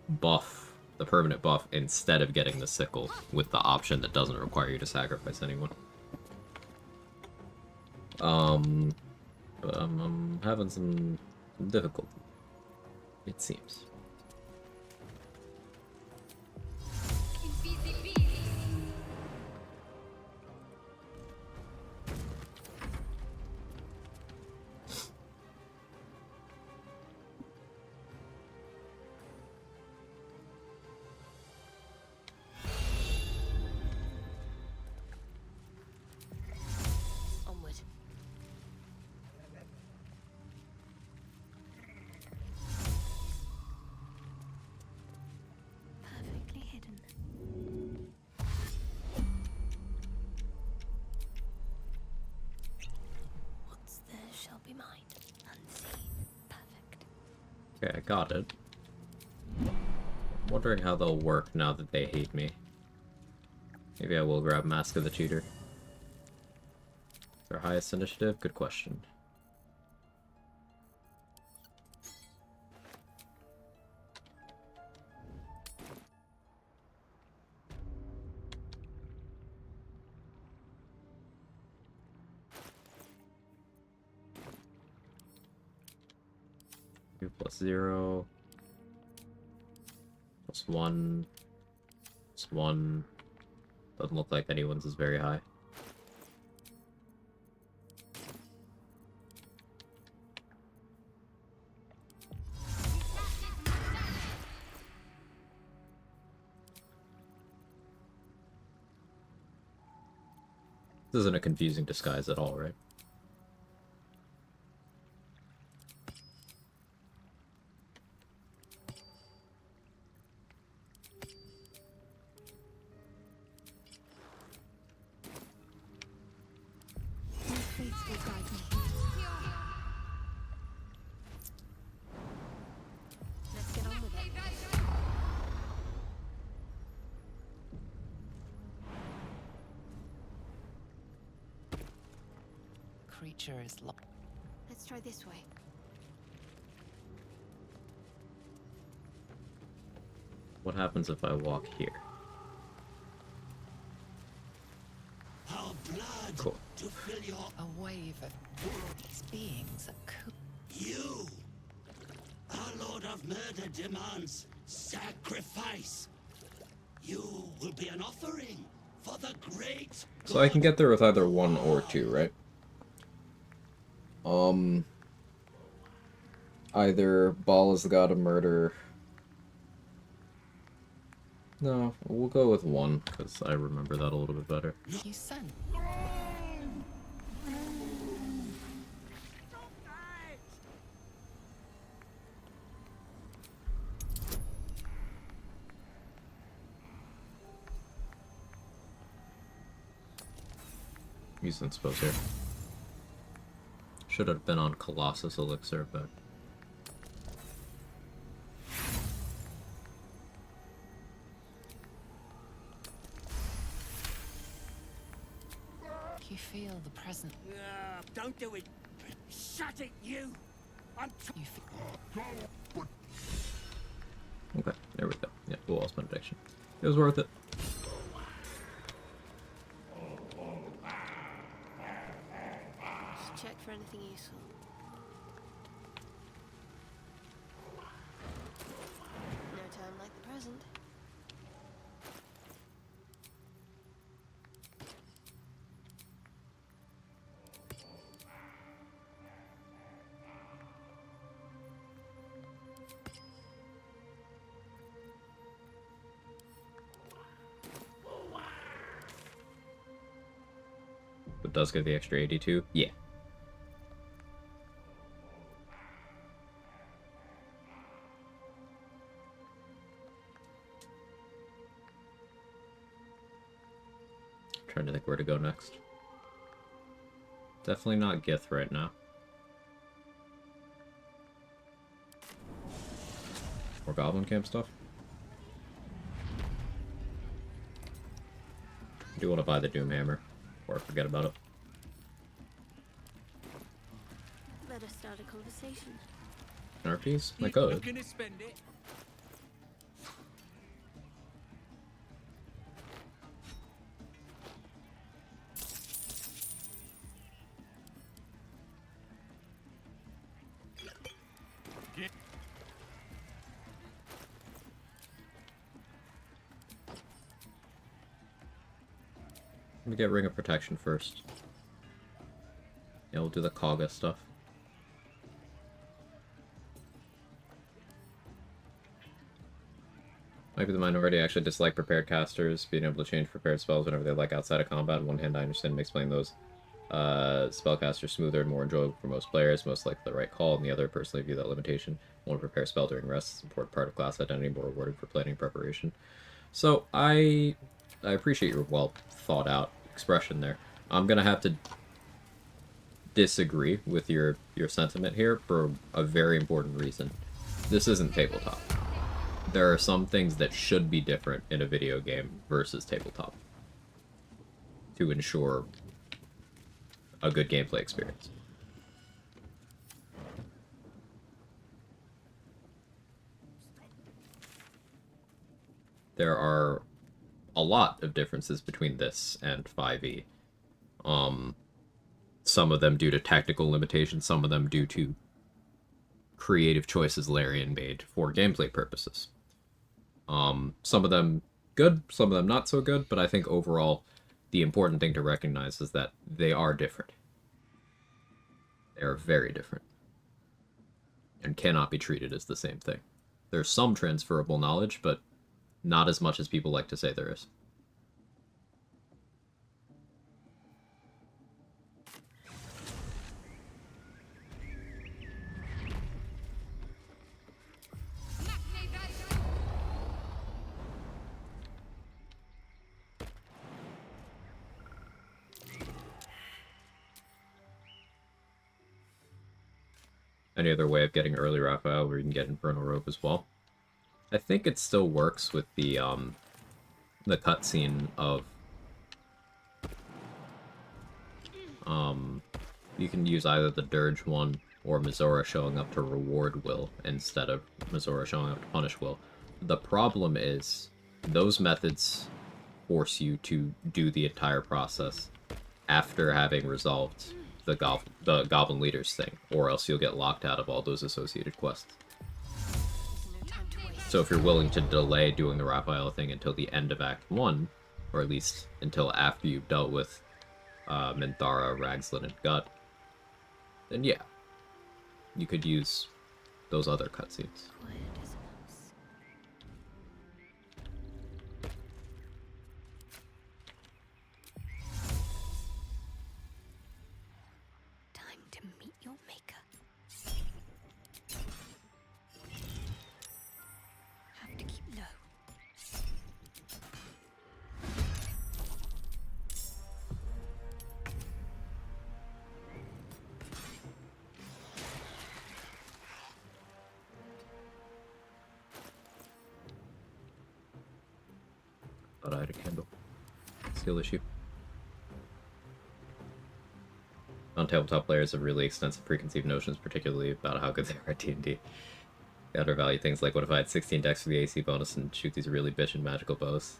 buff, the permanent buff, instead of getting the sickle, with the option that doesn't require you to sacrifice anyone. But I'm having some difficulty, it seems. Onward. Perfectly hidden. What's there shall be mine. Unseen. Perfect. Okay, I got it. I'm wondering how they'll work now that they hate me. Maybe I will grab Mask of the Cheater. Their highest initiative? Good question. +0. +1. +1. Doesn't look like anyone's is very high. This isn't a confusing disguise at all, right? My faith will guide me. Let's get on with it. Creature is locked. Let's try this way. What happens if I walk here? Our blood Cool. to fill your... A wave of these beings are cool. You! Our Lord of Murder demands sacrifice. You will be an offering for the So I can get there with either 1 or 2, right? Either Baal is the god of murder. No, we'll go with 1, because I remember that a little bit better. You son. Using suppose here. Should have been on Colossus Elixir, but... You feel the present. Don't do it. Shut it, you. You feel. Okay, there we go. Yeah, Blue Wall's benediction. It was worth it. Just check for anything useful. No time like the present. But does get the extra 82? Yeah. Trying to think where to go next. Definitely not Gith right now. More Goblin Camp stuff. I do want to buy the Doom Hammer, or forget about it. Let us start a conversation. RPs? I could. I'm gonna spend it. Let me get Ring of Protection first. Yeah, we'll do the Kaga stuff. Might be the minority. I actually dislike prepared casters. Being able to change prepared spells whenever they like outside of combat. On one hand, I understand makes playing those spellcasters smoother and more enjoyable for most players. Most likely the right call. And the other, personally view that limitation. Want to prepare spell during rest. It's an important part of class identity, more rewarding for planning preparation. So I appreciate your well thought out expression there. I'm gonna have to disagree with your sentiment here for a very important reason. This isn't tabletop. There are some things that should be different in a video game versus tabletop to ensure a good gameplay experience. There are a lot of differences between this and 5e. Some of them due to tactical limitations, some of them due to creative choices Larian made for gameplay purposes. Some of them good, some of them not so good, but I think overall the important thing to recognize is that they are different. They are very different. And cannot be treated as the same thing. There's some transferable knowledge, but not as much as people like to say there is. Any other way of getting early Raphael where you can get Infernal Rope as well? I think it still works with the cutscene of you can use either the Dirge one or Mizora showing up to reward Will instead of Mizora showing up to punish Will. The problem is those methods force you to do the entire process after having resolved the Goblin Leaders thing, or else you'll get locked out of all those associated quests. So if you're willing to delay doing the Raphael thing until the end of Act 1, or at least until after you've dealt with Minthara, Ragzlin, and Gut, then yeah, you could use those other cutscenes. Time to meet your maker. Have to keep low. Thought I had a candle. Skill issue. Non-tabletop players have really extensive preconceived notions, particularly about how good they are at D&D. They undervalue things like, what if I had 16 decks for the AC bonus and shoot these really bitchin' magical bows?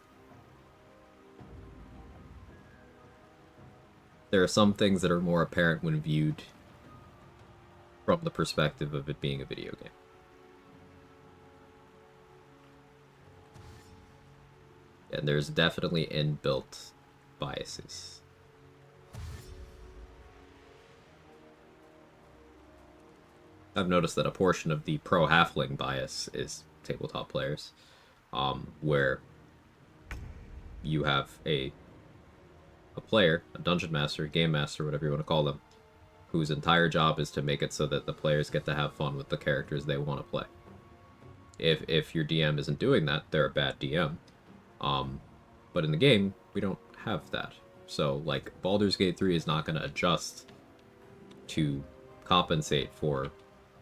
There are some things that are more apparent when viewed from the perspective of it being a video game. And there's definitely inbuilt biases. I've noticed that a portion of the pro-halfling bias is tabletop players, where you have a player, a dungeon master, game master, whatever you want to call them, whose entire job is to make it so that the players get to have fun with the characters they want to play. If your DM isn't doing that, they're a bad DM. But in the game, we don't have that. So, like, Baldur's Gate 3 is not going to adjust to compensate for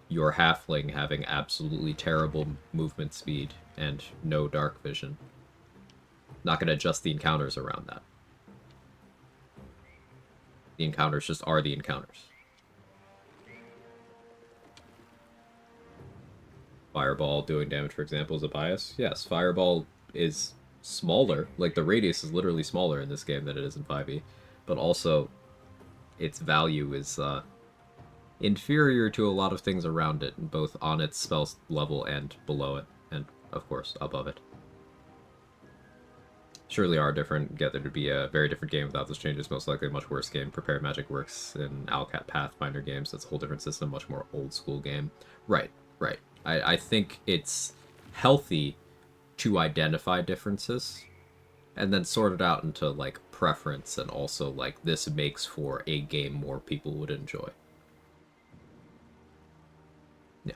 your halfling having absolutely terrible movement speed and no dark vision. Not going to adjust the encounters around that. The encounters just are the encounters. Fireball doing damage, for example, is a bias. Yes, Fireball is smaller. Like, the radius is literally smaller in this game than it is in 5e. But also, its value is inferior to a lot of things around it, both on its spell level and below it, and, of course, above it. Surely are different. Get there to be a very different game without those changes. Most likely a much worse game. Prepared Magic works in Alcat Pathfinder games. That's a whole different system, much more old school game. Right. I think it's healthy to identify differences and then sort it out into, like, preference and also, like, this makes for a game more people would enjoy. Yeah.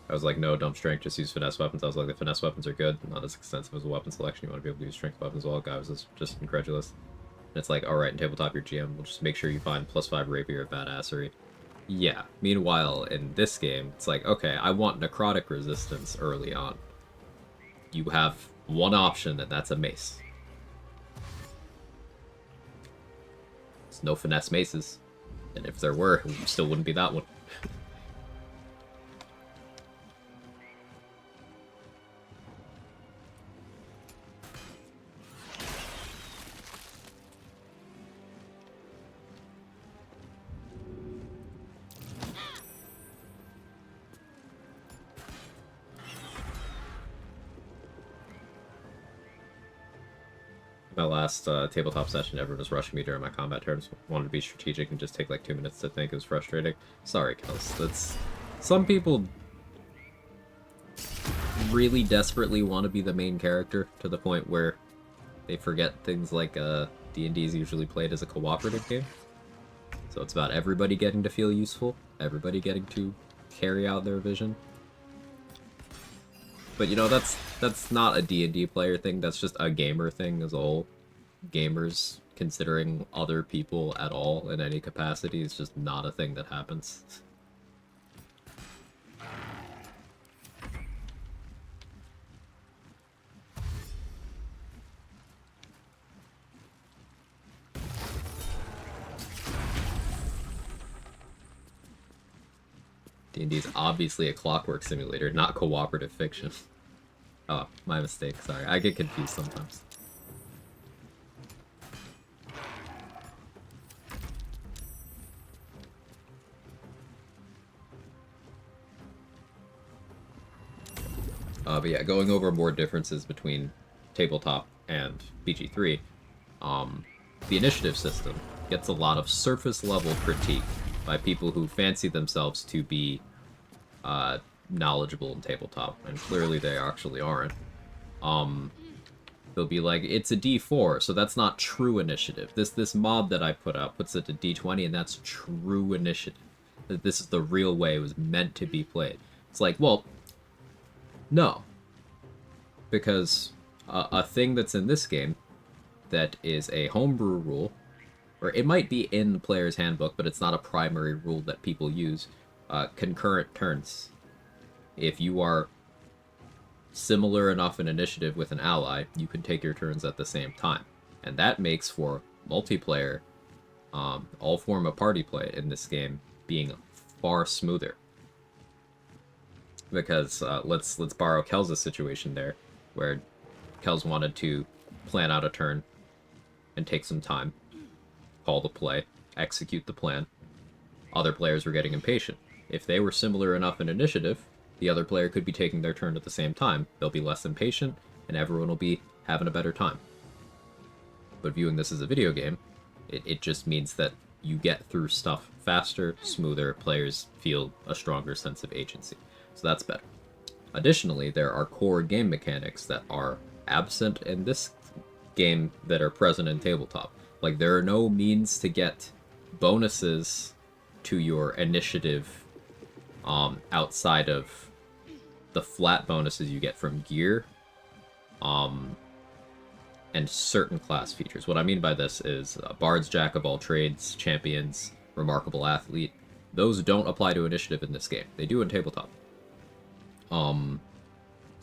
I was like, no, dump strength, just use finesse weapons. I was like, the finesse weapons are good, not as extensive as a weapon selection. You want to be able to use strength weapons as well. Guy was just incredulous. And it's like, alright, in tabletop, your GM will just make sure you find +5 rapier of badassery. Yeah. Meanwhile, in this game, it's like, okay, I want necrotic resistance early on. You have one option, and that's a mace. There's no finesse maces. And if there were, it still wouldn't be that one. My last tabletop session, everyone was rushing me during my combat turns. Wanted to be strategic and just take like 2 minutes to think. It was frustrating. Sorry, Kels. That's... Some people really desperately want to be the main character to the point where they forget things like D&D is usually played as a cooperative game. So it's about everybody getting to feel useful, everybody getting to carry out their vision. But, you know, that's not a D&D player thing, that's just a gamer thing as a whole. Gamers considering other people at all in any capacity is just not a thing that happens. D&D is obviously a clockwork simulator, not cooperative fiction. Oh, my mistake, sorry. I get confused sometimes. But yeah, going over more differences between tabletop and BG3, the initiative system gets a lot of surface level critique by people who fancy themselves to be knowledgeable in tabletop, and clearly they actually aren't. They'll be like, it's a D4, so that's not true initiative. This mod that I put up puts it to D20, and that's true initiative. This is the real way it was meant to be played. It's like, well, no. Because a thing that's in this game that is a homebrew rule, or it might be in the player's handbook, but it's not a primary rule that people use, concurrent turns. If you are similar enough in initiative with an ally, you can take your turns at the same time. And that makes for multiplayer, all form of party play in this game being far smoother. Because let's borrow Kel's situation there, where Kel's wanted to plan out a turn and take some time, call the play, execute the plan. Other players were getting impatient. If they were similar enough in initiative, the other player could be taking their turn at the same time. They'll be less impatient, and everyone will be having a better time. But viewing this as a video game, it just means that you get through stuff faster, smoother, players feel a stronger sense of agency. So that's better. Additionally, there are core game mechanics that are absent in this game that are present in tabletop. Like, there are no means to get bonuses to your initiative outside of the flat bonuses you get from gear and certain class features. What I mean by this is Bard's Jack of all trades, Champions, Remarkable Athlete. Those don't apply to initiative in this game. They do in tabletop.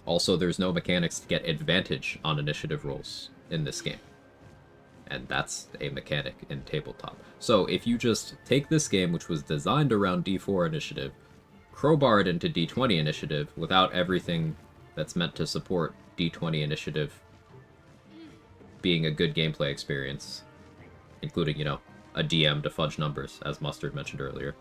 Also, there's no mechanics to get advantage on initiative rolls in this game. And that's a mechanic in tabletop. So if you just take this game, which was designed around D4 initiative, crowbar it into D20 initiative without everything that's meant to support D20 initiative being a good gameplay experience, including, you know, a DM to fudge numbers, as Mustard mentioned earlier.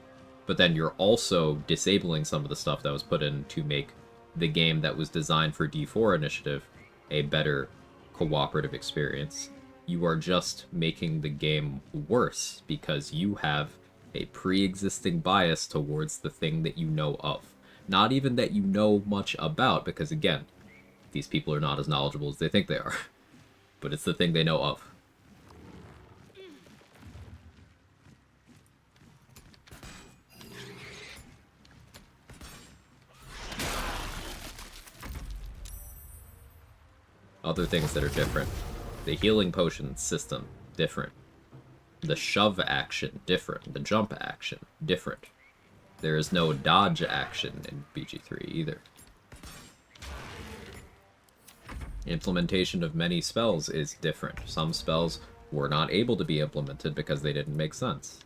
But then you're also disabling some of the stuff that was put in to make the game that was designed for D4 initiative a better cooperative experience. You are just making the game worse because you have a pre-existing bias towards the thing that you know of. Not even that you know much about, because again, these people are not as knowledgeable as they think they are. But it's the thing they know of. Other things that are different. The healing potion system, different. The shove action, different. The jump action, different. There is no dodge action in BG3 either. Implementation of many spells is different. Some spells were not able to be implemented because they didn't make sense.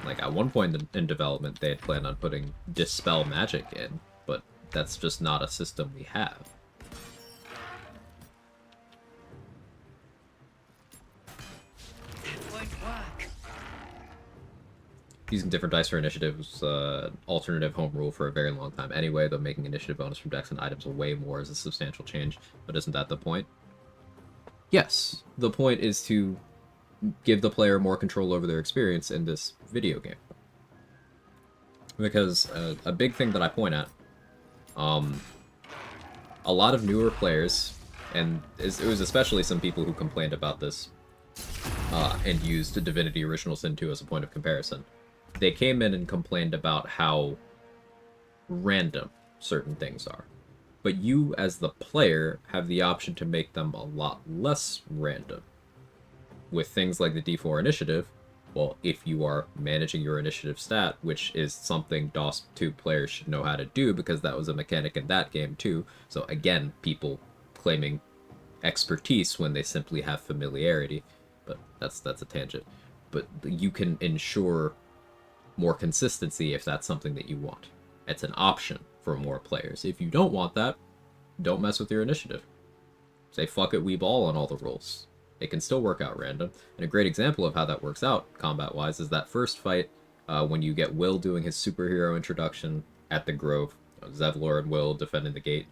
Like, at one point in development, they had planned on putting Dispel Magic in, but that's just not a system we have. Using different dice for initiative was alternative home rule for a very long time anyway, though making initiative bonus from decks and items way more is a substantial change. But isn't that the point? Yes, the point is to give the player more control over their experience in this video game. Because a big thing that I point at, a lot of newer players, and it was especially some people who complained about this and used Divinity Original Sin 2 as a point of comparison. They came in and complained about how random certain things are. But you, as the player, have the option to make them a lot less random. With things like the D4 initiative, well, if you are managing your initiative stat, which is something DOS 2 players should know how to do because that was a mechanic in that game too. So again, people claiming expertise when they simply have familiarity. But that's a tangent. But you can ensure more consistency if that's something that you want. It's an option for more players. If you don't want that, don't mess with your initiative. Say fuck it, we ball on all the rolls. It can still work out random. And a great example of how that works out combat-wise is that first fight when you get Will doing his superhero introduction at the Grove, Zevlor and Will defending the gate.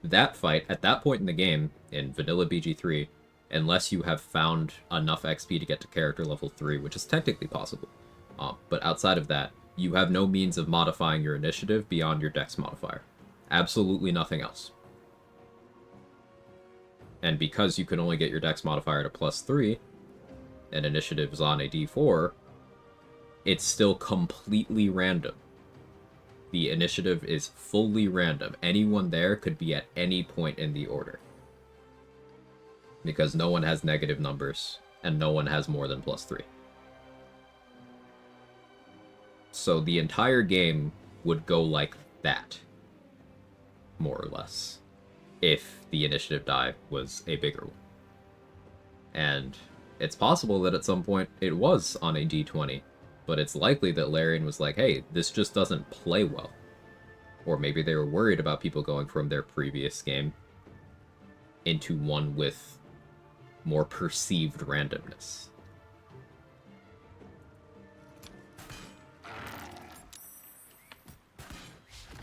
That fight, at that point in the game, in vanilla BG3, unless you have found enough XP to get to character level 3, which is technically possible, but outside of that, you have no means of modifying your initiative beyond your dex modifier. Absolutely nothing else. And because you can only get your dex modifier to +3, and initiative is on a d4, it's still completely random. The initiative is fully random. Anyone there could be at any point in the order. Because no one has negative numbers, and no one has more than +3. So the entire game would go like that, more or less, if the initiative die was a bigger one. And it's possible that at some point it was on a d20, but it's likely that Larian was like, hey, this just doesn't play well. Or maybe they were worried about people going from their previous game into one with more perceived randomness.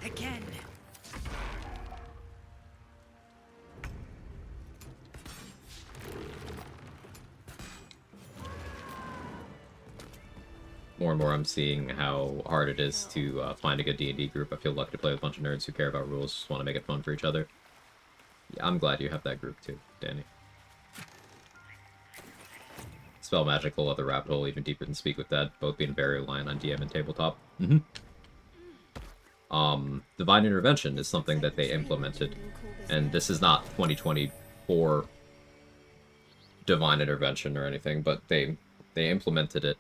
Again. More and more I'm seeing how hard it is to find a good D&D group. I feel lucky to play with a bunch of nerds who care about rules, just want to make it fun for each other. Yeah, I'm glad you have that group too, Danny. Spell Magic, whole other rabbit hole, even deeper than Speak with Dead, both being very reliant on DM and tabletop. Divine Intervention is something that they implemented, and this is not 2024 Divine Intervention or anything, but they implemented it.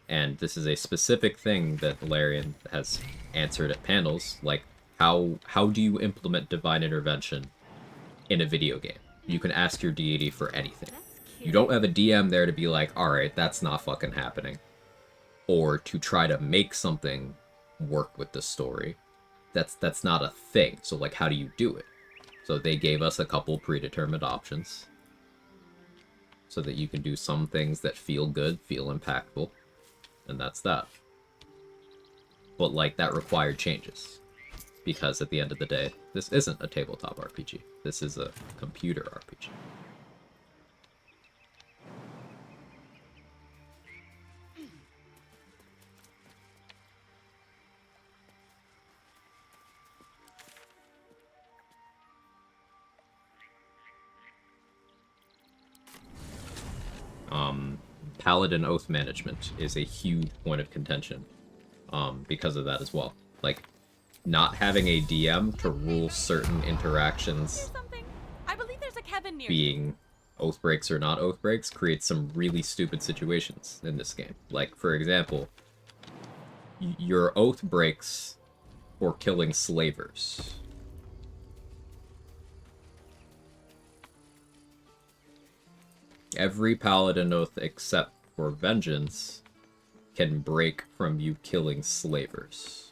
And this is a specific thing that Larian has answered at panels, like, how do you implement Divine Intervention in a video game? You can ask your deity for anything. You don't have a DM there to be like, alright, that's not fucking happening. Or to try to make something work with the story. That's not a thing, so like, how do you do it? So they gave us a couple predetermined options, so that you can do some things that feel good, feel impactful. And that's that. But, like, that required changes. Because at the end of the day, this isn't a tabletop RPG. This is a computer RPG. Paladin Oath Management is a huge point of contention because of that as well. Like, not having a DM to rule certain interactions I believe there's a Kevin near being oath breaks or not oath breaks creates some really stupid situations in this game. Like, for example, your oath breaks for killing slavers. Every paladin oath except for vengeance can break from you killing slavers.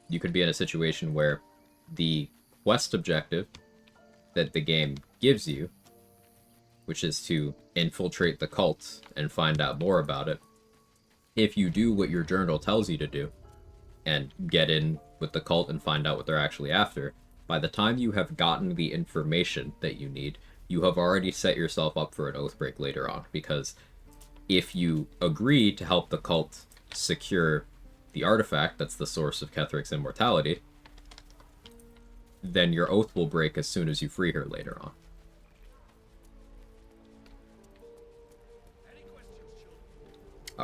You could be in a situation where the quest objective that the game gives you, which is to infiltrate the cult and find out more about it, if you do what your journal tells you to do, and get in with the cult and find out what they're actually after, by the time you have gotten the information that you need, you have already set yourself up for an oath break later on, because if you agree to help the cult secure the artifact that's the source of Kethric's immortality, then your oath will break as soon as you free her later on.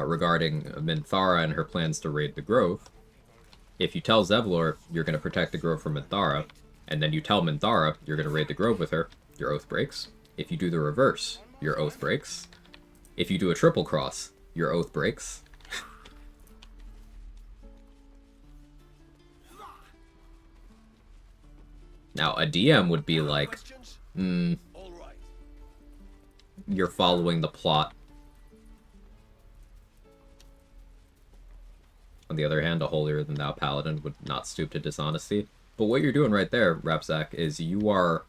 Regarding Minthara and her plans to raid the Grove, if you tell Zevlor you're going to protect the Grove from Minthara, and then you tell Minthara you're going to raid the Grove with her, your oath breaks. If you do the reverse, your oath breaks. If you do a triple cross, your oath breaks. Now, a DM would be like, you're following the plot. On the other hand, a holier-than-thou paladin would not stoop to dishonesty. But what you're doing right there, Rapzak, is you are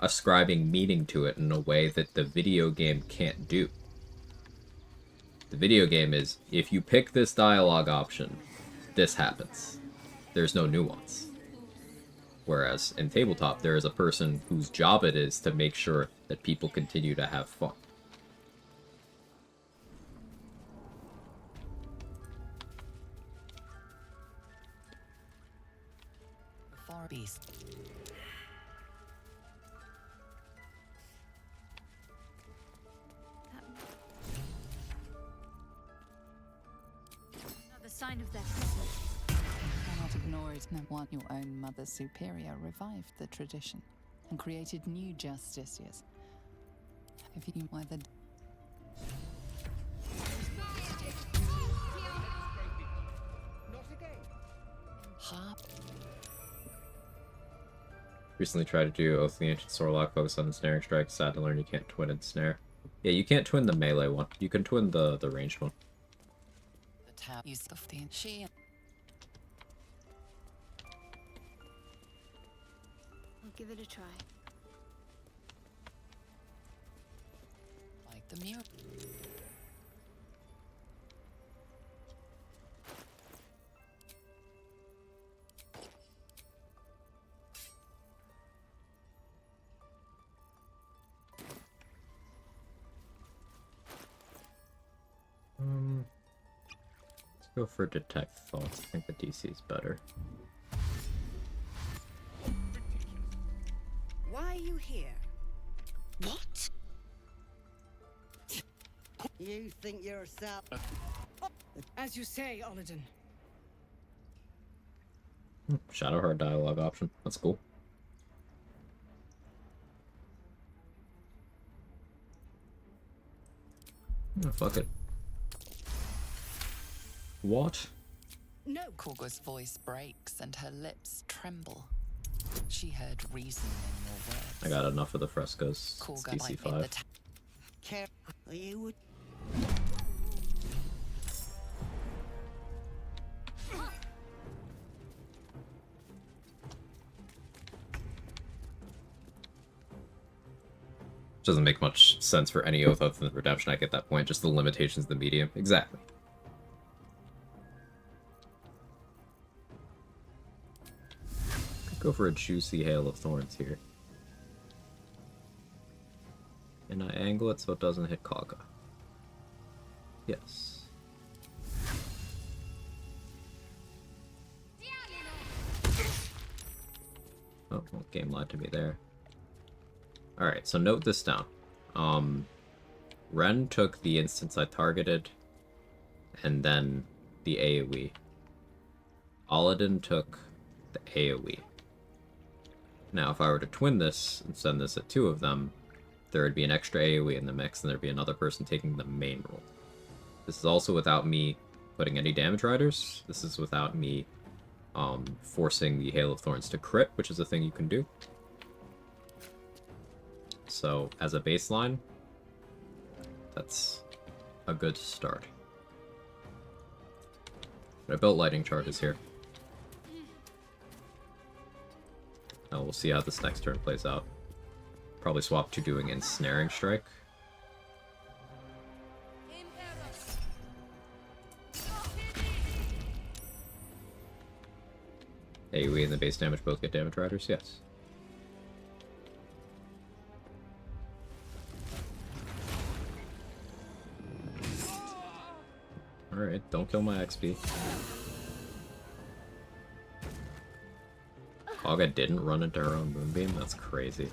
ascribing meaning to it in a way that the video game can't do. The video game is, if you pick this dialogue option, this happens. There's no nuance. Whereas in tabletop, there is a person whose job it is to make sure that people continue to have fun. Far beast. Another sign of their presence. Cannot ignore it. No one, your own mother superior revived the tradition and created new justiciars. If you either harp. Recently tried to do Oath of the Ancient Sorlock, focus on the snaring strike. Sad to learn you can't twin and snare. Yeah, you can't twin the melee one. You can twin the ranged one. The tower use of the she. I'll give it a try. Like the mirror. Let's go for detect thoughts. I think the DC is better. Why are you here? What? You think yourself... As you say, Olladin. Shadowheart dialogue option. That's cool. Oh, fuck it. What? No. Quag's voice breaks and her lips tremble. She heard reason in your words. I got enough of the frescoes. It's Quag DC 5. Care you would... Doesn't make much sense for any oath other than redemption. I get that point. Just the limitations of the medium. Exactly. Could go for a juicy hail of thorns here. And I angle it so it doesn't hit Kaga. Yes. Oh, well, game lied to me there. Alright, so note this down. Ren took the instance I targeted, and then the AoE. Olladin took the AoE. Now, if I were to twin this and send this at 2 of them, there would be an extra AoE in the mix, and there'd be another person taking the main role. This is also without me putting any damage riders. This is without me forcing the Hail of Thorns to crit, which is a thing you can do. So, as a baseline, that's a good start. But I built lightning charges here. Now we'll see how this next turn plays out. Probably swap to doing Ensnaring Strike. AoE and the base damage both get damage riders? Yes. Alright, don't kill my XP. Quagga didn't run into her own moonbeam? That's crazy.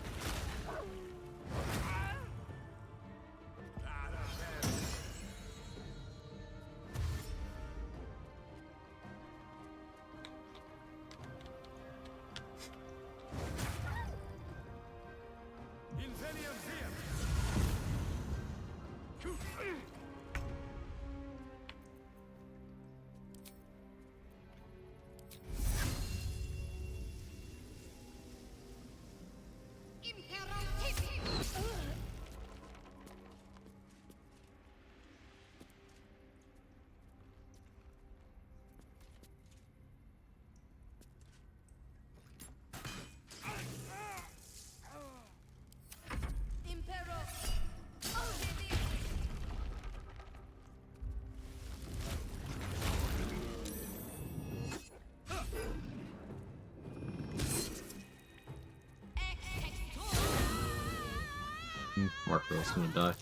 Mark Girl's gonna die.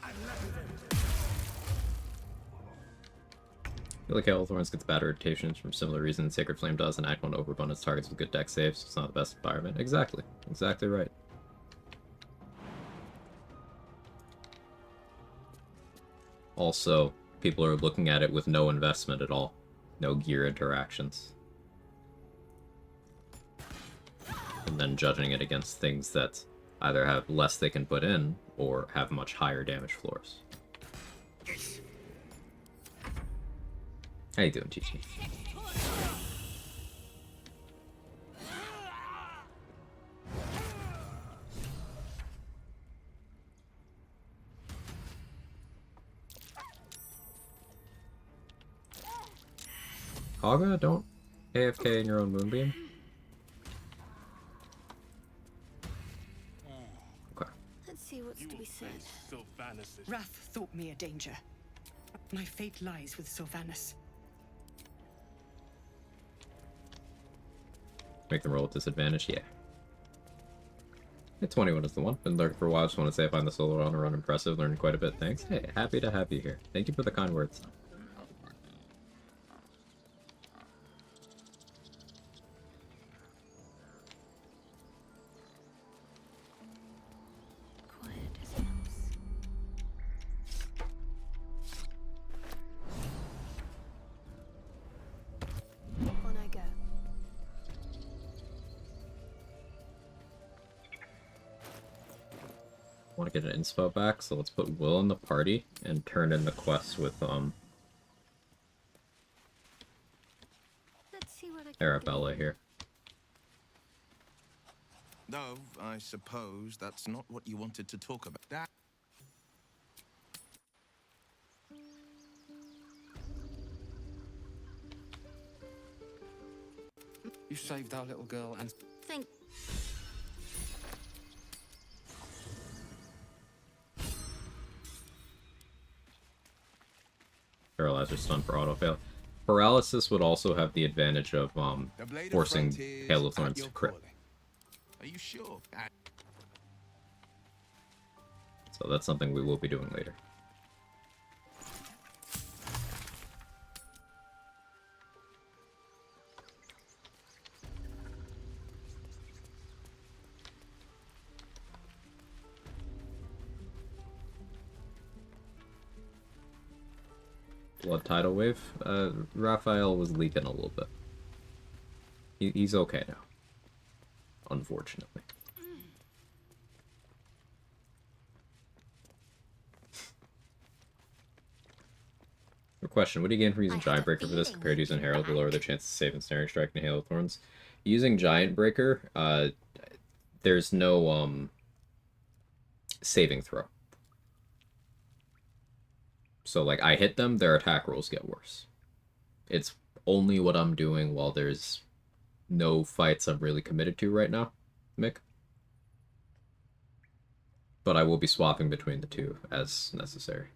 I feel like Hail of Thorns gets bad rotations from similar reasons Sacred Flame does, and Act 1 overabundance targets with good deck saves. It's not the best environment. Exactly. Exactly right. Also, people are looking at it with no investment at all. No gear interactions. And then judging it against things that either have less they can put in, or have much higher damage floors. How you doing, TT? Haga, don't AFK in your own Moonbeam. Okay. Let's see what's to be said. Wrath thought me a danger. My fate lies with Sylvanas. Make them roll at disadvantage, yeah. Hey, 21 is the one. Been lurking for a while, just want to say I find the solo run impressive, learned quite a bit, thanks. Hey, happy to have you here. Thank you for the kind words. Quiet as a mouse. On I go. Want to get an inspo back, so let's put Will in the party and turn in the quest with Let's see what I can Arabella here. Though, I suppose that's not what you wanted to talk about. That. You saved our little girl and... Thank. Paralyzer stun for auto fail. Paralysis would also have the advantage of forcing Hail of Thorns to crit. Are you sure? So that's something we will be doing later. Blood tidal wave. Raphael was leaking a little bit. He's okay now. Unfortunately. Good question. What do you gain from using Giant Breaker for this compared to using Herald to lower the chance to save and Snaring Strike and Hail of Thorns? Using Giant Breaker, there's no saving throw. So, like, I hit them, their attack rolls get worse. It's only what I'm doing while there's no fights I'm really committed to right now, Mick. But I will be swapping between the two as necessary.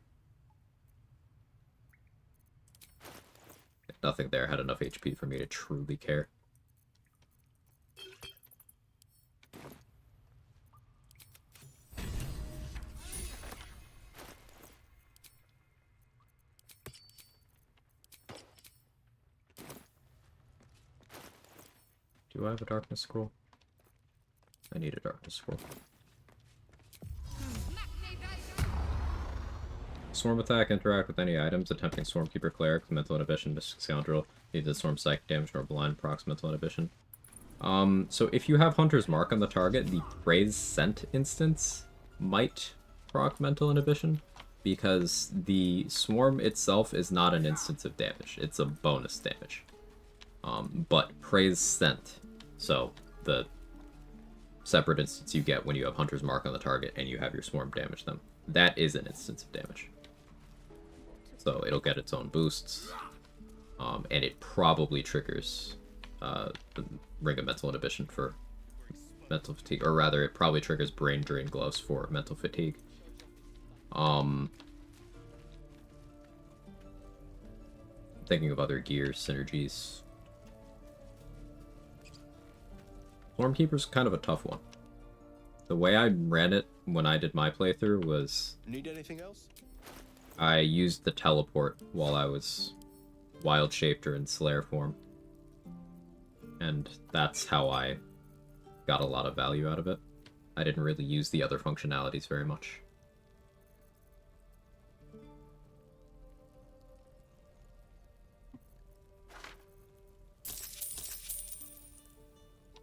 Nothing there had enough HP for me to truly care. Do I have a darkness scroll? I need a darkness scroll. Swarm attack, interact with any items, attempting Stormkeeper, Cleric, Mental Inhibition, Mystic Scoundrel, neither Storm Psychic damage nor Blind, procs Mental Inhibition. So if you have Hunter's Mark on the target, the Praise Scent instance might proc Mental Inhibition, because the Swarm itself is not an instance of damage, it's a bonus damage. But Praise Scent, so the separate instance you get when you have Hunter's Mark on the target and you have your Swarm damage them, that is an instance of damage. So it'll get its own boosts, and it probably triggers the Ring of Mental Inhibition for mental fatigue, or rather, it probably triggers Brain Drain Gloves for mental fatigue. Thinking of other gear synergies. Stormkeeper's kind of a tough one. The way I ran it when I did my playthrough was... Need anything else? I used the teleport while I was wild shaped or in Slayer form. And that's how I got a lot of value out of it. I didn't really use the other functionalities very much.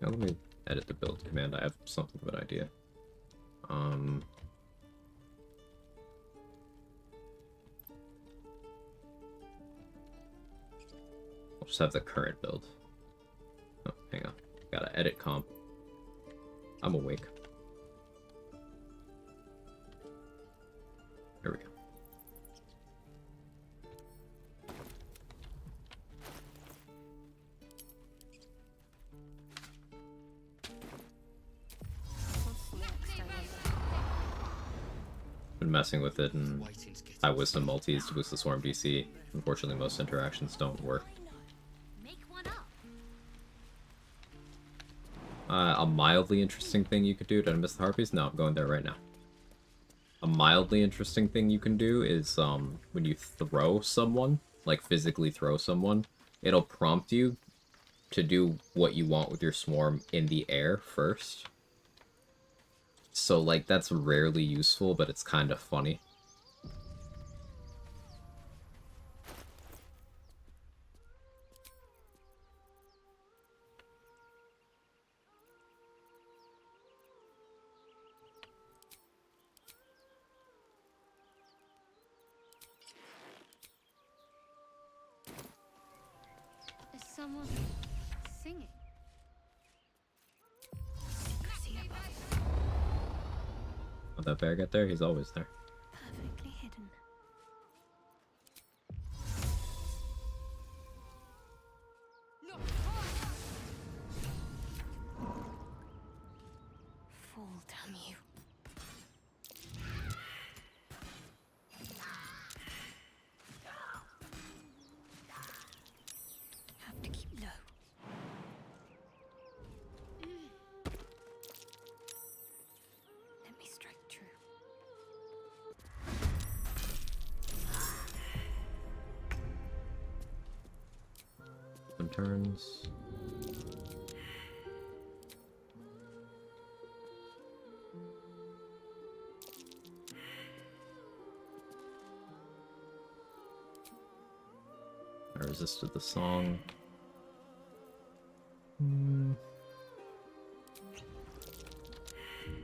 Now let me edit the build command. I have something of an idea. I'll just have the current build. Oh, hang on. Gotta edit comp. I'm awake. There we go. Been messing with it and high wisdom multis to boost the swarm DC. Unfortunately, most interactions don't work. A mildly interesting thing you could do. Did I miss the harpies? No, I'm going there right now. A mildly interesting thing you can do is when you throw someone, like physically throw someone, it'll prompt you to do what you want with your swarm in the air first. So, like, that's rarely useful, but it's kind of funny. Is someone singing? How'd that bear get there? He's always there. Perfectly hidden. Fall, damn you. Have to keep low. Let me strike true. One turns. I resisted the song.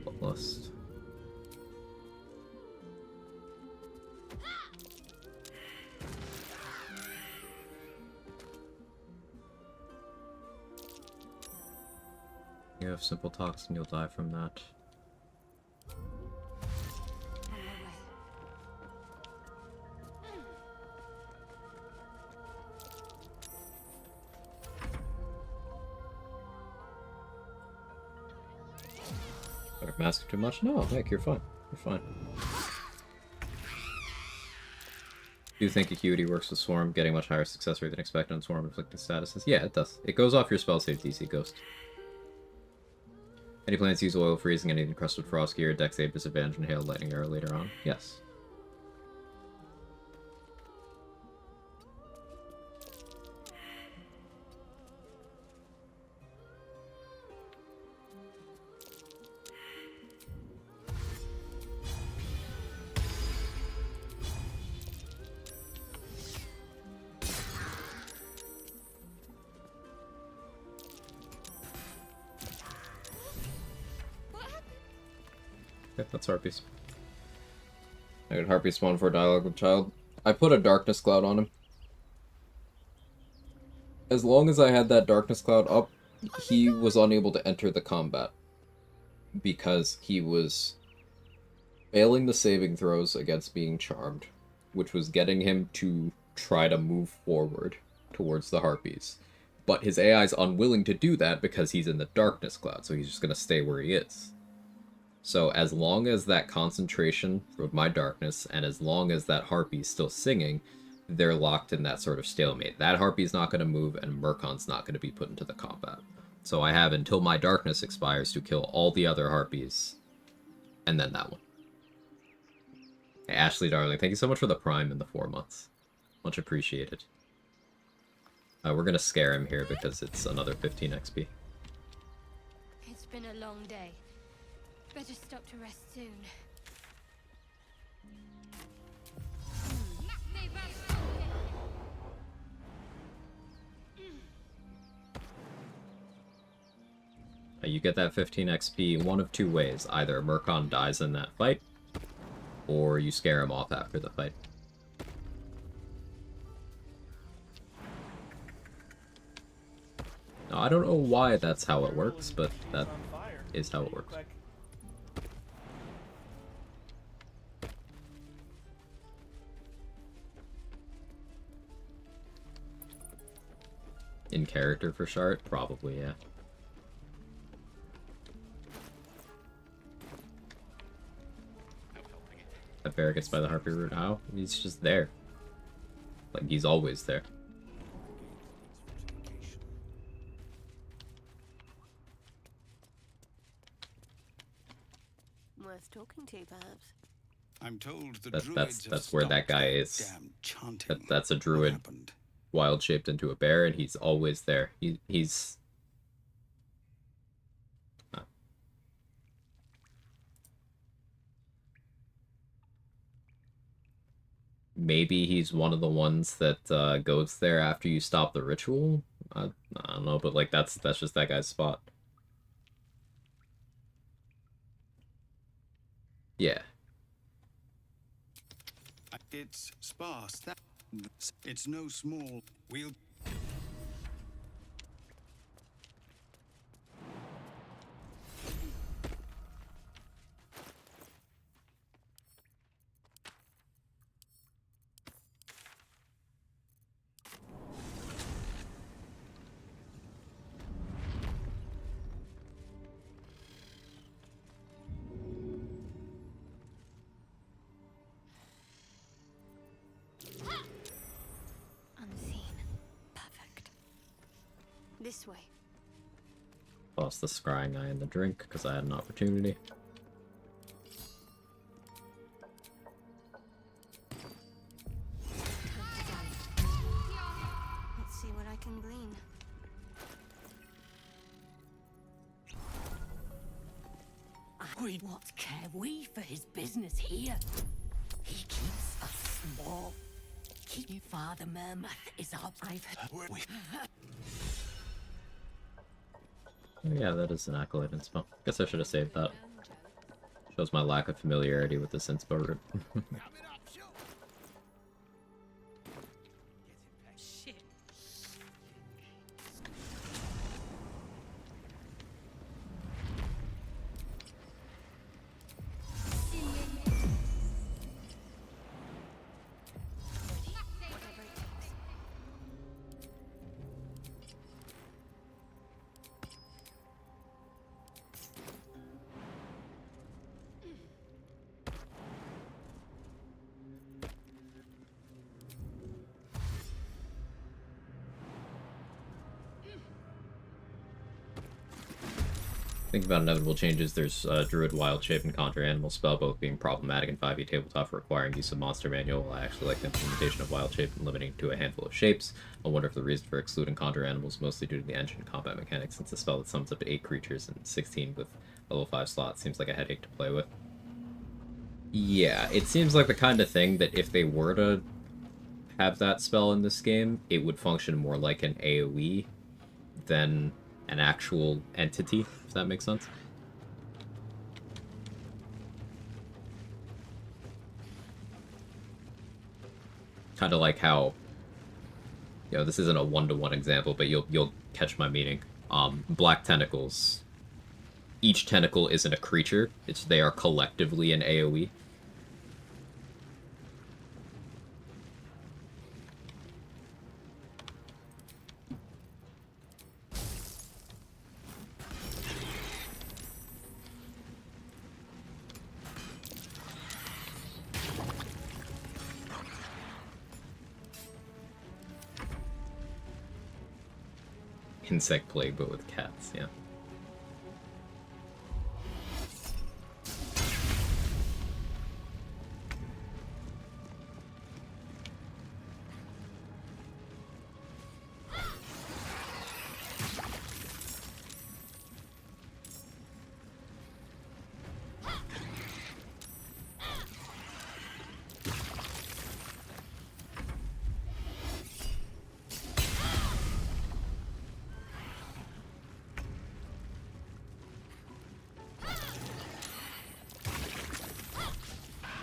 Bloodlust. You have simple toxin, you'll die from that. Dark Mask too much? No, Nick, you're fine. You're fine. Do you think Acuity works with Swarm, getting much higher success rate than expected on Swarm inflicting statuses? Yeah, it does. It goes off your spell save DC, Ghost. Any plans to use oil freezing, anything crusted frost gear, dex save disadvantage, and hail lightning arrow later on? Yes. Okay, that's Harpies. I got Harpy spawn for a dialogue with child. I put a darkness cloud on him. As long as I had that darkness cloud up, he was unable to enter the combat. Because he was failing the saving throws against being charmed, which was getting him to try to move forward towards the Harpies. But his AI is unwilling to do that because he's in the darkness cloud, so he's just going to stay where he is. So as long as that concentration of my darkness, and as long as that Harpy's still singing, they're locked in that sort of stalemate. That Harpy's not going to move, and Murkon's not going to be put into the combat. So I have until my darkness expires to kill all the other harpies. And then that one. Hey, Ashley, darling, thank you so much for the Prime in the 4 months. Much appreciated. We're gonna scare him here because it's another 15 XP. It's been a long day. Better stop to rest soon. You get that 15 XP one of two ways. Either Murkon dies in that fight, or you scare him off after the fight. Now, I don't know why that's how it works, but that is how it works. In character for Shart? Probably, yeah. That bear gets by the harpy root. How? He's just there. Like, he's always there. Worth talking to, perhaps. I'm told the That's where that guy is. That's a druid wild shaped into a bear, and he's always there. He's maybe he's one of the ones that goes there after you stop the ritual. I don't know, but like that's just that guy's spot. Yeah. It's sparse. It's no small. We'll. This way. Lost the scrying eye in the drink because I had an opportunity. Let's see what I can glean. What care we for his business here? He keeps us small. Keep Father Mermath is our Oh, yeah, that is an accolade inspo. Guess I should have saved that. Shows my lack of familiarity with this inspo route. Think about inevitable changes. There's Druid Wild Shape and Conjure Animal Spell, both being problematic in 5e tabletop for requiring use of Monster Manual. I actually like the implementation of Wild Shape and limiting it to a handful of shapes. I wonder if the reason for excluding Conjure Animals is mostly due to the engine combat mechanics, since a spell that summons up to 8 creatures and 16 with level 5 slots seems like a headache to play with. Yeah, it seems like the kind of thing that if they were to have that spell in this game, it would function more like an AoE than an actual entity, if that makes sense. Kind of like how, you know, this isn't a one-to-one example, but you'll catch my meaning. Black tentacles. Each tentacle isn't a creature; they are collectively an AoE. insect plague, but with cats, yeah.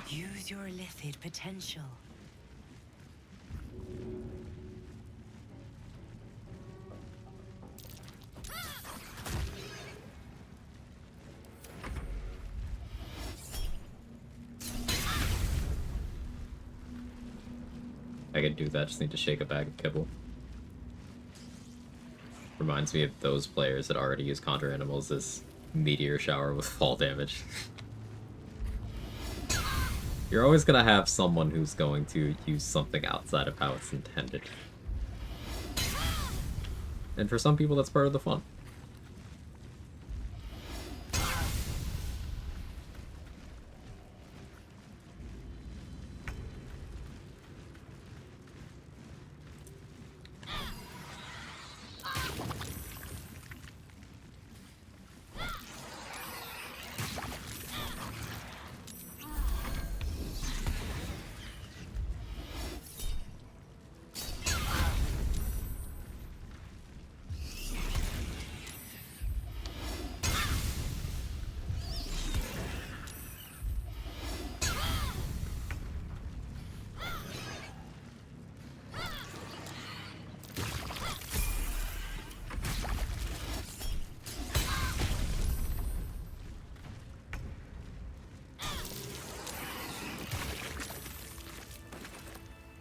Use your illithid potential. I could do that, just need to shake a bag of kibble. Reminds me of those players that already use conjure animals as meteor shower with fall damage. You're always gonna have someone who's going to use something outside of how it's intended. And for some people, that's part of the fun.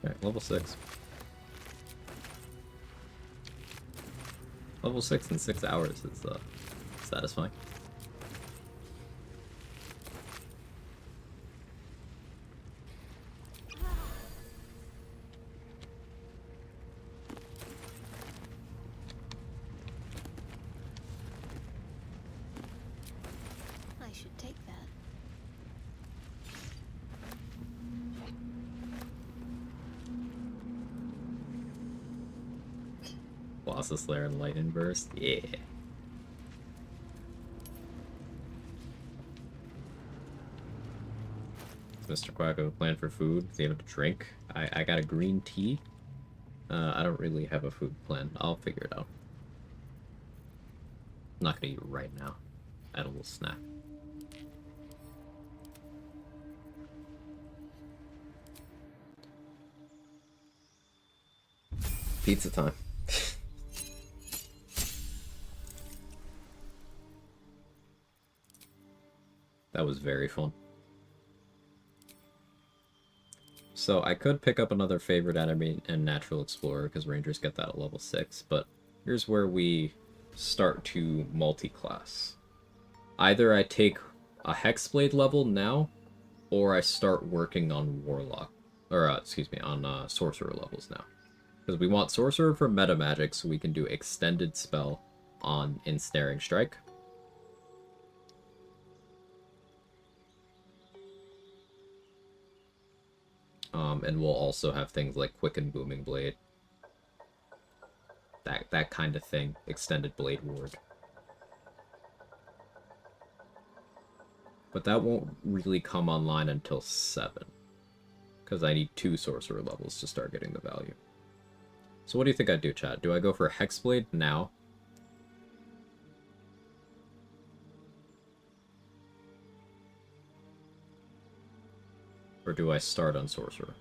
Alright, level 6. Level 6 in 6 hours is satisfying. I should take that. Colossus Slayer and Lightning Burst, yeah. Mr. Quag have a plan for food? Does he have a drink? I got a green tea. I don't really have a food plan. I'll figure it out. I'm not gonna eat right now. I had a little snack. Pizza time. That was very fun. So I could pick up another favorite enemy and Natural Explorer because Rangers get that at level 6, but here's where we start to multi-class. Either I take a Hexblade level now, or I start working on Warlock, or excuse me, on Sorcerer levels now. Because we want Sorcerer for meta magic so we can do Extended Spell on Ensnaring Strike. And we'll also have things like Quicken Booming Blade. That kind of thing. Extended Blade Ward. But that won't really come online until 7. Because I need 2 Sorcerer levels to start getting the value. So what do you think I'd do, chat? Do I go for Hexblade now? Or do I start on Sorcerer?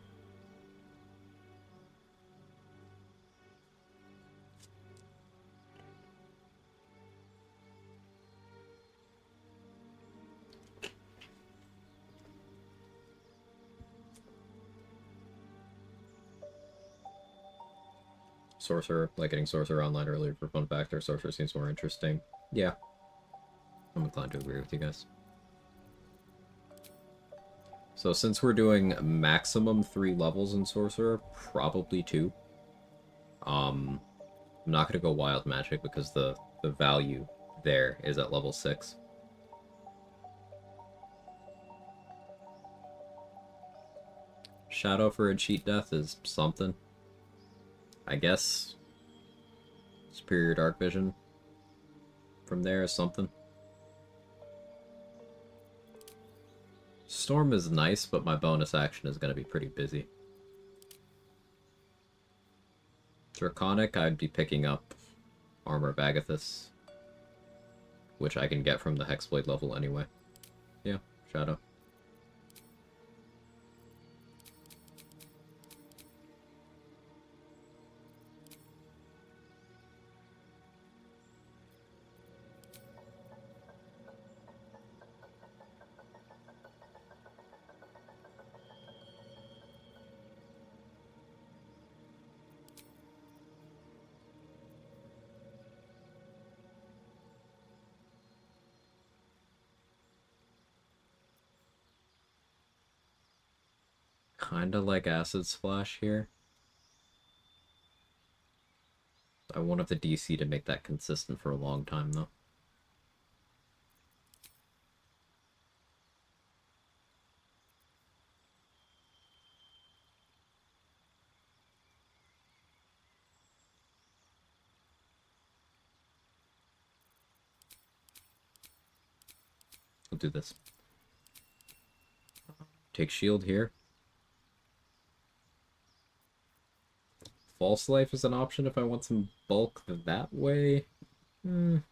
Sorcerer, like getting Sorcerer online earlier for fun factor. Sorcerer seems more interesting. Yeah. I'm inclined to agree with you guys. So since we're doing maximum 3 levels in Sorcerer, probably 2. I'm not gonna go wild magic because the value there is at level 6. Shadow for a cheat death is something. I guess superior dark vision from there is something. Storm is nice, but my bonus action is going to be pretty busy. Draconic, I'd be picking up Armor of Agathis, which I can get from the Hexblade level anyway. Yeah, Shadow. Kinda like Acid Splash here. I won't have the DC to make that consistent for a long time, though. We'll do this. Take shield here. False Life is an option if I want some bulk that way. Kind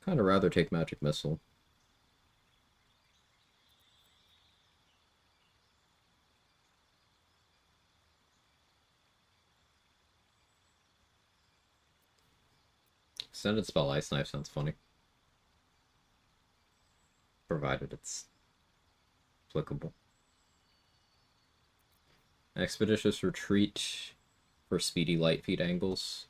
of rather take Magic Missile. Extended Spell Ice Knife sounds funny. Provided it's applicable. Expeditious Retreat for speedy light feet angles.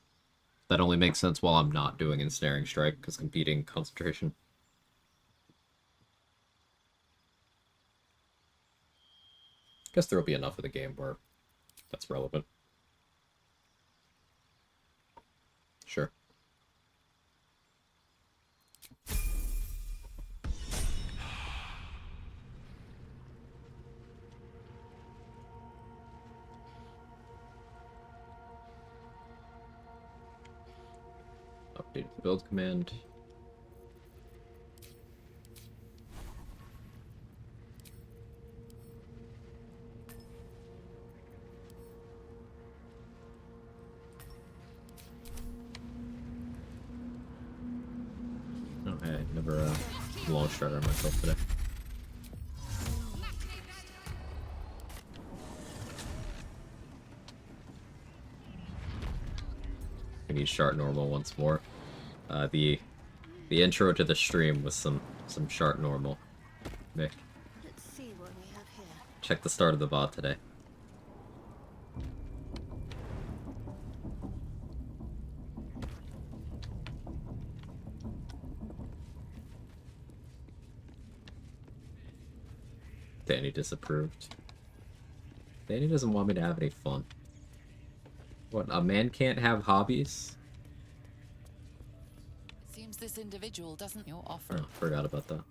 That only makes sense while I'm not doing Ensnaring Strike, because competing concentration. Guess there'll be enough of the game where that's relevant. Sure. Update the build command. Oh, hey, I never launched starter myself today. I need Shart normal once more. The intro to the stream was some Shart normal. Nick. Let's see what we have here. Check the start of the VOD today. Danny disapproved. Danny doesn't want me to have any fun. What, a man can't have hobbies? Seems this individual doesn't your offer. Oh, forgot about that.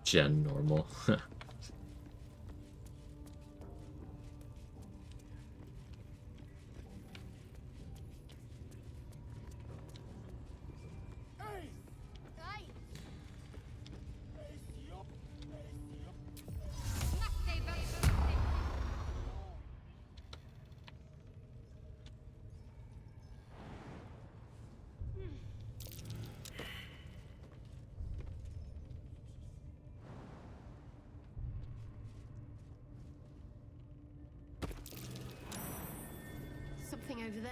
Gen normal. over there.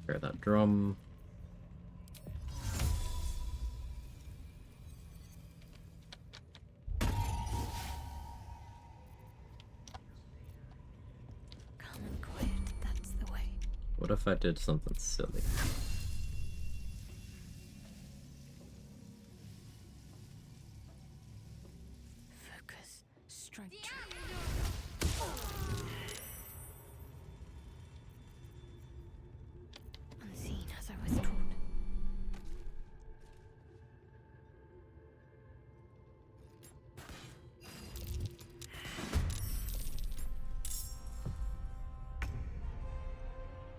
Hear that drum. Calm and quiet, that's the way. What if I did something silly? Focus. Strike true. Unseen as I was taught.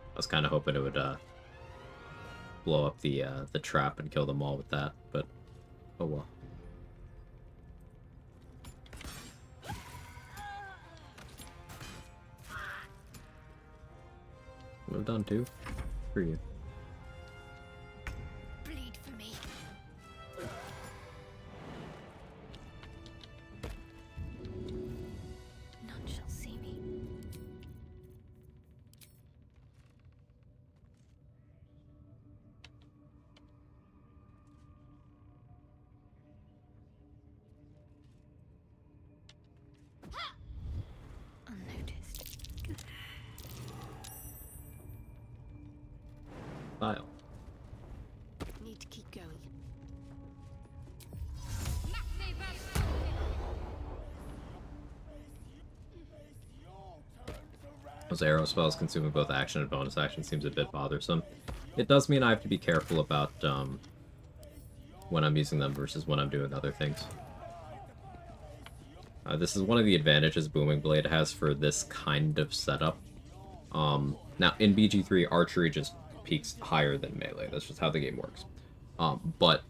I was kind of hoping it would blow up the trap and kill them all with that, but oh well. Well done, too. For you. Bleed for me. None shall see me. Unnoticed. Good. Style. Need to keep going. Those arrow spells consuming both action and bonus action seems a bit bothersome. It does mean I have to be careful about when I'm using them versus when I'm doing other things. This is one of the advantages Booming Blade has for this kind of setup. Now, in BG3, archery just peaks higher than melee. That's just how the game works. But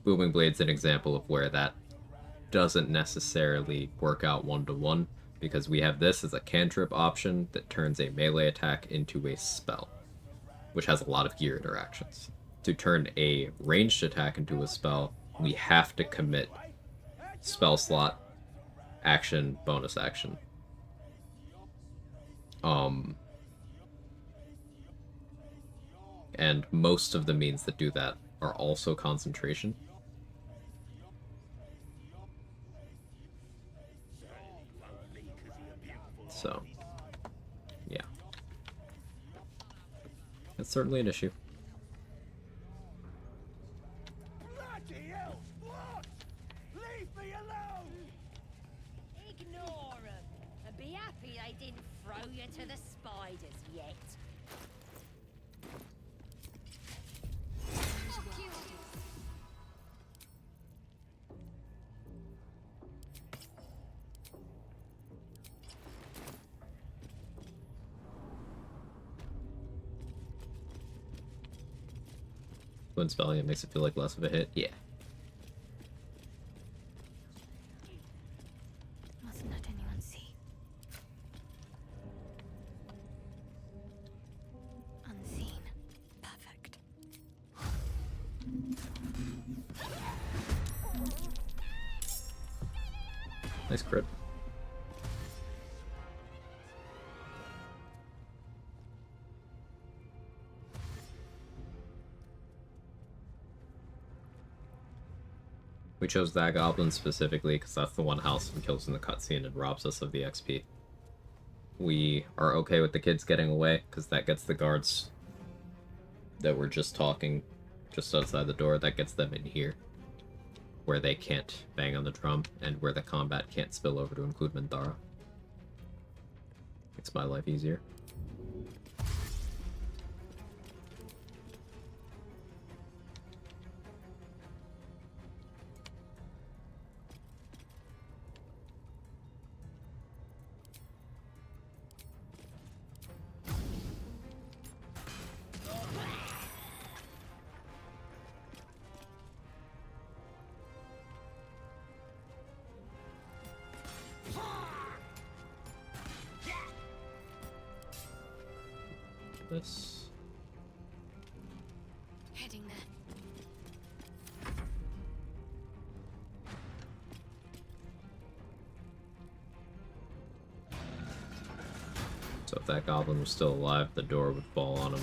Booming Blade's an example of where that doesn't necessarily work out one-to-one, because we have this as a cantrip option that turns a melee attack into a spell, which has a lot of gear interactions. To turn a ranged attack into a spell, we have to commit spell slot, action, bonus action. And most of the means that do that are also concentration. So, yeah. It's certainly an issue. Bloody hell! What? Leave me alone! Ignore them and be happy they didn't throw you to the spiders yet. When spelling it makes it feel like less of a hit. Yeah. Mustn't let anyone see. Unseen. Perfect. Nice crit. We chose that goblin specifically because that's the one Halcyon kills in the cutscene and robs us of the XP. We are okay with the kids getting away because that gets the guards that were just talking just outside the door, that gets them in here, where they can't bang on the drum and where the combat can't spill over to include Minthara. Makes my life easier. this. Heading there. So if that goblin was still alive, the door would fall on him.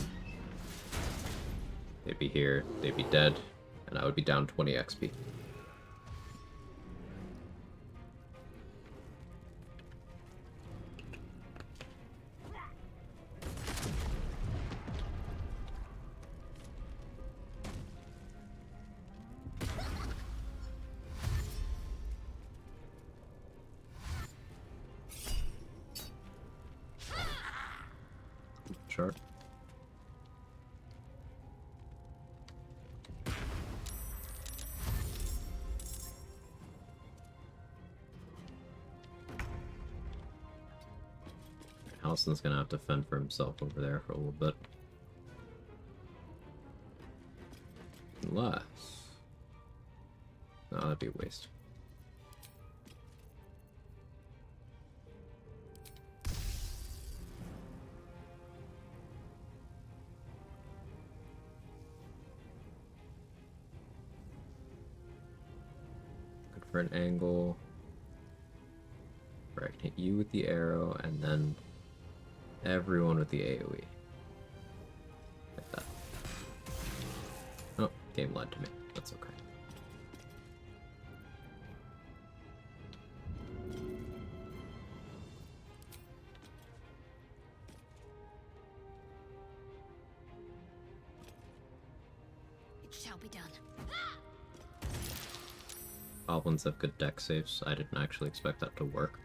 They'd be here, they'd be dead, and I would be down 20 XP. Chart. Halson's gonna have to fend for himself over there for a little bit. Unless... no, that'd be a waste. Good for an angle. Where I can hit you with the arrow, and then everyone with the AoE. Like that. Oh, game lied to me. That's okay. It shall be done. Goblins have good deck saves. I didn't actually expect that to work.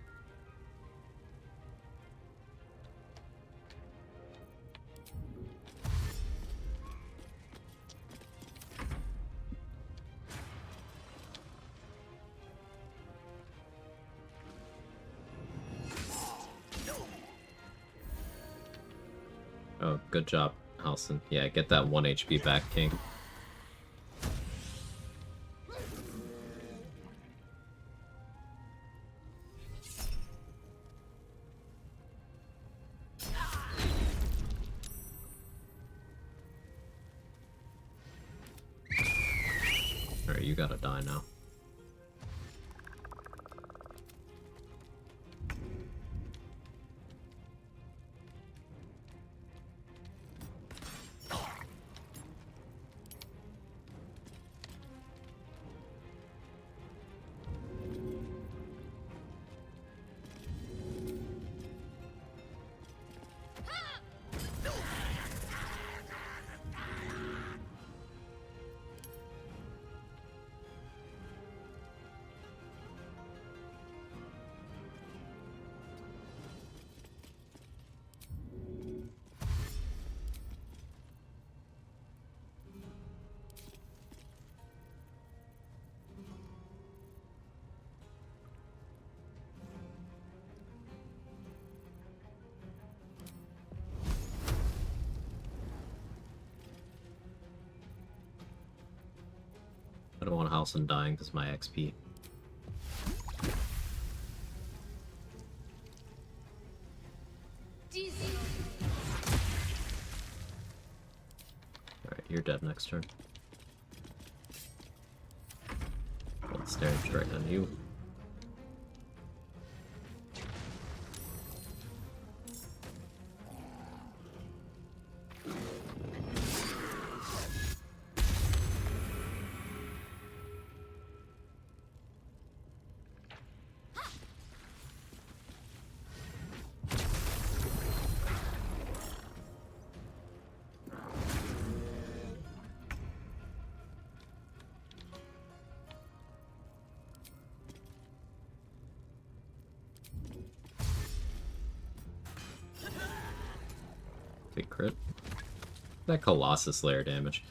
Oh, good job, Halson. Yeah, get that 1 HP back, King. Alright, you gotta die now. I don't want Halson dying because of my XP. Alright, you're dead next turn. Well, staring straight on you. Big crit. That Colossus Lair damage.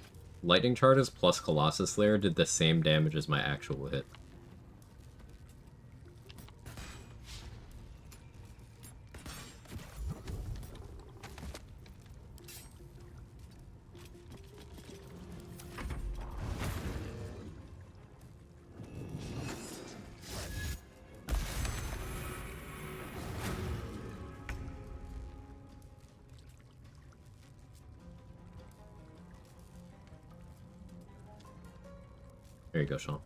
Lightning charges plus Colossus Lair did the same damage as my actual hit. There you go, Sean.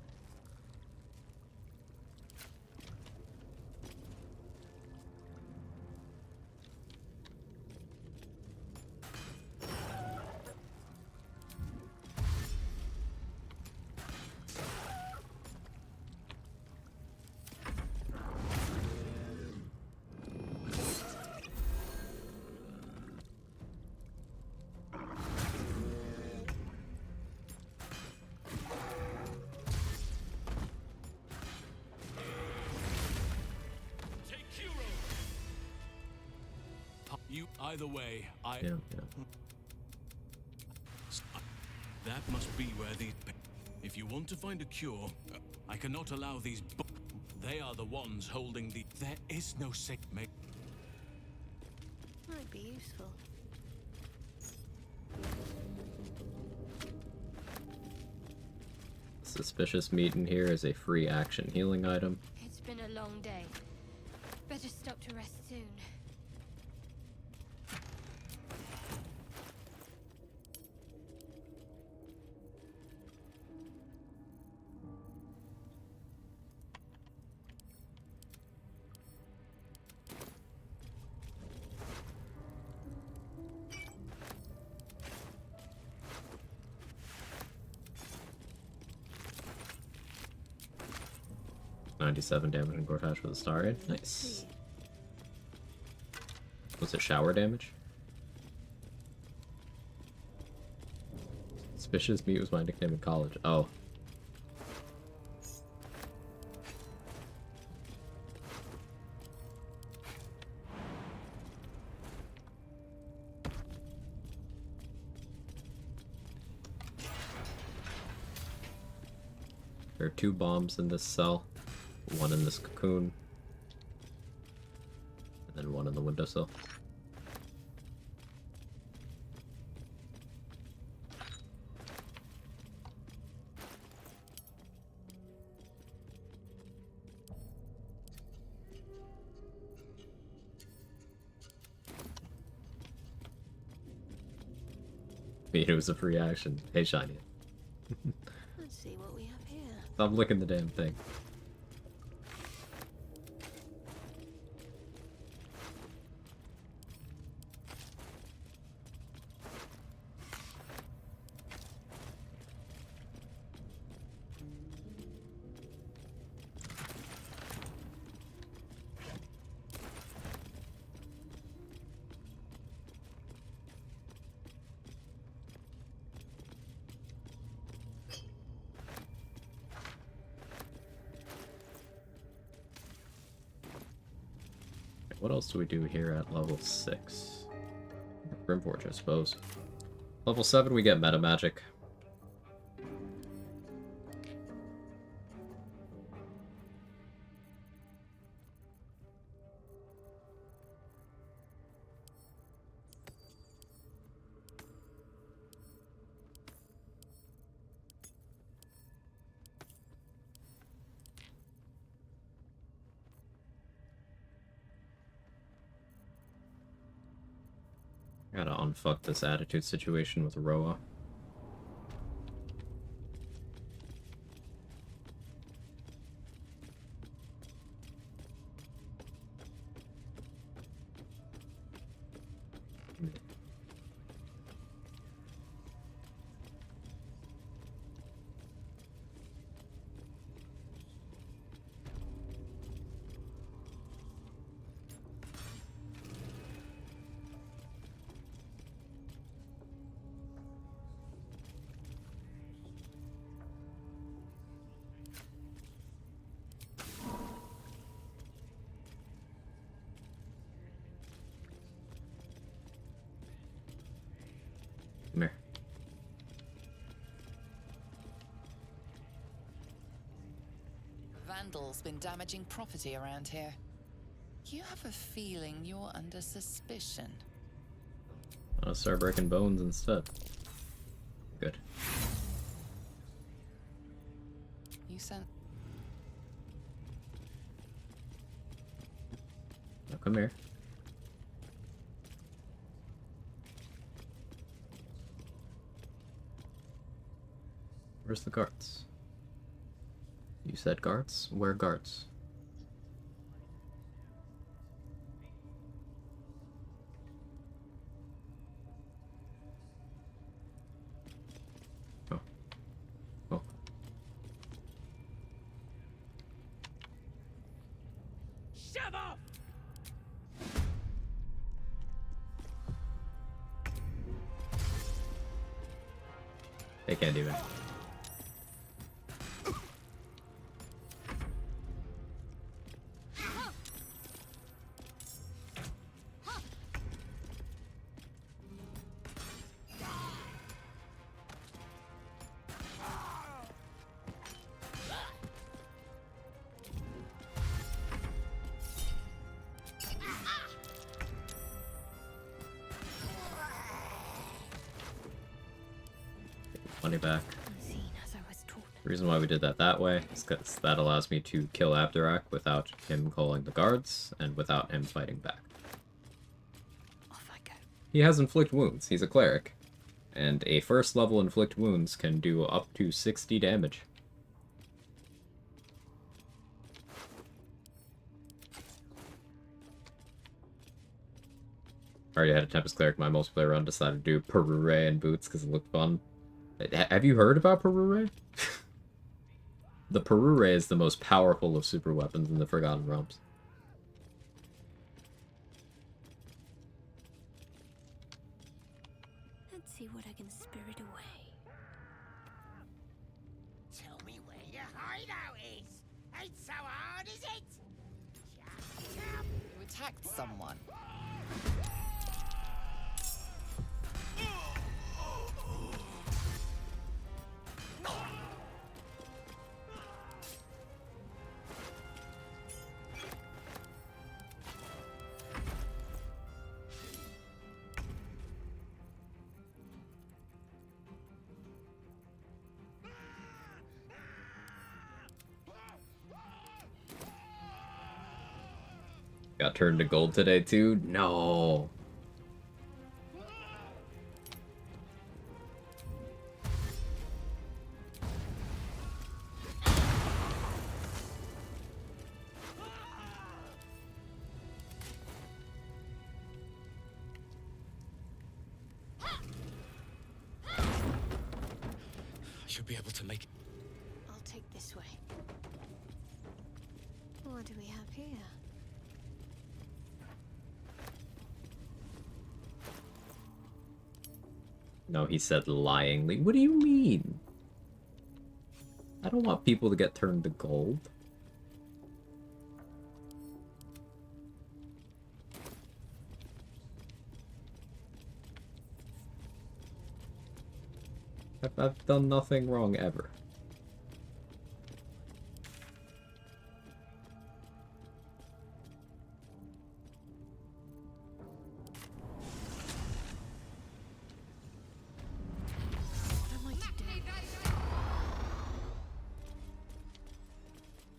You either way, Yeah. That must be where these. If you want to find a cure, I cannot allow these. They are the ones holding the. There is no sick make. Might be useful. Suspicious meat in here is a free action healing item. It's been a long day. Better stop to rest soon. $97 damage and Gortash for the star. Nice. Was it shower damage? Suspicious meat was my nickname in college. Oh. There are 2 bombs in this cell. 1 in this cocoon. And then 1 in the windowsill. It was a free action. Hey, Shiny. Let's see what we have here. Stop licking the damn thing. What else do we do here at level 6? Grimforge, I suppose. Level 7, we get meta magic. Gotta unfuck this attitude situation with Roa. Come here. Vandals been damaging property around here. You have a feeling you're under suspicion. I'll start breaking bones instead. Good. You sent. Now come here. Where's the carts? You said guards? Where guards? Oh. Oh. Shove off! They can't even. Money back. The reason why we did that way is because that allows me to kill Abdurak without him calling the guards and without him fighting back. He has inflict wounds. He's a cleric. And a first level inflict wounds can do up to 60 damage. I already had a Tempest Cleric in my multiplayer run, decided to do Perure and boots because it looked fun. Have you heard about Perure? The Perure is the most powerful of super weapons in the Forgotten Realms. Let's see what I can spirit away. Tell me where your hideout is. Ain't so hard, is it? Just tell me. You attacked someone. Got turned to gold today too? No. I should be able to make it. I'll take this way. What do we have here? No, he said lyingly. What do you mean? I don't want people to get turned to gold. I've done nothing wrong ever.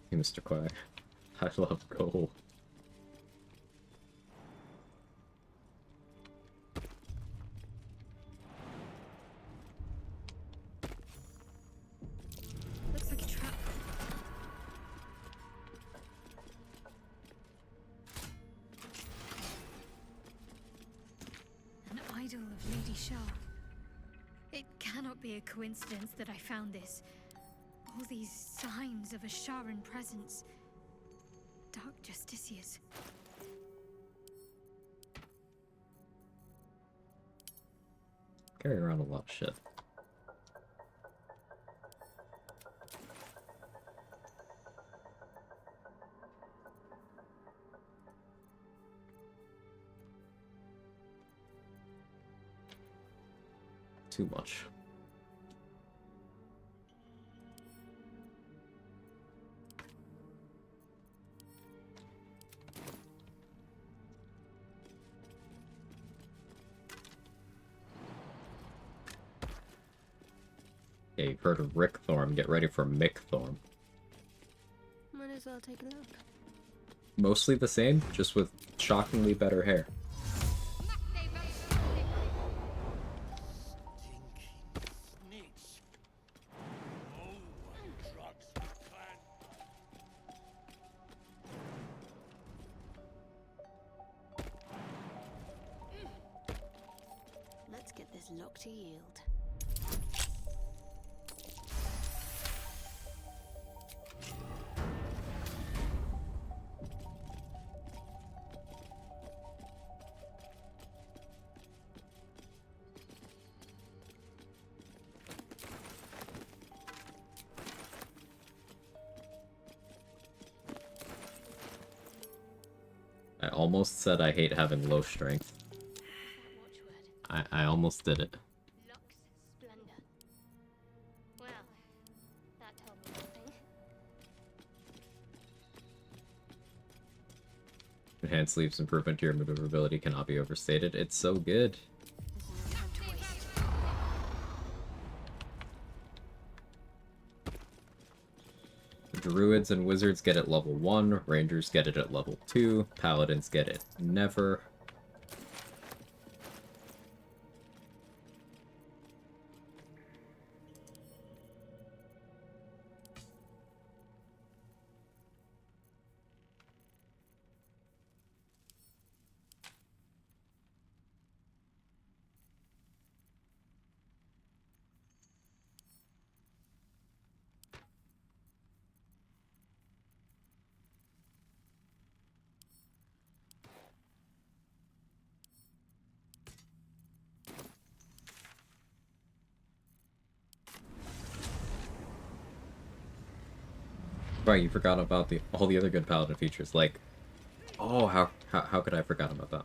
Hey, Mr. Quag. I love gold. Looks like a trap. An idol of Lady Shah. It cannot be a coincidence that I found this. All these signs of a Sharan presence. Dark Justiciars. Carry around a lot of shit. Too much. Yeah, you've heard of Rick Thorm. Get ready for Mick Thorm. Might as well take a look. Mostly the same, just with shockingly better hair. rock to yield. I almost said I hate having low strength. I almost did it. Well, that told me nothing. Enhanced Leap's improvement to your maneuverability cannot be overstated. It's so good. Druids and wizards get it level 1, rangers get it at level 2, paladins get it never. Right, you forgot about all the other good paladin features, like... Oh, how could I have forgotten about that?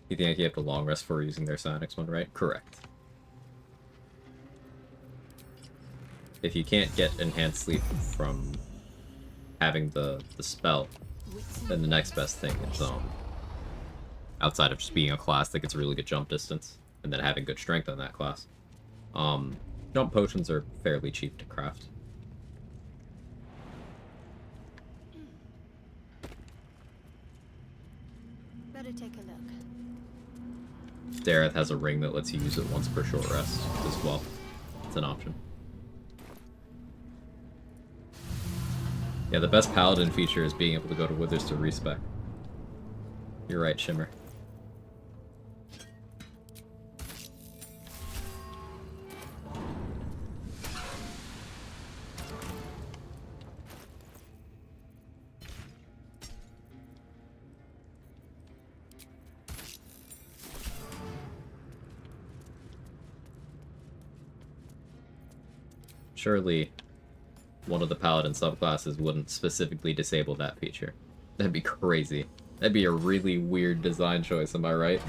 You think you have to long rest for using their Psionics one, right? Correct. If you can't get Enhanced Sleep from having the spell, then the next best thing is, outside of just being a class that gets a really good jump distance, and then having good strength on that class, jump potions are fairly cheap to craft. Better take a look. Dareth has a ring that lets you use it once per short rest as well. It's an option. Yeah, the best paladin feature is being able to go to Withers to respec. You're right, Shimmer. Surely one of the paladin subclasses wouldn't specifically disable that feature. That'd be crazy. That'd be a really weird design choice, am I right?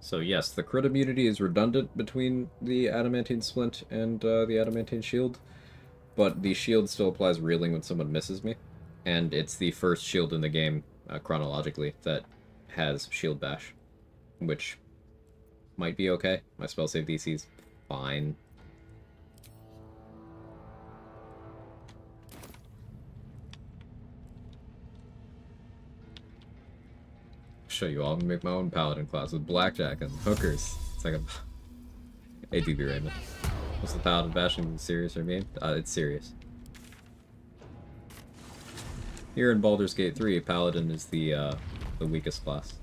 So yes, the crit immunity is redundant between the Adamantine Splint and the Adamantine Shield, but the shield still applies reeling when someone misses me, and it's the first shield in the game, chronologically, that has Shield Bash, which might be okay. My spell save DC's fine. Show you all. I'm gonna make my own paladin class with blackjack and hookers. It's like a ATV Raymond. What's the paladin bashing? Serious or me? It's serious. Here in Baldur's Gate 3, paladin is the weakest class.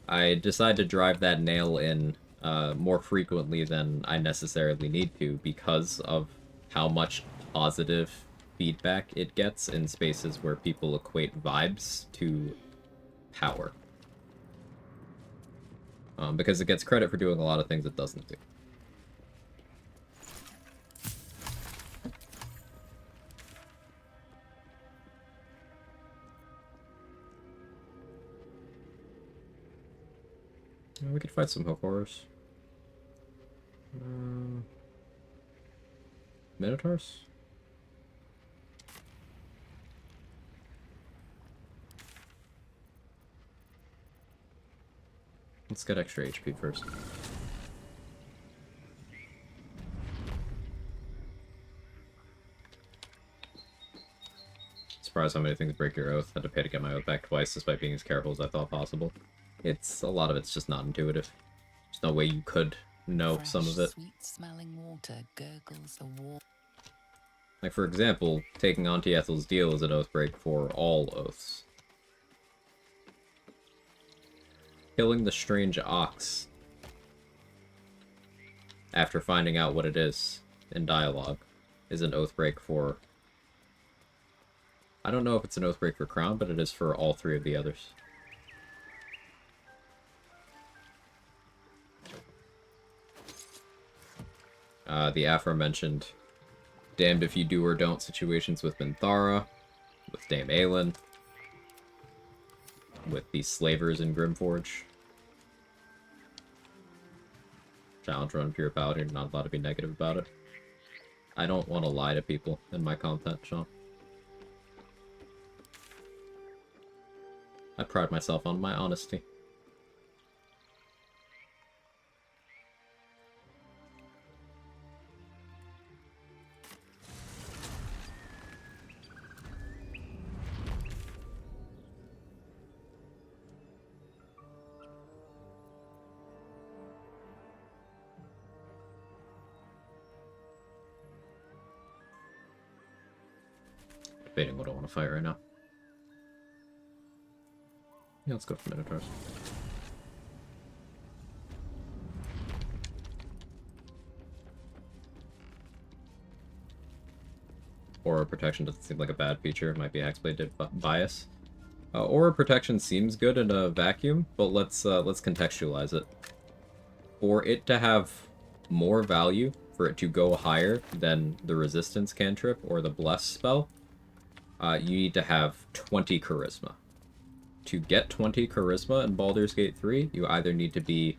I decide to drive that nail in more frequently than I necessarily need to because of how much positive feedback it gets in spaces where people equate vibes to power. Because it gets credit for doing a lot of things it doesn't do. We could fight some hook horrors. Minotaurs? Let's get extra HP first. Surprised how many things break your oath. Had to pay to get my oath back twice, despite being as careful as I thought possible. A lot of it's just not intuitive. There's no way you could know some of it. Sweet-smelling water gurgles the wall. Like, for example, taking Auntie Ethel's deal is an oath break for all oaths. Killing the strange ox after finding out what it is in dialogue is an oath break for... I don't know if it's an oath break for Crown, but it is for all three of the others. The aforementioned damned if you do or don't situations with Minthara, with Dame Aelin, with the slavers in Grimforge. Challenge run Pure Paladin, you're not allowed to be negative about it. I don't want to lie to people in my content, Sean. I pride myself on my honesty. Debating what I want to fight right now. Yeah, let's go for Minotaurs. Aura Protection doesn't seem like a bad feature. It might be Axeblade bias. Aura Protection seems good in a vacuum, but let's contextualize it. For it to have more value, for it to go higher than the Resistance cantrip or the Bless spell, you need to have 20 Charisma. To get 20 Charisma in Baldur's Gate 3, you either need to be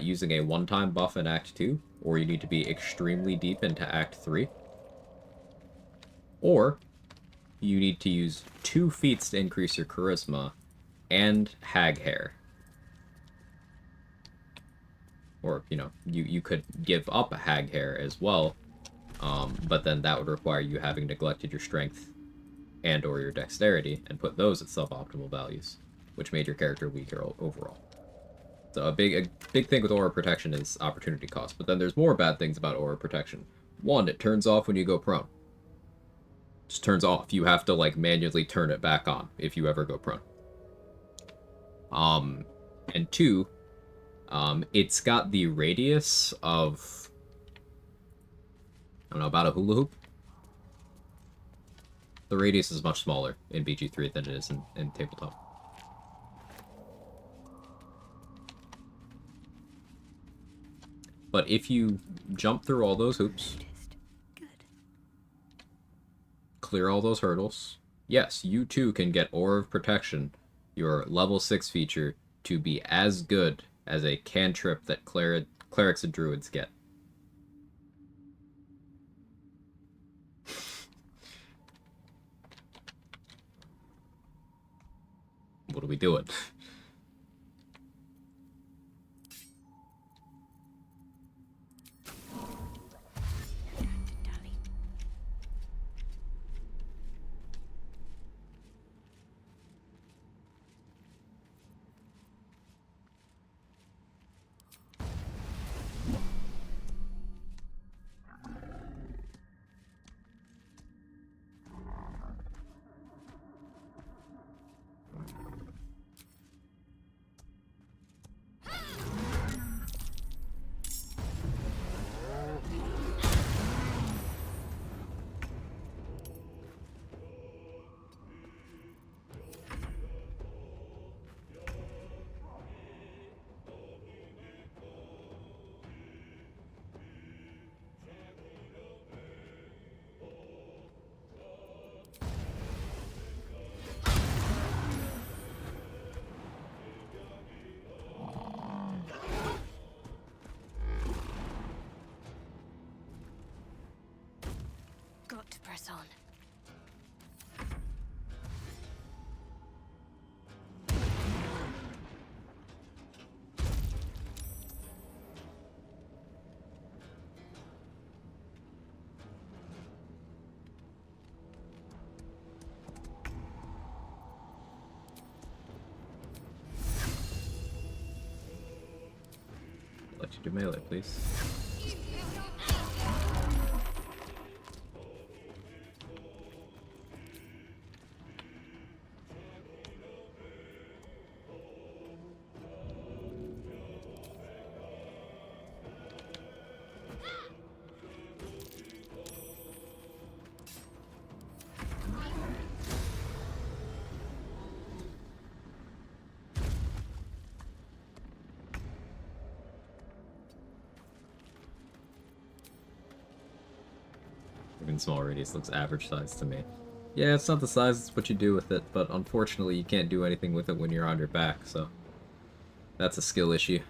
using a one-time buff in Act 2, or you need to be extremely deep into Act 3. Or, you need to use 2 feats to increase your Charisma, and Hag Hair. Or, you know, you could give up a Hag Hair as well, but then that would require you having neglected your Strength and or your Dexterity, and put those at suboptimal values, which made your character weaker overall. So a big thing with Aura Protection is opportunity cost, but then there's more bad things about Aura Protection. One, it turns off when you go prone. Just turns off. You have to, like, manually turn it back on if you ever go prone. And two, it's got the radius of, I don't know, about a hula hoop. The radius is much smaller in BG3 than it is in tabletop. But if you jump through all those hoops, clear all those hurdles, yes, you too can get Aura of Protection, your level 6 feature, to be as good as a cantrip that clerics and druids get. What are we doing? Got to press on. to do melee, please. Even small radius looks average size to me. Yeah, it's not the size, it's what you do with it, but unfortunately you can't do anything with it when you're on your back, so that's a skill issue.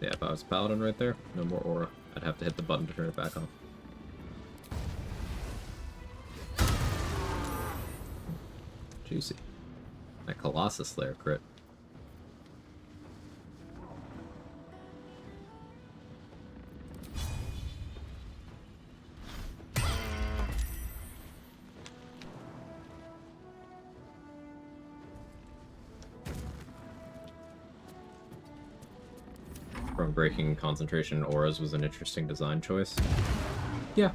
Yeah, if I was Paladin right there, no more aura. I'd have to hit the button to turn it back on. Juicy. That Colossus Slayer crit. From breaking concentration auras was an interesting design choice. Yeah.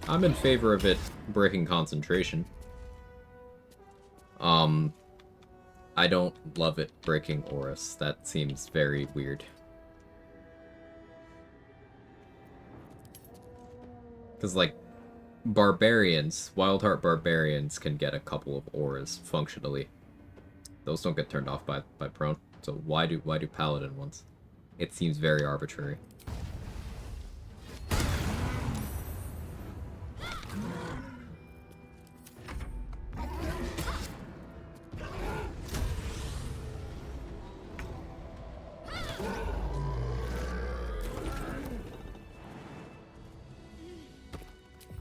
I'm in favor of it breaking concentration. I don't love it breaking auras. That seems very weird. Because, like, barbarians, Wildheart barbarians can get a couple of auras functionally. Those don't get turned off by prone. So why do paladin ones? It seems very arbitrary.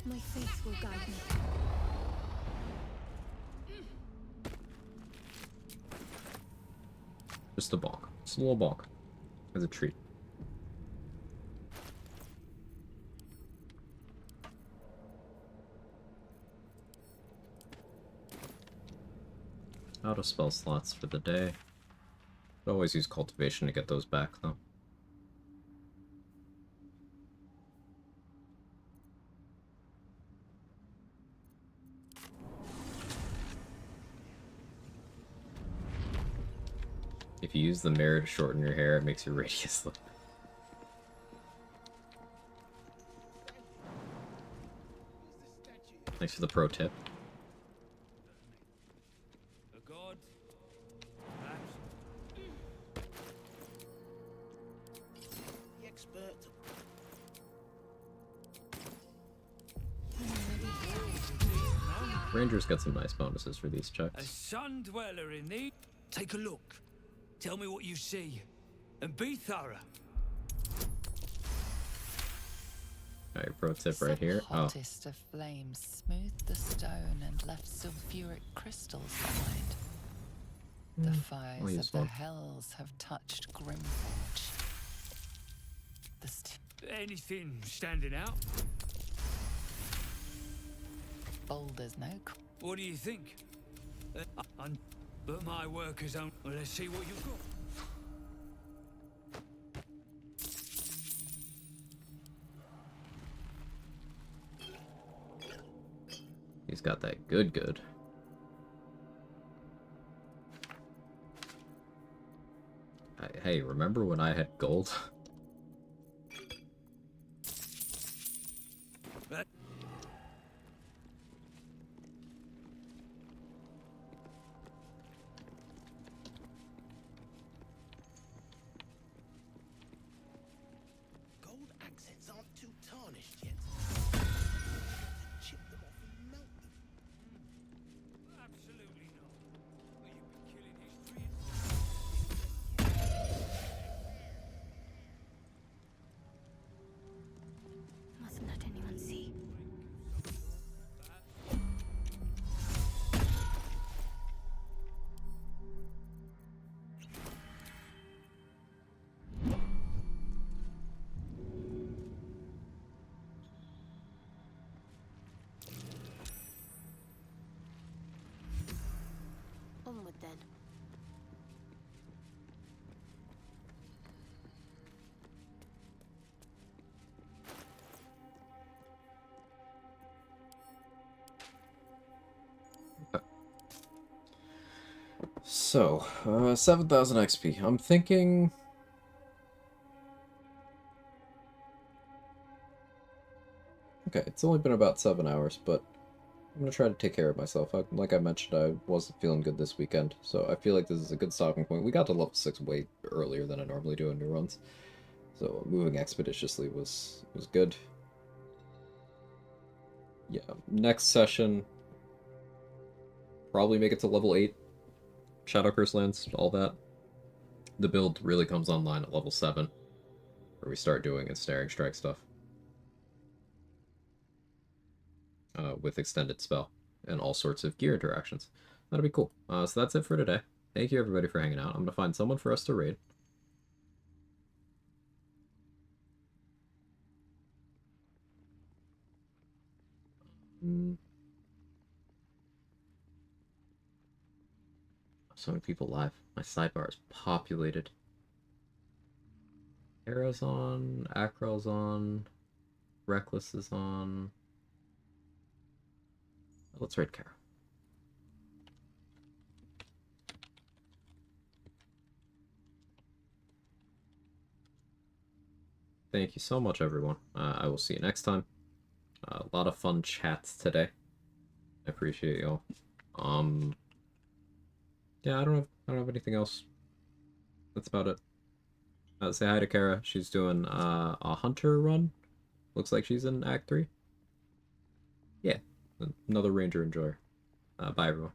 My faith will guide me. Just a bonk. Just a little bonk. As a treat. Out of spell slots for the day. Could always use cultivation to get those back, though. If you use the mirror to shorten your hair, it makes your radius look. Thanks for the pro tip. Rangers get some nice bonuses for these A checks. sun dweller in the... Take a look. Tell me what you see. And be thorough. Alright, pro tip right Some here. Oh, hottest of flames smoothed the stone and left sulfuric crystals behind. The fires I'll of use the one. hells have touched Grimforge. Anything standing out? Boulders no. What do you think? But my workers don't... Well, let's see what you've got. he's got that good. Hey, remember when I had gold? Gold accents aren't too tarnished yet. Chip them off and melt them. Absolutely not. You've been killing history. then. So, 7,000 XP. I'm thinking... Okay, it's only been about 7 hours, but I'm gonna try to take care of myself. Like I mentioned, I wasn't feeling good this weekend, so I feel like this is a good stopping point. We got to level 6 way earlier than I normally do in new runs, so moving expeditiously was good. Yeah, next session, probably make it to level 8. Shadow Curse lands, all that. The build really comes online at level 7, where we start doing ensnaring strike stuff. With extended spell and all sorts of gear interactions. That'll be cool. So that's it for today. Thank you everybody for hanging out. I'm gonna find someone for us to raid. So many people live. My sidebar is populated. Kara's on, Akrel's on, Reckless is on. Let's raid Kara. Thank you so much, everyone. I will see you next time. A lot of fun chats today. I appreciate y'all. Yeah, I don't have anything else. That's about it. Say hi to Kara. She's doing a hunter run. Looks like she's in Act 3. Yeah, another ranger enjoyer. Bye, everyone.